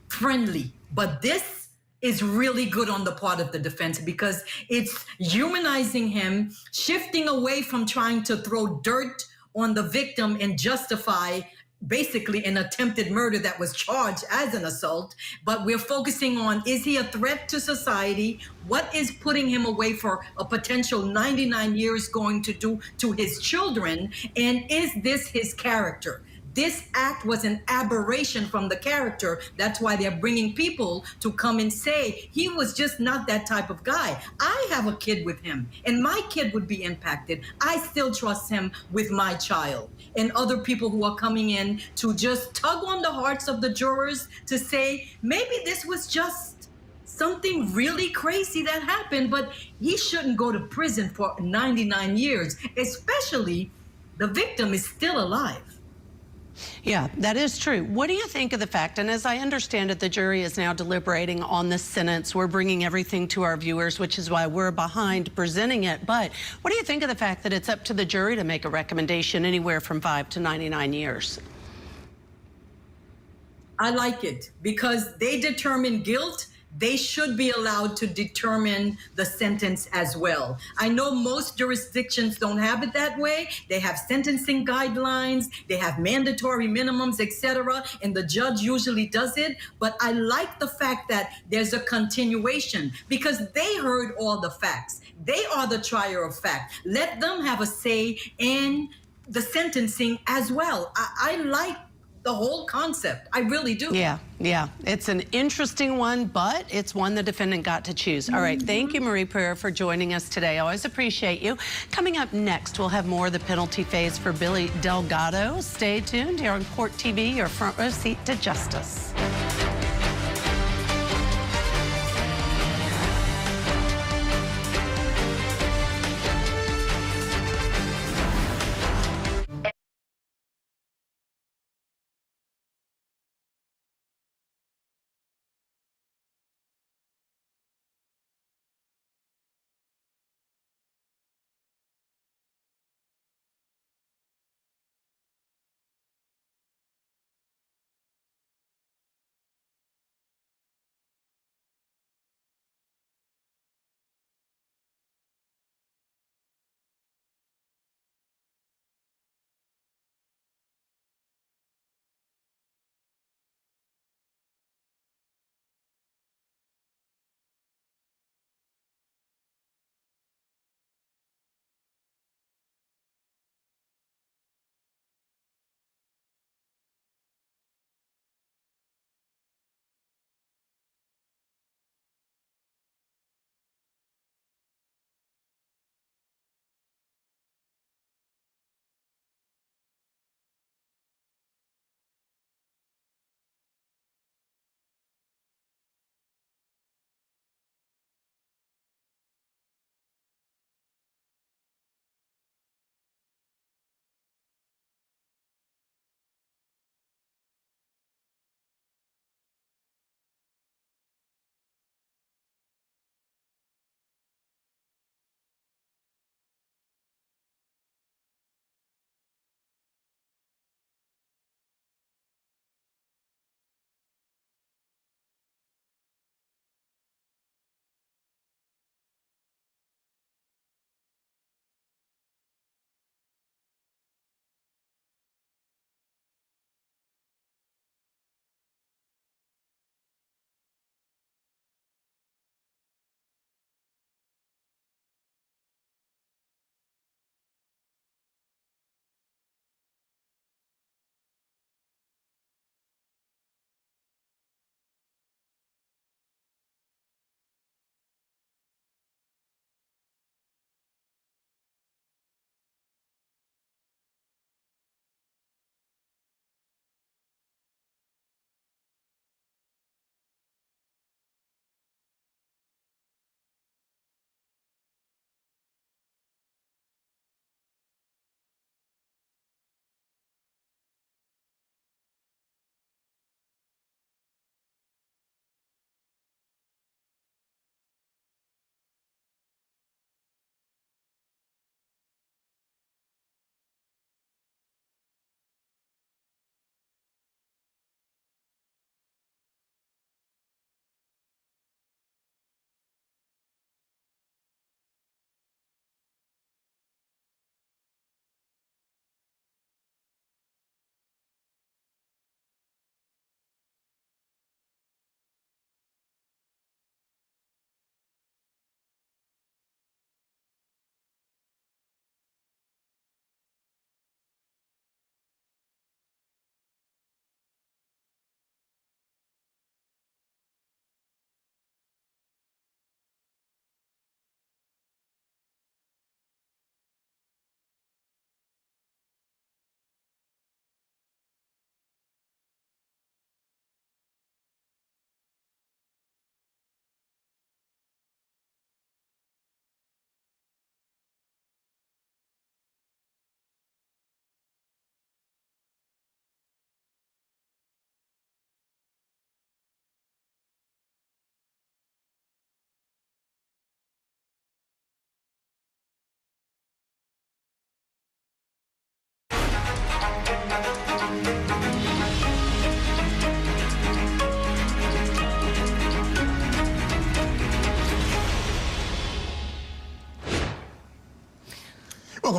friendly. But this is really good on the part of the defense because it's humanizing him, shifting away from trying to throw dirt on the victim and justify basically an attempted murder that was charged as an assault, but we're focusing on, is he a threat to society? What is putting him away for a potential 99 years going to do to his children? And is this his character? This act was an aberration from the character. That's why they're bringing people to come and say, he was just not that type of guy. I have a kid with him, and my kid would be impacted. I still trust him with my child. And other people who are coming in to just tug on the hearts of the jurors to say, maybe this was just something really crazy that happened, but he shouldn't go to prison for 99 years, especially the victim is still alive. Yeah, that is true. What do you think of the fact, and as I understand it, the jury is now deliberating on this sentence. We're bringing everything to our viewers, which is why we're behind presenting it. But what do you think of the fact that it's up to the jury to make a recommendation anywhere from 5 to 99 years? I like it because they determine guilt. They should be allowed to determine the sentence as well. I know most jurisdictions don't have it that way. They have sentencing guidelines, they have mandatory minimums, etc., and the judge usually does it. But I like the fact that there's a continuation because they heard all the facts. They are the trier of fact. Let them have a say in the sentencing as well. I like the whole concept. I really do. Yeah. It's an interesting one, but it's one the defendant got to choose. All right. Thank you, Marie Pereira, for joining us today. I always appreciate you. Coming up next, we'll have more of the penalty phase for Billy Delgado. Stay tuned here on Court TV, your front row seat to justice.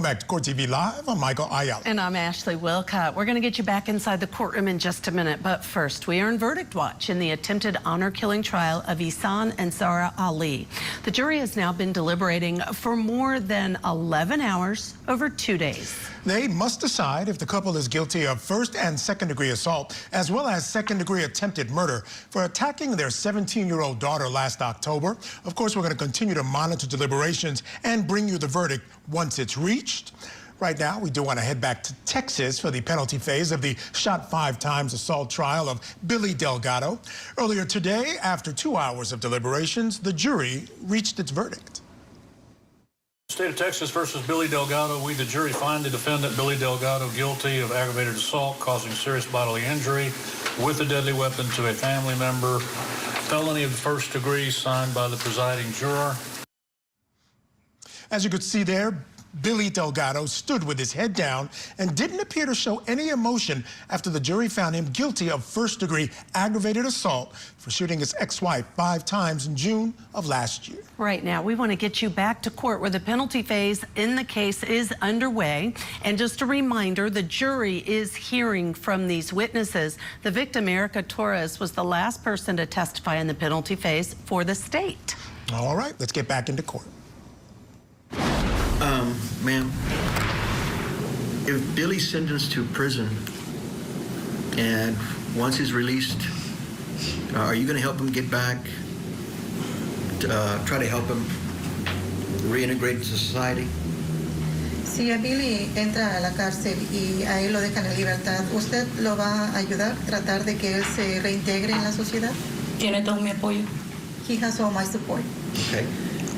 Welcome back to Court TV Live. I'm Michael Ayala. And I'm Ashley Wilcott. We're going to get you back inside the courtroom in just a minute. But first, we are in verdict watch in the attempted honor killing trial of Ihsan and Zahraa Ali. The jury has now been deliberating for more than 11 hours over 2 days. They must decide if the couple is guilty of first and second-degree assault, as well as second-degree attempted murder for attacking their 17-year-old daughter last October. Of course, we're going to continue to monitor deliberations and bring you the verdict once it's reached. Right now, we do want to head back to Texas for the penalty phase of the shot 5 times assault trial of Billy Delgado. Earlier today, after 2 hours of deliberations, the jury reached its verdict. State of Texas versus Billy Delgado. We, the jury, find the defendant, Billy Delgado, guilty of aggravated assault causing serious bodily injury with a deadly weapon to a family member. Felony of first degree signed by the presiding juror. As you could see there, Billy Delgado stood with his head down and didn't appear to show any emotion after the jury found him guilty of first-degree aggravated assault for shooting his ex-wife 5 times in June of last year. Right now, we want to get you back to court where the penalty phase in the case is underway. And just a reminder, the jury is hearing from these witnesses. The victim, Erica Torres, was the last person to testify in the penalty phase for the state. All right, let's get back into court. Ma'am, if Billy's sentenced to prison and once he's released, are you going to help him get back, try to help him reintegrate into society? Si a Billy entra a la cárcel y a él lo dejan en libertad, ¿usted lo va a ayudar, tratar de que él se reintegre en la sociedad? Tiene todo mi apoyo. He has all my support. Okay.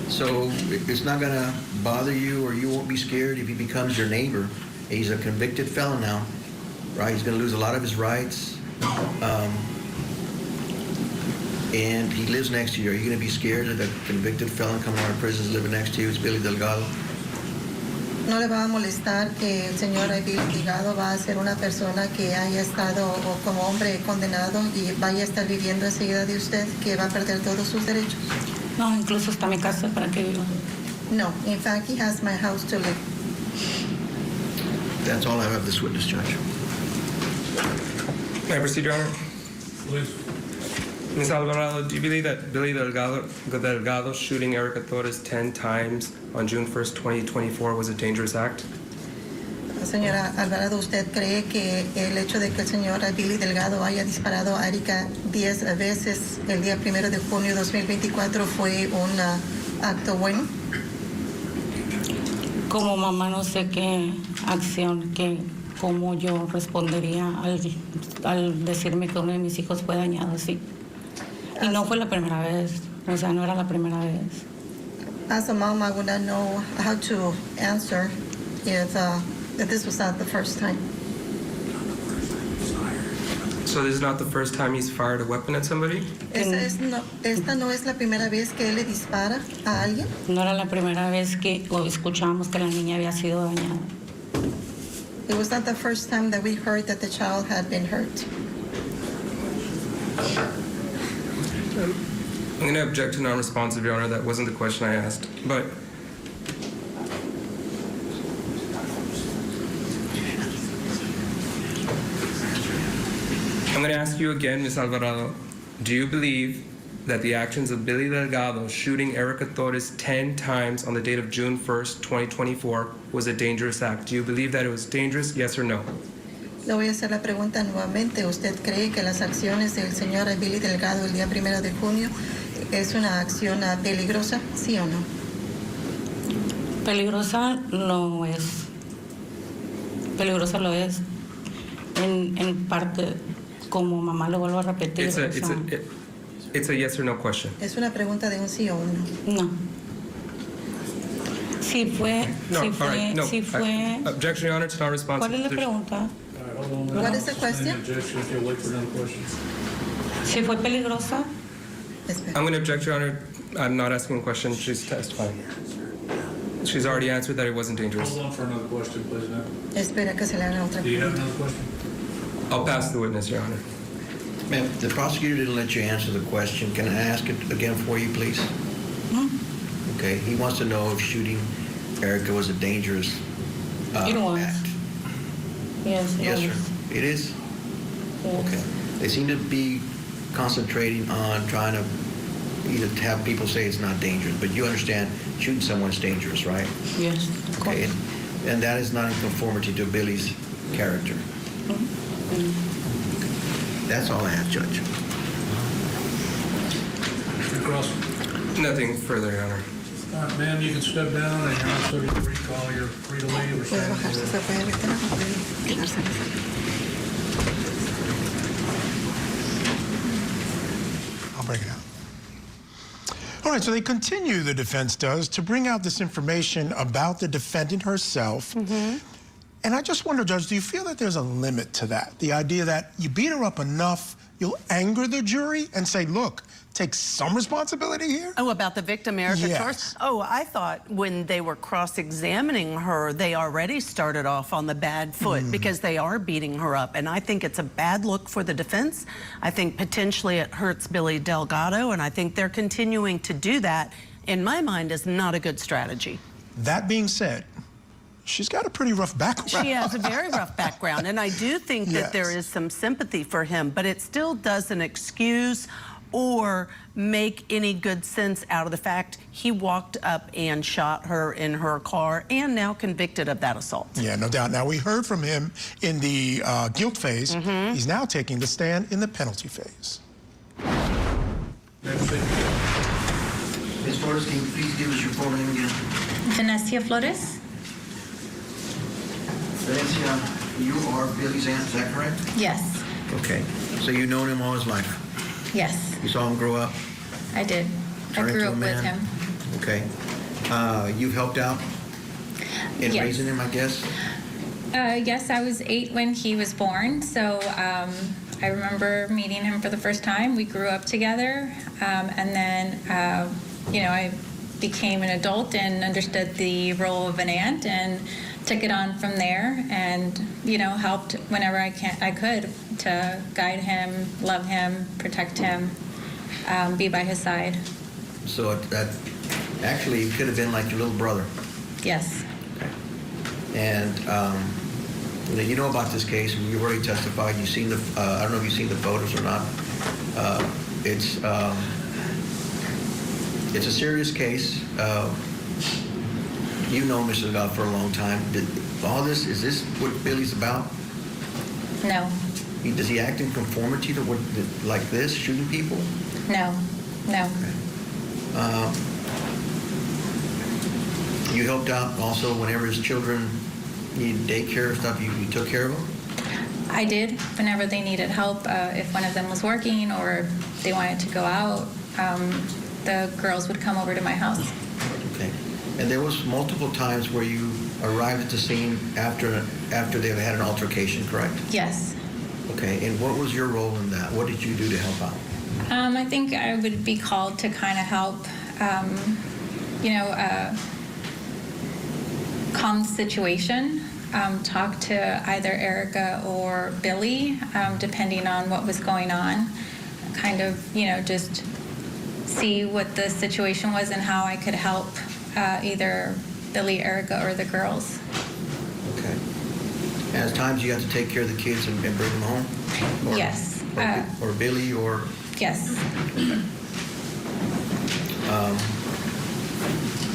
So it's not going to bother you, or you won't be scared if he becomes your neighbor. He's a convicted felon now, right? He's going to lose a lot of his rights. And he lives next to you. Are you going to be scared of the convicted felon coming out of prison living next to you? It's Billy Delgado. No le va a molestar que el señor Billy Delgado va a ser una persona que haya estado como hombre condenado y vaya a estar viviendo enseguida de usted, que va a perder todos sus derechos. No, incluso está mi casa para que viva. No, in fact, he has my house to live. That's all I have of this witness, Judge. May I proceed, Your Honor? Please. Ms. Alvarado, do you believe that Billy Delgado shooting Erica Torres 10 times on June 1st, 2024 was a dangerous act? Señora Alvarado, ¿usted cree que el hecho de que el señor Billy Delgado haya disparado a Erika 10 veces el día 1 de junio de 2024 fue un acto bueno? Como mamá no sé qué acción, cómo yo respondería al decirme que uno de mis hijos fue dañado así. Y no fue la primera vez, o sea, no era la primera vez. As a mom, I would not know how to answer if this was not the first time. So this is not the first time he's fired a weapon at somebody? Esta no es la primera vez que él le dispara a alguien. No era la primera vez que escuchábamos que la niña había sido dañada. It was not the first time that we heard that the child had been hurt. I'm going to object to non-responsive, Your Honor. That wasn't the question I asked. But I'm going to ask you again, Ms. Alvarado, do you believe that the actions of Billy Delgado shooting Erica Torres 10 times on the date of June 1st, 2024 was a dangerous act? Do you believe that it was dangerous, yes or no? Le voy a hacer la pregunta nuevamente. ¿Usted cree que las acciones del señor Billy Delgado el día 1 de junio es una acción peligrosa, sí o no? Peligrosa lo es. Peligrosa lo es. En parte, como mamá lo vuelvo a repetir. It's a yes or no question. Es una pregunta de un sí o un no. No. Si fue. Objection, Your Honor, it's not responsive. ¿Cuál es la pregunta? What is the question? Si fue peligrosa. I'm going to object, Your Honor. I'm not asking a question. She's testifying. She's already answered that it wasn't dangerous. Hold on for another question, please, ma'am. Espera que se le haga otra pregunta. Do you have another question? I'll pass the witness, Your Honor. Ma'am, the prosecutor didn't let you answer the question. Can I ask it again for you, please? No. Okay. He wants to know if shooting Erica was a dangerous It was. act? Yes, Yes, sir. It is? Yes. Okay. They seem to be concentrating on trying to either have people say it's not dangerous, but you understand shooting someone's dangerous, right? Yes. Okay. And that is not in conformity to Billy's character. That's all I have, Judge. Mr. Cross. Nothing further, Your Honor. Ma'am, you can step down and you're not subject to recall. You're free to leave or stand. I'll break it out. All right, so they continue, the defense does, to bring out this information about the defendant herself. And I just wonder, Judge, do you feel that there's a limit to that? The idea that you beat her up enough, you'll anger the jury and say, look, take some responsibility here? Oh, about the victim, Erica Yes. Torres? Oh, I thought when they were cross-examining her, they already started off on the bad foot because they are beating her up. And I think it's a bad look for the defense. I think potentially it hurts Billy Delgado, and I think they're continuing to do that, in my mind, is not a good strategy. That being said, she's got a pretty rough background. She has a very rough background, and I do think that Yes. there is some sympathy for him, but it still doesn't excuse or make any good sense out of the fact he walked up and shot her in her car and now convicted of that assault. Yeah, no doubt. Now, we heard from him in the guilt phase. He's now taking the stand in the penalty phase. Ms. Flores, can you please give us your full name again? Vanessa Flores? Valencia, you are Billy's aunt, is that correct? Yes. Okay. So you've known him all his life? Yes, You saw him grow up? I did. I Turn grew into a up with man? him. Okay. You've helped out in Yes. raising him, I guess? Yes, I was 8 when he was born, so I remember meeting him for the first time. We grew up together, and then, I became an adult and understood the role of an aunt and took it on from there and, helped whenever I could to guide him, love him, protect him, be by his side. So that actually could have been like your little brother. Yes. And you know about this case, and you've already testified. You've seen the, I don't know if you've seen the photos or not. It's a serious case. You know Mr. Delgado for a long time. Is this what Billy's about? No. Does he act in conformity to what, like this, shooting people? No. You helped out also whenever his children needed daycare stuff, you took care of them? I did whenever they needed help. If one of them was working or they wanted to go out, the girls would come over to my house. Okay. And there was multiple times where you arrived at the scene after they had an altercation, correct? Yes. Okay. And what was your role in that? What did you do to help out? I think I would be called to kind of help, calm the situation, talk to either Erica or Billy, depending on what was going on, kind of, just see what the situation was and how I could help either Billy, Erica, or the girls. Okay. And at times you had to take care of the kids and bring them home? Or, Yes. Or Billy, or? Yes.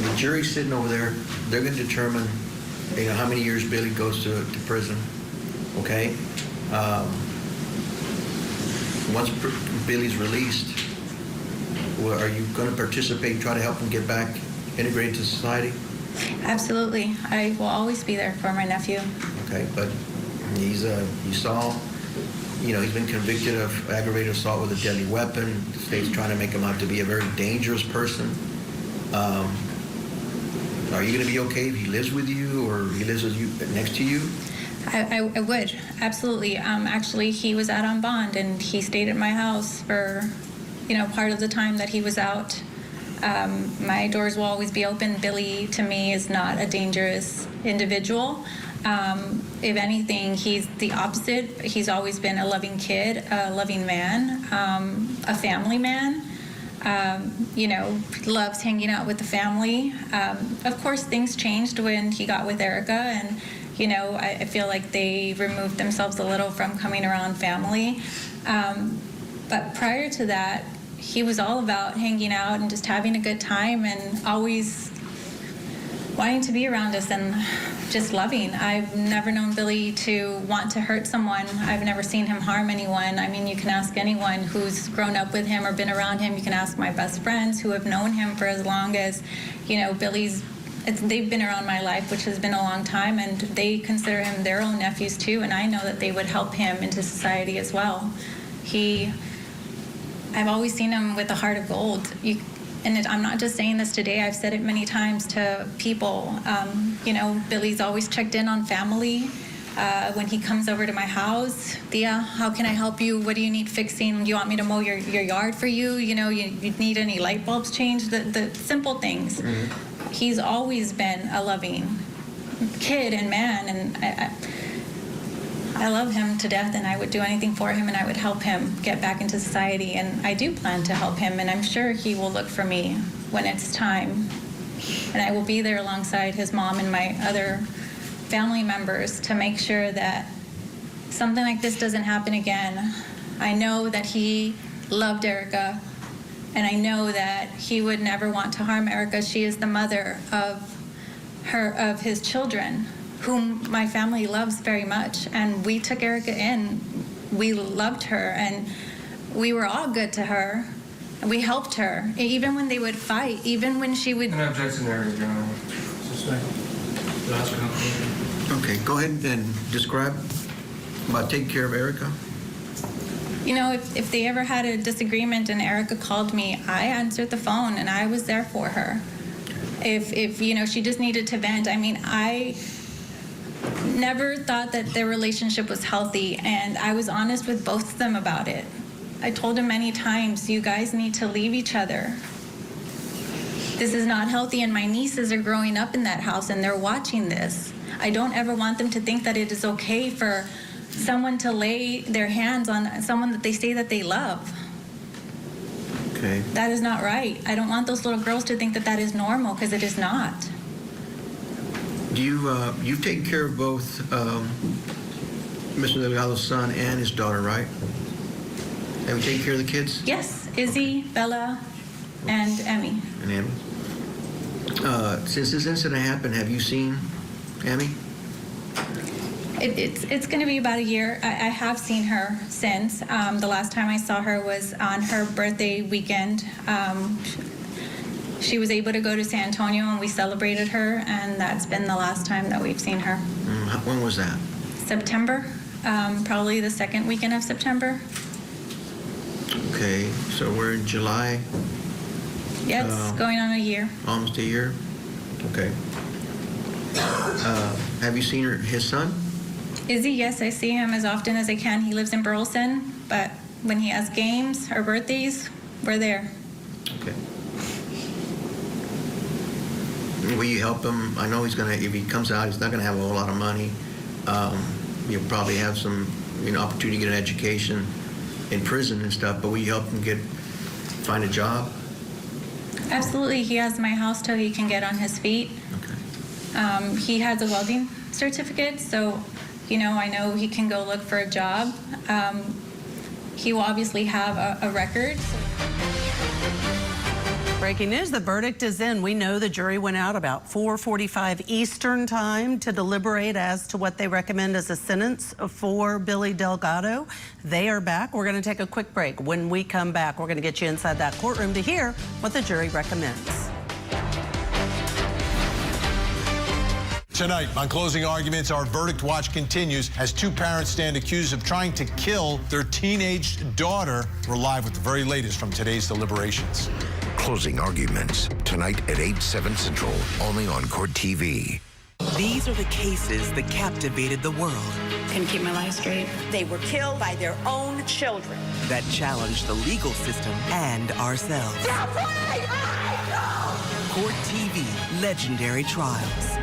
The jury's sitting over there. They're going to determine, how many years Billy goes to prison. Okay. Once Billy's released, are you going to participate, try to help him get back integrated to society? Absolutely. I will always be there for my nephew. Okay, but he's been convicted of aggravated assault with a deadly weapon. The state's trying to make him out to be a very dangerous person. Are you going to be okay if he lives with you or he lives with you next to you? I would, absolutely. Actually, he was out on bond, and he stayed at my house for, part of the time that he was out. My doors will always be open. Billy, to me, is not a dangerous individual. If anything, he's the opposite. He's always been a loving kid, a loving man, a family man. Loves hanging out with the family. Of course, things changed when he got with Erica, and You know, I feel like they removed themselves a little from coming around family. But prior to that, he was all about hanging out and just having a good time and always wanting to be around us and just loving. I've never known Billy to want to hurt someone. I've never seen him harm anyone. I mean, you can ask anyone who's grown up with him or been around him. You can ask my best friends who have known him for as long as, you know, they've been around my life, which has been a long time, and they consider him their own nephews too, and I know that they would help him into society as well. I've always seen him with a heart of gold. I'm not just saying this today, I've said it many times to people. You know, Billy's always checked in on family. When he comes over to my house, Thea, how can I help you? What do you need fixing? Do you want me to mow your yard for you? You know, you need any light bulbs changed? The simple things. Mm-hmm. He's always been a loving kid and man, and I love him to death, and I would do anything for him, and I would help him get back into society, and I do plan to help him, and I'm sure he will look for me when it's time, and I will be there alongside his mom and my other family members to make sure that something like this doesn't happen again. I know that he loved Erica, and I know that he would never want to harm Erica. She is the mother of his children, whom my family loves very much, and we took Erica in. We loved her, and we were all good to her. We helped her, even when they would fight, even when she would... An objection there, Your Honor. Okay, go ahead and describe about taking care of Erica. You know, if they ever had a disagreement and Erica called me, I answered the phone, and I was there for her. If you know, she just needed to vent. I mean, I never thought that their relationship was healthy, and I was honest with both of them about it. I told him many times, you guys need to leave each other. This is not healthy, and my nieces are growing up in that house, and they're watching this. I don't ever want them to think that it is okay for someone to lay their hands on someone that they say that they love. Okay. That is not right. I don't want those little girls to think that that is normal, because it is not. You've taken care of both Mr. Delgado's son and his daughter, right? Have you taken care of the kids? Yes, Izzy, Bella, and Emmy. And Emmy. Since this incident happened, have you seen Emmy? It's going to be about a year. I have seen her since. The last time I saw her was on her birthday weekend. She was able to go to San Antonio, and we celebrated her, and that's been the last time that we've seen her. When was that? September, probably the second weekend of September. Okay, so we're in July. Yeah, it's going on a year. Almost a year. Okay. Have you seen his son? Izzy, yes, I see him as often as I can. He lives in Burleson, but when he has games or birthdays, we're there. Okay. Will you help him? I know he's gonna, if he comes out, he's not gonna have a whole lot of money. You'll probably have some, opportunity to get an education in prison and stuff, but will you help him find a job? Absolutely. He has my house till he can get on his feet. Okay. He has a welding certificate, so, I know he can go look for a job. He will obviously have a record. Breaking news, the verdict is in. We know the jury went out about 4:45 Eastern time to deliberate as to what they recommend as a sentence for Billy Delgado. They are back. We're going to take a quick break. When we come back, we're going to get you inside that courtroom to hear what the jury recommends. Tonight, on closing arguments, our verdict watch continues as two parents stand accused of trying to kill their teenage daughter. We're live with the very latest from today's deliberations. Closing arguments tonight at 8/7 Central, only on Court TV. These are the cases that captivated the world. Couldn't keep my life straight. They were killed by their own children. That challenged the legal system and ourselves. Court TV, legendary trials.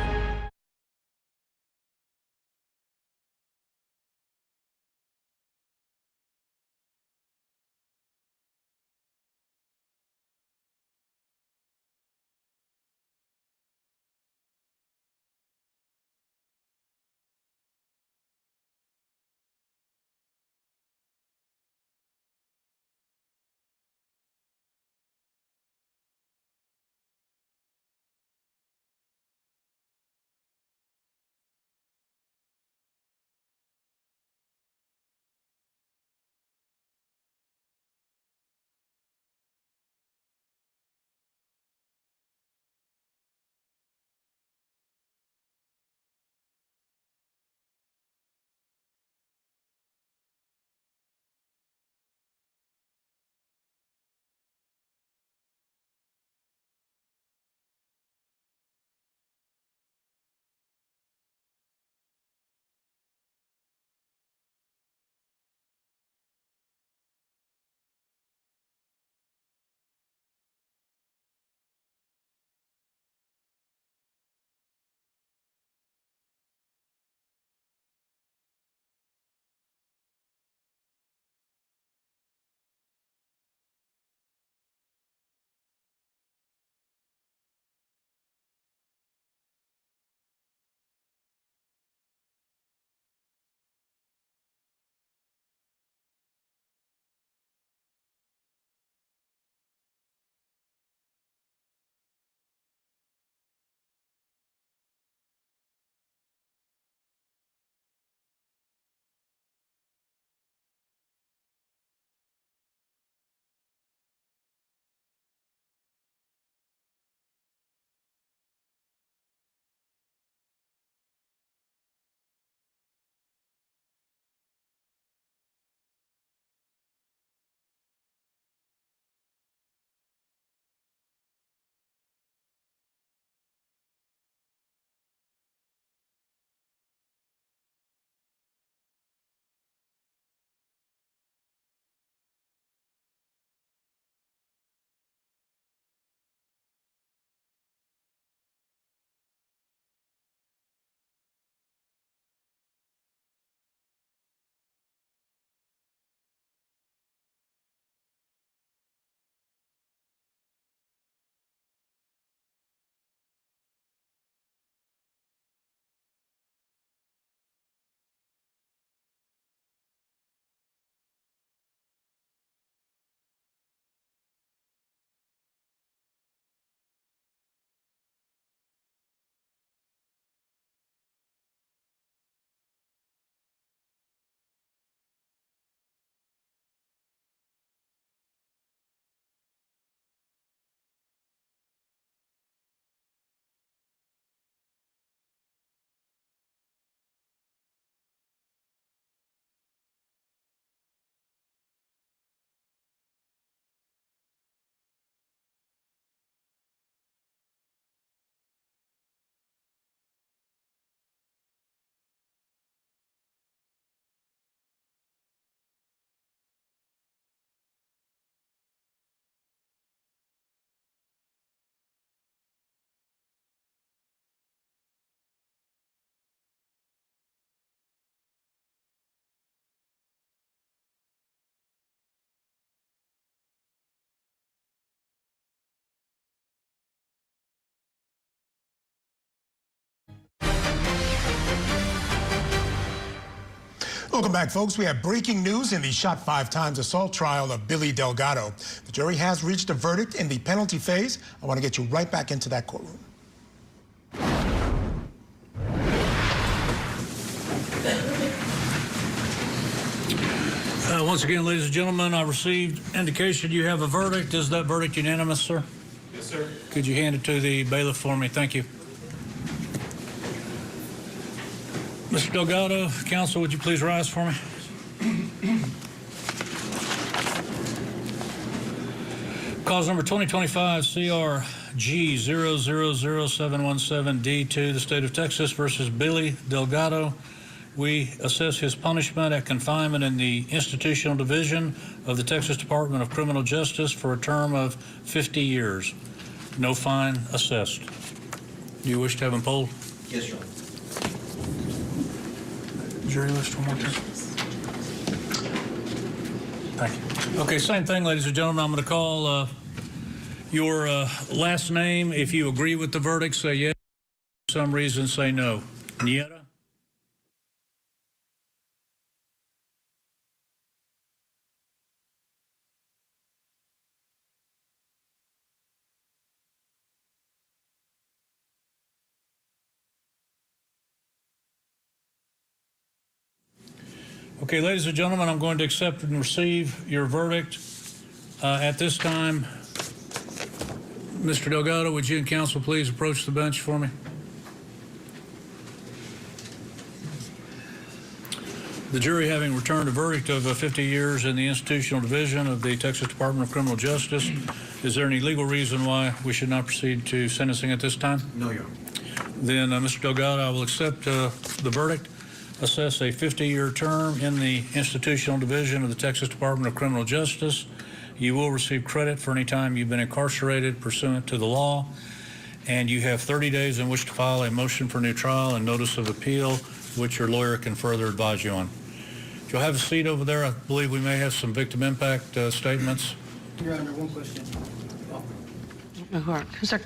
Welcome back, folks. We have breaking news in the shot 5 times assault trial of Billy Delgado. The jury has reached a verdict in the penalty phase. I want to get you right back into that courtroom. Once again, ladies and gentlemen, I received indication you have a verdict. Is that verdict unanimous, sir? Yes, sir. Could you hand it to the bailiff for me? Thank you. Mr. Delgado, counsel, would you please rise for me? Cause number 2025 CRG 000717D2, the state of Texas versus Billy Delgado. We assess his punishment at confinement in the institutional division of the Texas Department of Criminal Justice for a term of 50 years. No fine assessed. Do you wish to have him polled? Yes, Your Honor. Jury list one more time. Thank you. Okay, same thing, ladies and gentlemen. I'm going to call your last name. If you agree with the verdict, say yes. For some reason, say no. Nieta? Okay, ladies and gentlemen, I'm going to accept and receive your verdict. At this time, Mr. Delgado, would you and counsel please approach the bench for me? The jury, having returned a verdict of 50 years in the institutional division of the Texas Department of Criminal Justice, is there any legal reason why we should not proceed to sentencing at this time? No, Your Honor. Then, Mr. Delgado, I will accept the verdict. Assess a 50-year term in the institutional division of the Texas Department of Criminal Justice. You will receive credit for any time you've been incarcerated pursuant to the law, and you have 30 days in which to file a motion for new trial and notice of appeal, which your lawyer can further advise you on. If you'll have a seat over there, I believe we may have some victim impact statements. Your Honor, one question. Sir.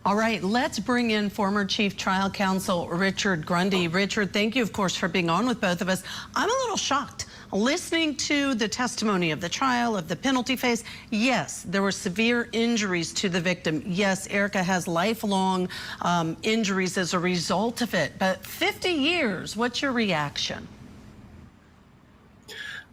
All right, let's bring in former Chief Trial Counsel Richard Grundy. Richard, thank you, of course, for being on with both of us. I'm a little shocked listening to the testimony of the trial, of the penalty phase. Yes, there were severe injuries to the victim. Yes, Erica has lifelong injuries as a result of it. But 50 years, what's your reaction?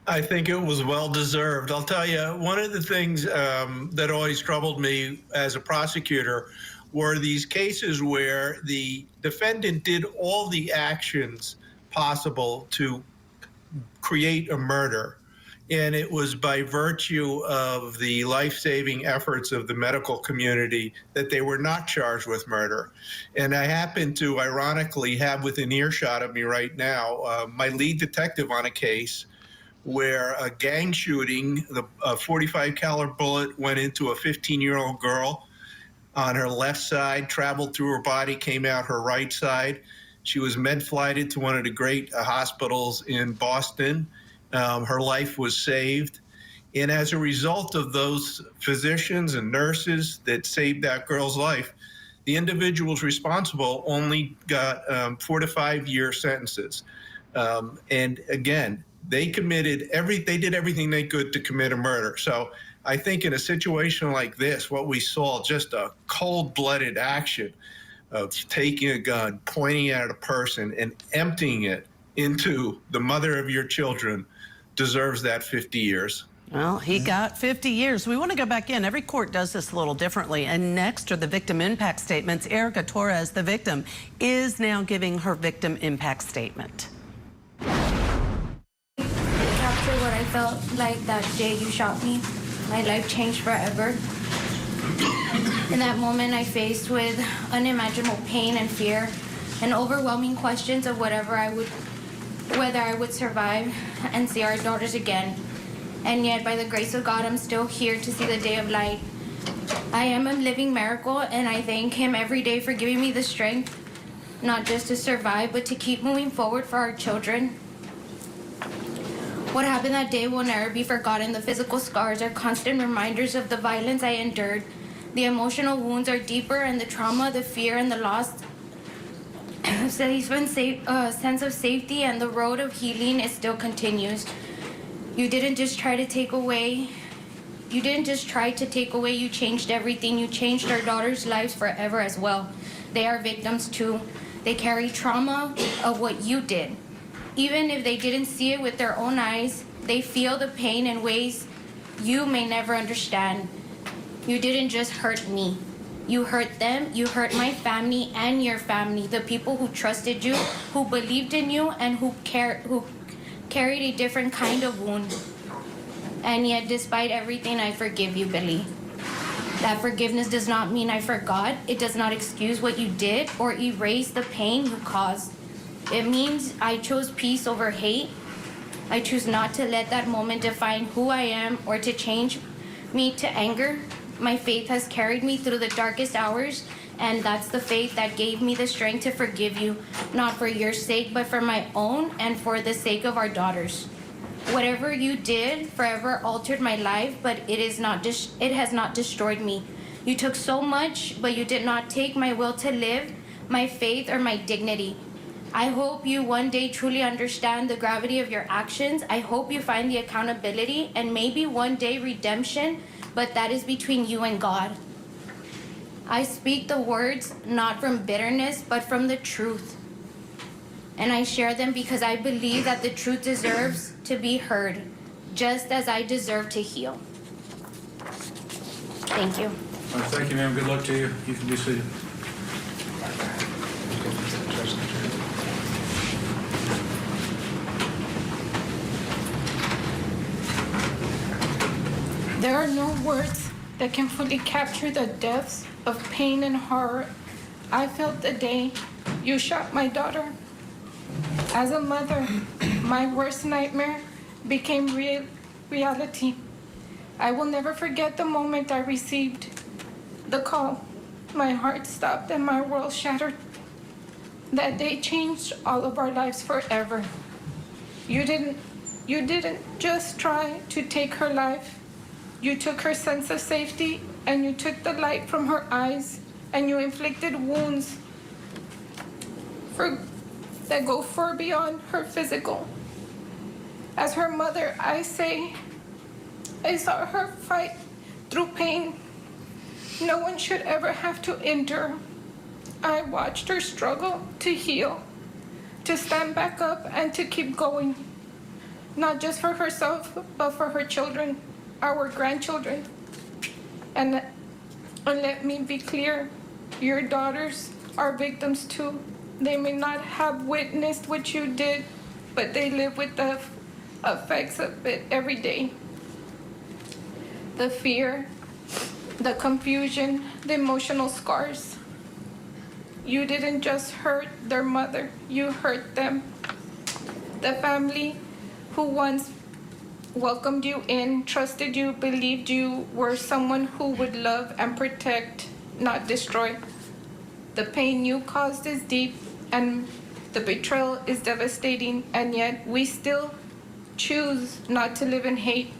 I think it was well-deserved. I'll tell you, one of the things that always troubled me as a prosecutor were these cases where the defendant did all the actions possible to create a murder. And it was by virtue of the life-saving efforts of the medical community that they were not charged with murder. And I happen to, ironically, have within earshot of me right now my lead detective on a case where a gang shooting, a .45 caliber bullet went into a 15-year-old girl on her left side, traveled through her body, came out her right side. She was med-flighted to one of the great hospitals in Boston. Her life was saved. And as a result of those physicians and nurses that saved that girl's life, the individuals responsible only got 4 to 5 year sentences. And again, they did everything they could to commit a murder. So I think in a situation like this, what we saw, just a cold-blooded action of taking a gun, pointing at a person, and emptying it into the mother of your children deserves that 50 years. Well, he got 50 years. We want to go back in. Every court does this a little differently. And next are the victim impact statements. Erica Torres, the victim, is now giving her victim impact statement. Capture what I felt like that day you shot me. My life changed forever. In that moment, I faced with unimaginable pain and fear and overwhelming questions of whether I would survive and see our daughters again. And yet, by the grace of God, I'm still here to see the day of light. I am a living miracle, and I thank Him every day for giving me the strength, not just to survive, but to keep moving forward for our children. What happened that day will never be forgotten. The physical scars are constant reminders of the violence I endured. The emotional wounds are deeper, and the trauma, the fear, and the loss So he's been sense of safety, and the road of healing is still continues. You didn't just try to take away. You didn't just try to take away. You changed everything. You changed our daughters' lives forever as well. They are victims too. They carry trauma of what you did. Even if they didn't see it with their own eyes, they feel the pain in ways you may never understand. You didn't just hurt me. You hurt them, you hurt my family and your family, the people who trusted you, who believed in you, and who carried a different kind of wound. And yet, despite everything, I forgive you, Billy. That forgiveness does not mean I forgot. It does not excuse what you did or erase the pain you caused. It means I chose peace over hate. I choose not to let that moment define who I am or to change me to anger. My faith has carried me through the darkest hours, and that's the faith that gave me the strength to forgive you, not for your sake, but for my own and for the sake of our daughters. Whatever you did forever altered my life, but it has not destroyed me. You took so much, but you did not take my will to live, my faith, or my dignity. I hope you one day truly understand the gravity of your actions. I hope you find the accountability and maybe one day redemption, but that is between you and God. I speak the words not from bitterness, but from the truth. And I share them because I believe that the truth deserves to be heard, just as I deserve to heal. Thank you. All right, thank you, ma'am. Good luck to you. You can be seated. There are no words that can fully capture the depths of pain and horror I felt the day you shot my daughter. As a mother, my worst nightmare became reality. I will never forget the moment I received the call. My heart stopped and my world shattered. That day changed all of our lives forever. You didn't just try to take her life. You took her sense of safety, and you took the light from her eyes, and you inflicted wounds that go far beyond her physical. As her mother, I say, I saw her fight through pain no one should ever have to endure. I watched her struggle to heal, to stand back up, and to keep going, not just for herself, but for her children, our grandchildren. And let me be clear, your daughters are victims too. They may not have witnessed what you did, but they live with the effects of it every day. The fear, the confusion, the emotional scars. You didn't just hurt their mother, you hurt them. The family who once welcomed you in, trusted you, believed you were someone who would love and protect, not destroy. The pain you caused is deep, and the betrayal is devastating, and yet we still choose not to live in hate.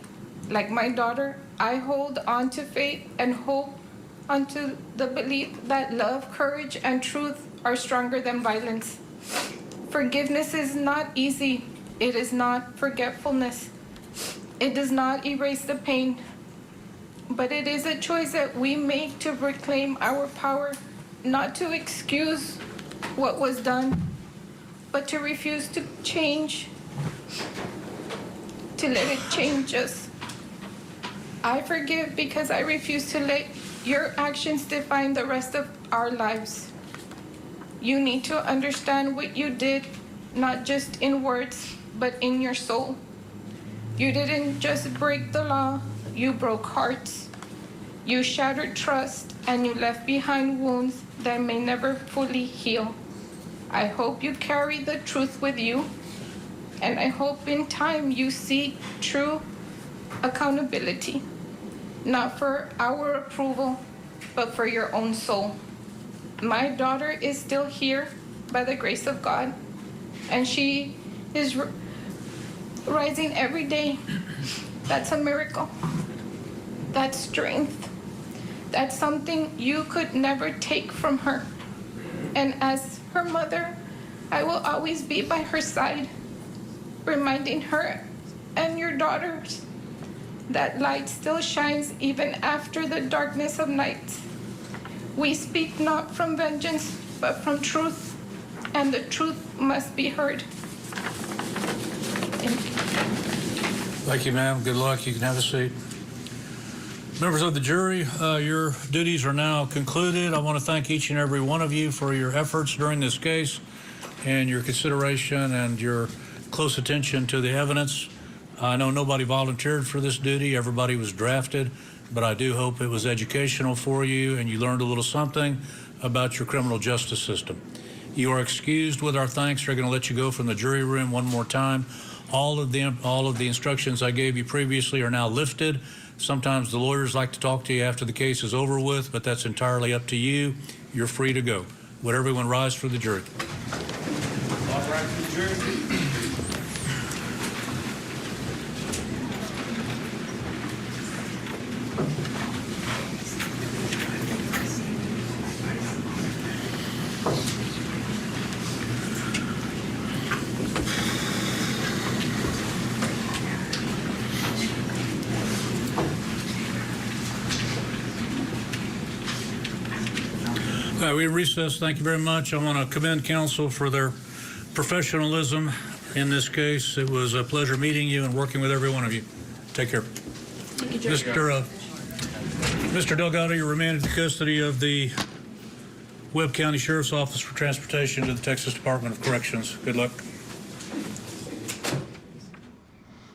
Like my daughter, I hold on to faith and hope, onto the belief that love, courage, and truth are stronger than violence. Forgiveness is not easy. It is not forgetfulness. It does not erase the pain, but it is a choice that we make to reclaim our power, not to excuse what was done, but to refuse to change, to let it change us. I forgive because I refuse to let your actions define the rest of our lives. You need to understand what you did, not just in words, but in your soul. You didn't just break the law, you broke hearts. You shattered trust, and you left behind wounds that may never fully heal. I hope you carry the truth with you, and I hope in time you seek true accountability, not for our approval, but for your own soul. My daughter is still here by the grace of God, and she is rising every day. That's a miracle. That's strength. That's something you could never take from her. And as her mother, I will always be by her side, reminding her and your daughters that light still shines even after the darkness of night. We speak not from vengeance, but from truth, and the truth must be heard. Thank you, ma'am. Good luck. You can have a seat. Members of the jury, your duties are now concluded. I want to thank each and every one of you for your efforts during this case and your consideration and your close attention to the evidence. I know nobody volunteered for this duty. Everybody was drafted, but I do hope it was educational for you and you learned a little something about your criminal justice system. You are excused with our thanks. We're going to let you go from the jury room one more time. All of the instructions I gave you previously are now lifted. Sometimes the lawyers like to talk to you after the case is over with, but that's entirely up to you. You're free to go. Would everyone rise for the jury? All rise for the jury. We recess. Thank you very much. I want to commend counsel for their professionalism in this case. It was a pleasure meeting you and working with every one of you. Take care. Thank you, Judge. Mr. Delgado, you're remanded to custody of the Webb County Sheriff's Office for transportation to the Texas Department of Corrections. Good luck.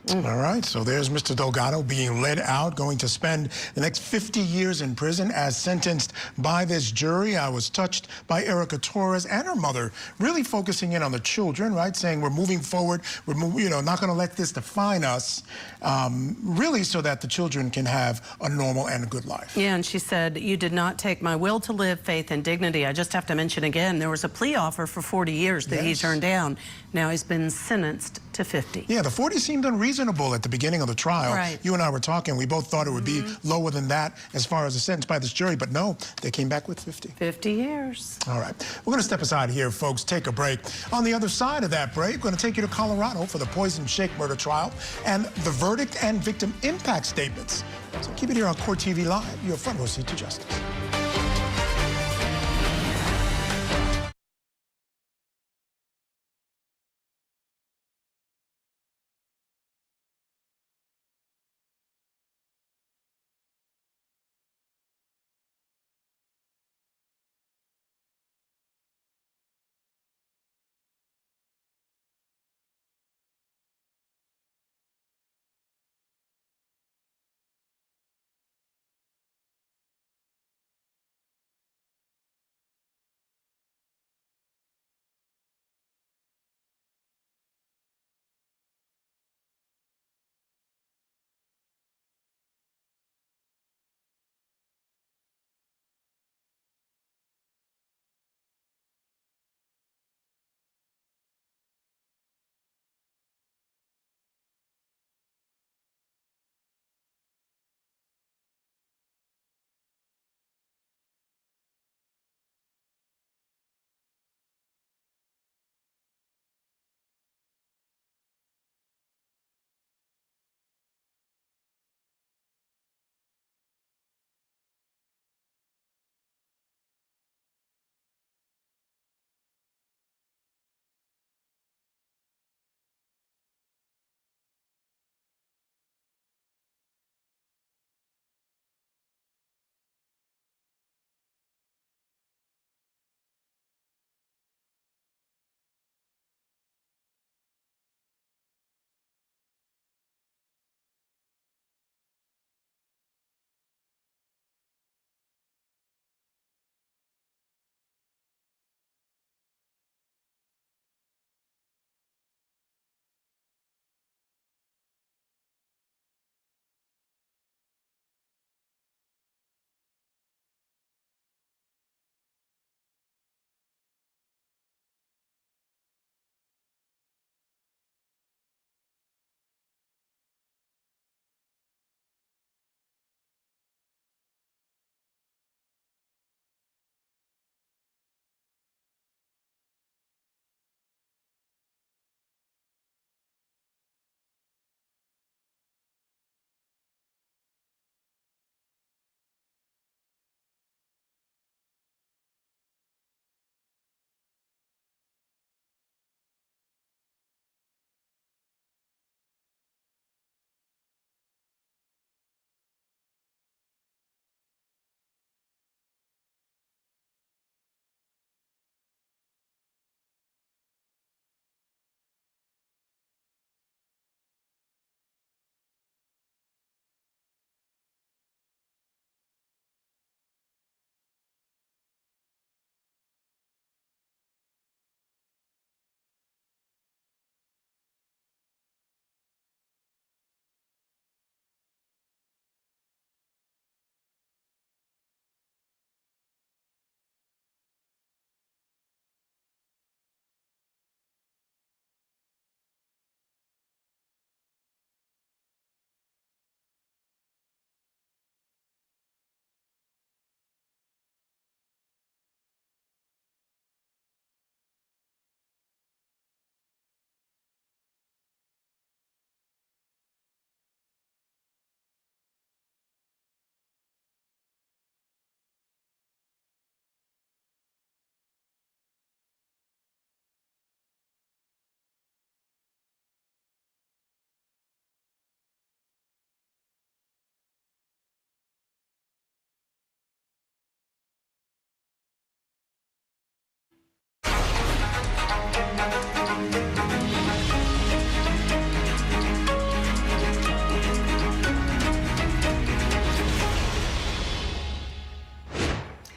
All right, so there's Mr. Delgado being led out, going to spend the next 50 years in prison as sentenced by this jury. I was touched by Erica Torres and her mother really focusing in on the children, right, saying we're moving forward, we're not going to let this define us, really so that the children can have a normal and a good life. Yeah, and she said, you did not take my will to live, faith, and dignity. I just have to mention again, there was a plea offer for 40 years that he turned down. Now he's been sentenced to 50. Yeah, the 40 seemed unreasonable at the beginning of the trial. Right. You and I were talking, we both thought it would be lower than that as far as the sentence by this jury, but no, they came back with 50. 50 years. All right, we're going to step aside here, folks, take a break. On the other side of that break, we're going to take you to Colorado for the Poison Shake murder trial and the verdict and victim impact statements. So keep it here on Court TV Live, your front row seat to justice.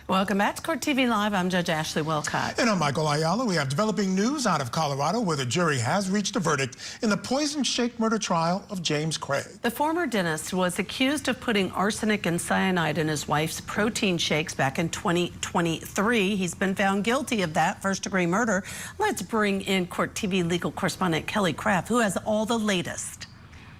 Welcome back to Court TV Live. I'm Judge Ashley Wilcott. And I'm Michael Ayala. We have developing news out of Colorado where the jury has reached a verdict in the poison shake murder trial of James Craig. The former dentist was accused of putting arsenic and cyanide in his wife's protein shakes back in 2023. He's been found guilty of that first-degree murder. Let's bring in Court TV legal correspondent Kelly Craft, who has all the latest.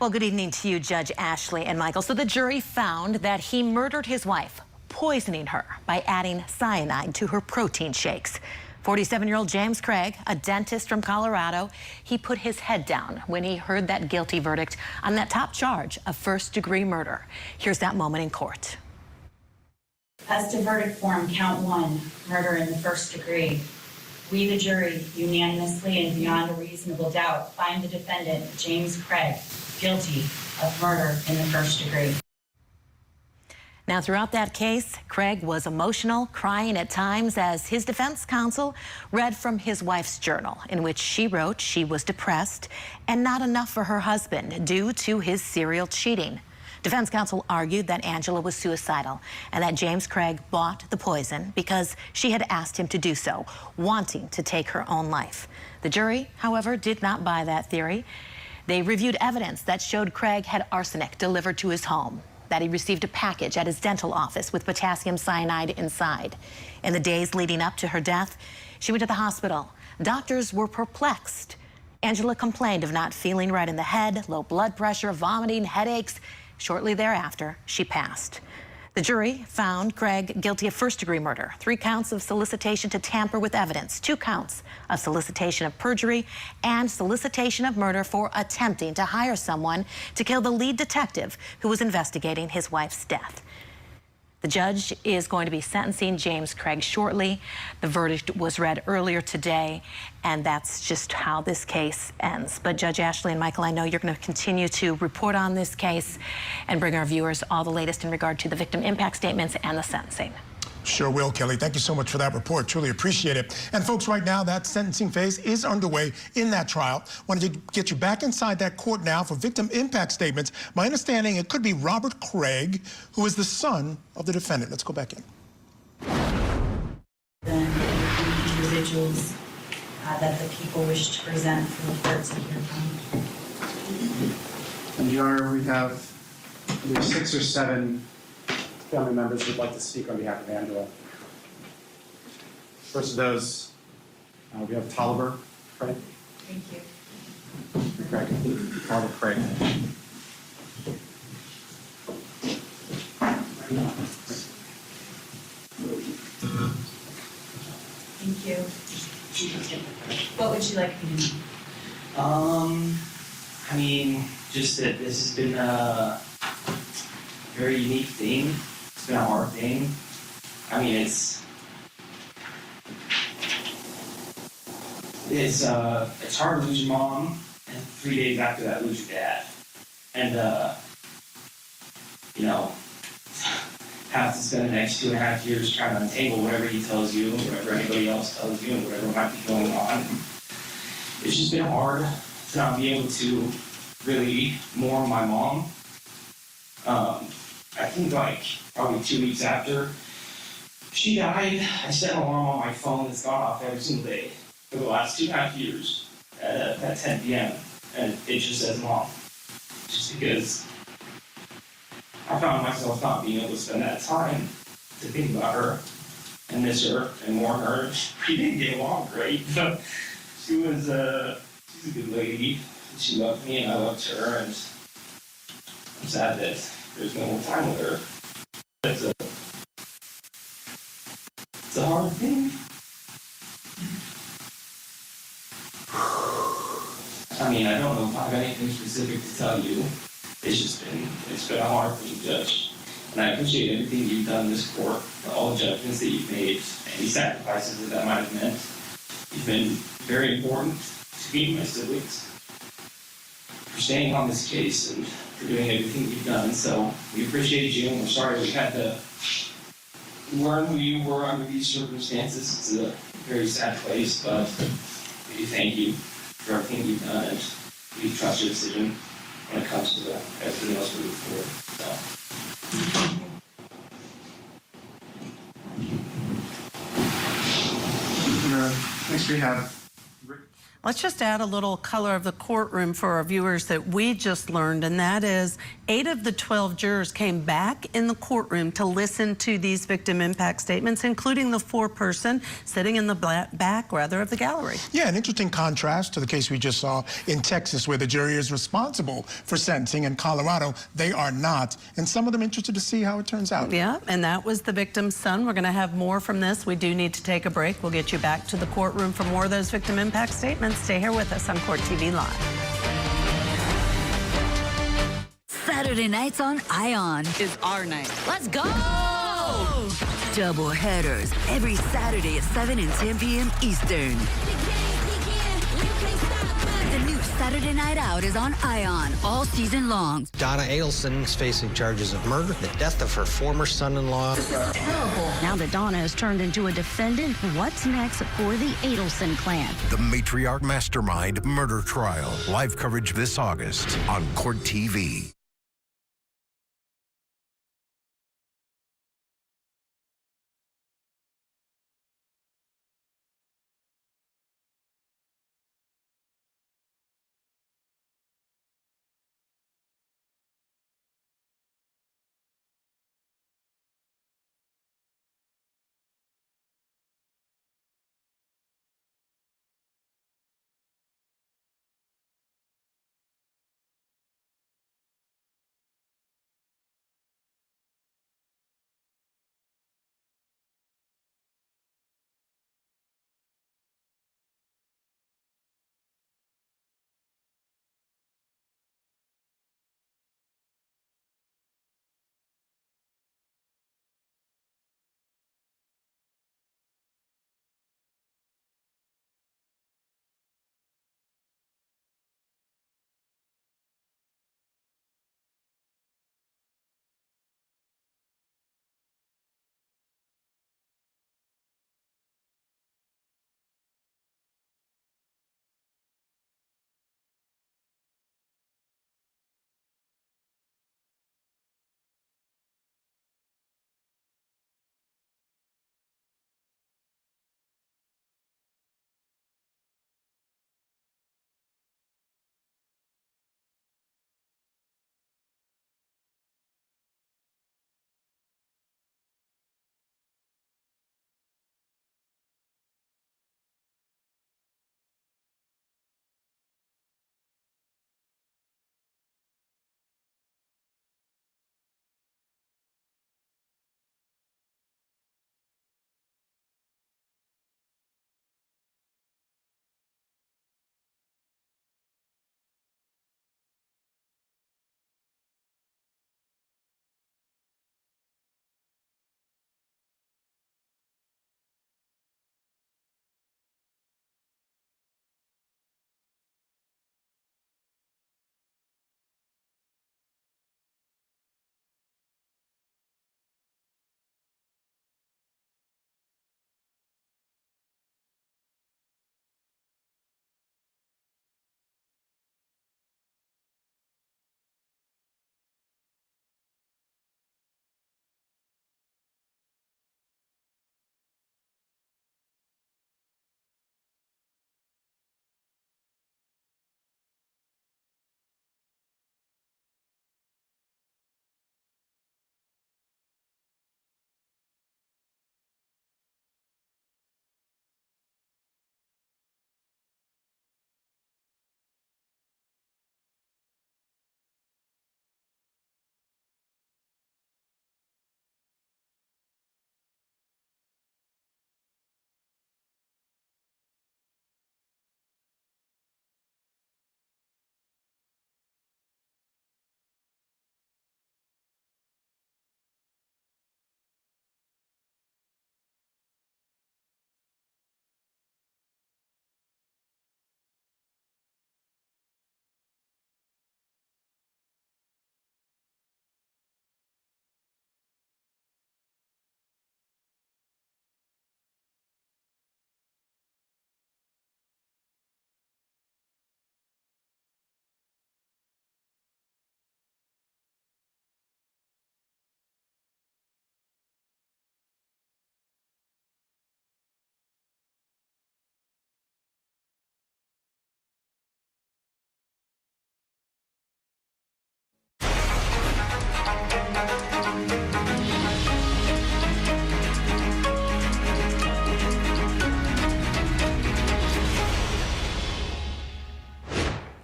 Well, good evening to you, Judge Ashley and Michael. So the jury found that he murdered his wife, poisoning her by adding cyanide to her protein shakes. 47-year-old James Craig, a dentist from Colorado, he put his head down when he heard that guilty verdict on that top charge of first-degree murder. Here's that moment in court. As to verdict form, count 1, murder in the first degree. We, the jury, unanimously and beyond a reasonable doubt, find the defendant, James Craig, guilty of murder in the first degree. Now, throughout that case, Craig was emotional, crying at times as his defense counsel read from his wife's journal, in which she wrote she was depressed and not enough for her husband due to his serial cheating. Defense counsel argued that Angela was suicidal and that James Craig bought the poison because she had asked him to do so, wanting to take her own life. The jury, however, did not buy that theory. They reviewed evidence that showed Craig had arsenic delivered to his home, that he received a package at his dental office with potassium cyanide inside. In the days leading up to her death, she went to the hospital. Doctors were perplexed. Angela complained of not feeling right in the head, low blood pressure, vomiting, headaches. Shortly thereafter, she passed. The jury found Craig guilty of first-degree murder, 3 counts of solicitation to tamper with evidence, 2 counts of solicitation of perjury, and solicitation of murder for attempting to hire someone to kill the lead detective who was investigating his wife's death. The judge is going to be sentencing James Craig shortly. The verdict was read earlier today, and that's just how this case ends. But Judge Ashley and Michael, I know you're going to continue to report on this case and bring our viewers all the latest in regard to the victim impact statements and the sentencing. Sure will, Kelly. Thank you so much for that report. Truly appreciate it. And folks, right now, that sentencing phase is underway in that trial. Wanted to get you back inside that court now for victim impact statements. My understanding, it could be Robert Craig, who is the son of the defendant. Let's go back in. Then individuals that the people wish to present for the court to hear from. And Your Honor, we have at least 6 or 7 family members who would like to speak on behalf of Angela. First of those, we have Tolliver Craig. Thank you. Craig. Tolliver Craig. Thank you. What would you like me to know? I mean, just that this has been a very unique thing. It's been a hard thing. I mean, it's hard to lose your mom, and 3 days after that, lose your dad, and have to spend the next 2.5 years trying to untangle whatever he tells you, whatever anybody else tells you, and whatever might be going on. It's just been hard to not be able to really mourn my mom. I think probably 2 weeks after she died, I set an alarm on my phone that's gone off every single day for the last 2.5 years at 10 p.m. And it just says mom. Just because I found myself not being able to spend that time to think about her and miss her and mourn her. We didn't get along great, but she's a good lady. She loved me and I loved her, and I'm sad that there's no more time with her. It's a hard thing. I mean, I don't know if I have anything specific to tell you. It's been a hard thing, Judge. And I appreciate everything you've done in this court, all the judgments that you've made, any sacrifices that might have meant. You've been very important to me and my siblings for staying on this case and for doing everything you've done. So we appreciate you, and we're sorry we had to learn who you were under these circumstances. It's a very sad place, but we we thank you for everything you've done, and we trust your decision when it comes to everything else moving forward. Next we have Let's just add a little color of the courtroom for our viewers that we just learned, and that is 8 of the 12 jurors came back in the courtroom to listen to these victim impact statements, including the foreperson sitting in the back, of the gallery. Yeah, an interesting contrast to the case we just saw in Texas, where the jury is responsible for sentencing. In Colorado, they are not. And some of them interested to see how it turns out. Yeah, and that was the victim's son. We're going to have more from this. We do need to take a break. We'll get you back to the courtroom for more of those victim impact statements. Stay here with us on Court TV Live. Saturday nights on Ion is our night. Let's go! Double headers every Saturday at 7 and 10 p.m. Eastern. The new Saturday Night Out is on Ion all season long. Donna Adelson is facing charges of murder, the death of her former son-in-law. Terrible. Now that Donna has turned into a defendant, what's next for the Adelson clan? The matriarch mastermind murder trial. Live coverage this August on Court TV.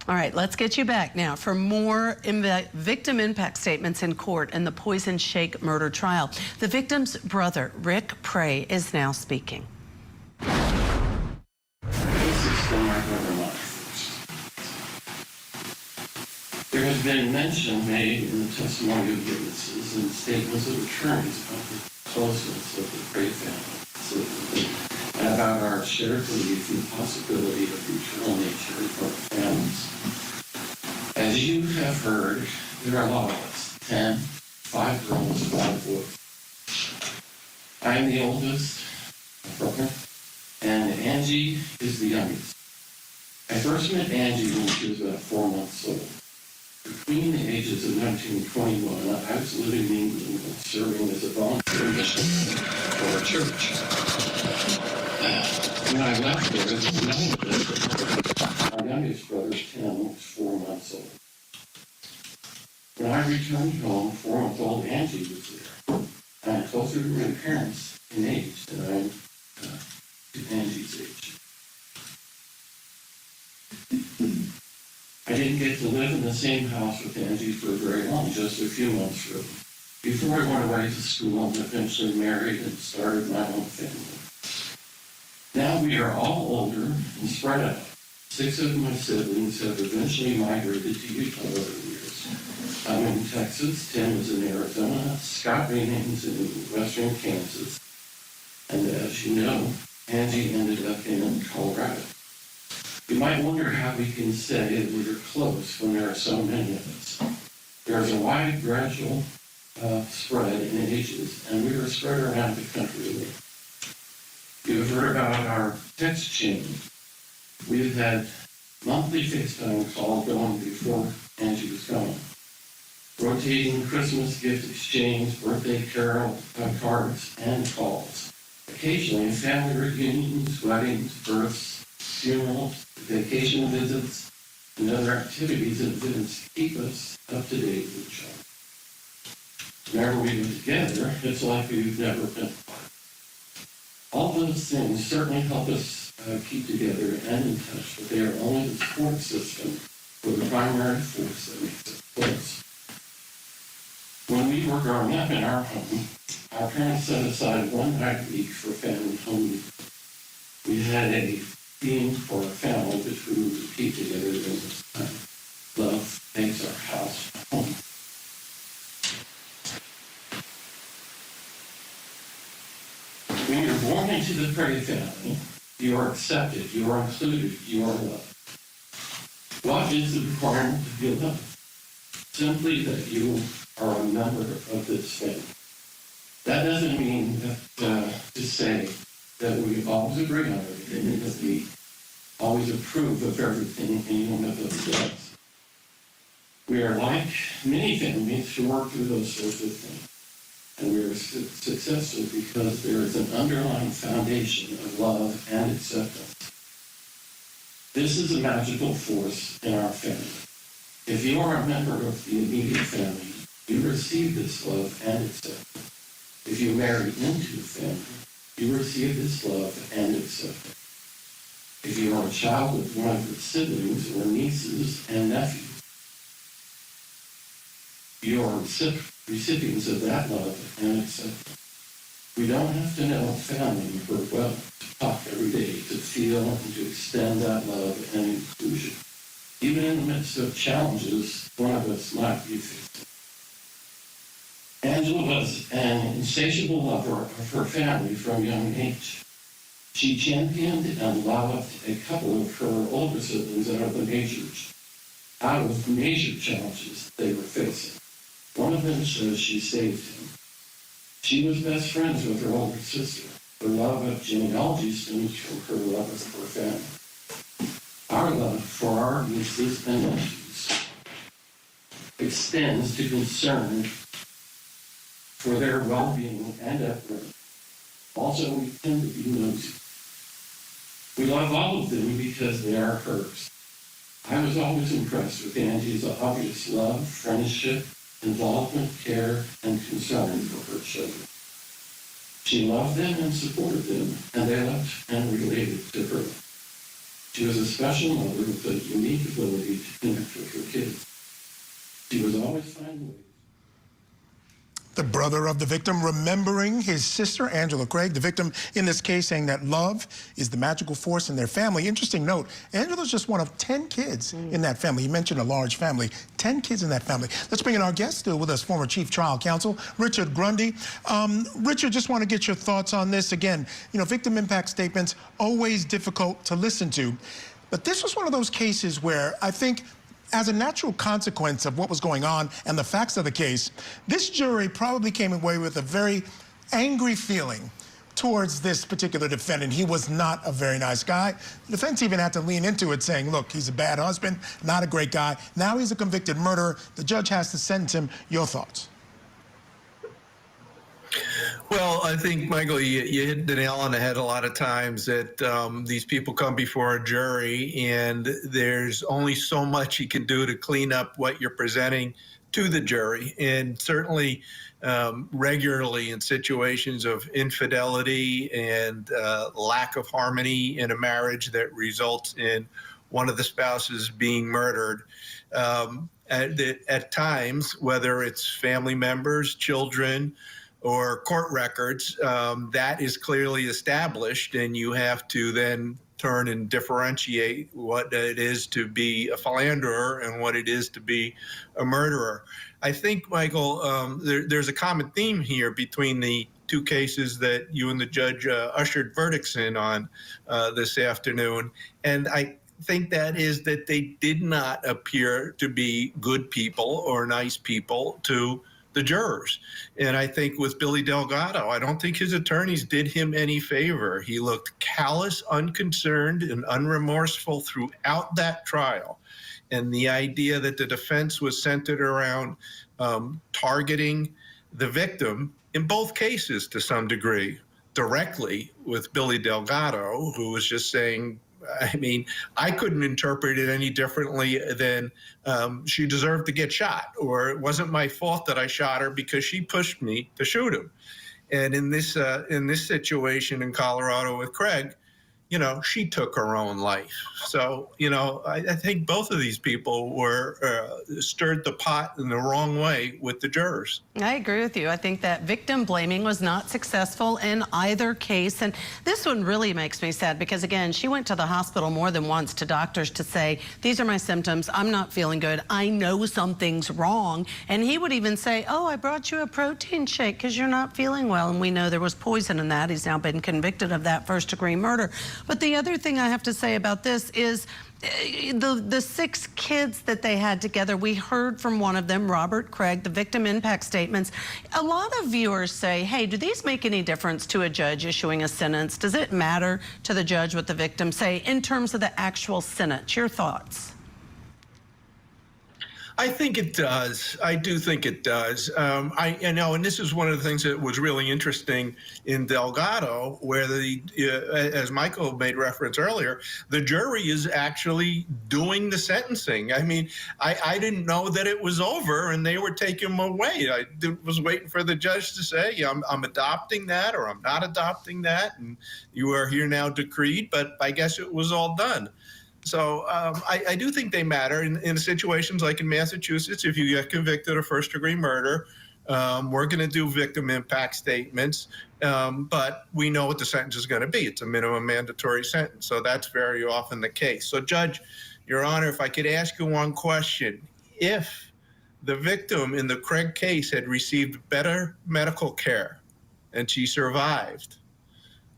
All right, let's get you back now for more victim impact statements in court in the Poison Shake murder trial. The victim's brother, Rick Prey, is now speaking. This is still my brother, Mike. There has been mention made in the testimony of witnesses and statements of attorneys about the closeness of the Prey family and about our shared belief in the possibility of the eternal nature of our families. As you have heard, there are a lot of us, 10, 5 girls, 5 boys. I am the oldest brother, and Angie is the youngest. I first met Angie when she was about 4 months old. Between the ages of 19 and 21, I was living in England and serving as a volunteer missionary for our church. When I left there, my youngest brother, Tim, was 4 months old. When I returned home, 4-month-old Angie was there. I'm closer to my parents in age than I am to Angie's age. I didn't get to live in the same house with Angie for very long, just a few months really, before I went away to school and eventually married and started my own family. Now we are all older and spread out. 6 of my siblings have eventually migrated to Utah over the years. I'm in Texas, Tim is in Arizona, Scott remains in western Kansas, and as you know, Angie ended up in Colorado. You might wonder how we can say that we're close when there are so many of us. There's a wide, gradual spread in ages, and we are spread around the country. You've heard about our text chain. We've had monthly FaceTime calls going before Angie was gone. Rotating Christmas gift exchange, birthday carol cards, and calls. Occasionally, family reunions, weddings, births, funerals, vacation visits, and other activities and events keep us up to date with each other. Whenever we get together, it's like we've never been apart. All those things certainly help us keep together and in touch, but they are only the support system for the primary force that makes us close. When we were growing up in our home, our parents set aside one night a week for family home meeting. We had a theme for our family, which we would keep together during this time. Love makes our house home. When you're born into the Prey family, you are accepted, you are included, you are loved. What is the requirement to be loved? Simply that you are a member of this family. That doesn't mean that to say that we always agree on everything, that we always approve of everything anyone of us does. We are like many families who work through those sorts of things. And we are successful because there is an underlying foundation of love and acceptance. This is a magical force in our family. If you are a member of the immediate family, you receive this love and acceptance. If you marry into a family, you receive this love and acceptance. If you are a child with one of your siblings or nieces and nephews, you are recipients of that love and acceptance. We don't have to know a family member well to talk every day, to feel and to extend that love and inclusion. Even in the midst of challenges one of us might be facing. Angela was an insatiable lover of her family from a young age. She championed and loved a couple of her older siblings out of the major challenges they were facing. One of them says she saved him. She was best friends with her older sister. Her love of genealogy stems from her love of her family. Our love for our nieces and nephews extends to concern for their well-being and upbringing. Also, we tend to be nosy. We love all of them because they are hers. I was always impressed with Angie's obvious love, friendship, involvement, care, and concern for her children. She loved them and supported them, and they loved and related to her. She was a special mother with a unique ability to connect with her kids. She was always finding ways. The brother of the victim remembering his sister, Angela Craig, the victim in this case, saying that love is the magical force in their family. Interesting note, Angela's just one of 10 kids in that family. He mentioned a large family, 10 kids in that family. Let's bring in our guest, still with us, former Chief Trial Counsel, Richard Grundy. Richard, just want to get your thoughts on this. Again, you know, victim impact statements, always difficult to listen to. But this was one of those cases where I think, as a natural consequence of what was going on and the facts of the case, this jury probably came away with a very angry feeling towards this particular defendant. He was not a very nice guy. The defense even had to lean into it, saying, look, he's a bad husband, not a great guy. Now he's a convicted murderer. The judge has to sentence him. Your thoughts? Well, I think, Michael, you hit the nail on the head a lot of times that these people come before a jury and there's only so much you can do to clean up what you're presenting to the jury. And certainly regularly in situations of infidelity and lack of harmony in a marriage that results in one of the spouses being murdered, at times, whether it's family members, children, or court records, that is clearly established, and you have to then turn and differentiate what it is to be a philanderer and what it is to be a murderer. I think, Michael, there's a common theme here between the two cases that you and the judge ushered verdicts in on this afternoon, and I think that is that they did not appear to be good people or nice people to the jurors. And I think with Billy Delgado, I don't think his attorneys did him any favor. He looked callous, unconcerned, and unremorseful throughout that trial. And the idea that the defense was centered around targeting the victim in both cases to some degree, directly with Billy Delgado, who was just saying, I mean, I couldn't interpret it any differently than she deserved to get shot, or it wasn't my fault that I shot her because she pushed me to shoot him. And in this situation in Colorado with Craig, you know, she took her own life. So, you know, I think both of these people were stirred the pot in the wrong way with the jurors. I agree with you. I think that victim blaming was not successful in either case. And this one really makes me sad because, again, she went to the hospital more than once to doctors to say, these are my symptoms. I'm not feeling good. I know something's wrong. And he would even say, oh, I brought you a protein shake because you're not feeling well. And we know there was poison in that. He's now been convicted of that first-degree murder. But the other thing I have to say about this is the 6 kids that they had together. We heard from one of them, Robert Craig, the victim impact statements. A lot of viewers say, hey, do these make any difference to a judge issuing a sentence? Does it matter to the judge what the victim say in terms of the actual sentence? Your thoughts? I think it does. I do think it does. I know, and this is one of the things that was really interesting in Delgado, where as Michael made reference earlier, the jury is actually doing the sentencing. I mean, I didn't know that it was over, and they were taking him away. I was waiting for the judge to say, I'm adopting that, or I'm not adopting that, and you are here now decreed, but I guess it was all done. So I do think they matter in situations like in Massachusetts. If you get convicted of first-degree murder, we're going to do victim impact statements, but we know what the sentence is going to be. It's a minimum mandatory sentence, so that's very often the case. So, Judge, Your Honor, if I could ask you one question. If the victim in the Craig case had received better medical care and she survived,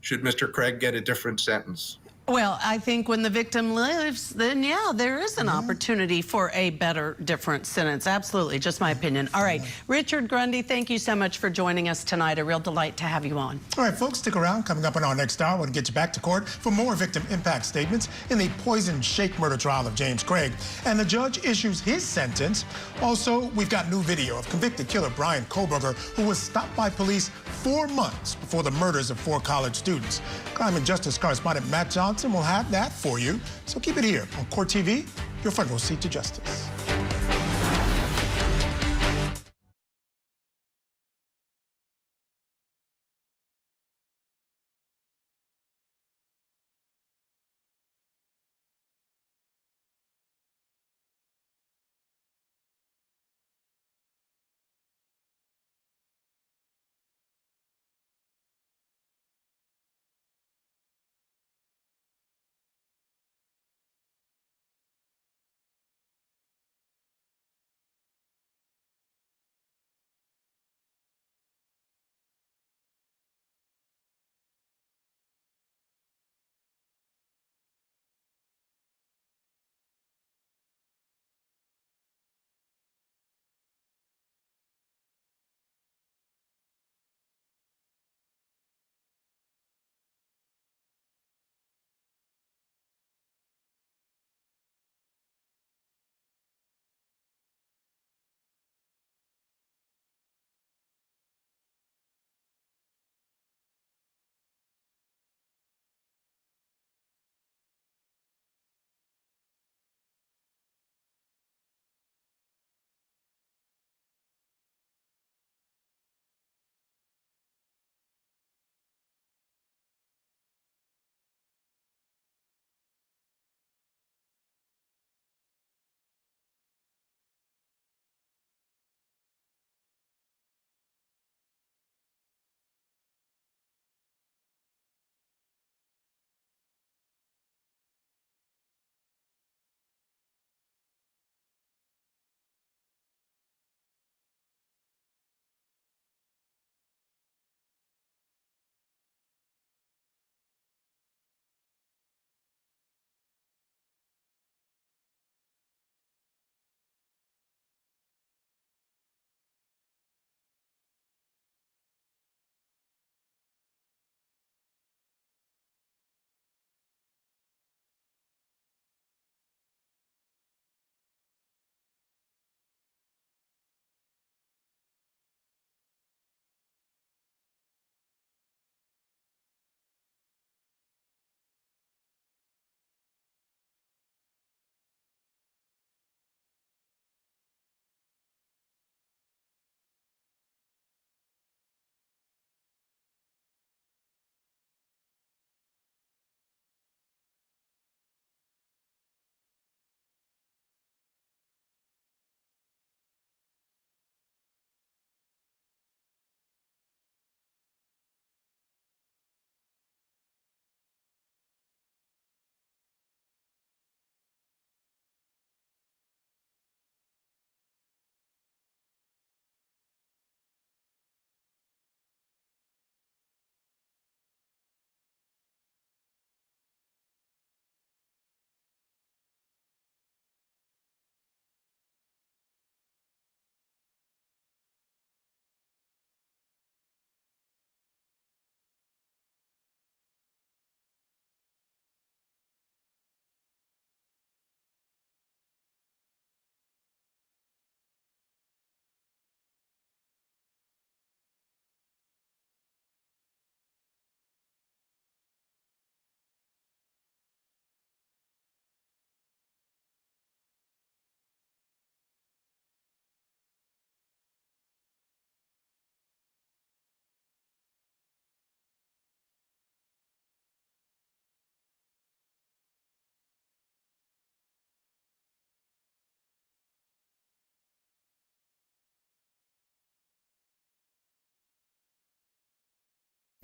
should Mr. Craig get a different sentence? Well, I think when the victim lives, then, yeah, there is an opportunity for a better, different sentence. Absolutely. Just my opinion. All right. Richard Grundy, thank you so much for joining us tonight. A real delight to have you on. All right, folks, stick around. Coming up in our next hour, we'll get you back to court for more victim impact statements in the poison shake murder trial of James Craig. And the judge issues his sentence. Also, we've got new video of convicted killer Brian Kohberger, who was stopped by police 4 months before the murders of 4 college students. Crime and Justice correspondent Matt Johnson will have that for you. So keep it here on Court TV, your front row seat to justice.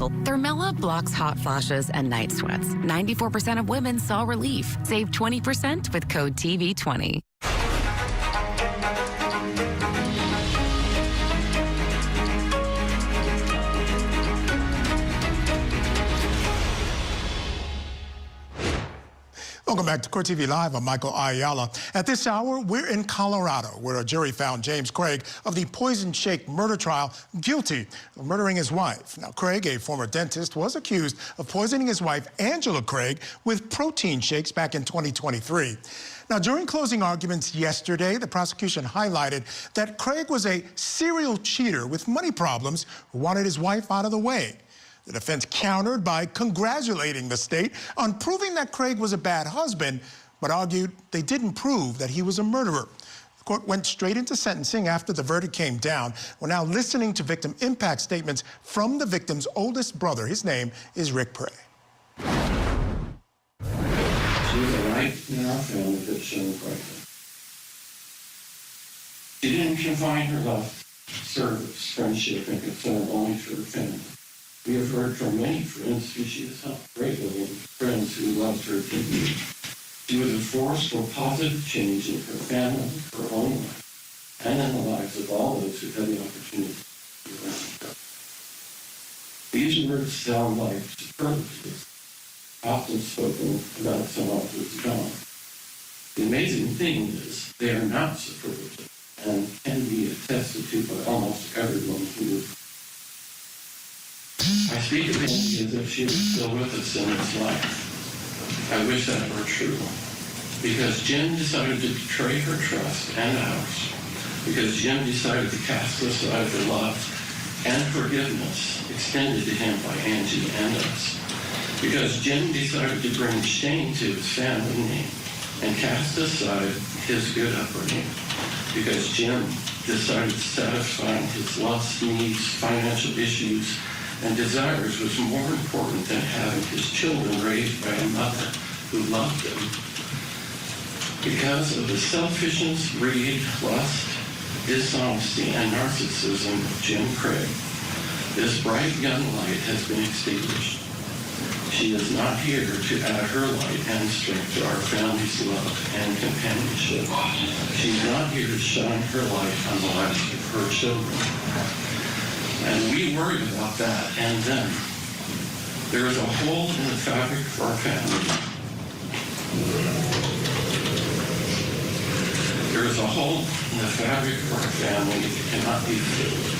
Thermella blocks hot flashes and night sweats. 94% of women saw relief. Save 20% with code TV20. Welcome back to Court TV Live. I'm Michael Ayala. At this hour, we're in Colorado, where a jury found James Craig of the poison shake murder trial guilty of murdering his wife. Now, Craig, a former dentist, was accused of poisoning his wife, Angela Craig, with protein shakes back in 2023. Now, during closing arguments yesterday, the prosecution highlighted that Craig was a serial cheater with money problems who wanted his wife out of the way. The defense countered by congratulating the state on proving that Craig was a bad husband, but argued they didn't prove that he was a murderer. The court went straight into sentencing after the verdict came down. We're now listening to victim impact statements from the victim's oldest brother. His name is Rick Prey. She was a light in our family that shone brightly. She didn't confine her love, service, friendship, and concern only to her family. We have heard from many friends who she has helped greatly and friends who loved her deeply. She was a force for positive change in her family, her own life, and in the lives of all those who had the opportunity to be around her. These words sound like superlatives, often spoken about someone who's gone. The amazing thing is they are not superlative and can be attested to by almost everyone who I speak of Angie as if she was still with us in this life. I wish that were true. Because Jim decided to betray her trust and ours. Because Jim decided to cast aside the love and forgiveness extended to him by Angie and us. Because Jim decided to bring shame to his family name and cast aside his good upbringing. Because Jim decided satisfying his lusts, needs, financial issues, and desires was more important than having his children raised by a mother who loved them. Because of the selfishness, greed, lust, dishonesty, and narcissism of Jim Craig, this bright young light has been extinguished. She is not here to add her light and strength to our family's love and companionship. She's not here to shine her light on the lives of her children. And we worry about that, and then there is a hole in the fabric of our family. There is a hole in the fabric of our family that cannot be filled.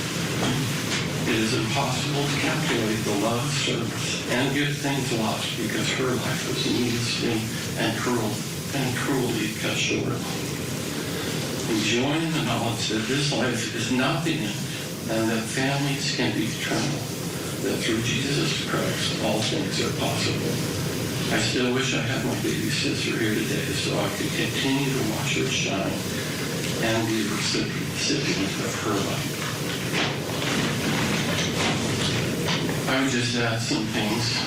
It is impossible to calculate the love, service, and good things lost because her life was needlessly and cruelly cut short. Enjoying the knowledge that this life is not the end, and that families can be eternal, that through Jesus Christ all things are possible. I still wish I had my baby sister here today so I could continue to watch her shine and be a recipient of her light. I would just add some things.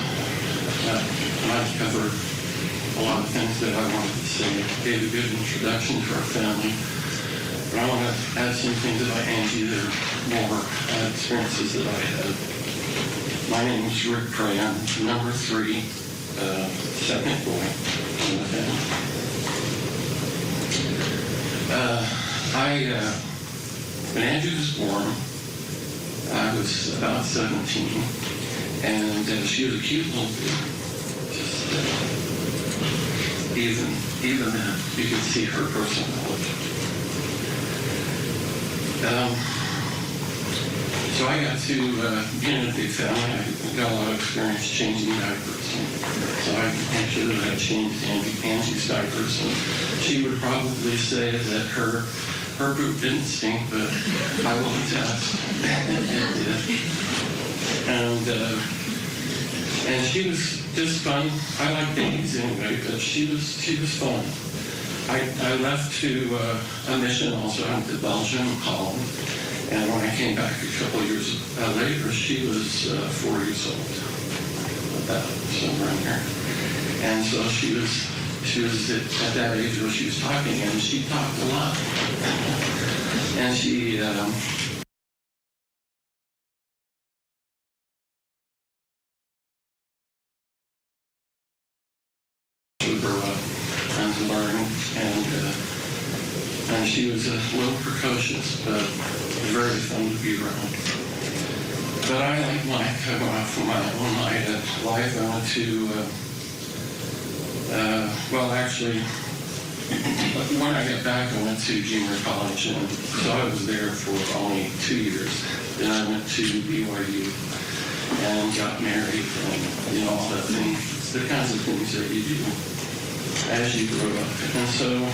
I've covered a lot of things that I wanted to say. Gave a good introduction to our family. But I want to add some things about Angie that are more experiences that I had. My name is Rick Prey. I'm number 3, second boy in the family. When Angie was born, I was about 17, and she was a cute little baby. Just even then, you could see her personality. So I got to be in a big family. I got a lot of experience changing diapers. So I actually had changed Angie's diapers. And she would probably say that her poop didn't stink, but I will attest it did. And she was just fun. I like babies anyway, but she was fun. I left to a mission also. I went to Belgium, Holland, and when I came back a couple of years later, she was 4 years old, about somewhere in there. And so she was at that age where she was talking, and she talked a lot. And she she was a little precocious, but very fun to be around. But I, like Mike, I went out for my own night at life. I went to, well, actually, when I got back, I went to junior college, and so I was there for only 2 years. Then I went to BYU and got married, and all that things, the kinds of things that you do as you grow up. And so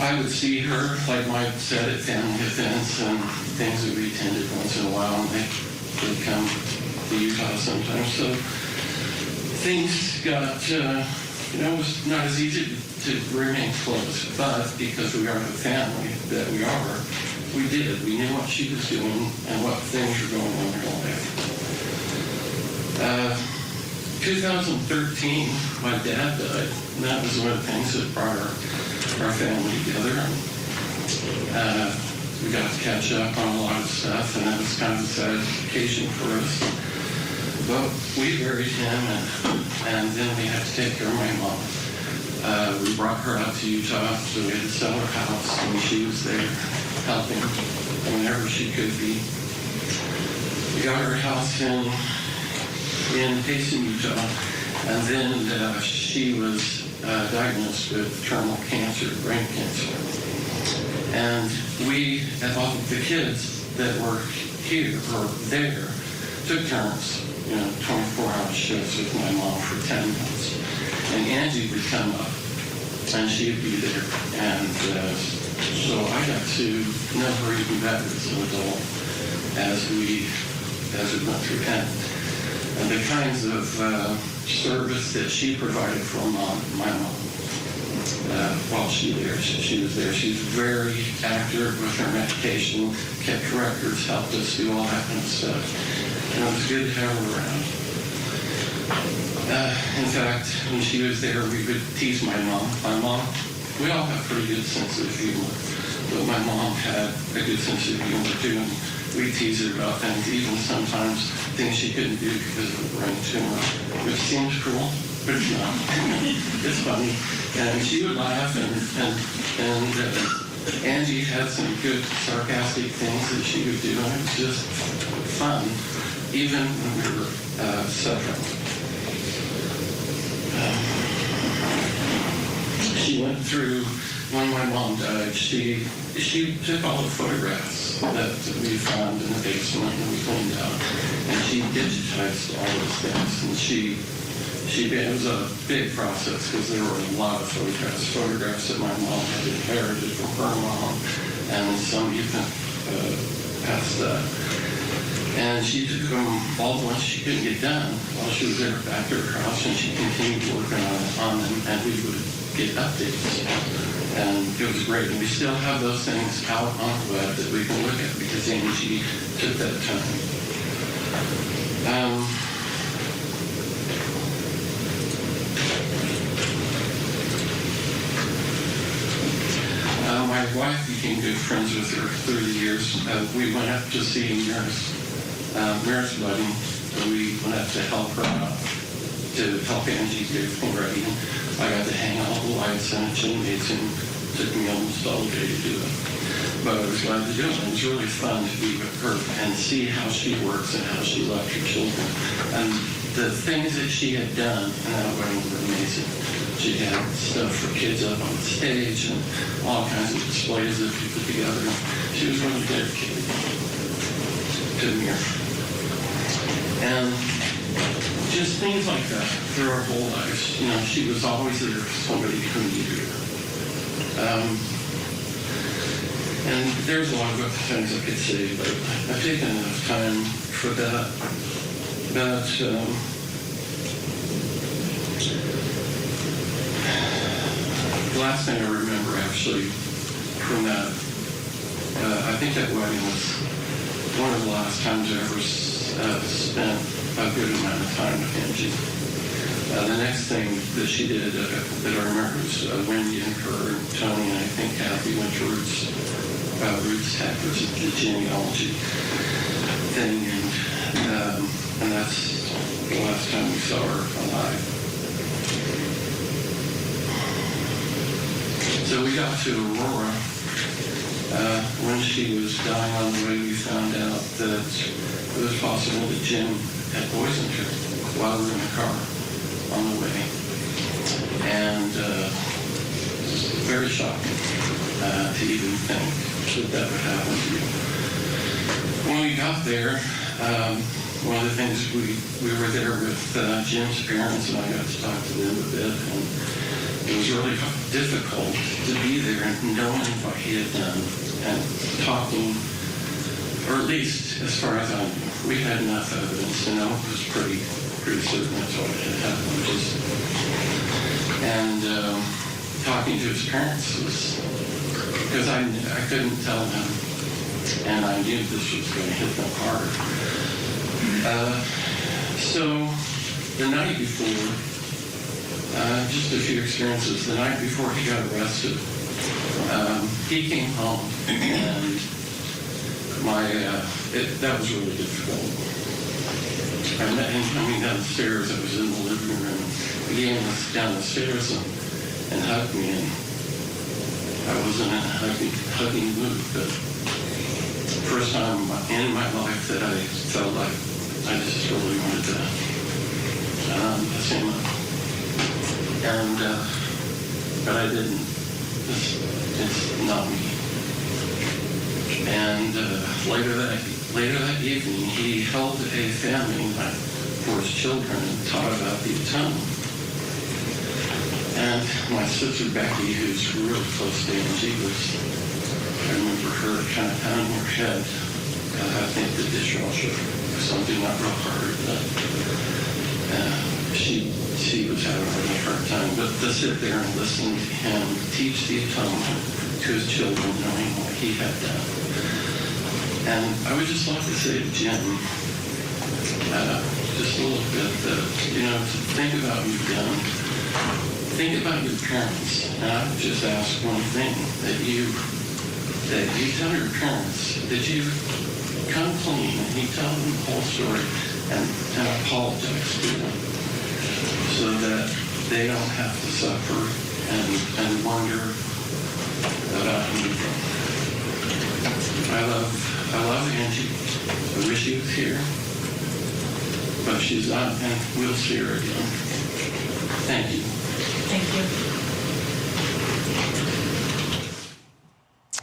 I would see her, like Mike said, at family events and things that we attended once in a while, and they'd come to Utah sometimes. So things got, it was not as easy to remain close, but because we are the family that we are, we did. We knew what she was doing and what things were going on in her life. 2013, my dad died, and that was one of the things that brought our family together. We got to catch up on a lot of stuff, and that was kind of a sad occasion for us. But we buried him, and then we had to take care of my mom. We brought her out to Utah, so we had to sell her house, and she was there helping whenever she could be. We got her house in Ihsan, Utah, and then she was diagnosed with terminal cancer, brain cancer. And we, all the kids that were here or there, took turns, 24-hour shifts with my mom for 10 months. And Angie would come up, and she'd be there. And so I got to know her even better as an adult as we went through that. And the kinds of service that she provided for my mom while she was there. She was very accurate with her medication, kept records, helped us do all that kind of stuff. And it was good to have her around. In fact, when she was there, we would tease my mom. My mom, we all have pretty good sense of humor, but my mom had a good sense of humor too. And we tease her about things, even sometimes things she couldn't do because of a brain tumor, which seems cruel, but it's not. It's funny. And she would laugh, and Angie had some good sarcastic things that she would do, and it was just fun, even when we were suffering. She went through, when my mom died, she took all the photographs that we found in the basement and we cleaned out, and she digitized all those things. And it was a big process because there were a lot of photographs that my mom had inherited from her mom, and some even past that. And she took them, all the ones she couldn't get done while she was there back at her house, and she continued working on them, and we would get updates. And it was great. And we still have those things out on the web that we can look at because Angie took that time. My wife became good friends with her through the years. We went up to see Mira's wedding. We went up to help her out, to help Angie get everything ready. I got to hang all the lights and chimneys, and it took me almost all day to do it. But I was glad to do it. It was really fun to be with her and see how she works and how she left her children. And the things that she had done in that wedding were amazing. She had stuff for kids up on the stage and all kinds of displays that she put together. She was really dedicated to Mira. And just things like that through our whole lives. She was always there for somebody who needed her. And there's a lot of other things I could say, but I've taken enough time for that. But the last thing I remember actually from that, I think that wedding was one of the last times I ever spent a good amount of time with Angie. The next thing that she did that I remember was Wendy and her and Tony and I think Kathy went to Roots Tech, which is the genealogy thing, and that's the last time we saw her alive. So we got to Aurora When she was dying on the way, we found out that it was possible that Jim had poisoned her while we were in the car on the way. And very shocking to even think that would happen to you. When we got there, one of the things we were there with Jim's parents, and I got to talk to them a bit, and it was really difficult to be there and knowing what he had done and talking, or at least as far as I knew, we had enough evidence to know it was pretty certain that's what had happened. And talking to his parents was, because I couldn't tell them, and I knew this was going to hit them hard. So the night before, just a few experiences. The night before he got arrested, he came home, and that was really difficult. I met him coming down the stairs. I was in the living room. He came down the stairs and hugged me, and I wasn't in a hugging mood, but first time in my life that I felt like I just really wanted to kiss him up. And, but I didn't. It's not me. And later that evening, he held a family night for his children and taught about the atonement. And my sister Becky, who's really close to Angie, I remember her kind of pounding her head. I think the dishwasher was something not real hard, but she was having a really hard time. But to sit there and listen to him teach the atonement to his children, knowing what he had done. And I would just like to say to Jim, just a little bit, that, to think about what you've done, think about your parents. And I would just ask one thing, that you tell your parents that you come clean and you tell them the whole story and apologize to them so that they don't have to suffer and wonder about anything. I love Angie. I wish she was here, but she's not, and we'll see her again. Thank you. Thank you.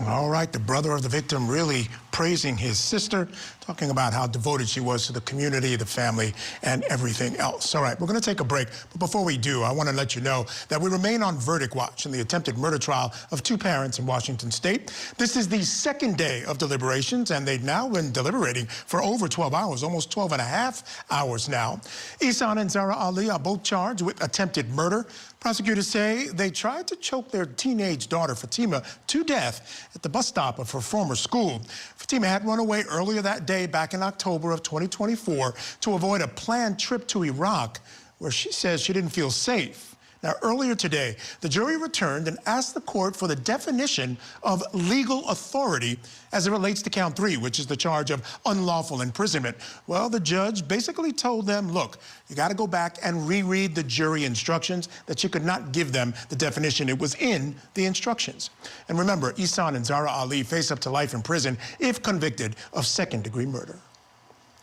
All right, the brother of the victim really praising his sister, talking about how devoted she was to the community, the family, and everything else. All right, we're going to take a break. But before we do, I want to let you know that we remain on verdict watch in the attempted murder trial of two parents in Washington State. This is the second day of deliberations, and they've now been deliberating for over 12 hours, almost 12 and a half hours now. Ihsan and Zahraa Ali are both charged with attempted murder. Prosecutors say they tried to choke their teenage daughter, Fatima, to death at the bus stop of her former school. Fatima had run away earlier that day back in October of 2024 to avoid a planned trip to Iraq, where she says she didn't feel safe. Now, earlier today, the jury returned and asked the court for the definition of legal authority as it relates to count 3, which is the charge of unlawful imprisonment. Well, the judge basically told them, look, you got to go back and reread the jury instructions, that you could not give them the definition. It was in the instructions. And remember, Ihsan and Zahraa Ali face up to life in prison if convicted of second-degree murder.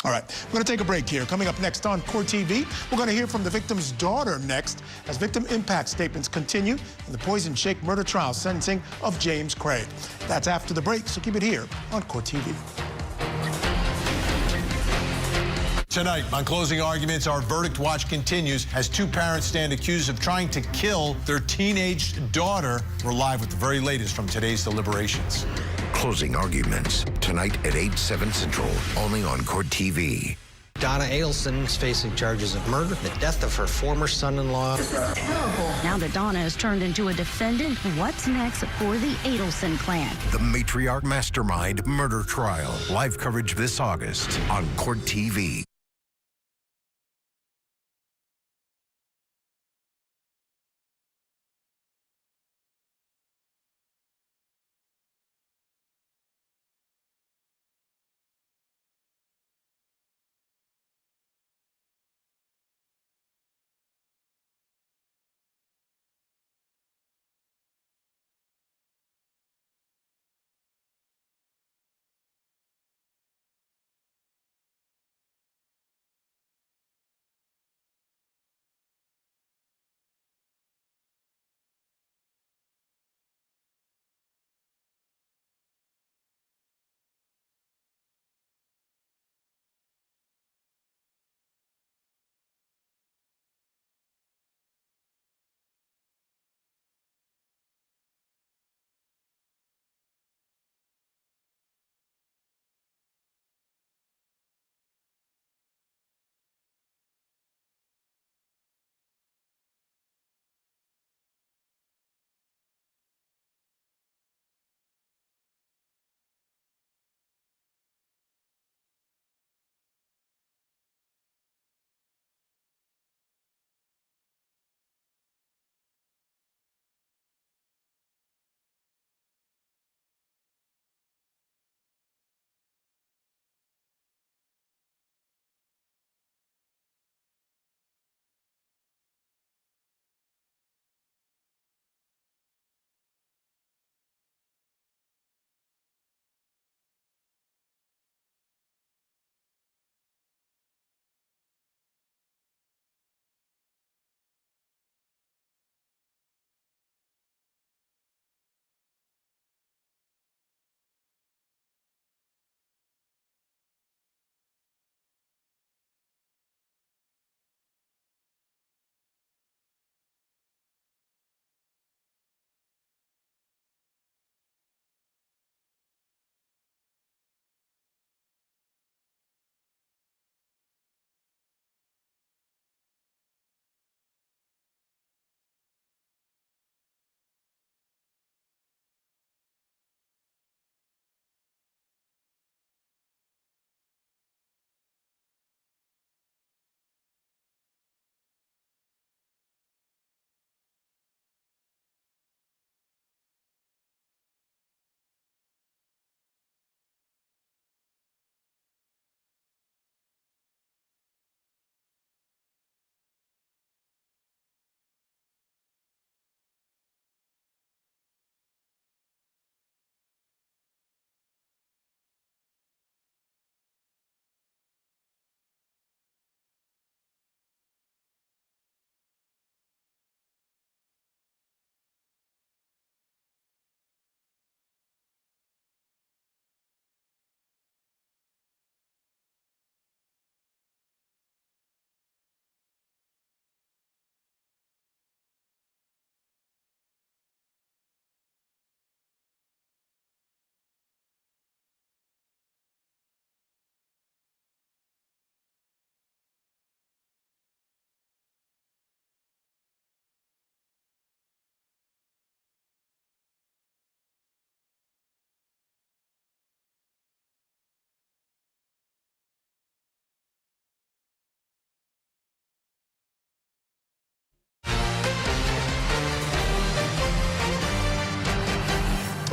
All right, we're going to take a break here. Coming up next on Court TV, we're going to hear from the victim's daughter next as victim impact statements continue in the Poison Shake murder trial sentencing of James Craig. That's after the break, so keep it here on Court TV. Tonight, on closing arguments, our verdict watch continues as two parents stand accused of trying to kill their teenage daughter. We're live with the very latest from today's deliberations. Closing arguments tonight at 8/7 Central, only on Court TV. Donna Adelson is facing charges of murder, the death of her former son-in-law. Terrible. Now that Donna has turned into a defendant, what's next for the Adelson clan? The matriarch mastermind murder trial. Live coverage this August on Court TV.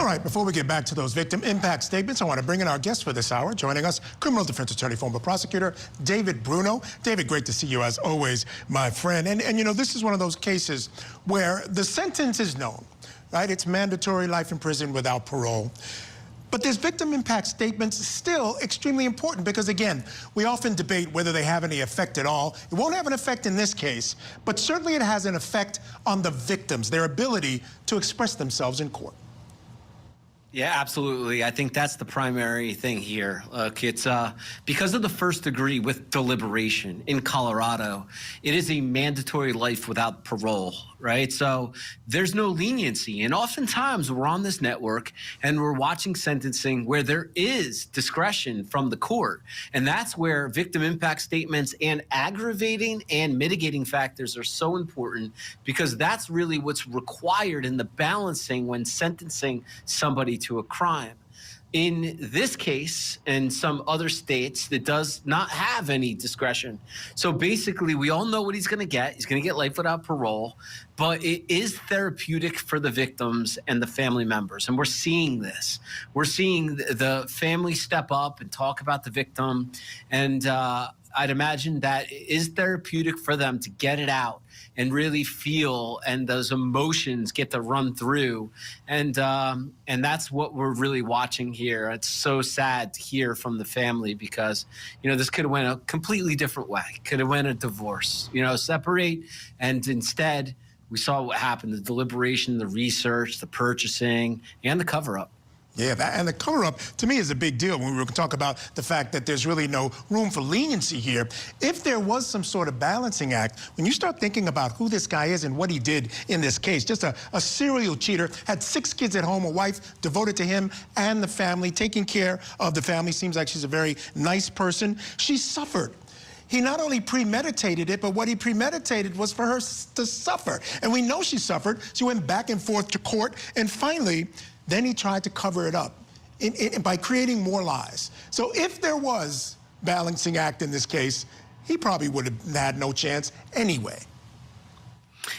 All right, before we get back to those victim impact statements, I want to bring in our guest for this hour. Joining us, criminal defense attorney, former prosecutor, David Bruno. David, great to see you as always, my friend. And you know, this is one of those cases where the sentence is known, right? It's mandatory life in prison without parole. But there's victim impact statements still extremely important because, again, we often debate whether they have any effect at all. It won't have an effect in this case, but certainly it has an effect on the victims, their ability to express themselves in court. Yeah, absolutely. I think that's the primary thing here. Look, it's because of the first degree with deliberation in Colorado, it is a mandatory life without parole, right? So there's no leniency. And oftentimes we're on this network and we're watching sentencing where there is discretion from the court. And that's where victim impact statements and aggravating and mitigating factors are so important, because that's really what's required in the balancing when sentencing somebody to a crime. In this case, and some other states, that does not have any discretion. So basically, we all know what he's going to get. He's going to get life without parole, but it is therapeutic for the victims and the family members. And we're seeing this. We're seeing the family step up and talk about the victim. And I'd imagine that it is therapeutic for them to get it out and really feel, and those emotions get to run through. And that's what we're really watching here. It's so sad to hear from the family, because, you know, this could have went a completely different way. Could have went a divorce, you know, separate. And instead, we saw what happened: the deliberation, the research, the purchasing, and the cover-up. Yeah, and the cover-up, to me, is a big deal when we talk about the fact that there's really no room for leniency here. If there was some sort of balancing act, when you start thinking about who this guy is and what he did in this case, just a serial cheater, had 6 kids at home, a wife devoted to him and the family, taking care of the family. Seems like she's a very nice person. She suffered. He not only premeditated it, but what he premeditated was for her to suffer. And we know she suffered. She went back and forth to court, and finally, then he tried to cover it up by creating more lies. So if there was balancing act in this case, he probably would have had no chance anyway.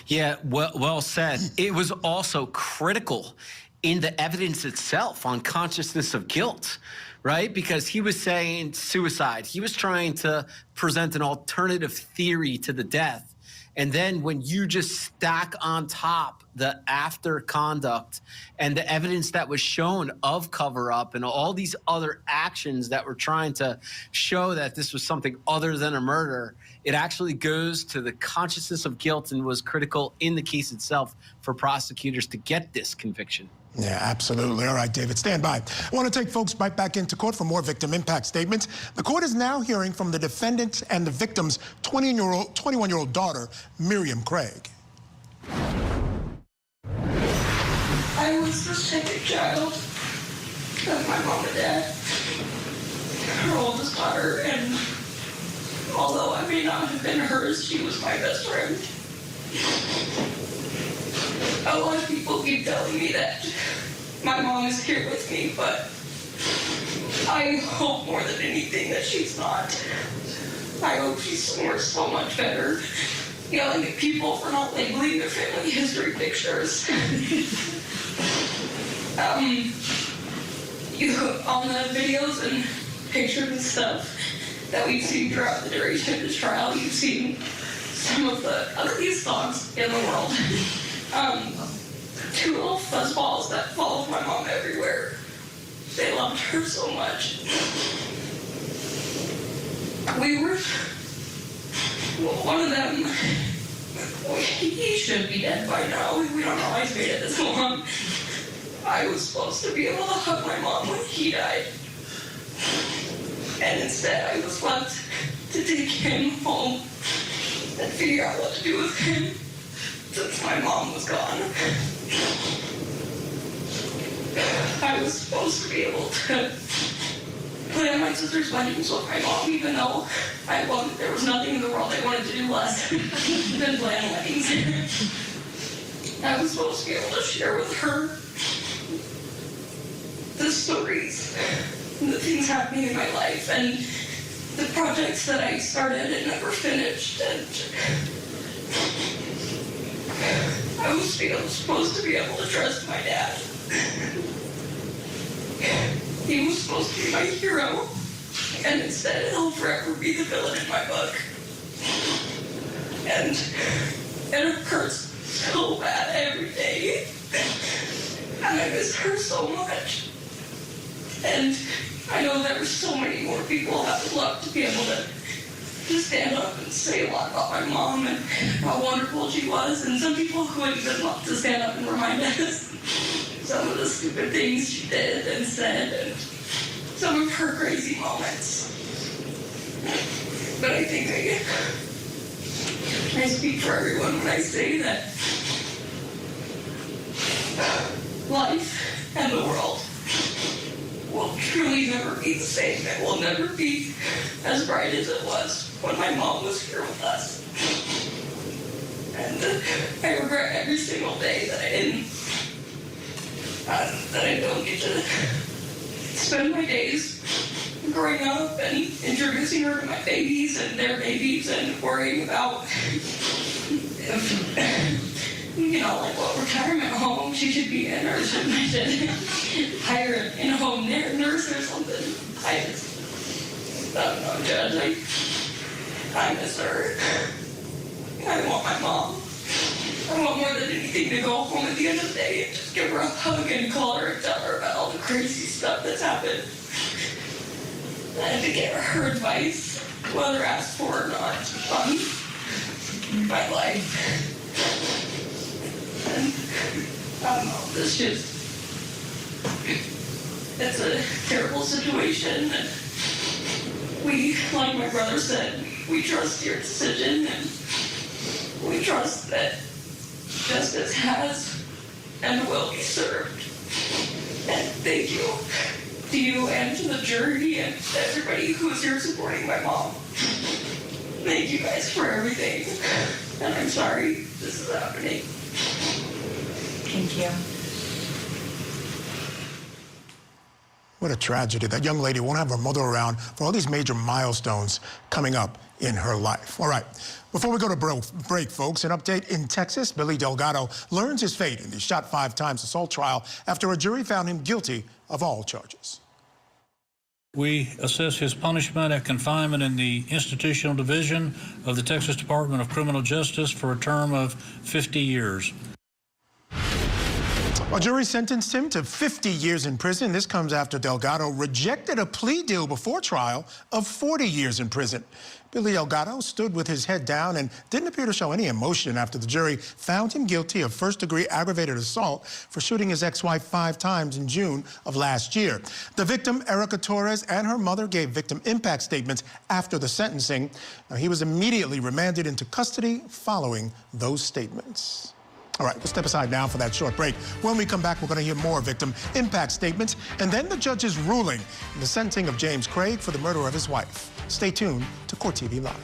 Yeah, well said. It was also critical in the evidence itself on consciousness of guilt, right? Because he was saying suicide. He was trying to present an alternative theory to the death. And then when you just stack on top the after conduct and the evidence that was shown of cover-up and all these other actions that were trying to show that this was something other than a murder, it actually goes to the consciousness of guilt and was critical in the case itself for prosecutors to get this conviction. Yeah, absolutely. All right, David, stand by. I want to take folks right back into court for more victim impact statements. The court is now hearing from the defendant and the victim's 21-year-old daughter, Miriam Craig. I was the second child of my mom and dad, her oldest daughter, and although I may not have been hers, she was my best friend. A lot of people keep telling me that my mom is here with me, but I hope more than anything that she's not. I hope she's somewhere so much better, yelling at people for not labeling their family history pictures. On the videos and pictures and stuff that we've seen throughout the duration of this trial, you've seen some of the ugliest dogs in the world. 2 little fuzzballs that followed my mom everywhere. They loved her so much. One of them, he should be dead by now. We don't know how he's made it this long. I was supposed to be able to hug my mom when he died. And instead, I was left to take him home and figure out what to do with him since my mom was gone. I was supposed to be able to plan my sister's weddings with my mom, even though there was nothing in the world I wanted to do less than plan weddings. I was supposed to be able to share with her the stories, the things happening in my life, and the projects that I started and never finished. And I was supposed to be able to trust my dad. he was supposed to be my hero, and instead he'll forever be the villain in my book. And it hurts so bad every day. And I miss her so much. And I know there were so many more people that would love to be able to stand up and say a lot about my mom and how wonderful she was. And some people who would even love to stand up and remind us some of the stupid things she did and said and some of her crazy moments. But I think I speak for everyone when I say that life and the world will truly never be the same. It will never be as bright as it was when my mom was here with us. And I regret every single day that I don't get to spend my days growing up and introducing her to my babies and their babies and worrying about like what retirement home she should be in, or should I should hire an in-home nurse or something. I don't know, Judge. I miss her. I want my mom. I want more than anything to go home at the end of the day and just give her a hug and call her and tell her about all the crazy stuff that's happened. And to get her advice, whether asked for or not, on my life. And I don't know, it's a terrible situation. And we, like my brother said, we trust your decision, and we trust that justice has and will be served. And thank you to you and to the jury and everybody who's here supporting my mom. Thank you guys for everything. And I'm sorry this is happening. Thank you. What a tragedy. That young lady won't have her mother around for all these major milestones coming up in her life. All right, before we go to break, folks, an update in Texas. Billy Delgado learns his fate in the shot 5 times assault trial after a jury found him guilty of all charges. We assess his punishment at confinement in the institutional division of the Texas Department of Criminal Justice for a term of 50 years. A jury sentenced him to 50 years in prison. This comes after Delgado rejected a plea deal before trial of 40 years in prison. Billy Delgado stood with his head down and didn't appear to show any emotion after the jury found him guilty of first-degree aggravated assault for shooting his ex-wife 5 times in June of last year. The victim, Erica Torres, and her mother gave victim impact statements after the sentencing. Now, he was immediately remanded into custody following those statements. All right, we'll step aside now for that short break. When we come back, we're going to hear more victim impact statements and then the judge's ruling in the sentencing of James Craig for the murder of his wife. Stay tuned to Court TV Live.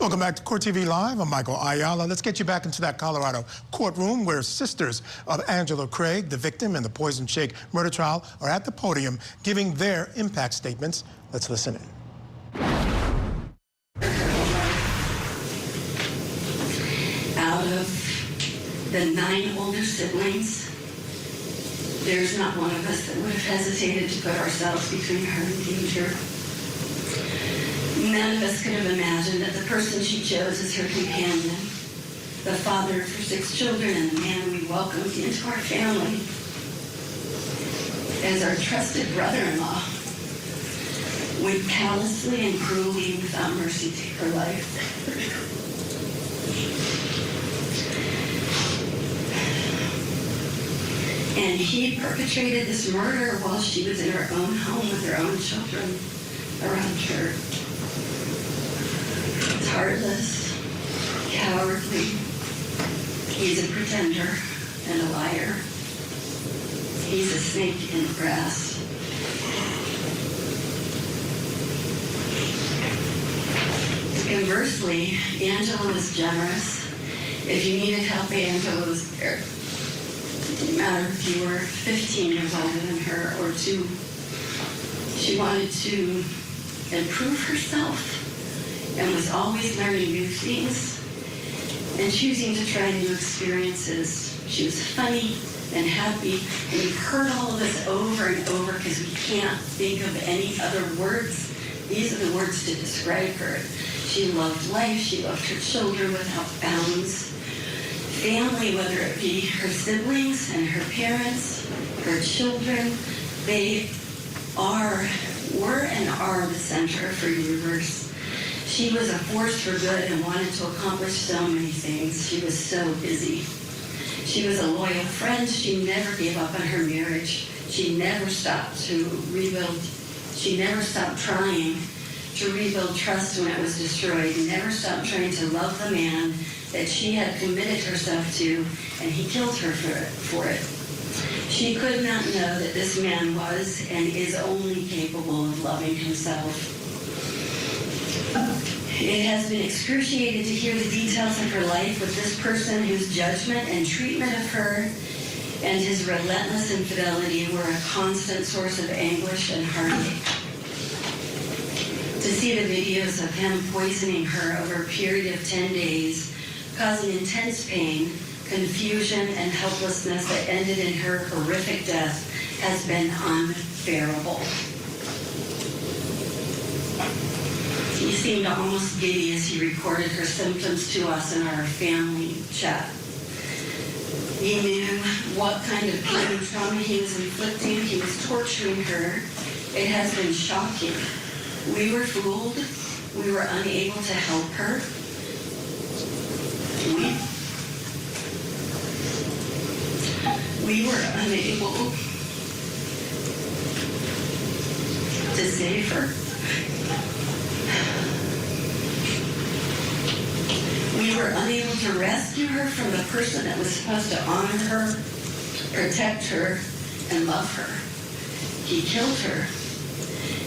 Welcome back to Court TV Live. I'm Michael Ayala. Let's get you back into that Colorado courtroom where sisters of Angela Craig, the victim in the Poison Shake murder trial, are at the podium giving their impact statements. Let's listen in. Out of the 9 older siblings, there's not one of us that would have hesitated to put ourselves between her and danger. None of us could have imagined that the person she chose as her companion, the father of her 6 children and the man we welcomed into our family as our trusted brother-in-law, would callously and cruelly, without mercy, take her life. And he perpetrated this murder while she was in her own home with her own children around her. He's heartless, cowardly. He's a pretender and a liar. He's a snake in the grass. Conversely, Angela was generous. If you needed help, Angela was there. It didn't matter if you were 15 years older than her or 2. She wanted to improve herself and was always learning new things and choosing to try new experiences. She was funny and happy, and we've heard all of this over and over because we can't think of any other words. These are the words to describe her. She loved life. She loved her children without bounds. Family, whether it be her siblings and her parents, her children, they were and are the center of her universe. She was a force for good and wanted to accomplish so many things. She was so busy. She was a loyal friend. She never gave up on her marriage. She never stopped to rebuild. She never stopped trying to rebuild trust when it was destroyed. Never stopped trying to love the man that she had committed herself to, and he killed her for it. She could not know that this man was and is only capable of loving himself. It has been excruciating to hear the details of her life with this person whose judgment and treatment of her and his relentless infidelity were a constant source of anguish and heartache. To see the videos of him poisoning her over a period of 10 days, causing intense pain, confusion, and helplessness that ended in her horrific death has been unbearable. He seemed almost giddy as he recorded her symptoms to us in our family chat. He knew what kind of pain and trauma he was inflicting. He was torturing her. It has been shocking. We were fooled. We were unable to help her. We were unable to save her. We were unable to rescue her from the person that was supposed to honor her, protect her, and love her. He killed her.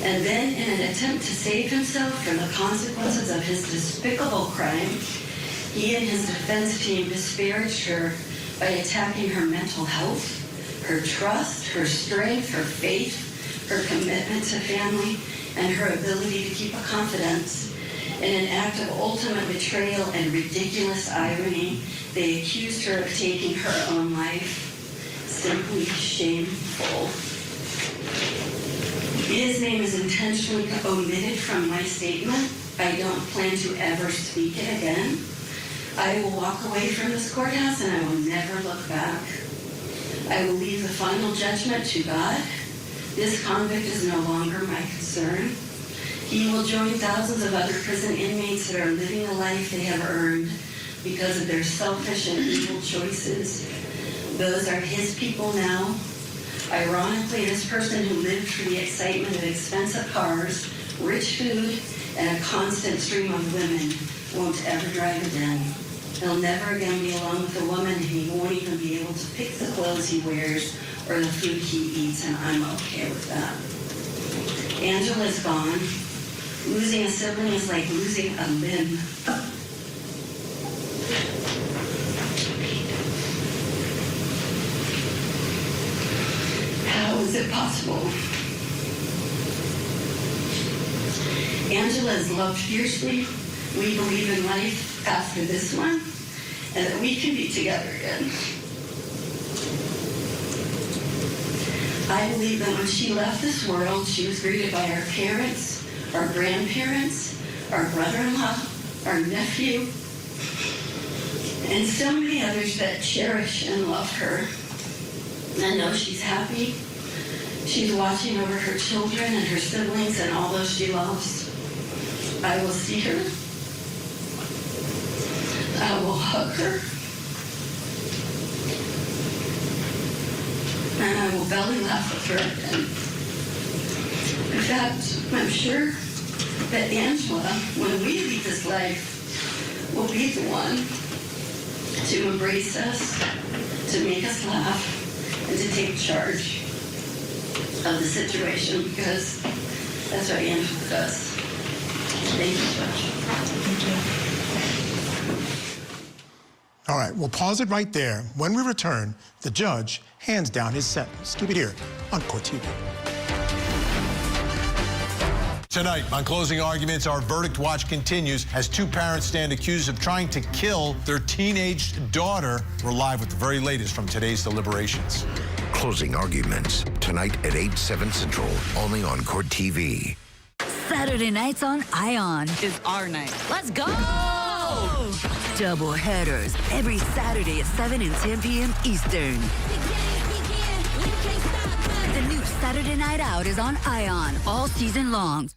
And then, in an attempt to save himself from the consequences of his despicable crime, he and his defense team disparaged her by attacking her mental health, her trust, her strength, her faith, her commitment to family, and her ability to keep a confidence. In an act of ultimate betrayal and ridiculous irony, they accused her of taking her own life. Simply shameful. His name is intentionally omitted from my statement. I don't plan to ever speak it again. I will walk away from this courthouse and I will never look back. I will leave the final judgment to God. This convict is no longer my concern. He will join thousands of other prison inmates that are living a life they have earned because of their selfish and evil choices. Those are his people now. Ironically, this person who lived for the excitement of expensive cars, rich food, and a constant stream of women won't ever drive again. He'll never again be alone with a woman, and he won't even be able to pick the clothes he wears or the food he eats, and I'm okay with that. Angela's gone. Losing a sibling is like losing a limb. How is it possible? Angela is loved fiercely. We believe in life after this one, and that we can be together again. I believe that when she left this world, she was greeted by our parents, our grandparents, our brother-in-law, our nephew, and so many others that cherish and love her. I know she's happy. She's watching over her children and her siblings and all those she loves. I will see her. I will hug her. And I will belly laugh with her again. In fact, I'm sure that Angela, when we leave this life, will be the one to embrace us, to make us laugh, and to take charge of the situation, because that's what Angela does. Thank you, Judge. All right, we'll pause it right there. When we return, the judge hands down his sentence. Keep it here on Court TV. Tonight, on closing arguments, our verdict watch continues as two parents stand accused of trying to kill their teenage daughter. We're live with the very latest from today's deliberations. Closing arguments tonight at 8/7 Central, only on Court TV. Saturday nights on Ion is our night. Let's go! Double headers every Saturday at 7 and 10 p.m. Eastern. The new Saturday Night Out is on Ion all season long.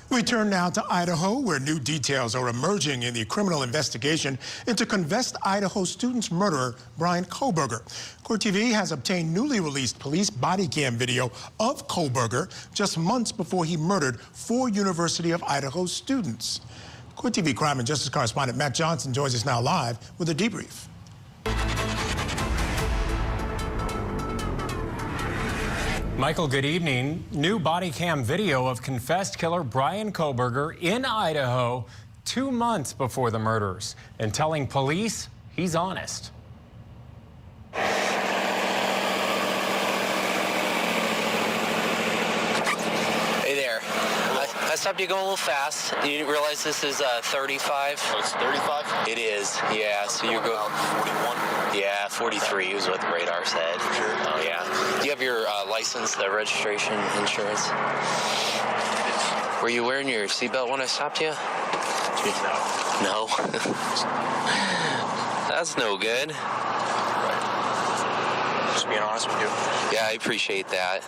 We turn now to Idaho, where new details are emerging in the criminal investigation into confessed Idaho student's murderer, Brian Kohberger. Court TV has obtained newly released police body cam video of Kohberger just months before he murdered 4 University of Idaho students. Court TV crime and justice correspondent Matt Johnson joins us now live with a debrief. Michael, good evening. New body cam video of confessed killer Brian Kohberger in Idaho 2 months before the murders, and telling police he's honest. Hey there. I stopped you going a little fast. You didn't realize this is 35? Oh, it's 35? It is, yeah. So you're going 41? Yeah, 43 is what the radar said. Sure. Oh, yeah. Do you have your license, the registration, insurance? Were you wearing your seatbelt when I stopped you? No. No? That's no good. Right. Just being honest with you. Yeah, I appreciate that.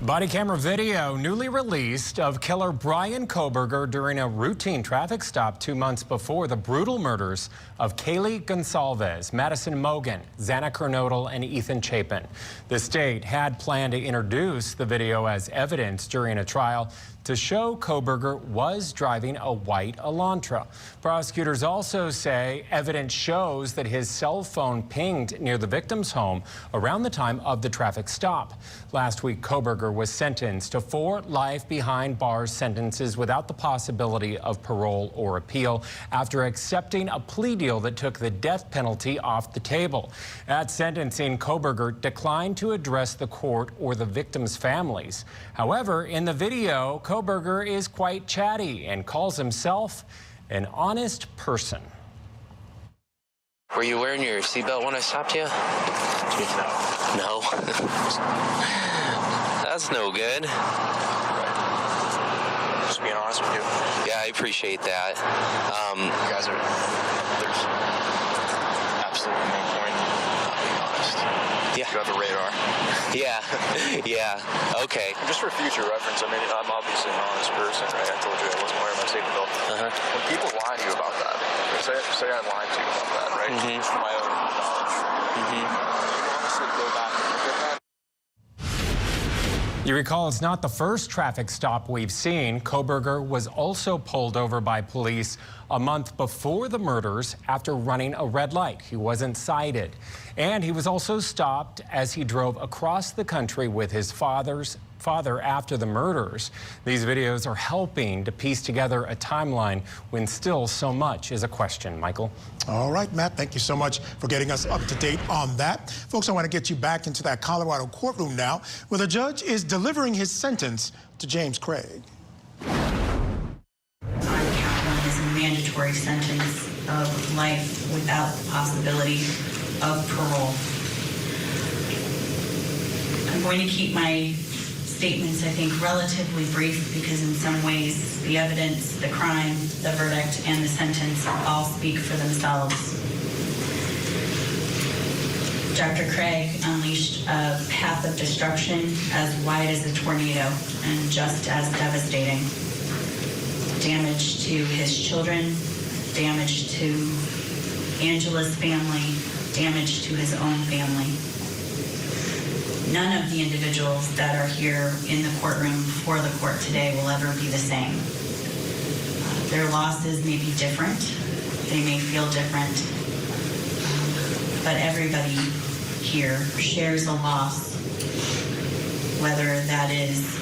Body camera video newly released of killer Brian Kohberger during a routine traffic stop 2 months before the brutal murders of Kaylee Gonsalves, Madison Mogan, Xana Kernodle, and Ethan Chapin. The state had planned to introduce the video as evidence during a trial to show Kohberger was driving a white Elantra. Prosecutors also say evidence shows that his cell phone pinged near the victim's home around the time of the traffic stop. Last week, Kohberger was sentenced to 4 life behind bars sentences without the possibility of parole or appeal after accepting a plea deal that took the death penalty off the table. At sentencing, Kohberger declined to address the court or the victims' families. However, in the video, Kohberger is quite chatty and calls himself an honest person. Were you wearing your seatbelt when I stopped you? No. That's no good. Right. Just being honest with you. Yeah, I appreciate that. You guys are, there's absolutely no point not being honest. Yeah. You have a radar. Yeah. Yeah. Okay. Just for future reference, I mean, I'm obviously an honest person, right? I told you I wasn't wearing my seatbelt. When people lie to you about that, say I lied to you about that, right? Just for my own knowledge. Honestly, go back and look at that. You recall it's not the first traffic stop we've seen. Kohberger was also pulled over by police a month before the murders after running a red light. He wasn't cited. And he was also stopped as he drove across the country with his father after the murders. These videos are helping to piece together a timeline when still so much is a question. Michael? All right, Matt, thank you so much for getting us up to date on that. Folks, I want to get you back into that Colorado courtroom now, where the judge is delivering his sentence to James Craig. Is a mandatory sentence of life without the possibility of parole. I'm going to keep my statements, I think, relatively brief because in some ways the evidence, the crime, the verdict, and the sentence all speak for themselves. Dr. Craig unleashed a path of destruction as wide as a tornado and just as devastating. Damage to his children, damage to Angela's family, damage to his own family. None of the individuals that are here in the courtroom before the court today will ever be the same. Their losses may be different, they may feel different, but everybody here shares a loss, whether that is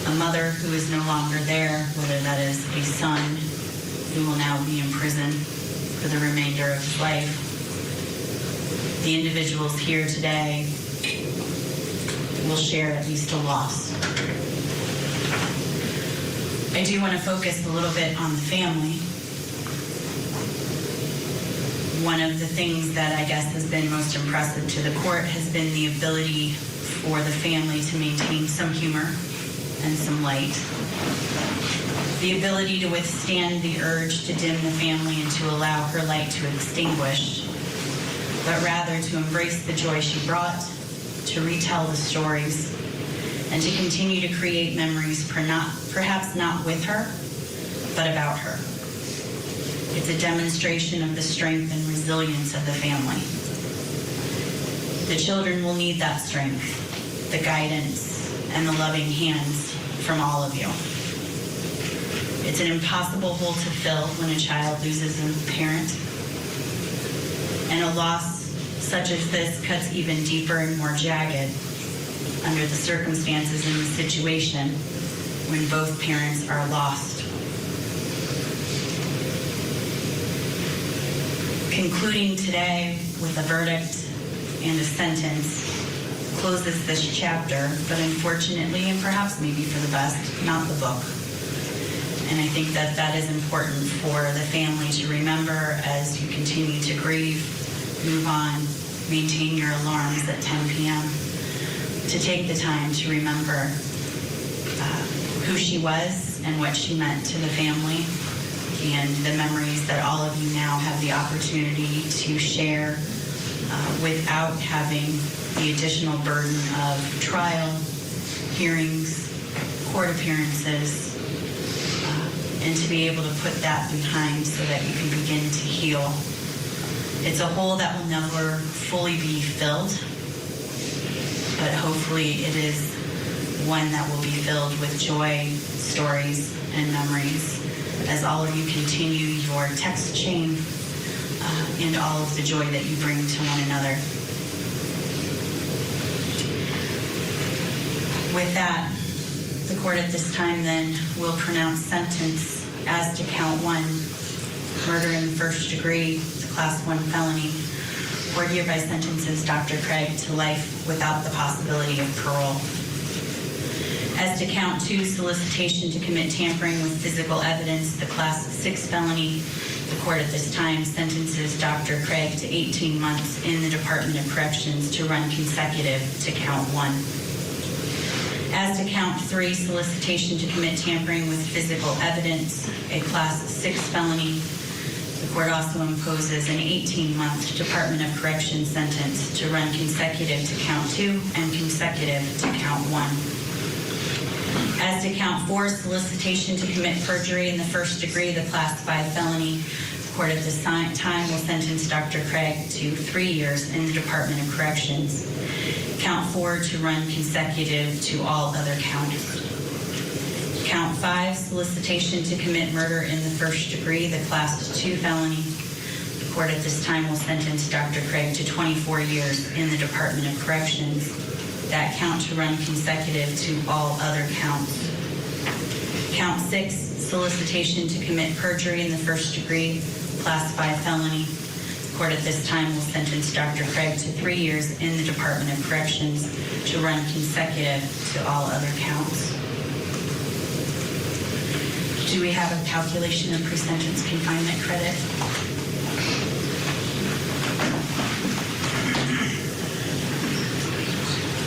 a mother who is no longer there, whether that is a son who will now be in prison for the remainder of his life. The individuals here today will share at least a loss. I do want to focus a little bit on the family. One of the things that I guess has been most impressive to the court has been the ability for the family to maintain some humor and some light. the ability to withstand the urge to dim the family and to allow her light to extinguish, but rather to embrace the joy she brought, to retell the stories, and to continue to create memories, perhaps not with her, but about her. It's a demonstration of the strength and resilience of the family. The children will need that strength, the guidance, and the loving hands from all of you. It's an impossible hole to fill when a child loses a parent, and a loss such as this cuts even deeper and more jagged under the circumstances in the situation when both parents are lost. Concluding today with a verdict and a sentence closes this chapter, but unfortunately, and perhaps maybe for the best, not the book. And I think that that is important for the family to remember as you continue to grieve, move on, maintain your alarms at 10 p.m., to take the time to remember who she was and what she meant to the family, and the memories that all of you now have the opportunity to share without having the additional burden of trial, hearings, court appearances, and to be able to put that behind so that you can begin to heal. It's a hole that will never fully be filled, but hopefully it is one that will be filled with joy, stories, and memories as all of you continue your text chain and all of the joy that you bring to one another. With that, the court at this time then will pronounce sentence as to count 1, murder in the first degree, class 1 felony. Court hereby sentences Dr. Craig to life without the possibility of parole. As to count 2, solicitation to commit tampering with physical evidence, the class 6 felony, the court at this time sentences Dr. Craig to 18 months in the Department of Corrections to run consecutive to count 1. As to count 3, solicitation to commit tampering with physical evidence, a class 6 felony, the court also imposes an 18-month Department of Corrections sentence to run consecutive to count 2 and consecutive to count 1. As to count 4, solicitation to commit perjury in the first degree, the class 5 felony, the court at this time will sentence Dr. Craig to 3 years in the Department of Corrections. Count 4 to run consecutive to all other counts. Count 5, solicitation to commit murder in the first degree, the class 2 felony. The court at this time will sentence Dr. Craig to 24 years in the Department of Corrections. That count to run consecutive to all other counts. Count 6, solicitation to commit perjury in the first degree, class 5 felony. The court at this time will sentence Dr. Craig to 3 years in the Department of Corrections to run consecutive to all other counts. Do we have a calculation of pre-sentence confinement credit?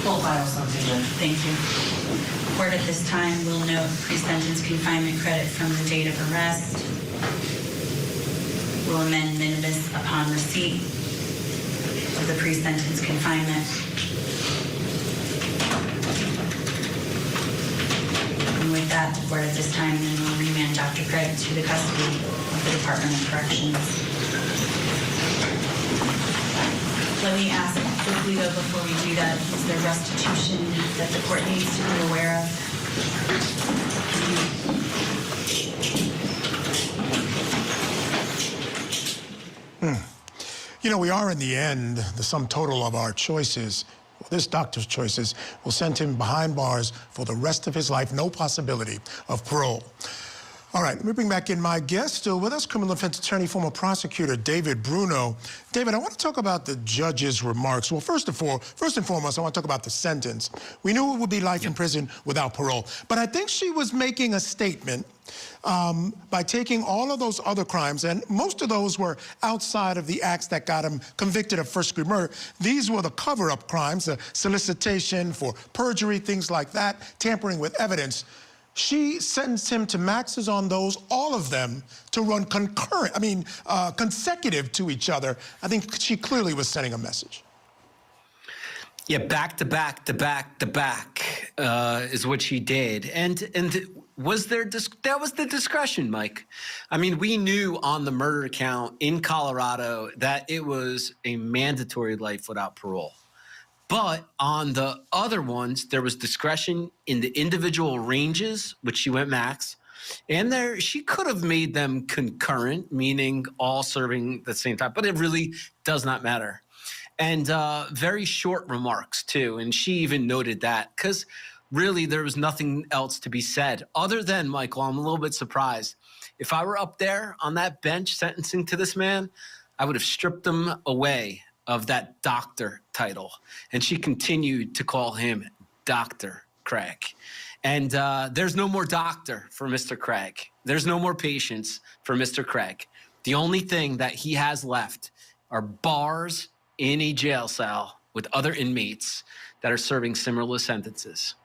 We'll file something. Thank you. Court at this time will note pre-sentence confinement credit from the date of arrest. Will amend minimus upon receipt of the pre-sentence confinement. And with that, the court at this time then will remand Dr. Craig to the custody of the Department of Corrections. Let me ask quickly though before we do that, is there restitution that the court needs to be aware of? You know, we are in the end, the sum total of our choices, this doctor's choices, will send him behind bars for the rest of his life, no possibility of parole. All right, let me bring back in my guest. Still with us, criminal defense attorney, former prosecutor David Bruno. David, I want to talk about the judge's remarks. Well, first and foremost, I want to talk about the sentence. We knew it would be life in prison without parole, but I think she was making a statement by taking all of those other crimes, and most of those were outside of the acts that got him convicted of first-degree murder. These were the cover-up crimes, the solicitation for perjury, things like that, tampering with evidence. she sentenced him to maxes on those, all of them, to run consecutive to each other. I think she clearly was sending a message. Yeah, back to back to back to back is what she did. And that was the discretion, Mike. I mean, we knew on the murder count in Colorado that it was a mandatory life without parole. But on the other ones, there was discretion in the individual ranges, which she went max. And she could have made them concurrent, meaning all serving the same time. But it really does not matter. And very short remarks, too. And she even noted that because really there was nothing else to be said other than, Michael, I'm a little bit surprised. If I were up there on that bench sentencing to this man, I would have stripped him away of that doctor title. And she continued to call him Dr. Craig. And there's no more doctor for Mr. Craig. There's no more patients for Mr. Craig. The only thing that he has left are bars in a jail cell with other inmates that are serving similar sentences.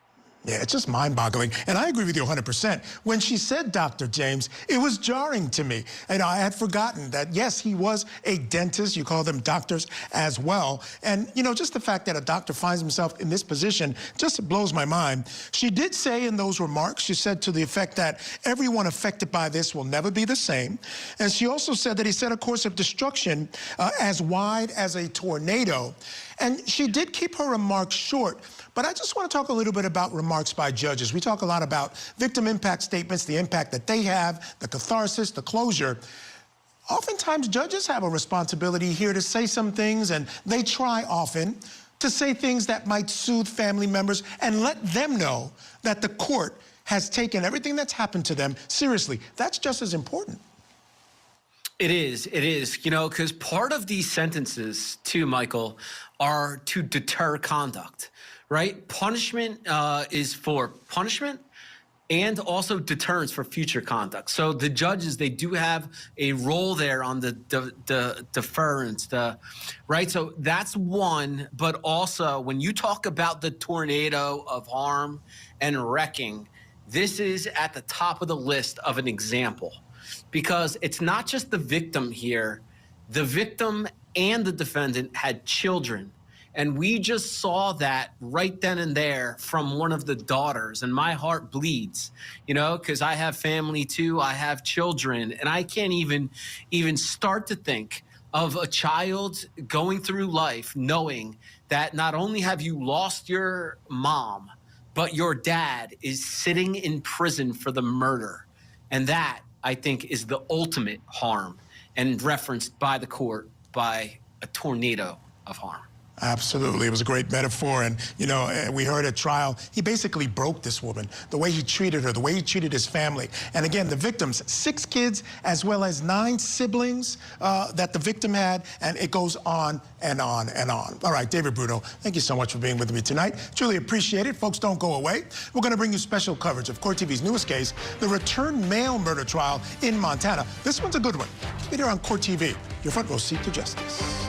Yeah, it's just mind-boggling. And I agree with you 100%. When she said Dr. James, it was jarring to me. And I had forgotten that, yes, he was a dentist. You call them doctors as well. And, you know, just the fact that a doctor finds himself in this position just blows my mind. She did say in those remarks, she said to the effect that everyone affected by this will never be the same. And she also said that he set a course of destruction as wide as a tornado. And she did keep her remarks short. But I just want to talk a little bit about remarks by judges. We talk a lot about victim impact statements, the impact that they have, the catharsis, the closure. Oftentimes, judges have a responsibility here to say some things, and they try often to say things that might soothe family members and let them know that the court has taken everything that's happened to them seriously. That's just as important. It is, you know, because part of these sentences, too, Michael, are to deter conduct. Right? Punishment is for punishment and also deterrence for future conduct. So the judges, they do have a role there on the deference, right? So that's one, but also when you talk about the tornado of harm and wrecking, this is at the top of the list of an example because it's not just the victim here. The victim and the defendant had children. And we just saw that right then and there from one of the daughters. And my heart bleeds, you know, because I have family too. I have children. And I can't even start to think of a child going through life knowing that not only have you lost your mom, but your dad is sitting in prison for the murder. And that, I think, is the ultimate harm and referenced by the court by a tornado of harm. Absolutely. It was a great metaphor. And, you know, we heard at trial, he basically broke this woman, the way he treated her, the way he treated his family. And again, the victims, 6 kids, as well as 9 siblings that the victim had. And it goes on and on and on. All right, David Bruno, thank you so much for being with me tonight. Truly appreciate it. Folks, don't go away. We're going to bring you special coverage of Court TV's newest case, the return mail murder trial in Montana. This one's a good one. Keep it here on Court TV, your front row seat to justice.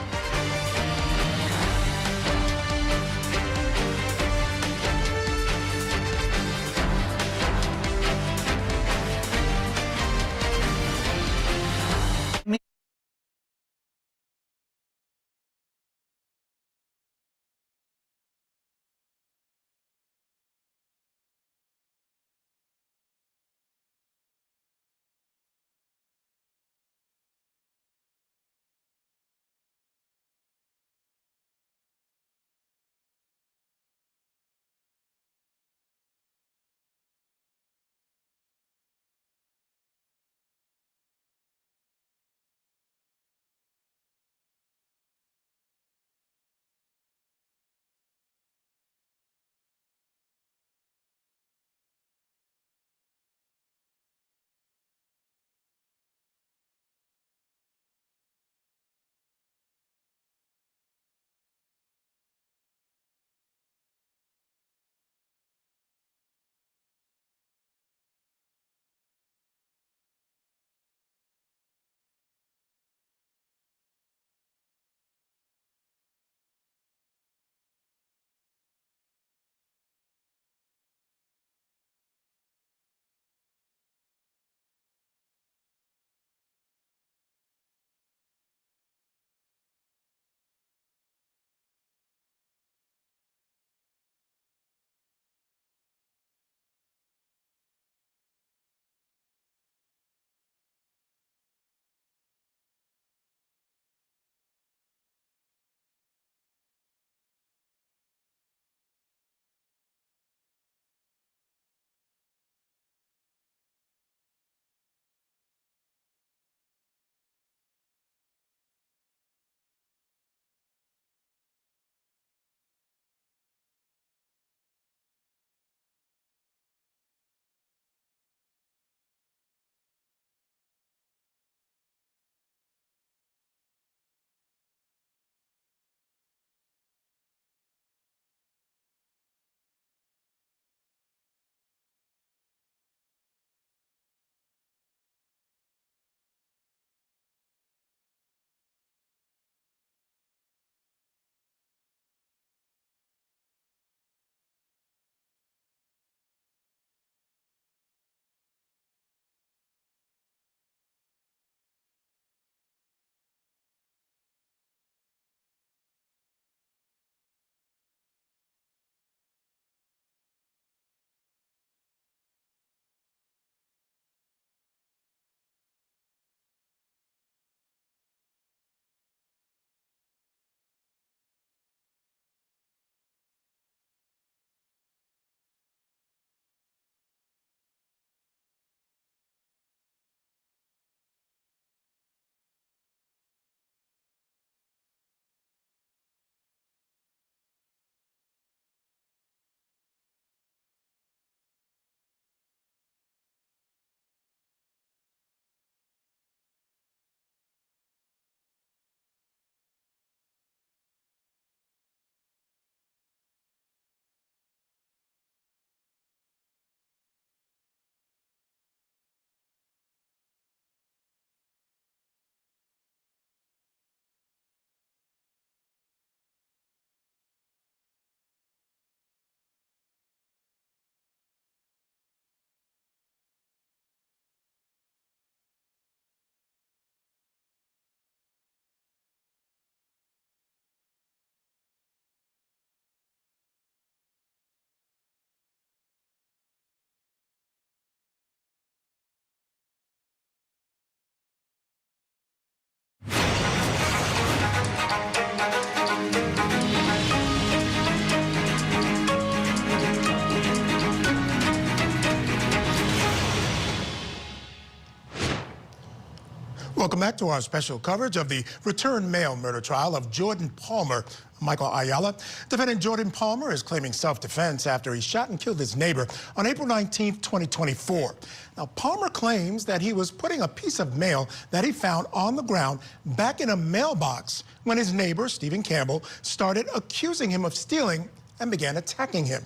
Welcome back to our special coverage of the return mail murder trial of Jordan Palmer. Michael Ayala. Defendant Jordan Palmer is claiming self-defense after he shot and killed his neighbor on April 19, 2024. Now, Palmer claims that he was putting a piece of mail that he found on the ground back in a mailbox when his neighbor, Stephen Campbell, started accusing him of stealing and began attacking him.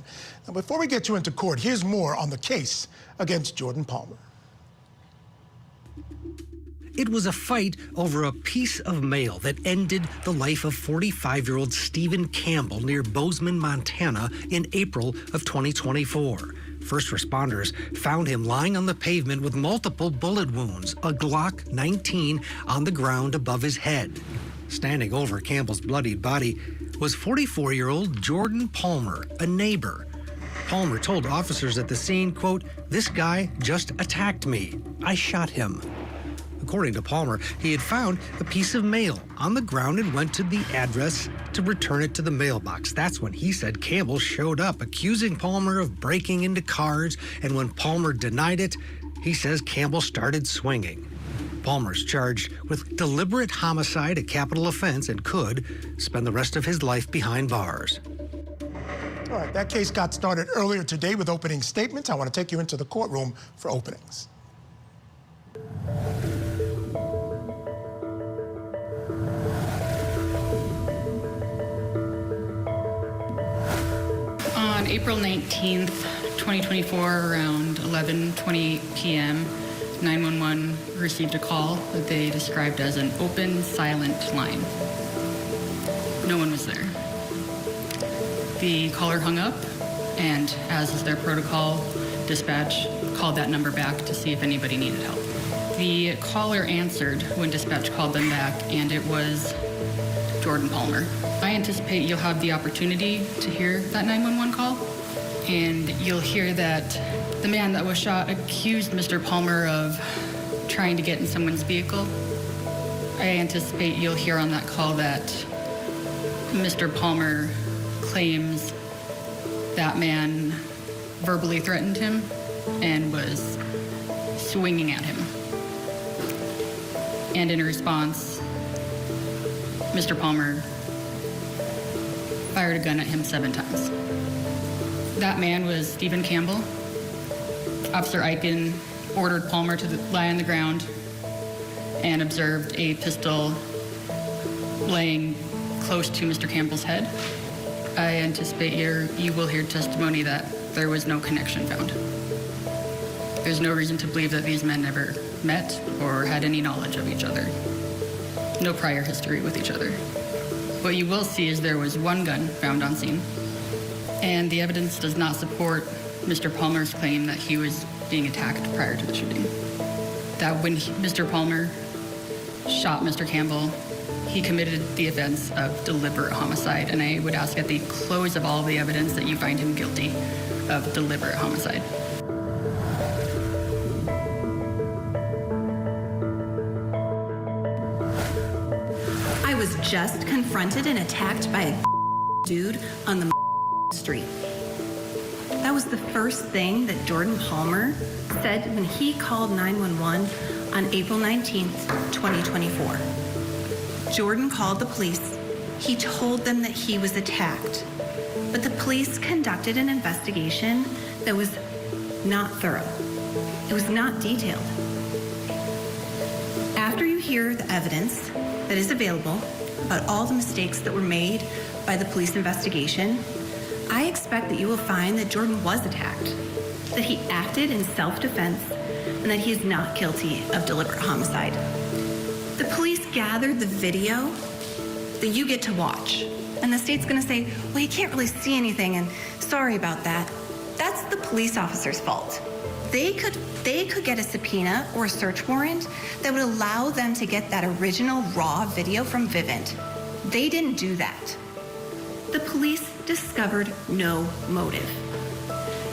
Now, before we get you into court, here's more on the case against Jordan Palmer. It was a fight over a piece of mail that ended the life of 45-year-old Stephen Campbell near Bozeman, Montana in April of 2024. First responders found him lying on the pavement with multiple bullet wounds, a Glock 19 on the ground above his head. Standing over Campbell's bloodied body was 44-year-old Jordan Palmer, a neighbor. Palmer told officers at the scene, quote, "This guy just attacked me. I shot him." According to Palmer, he had found a piece of mail on the ground and went to the address to return it to the mailbox. That's when he said Campbell showed up, accusing Palmer of breaking into cars, and when Palmer denied it, he says Campbell started swinging. Palmer's charged with deliberate homicide, a capital offense, and could spend the rest of his life behind bars. All right, that case got started earlier today with opening statements. I want to take you into the courtroom for openings. On April 19th, 2024, around 11:28 p.m., 911 received a call that they described as an open, silent line. No one was there. The caller hung up, and as is their protocol, dispatch called that number back to see if anybody needed help. The caller answered when dispatch called them back, and it was Jordan Palmer. I anticipate you'll have the opportunity to hear that 911 call, and you'll hear that the man that was shot accused Mr. Palmer of trying to get in someone's vehicle. I anticipate you'll hear on that call that Mr. Palmer claims that man verbally threatened him and was swinging at him. And in response, Mr. Palmer fired a gun at him 7 times. That man was Stephen Campbell. Officer Eichen ordered Palmer to lie on the ground and observed a pistol laying close to Mr. Campbell's head. I anticipate you will hear testimony that there was no connection found. There's no reason to believe that these men ever met or had any knowledge of each other. No prior history with each other. What you will see is there was one gun found on scene, and the evidence does not support Mr. Palmer's claim that he was being attacked prior to the shooting. That when Mr. Palmer shot Mr. Campbell, he committed the offense of deliberate homicide, and I would ask at the close of all the evidence that you find him guilty of deliberate homicide. I was just confronted and attacked by a dude on the street. That was the first thing that Jordan Palmer said when he called 911 on April 19th, 2024. Jordan called the police. He told them that he was attacked, but the police conducted an investigation that was not thorough. It was not detailed. After you hear the evidence that is available about all the mistakes that were made by the police investigation, I expect that you will find that Jordan was attacked, that he acted in self-defense, and that he is not guilty of deliberate homicide. The police gathered the video that you get to watch, and the state's gonna say, well, you can't really see anything, and sorry about that. That's the police officer's fault. They could get a subpoena or a search warrant that would allow them to get that original raw video from Vivint. They didn't do that. The police discovered no motive.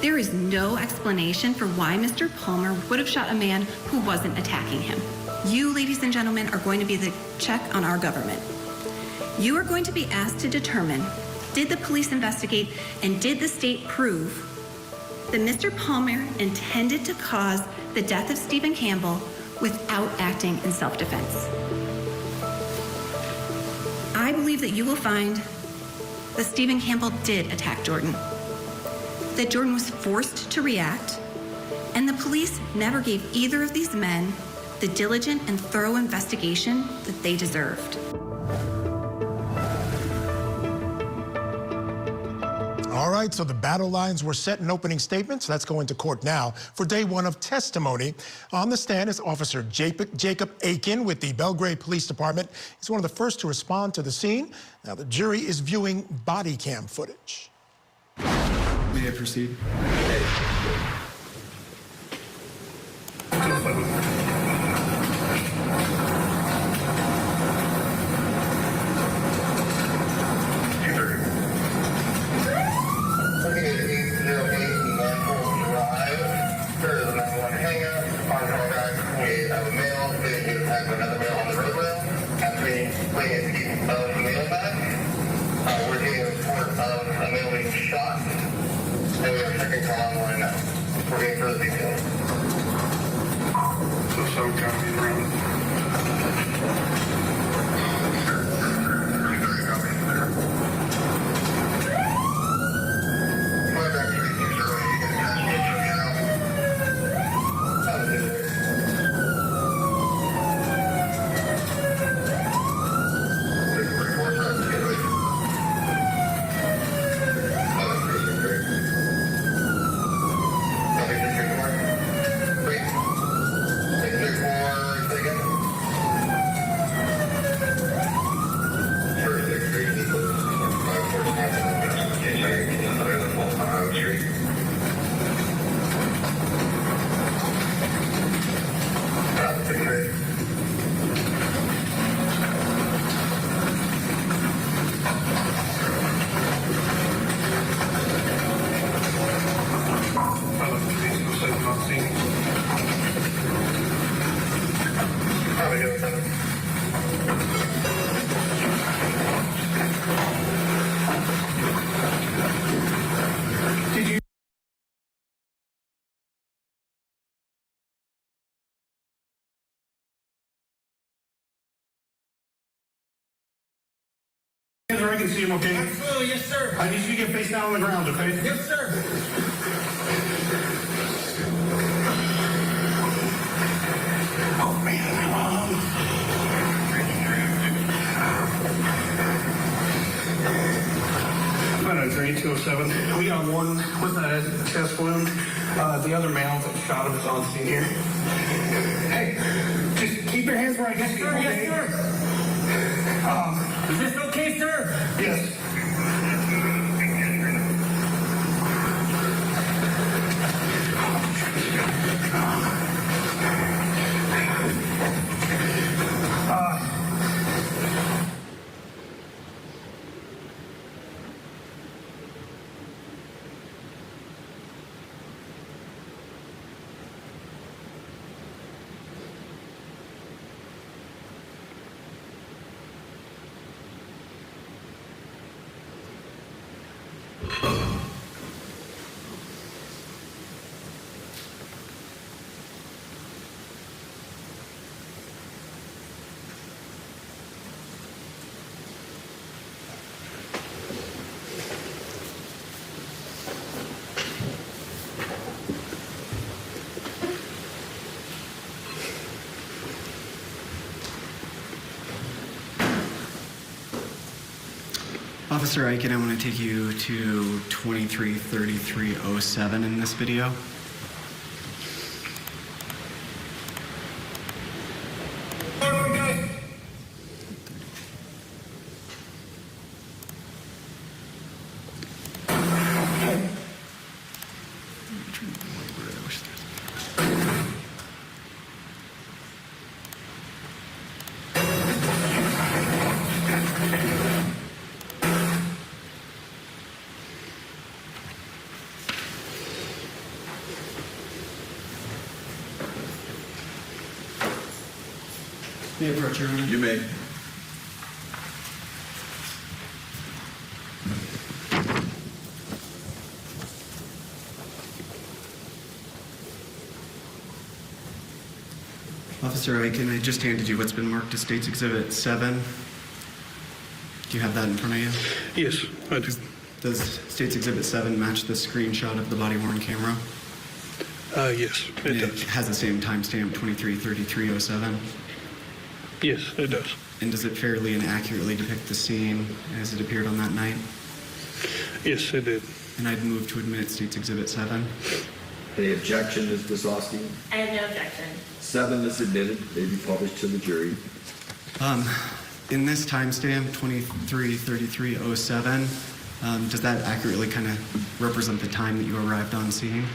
There is no explanation for why Mr. Palmer would have shot a man who wasn't attacking him. You, ladies and gentlemen, are going to be the check on our government. You are going to be asked to determine, did the police investigate and did the state prove that Mr. Palmer intended to cause the death of Stephen Campbell without acting in self-defense. I believe that you will find that Stephen Campbell did attack Jordan, that Jordan was forced to react, and the police never gave either of these men the diligent and thorough investigation that they deserved. All right, so the battle lines were set in opening statements. Let's go into court now for day one of testimony. On the stand is Officer Jacob Aiken with the Belgrade Police Department. He's one of the first to respond to the scene. Now, the jury is viewing body cam footage. May I proceed? I can see him, okay? Absolutely, yes, sir. I need you to get face down on the ground, okay? Yes, sir. Oh, man. I'm at 207. We got one with a chest wound. The other male that shot him is on scene here. Hey, just keep your hands where I can see them, okay? Yes, sir. Is this okay, sir? Yes. Officer Aiken, I want to take you to 233307 in this video. May I approach, Your Honor? You may. Officer Aiken, I just handed you what's been marked as State's Exhibit 7. Do you have that in front of you? Yes, I do. Does State's Exhibit 7 match the screenshot of the body-worn camera? Yes, it does. It has the same timestamp, 23:33:07? Yes, it does. And does it fairly and accurately depict the scene as it appeared on that night? Yes, it did. And I'd move to admit State's Exhibit 7. Any objection, Ms. Brzezowski? I have no objection. 7 is admitted, may be published to the jury. In this timestamp, 23:33:07, does that accurately kind of represent the time that you arrived on scene?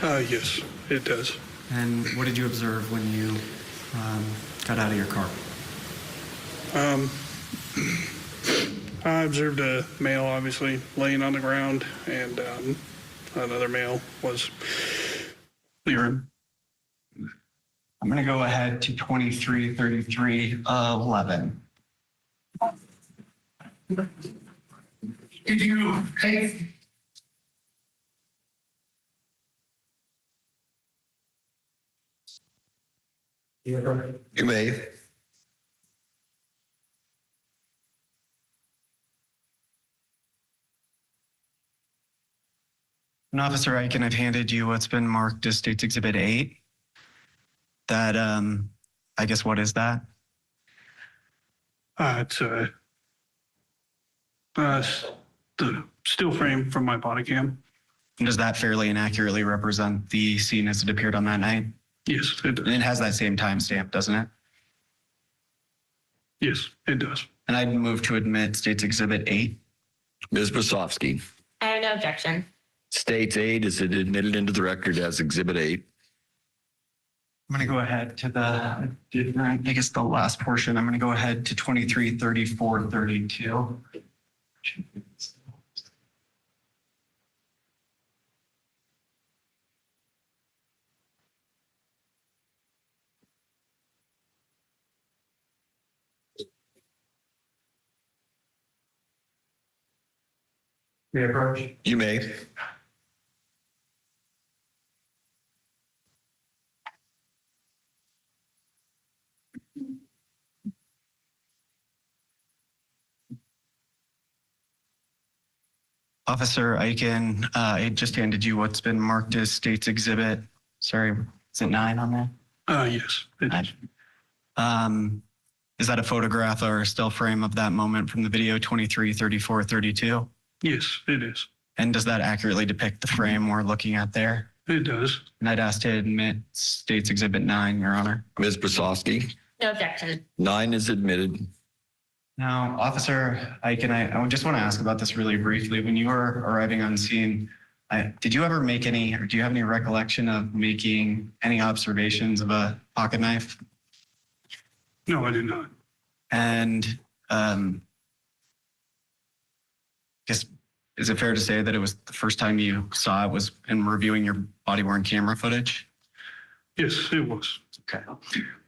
Yes, it does. And what did you observe when you got out of your car? I observed a male, obviously, laying on the ground, and another male was near him. I'm going to go ahead to 23:33:11. Did you take? You may. And Officer Aiken, I've handed you what's been marked as State's Exhibit 8. That, I guess, what is that? It's the still frame from my body cam. And does that fairly and accurately represent the scene as it appeared on that night? Yes, it does. And it has that same timestamp, doesn't it? Yes, it does. And I'd move to admit State's Exhibit 8. Ms. Brzezowski? I have no objection. State's 8 is admitted into the record as Exhibit 8. I'm going to go ahead to the last portion. I'm going to go ahead to 23:34:32. May I approach? You may. Officer Aiken, I just handed you what's been marked as State's Exhibit. Sorry, is it 9 on there? Yes, it is. Is that a photograph or a still frame of that moment from the video 23:34:32? Yes, it is. And does that accurately depict the frame we're looking at there? It does. And I'd ask to admit State's Exhibit 9, Your Honor. Ms. Brzezowski? No objection. 9 is admitted. Now, Officer Aiken, I just want to ask about this really briefly. When you were arriving on scene, did you ever make any, or do you have any recollection of making any observations of a pocket knife? No, I did not. And guess, is it fair to say that it was the first time you saw it was in reviewing your body-worn camera footage? Yes, it was. Okay.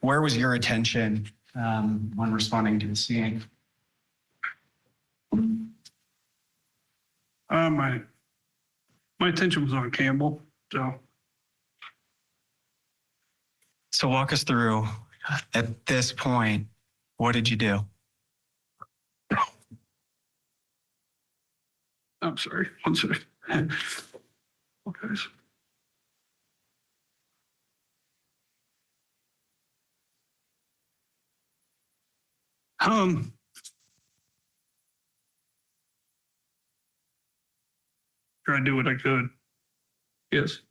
Where was your attention when responding to the scene? My attention was on Campbell, so. So walk us through, at this point, what did you do? I'm sorry, one second. Okay. Try to do what I could. Yes.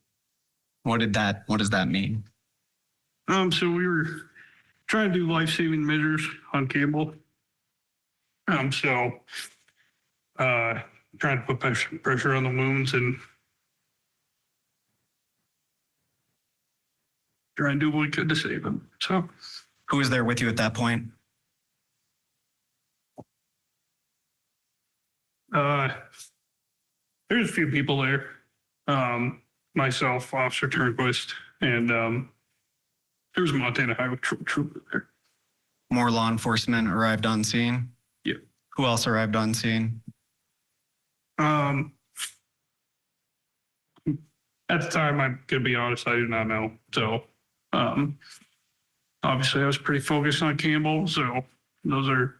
What does that mean? So we were trying to do life-saving measures on Campbell. Trying to put pressure on the wounds and try and do what we could to save him. So. Who was there with you at that point? There's a few people there. Myself, Officer Turnquist, and there was a Montana Highway trooper there. More law enforcement arrived on scene? Yeah. Who else arrived on scene? At the time, I'm gonna be honest, I do not know. So, Obviously, I was pretty focused on Campbell, so those are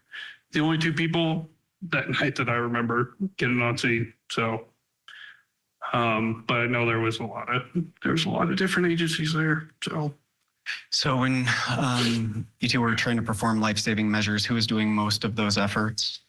the only two people that night that I remember getting on scene. So, but I know there was a lot of different agencies there. So when you two were trying to perform life-saving measures, who was doing most of those efforts?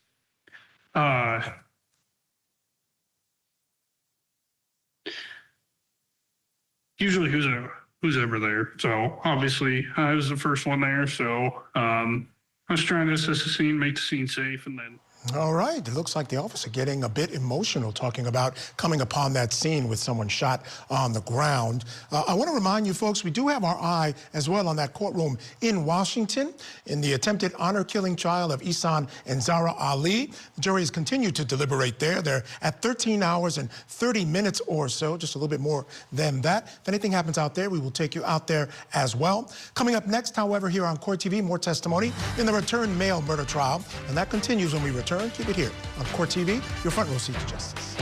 Usually who's ever there. So obviously I was the first one there. So I was trying to assess the scene, make the scene safe, and then. All right. It looks like the officer getting a bit emotional talking about coming upon that scene with someone shot on the ground. I want to remind you folks, we do have our eye as well on that courtroom in Washington in the attempted honor killing trial of Ihsan and Zahraa Ali. The jury has continued to deliberate there. They're at 13 hours and 30 minutes or so, just a little bit more than that. If anything happens out there, we will take you out there as well. Coming up next, however, here on Court TV, more testimony in the return mail murder trial. And that continues when we return. Keep it here on Court TV, your front row seat to justice.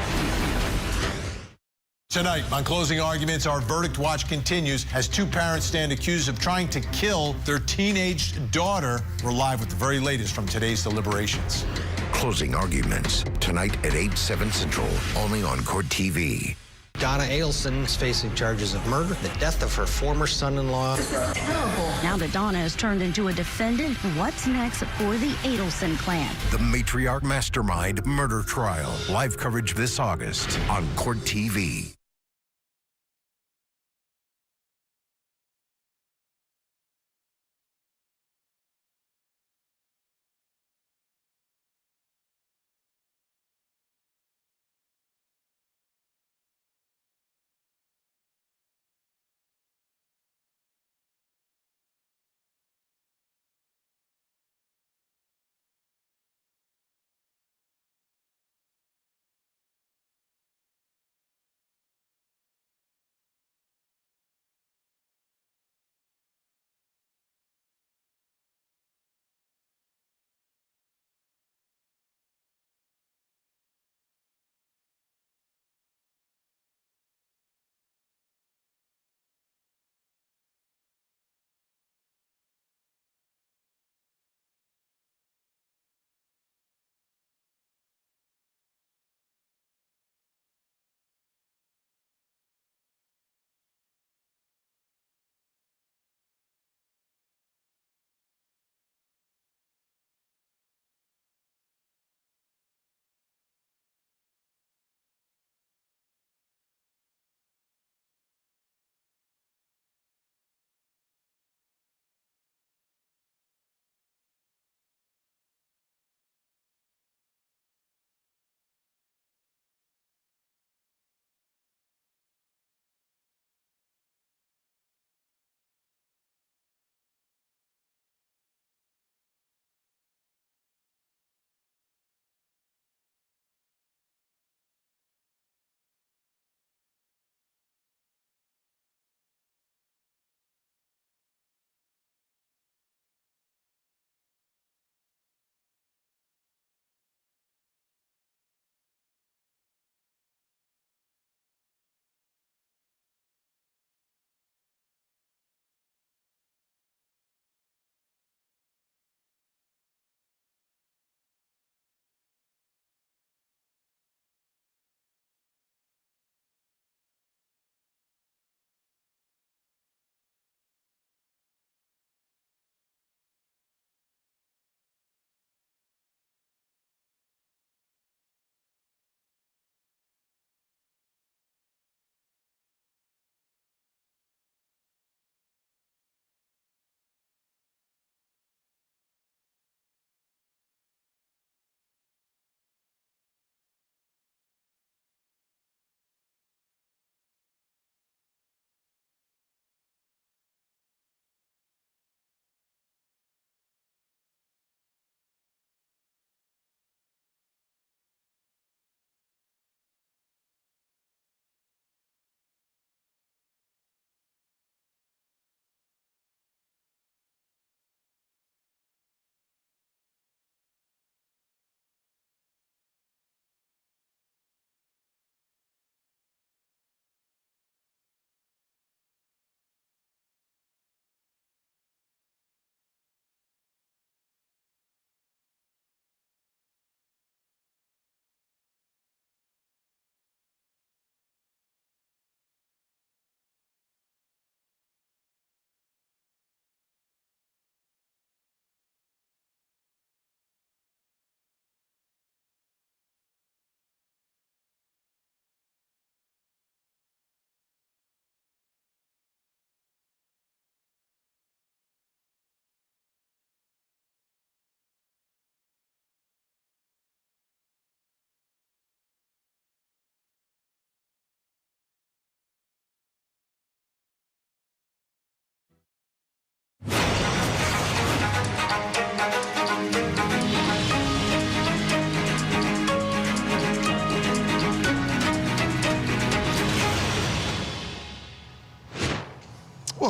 Tonight, on Closing Arguments, our verdict watch continues as two parents stand accused of trying to kill their teenage daughter. We're live with the very latest from today's deliberations. Closing Arguments, tonight at 8/7 Central, only on Court TV. Donna Ailson is facing charges of murder, the death of her former son-in-law. Now that Donna has turned into a defendant, what's next for the Adelson clan? The matriarch mastermind murder trial. Live coverage this August on Court TV.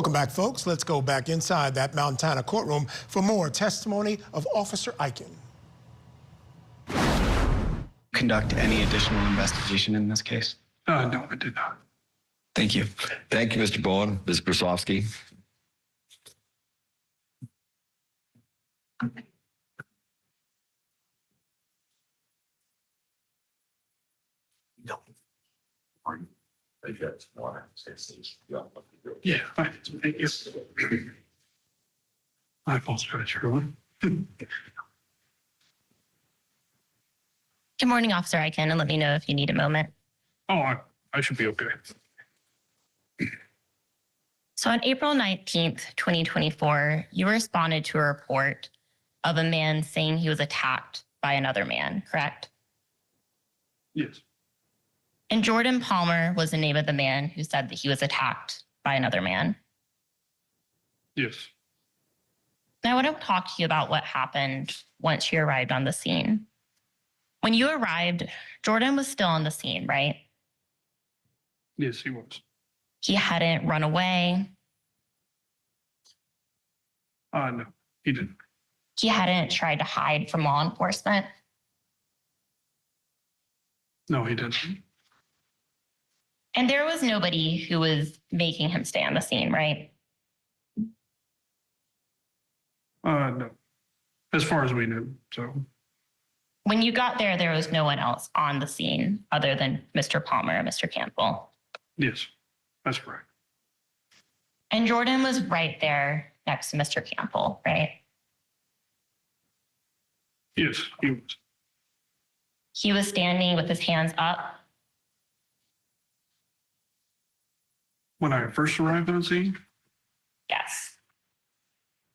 Welcome back, folks. Let's go back inside that Montana courtroom for more testimony of Officer Ihsan. Conduct any additional investigation in this case? No, I did not. Thank you. Thank you, Mr. Bowen. Ms. Brasovsky. Yeah, thank you. I apologize, everyone. Good morning, Officer Ihsan, and let me know if you need a moment. Oh, I should be okay. So on April 19th, 2024, you responded to a report of a man saying he was attacked by another man, correct? Yes. And Jordan Palmer was the name of the man who said that he was attacked by another man. Yes. Now, I want to talk to you about what happened once you arrived on the scene. When you arrived, Jordan was still on the scene, right? Yes, he was. He hadn't run away. No, he didn't. He hadn't tried to hide from law enforcement. No, he didn't. And there was nobody who was making him stay on the scene, right? No. As far as we knew, so. When you got there, there was no one else on the scene other than Mr. Palmer and Mr. Campbell. Yes, that's correct. And Jordan was right there next to Mr. Campbell, right? Yes, he was. He was standing with his hands up. When I first arrived on scene? Yes.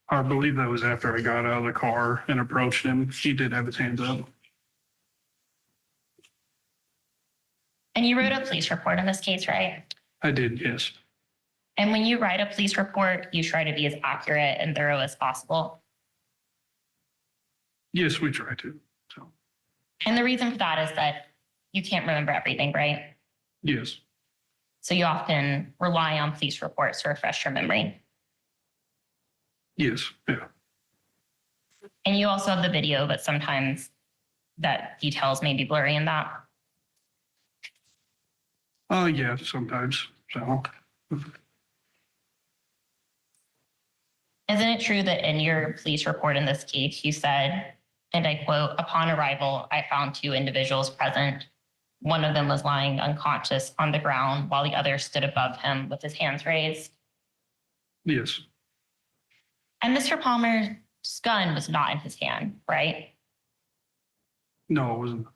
I believe that was after I got out of the car and approached him. He did have his hands up. And you wrote a police report in this case, right? I did, yes. And when you write a police report, you try to be as accurate and thorough as possible. Yes, we try to. So. And the reason for that is that you can't remember everything, right? Yes. So you often rely on police reports to refresh your memory. Yes, yeah. And you also have the video, but sometimes that details may be blurry in that. Yeah, sometimes. So. Isn't it true that in your police report in this case, you said, and I quote, "Upon arrival, I found two individuals present. One of them was lying unconscious on the ground while the other stood above him with his hands raised." Yes. And Mr. Palmer's gun was not in his hand, right? No, it wasn't.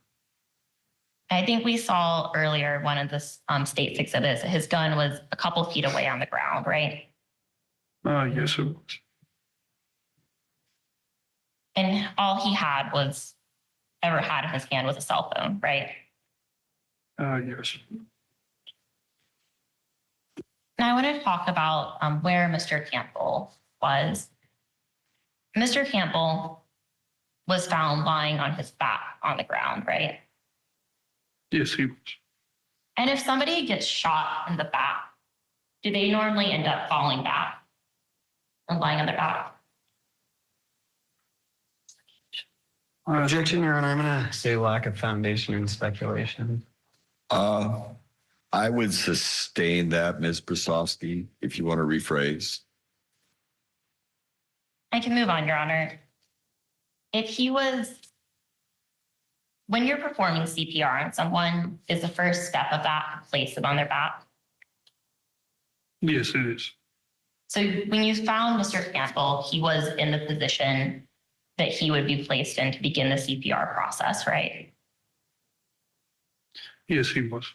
I think we saw earlier one of the state's exhibits, his gun was a couple feet away on the ground, right? Yes, it was. And all he ever had in his hand was a cell phone, right? Yes. Now I want to talk about where Mr. Campbell was. Mr. Campbell was found lying on his back on the ground, right? Yes, he was. And if somebody gets shot in the back, do they normally end up falling back and lying on their back? Objection, Your Honor. I'm going to say lack of foundation and speculation. I would sustain that, Ms. Brasovsky, if you want to rephrase. I can move on, Your Honor. When you're performing CPR on someone, is the first step of that to place it on their back? Yes, it is. So when you found Mr. Campbell, he was in the position that he would be placed in to begin the CPR process, right? Yes, he was.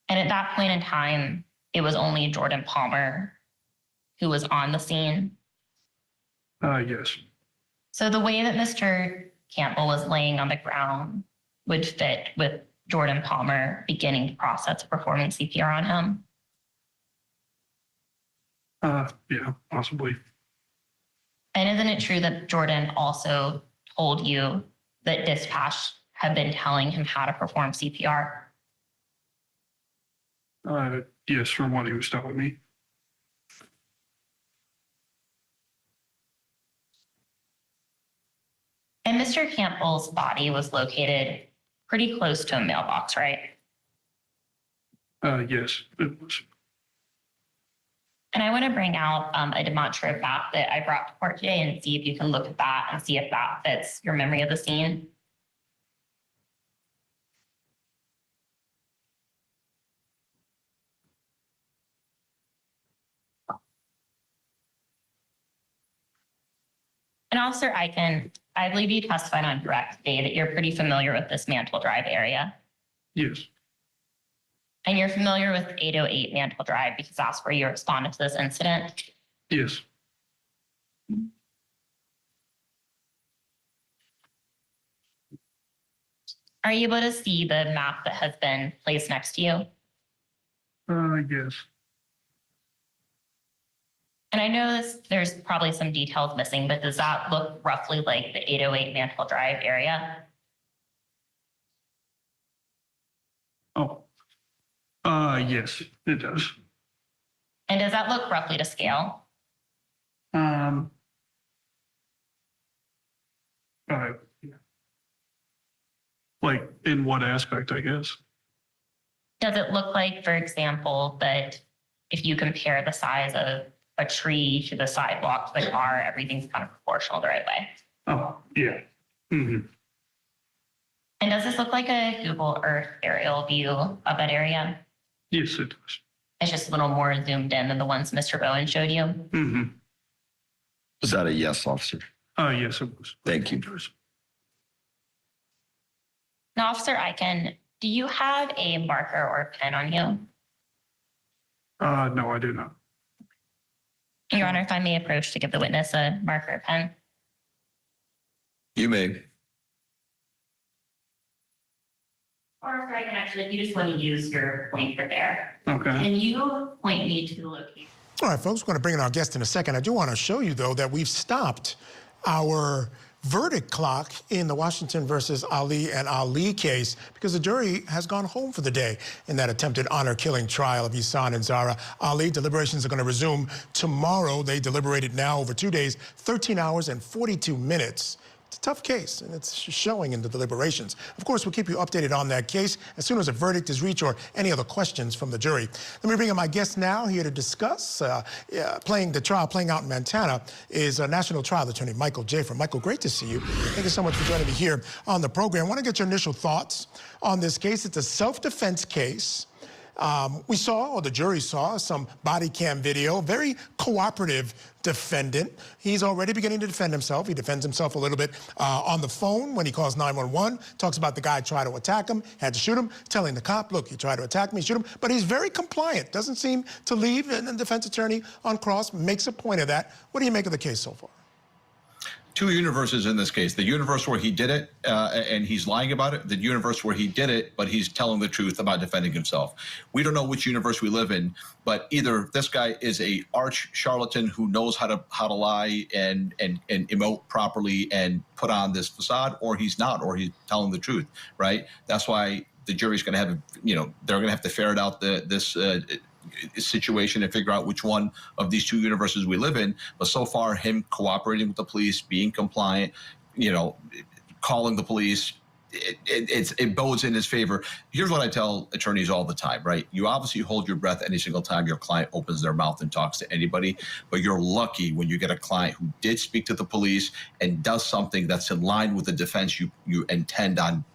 And at that point in time, it was only Jordan Palmer who was on the scene. Yes. So the way that Mr. Campbell was laying on the ground would fit with Jordan Palmer beginning the process of performing CPR on him. Yeah, possibly. And isn't it true that Jordan also told you that dispatch had been telling him how to perform CPR? Yes, from what he was telling me. And Mr. Campbell's body was located pretty close to a mailbox, right? Yes, it was. And I want to bring out a demonstrative map that I brought to court today and see if you can look at that and see if that fits your memory of the scene. And Officer Eichen, I believe you testified on direct today that you're pretty familiar with this Mantle Drive area. Yes. And you're familiar with 808 Mantle Drive because that's where you responded to this incident? Yes. Are you able to see the map that has been placed next to you? Yes. And I know there's probably some details missing, but does that look roughly like the 808 Mantle Drive area? Oh. Yes, it does. And does that look roughly to scale? Like in what aspect, I guess? Does it look like, for example, that if you compare the size of a tree to the sidewalk to the car, everything's kind of proportional the right way? Oh, yeah. Mm-hmm. And does this look like a Google Earth aerial view of that area? Yes, it does. It's just a little more zoomed in than the ones Mr. Bowen showed you? Mm-hmm. Is that a yes, officer? Yes, it was. Thank you. Now, Officer Eichen, do you have a marker or a pen on you? No, I do not. Your Honor, if I may approach to give the witness a marker or pen. You may. Or if I can actually, if you just want to use your pointer there. Okay. Can you point me to the location? All right, folks, we're going to bring in our guest in a second. I do want to show you, though, that we've stopped our verdict clock in the Washington versus Ali and Ali case because the jury has gone home for the day in that attempted honor-killing trial of Ihsan and Zahraa Ali. Deliberations are going to resume tomorrow. They deliberated now over 2 days, 13 hours and 42 minutes. It's a tough case, and it's showing in the deliberations. Of course, we'll keep you updated on that case as soon as a verdict is reached or any other questions from the jury. Let me bring in my guest now here to discuss the trial playing out in Montana is National Trial Attorney Michael Jaffer. Michael, great to see you. Thank you so much for joining me here on the program. I want to get your initial thoughts on this case. It's a self-defense case. We saw, or the jury saw, some body cam video, very cooperative defendant. He's already beginning to defend himself. He defends himself a little bit on the phone when he calls 911, talks about the guy trying to attack him, had to shoot him, telling the cop, look, he tried to attack me, shoot him. But he's very compliant, doesn't seem to leave, and the defense attorney on cross makes a point of that. What do you make of the case so far? Two universes in this case. The universe where he did it and he's lying about it. The universe where he did it, but he's telling the truth about defending himself. We don't know which universe we live in, but either this guy is a arch charlatan who knows how to lie and emote properly and put on this facade, or he's not, or he's telling the truth, right? That's why the jury's going to have, they're going to have to ferret out this situation and figure out which one of these two universes we live in. But so far, him cooperating with the police, being compliant, calling the police, it bodes in his favor. Here's what I tell attorneys all the time, right? You obviously hold your breath any single time your client opens their mouth and talks to anybody, but you're lucky when you get a client who did speak to the police and does something that's in line with the defense you intend on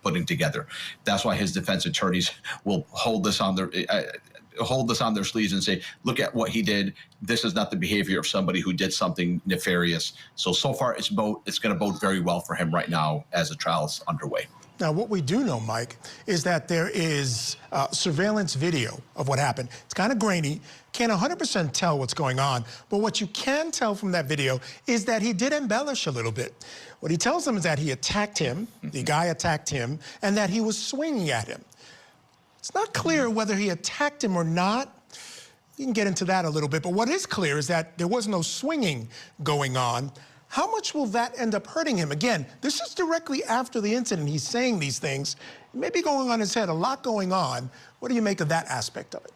putting together. That's why his defense attorneys will hold this on their sleeves and say, look at what he did. This is not the behavior of somebody who did something nefarious. So far, it's going to bode very well for him right now as the trial is underway. Now, what we do know, Mike, is that there is surveillance video of what happened. It's kind of grainy, can't 100% tell what's going on, but what you can tell from that video is that he did embellish a little bit. What he tells them is that he attacked him, the guy attacked him, and that he was swinging at him. It's not clear whether he attacked him or not. You can get into that a little bit, but what is clear is that there was no swinging going on. How much will that end up hurting him? Again, this is directly after the incident. He's saying these things. It may be going on his head, a lot going on. What do you make of that aspect of it?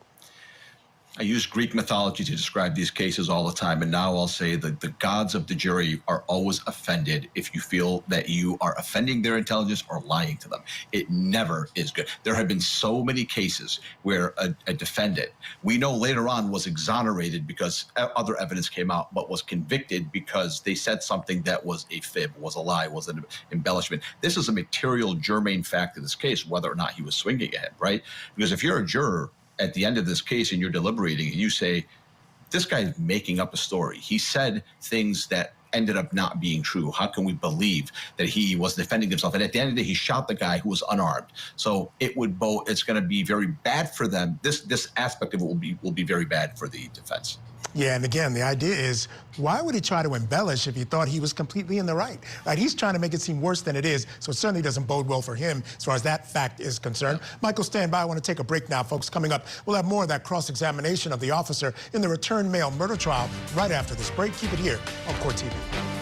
I use Greek mythology to describe these cases all the time, and now I'll say that the gods of the jury are always offended if you feel that you are offending their intelligence or lying to them. It never is good. There have been so many cases where a defendant, we know later on, was exonerated because other evidence came out, but was convicted because they said something that was a fib, was a lie, was an embellishment. This is a material germane fact in this case, whether or not he was swinging ahead, right? Because if you're a juror at the end of this case and you're deliberating and you say, this guy's making up a story. He said things that ended up not being true. How can we believe that he was defending himself? And at the end of the day, he shot the guy who was unarmed. So it's going to be very bad for them. This aspect of it will be very bad for the defense. Yeah, and again, the idea is, why would he try to embellish if he thought he was completely in the right? Right? He's trying to make it seem worse than it is, so it certainly doesn't bode well for him as far as that fact is concerned. Michael, stand by. I want to take a break now, folks. Coming up, we'll have more of that cross-examination of the officer in the return mail murder trial right after this break. Keep it here on Court TV.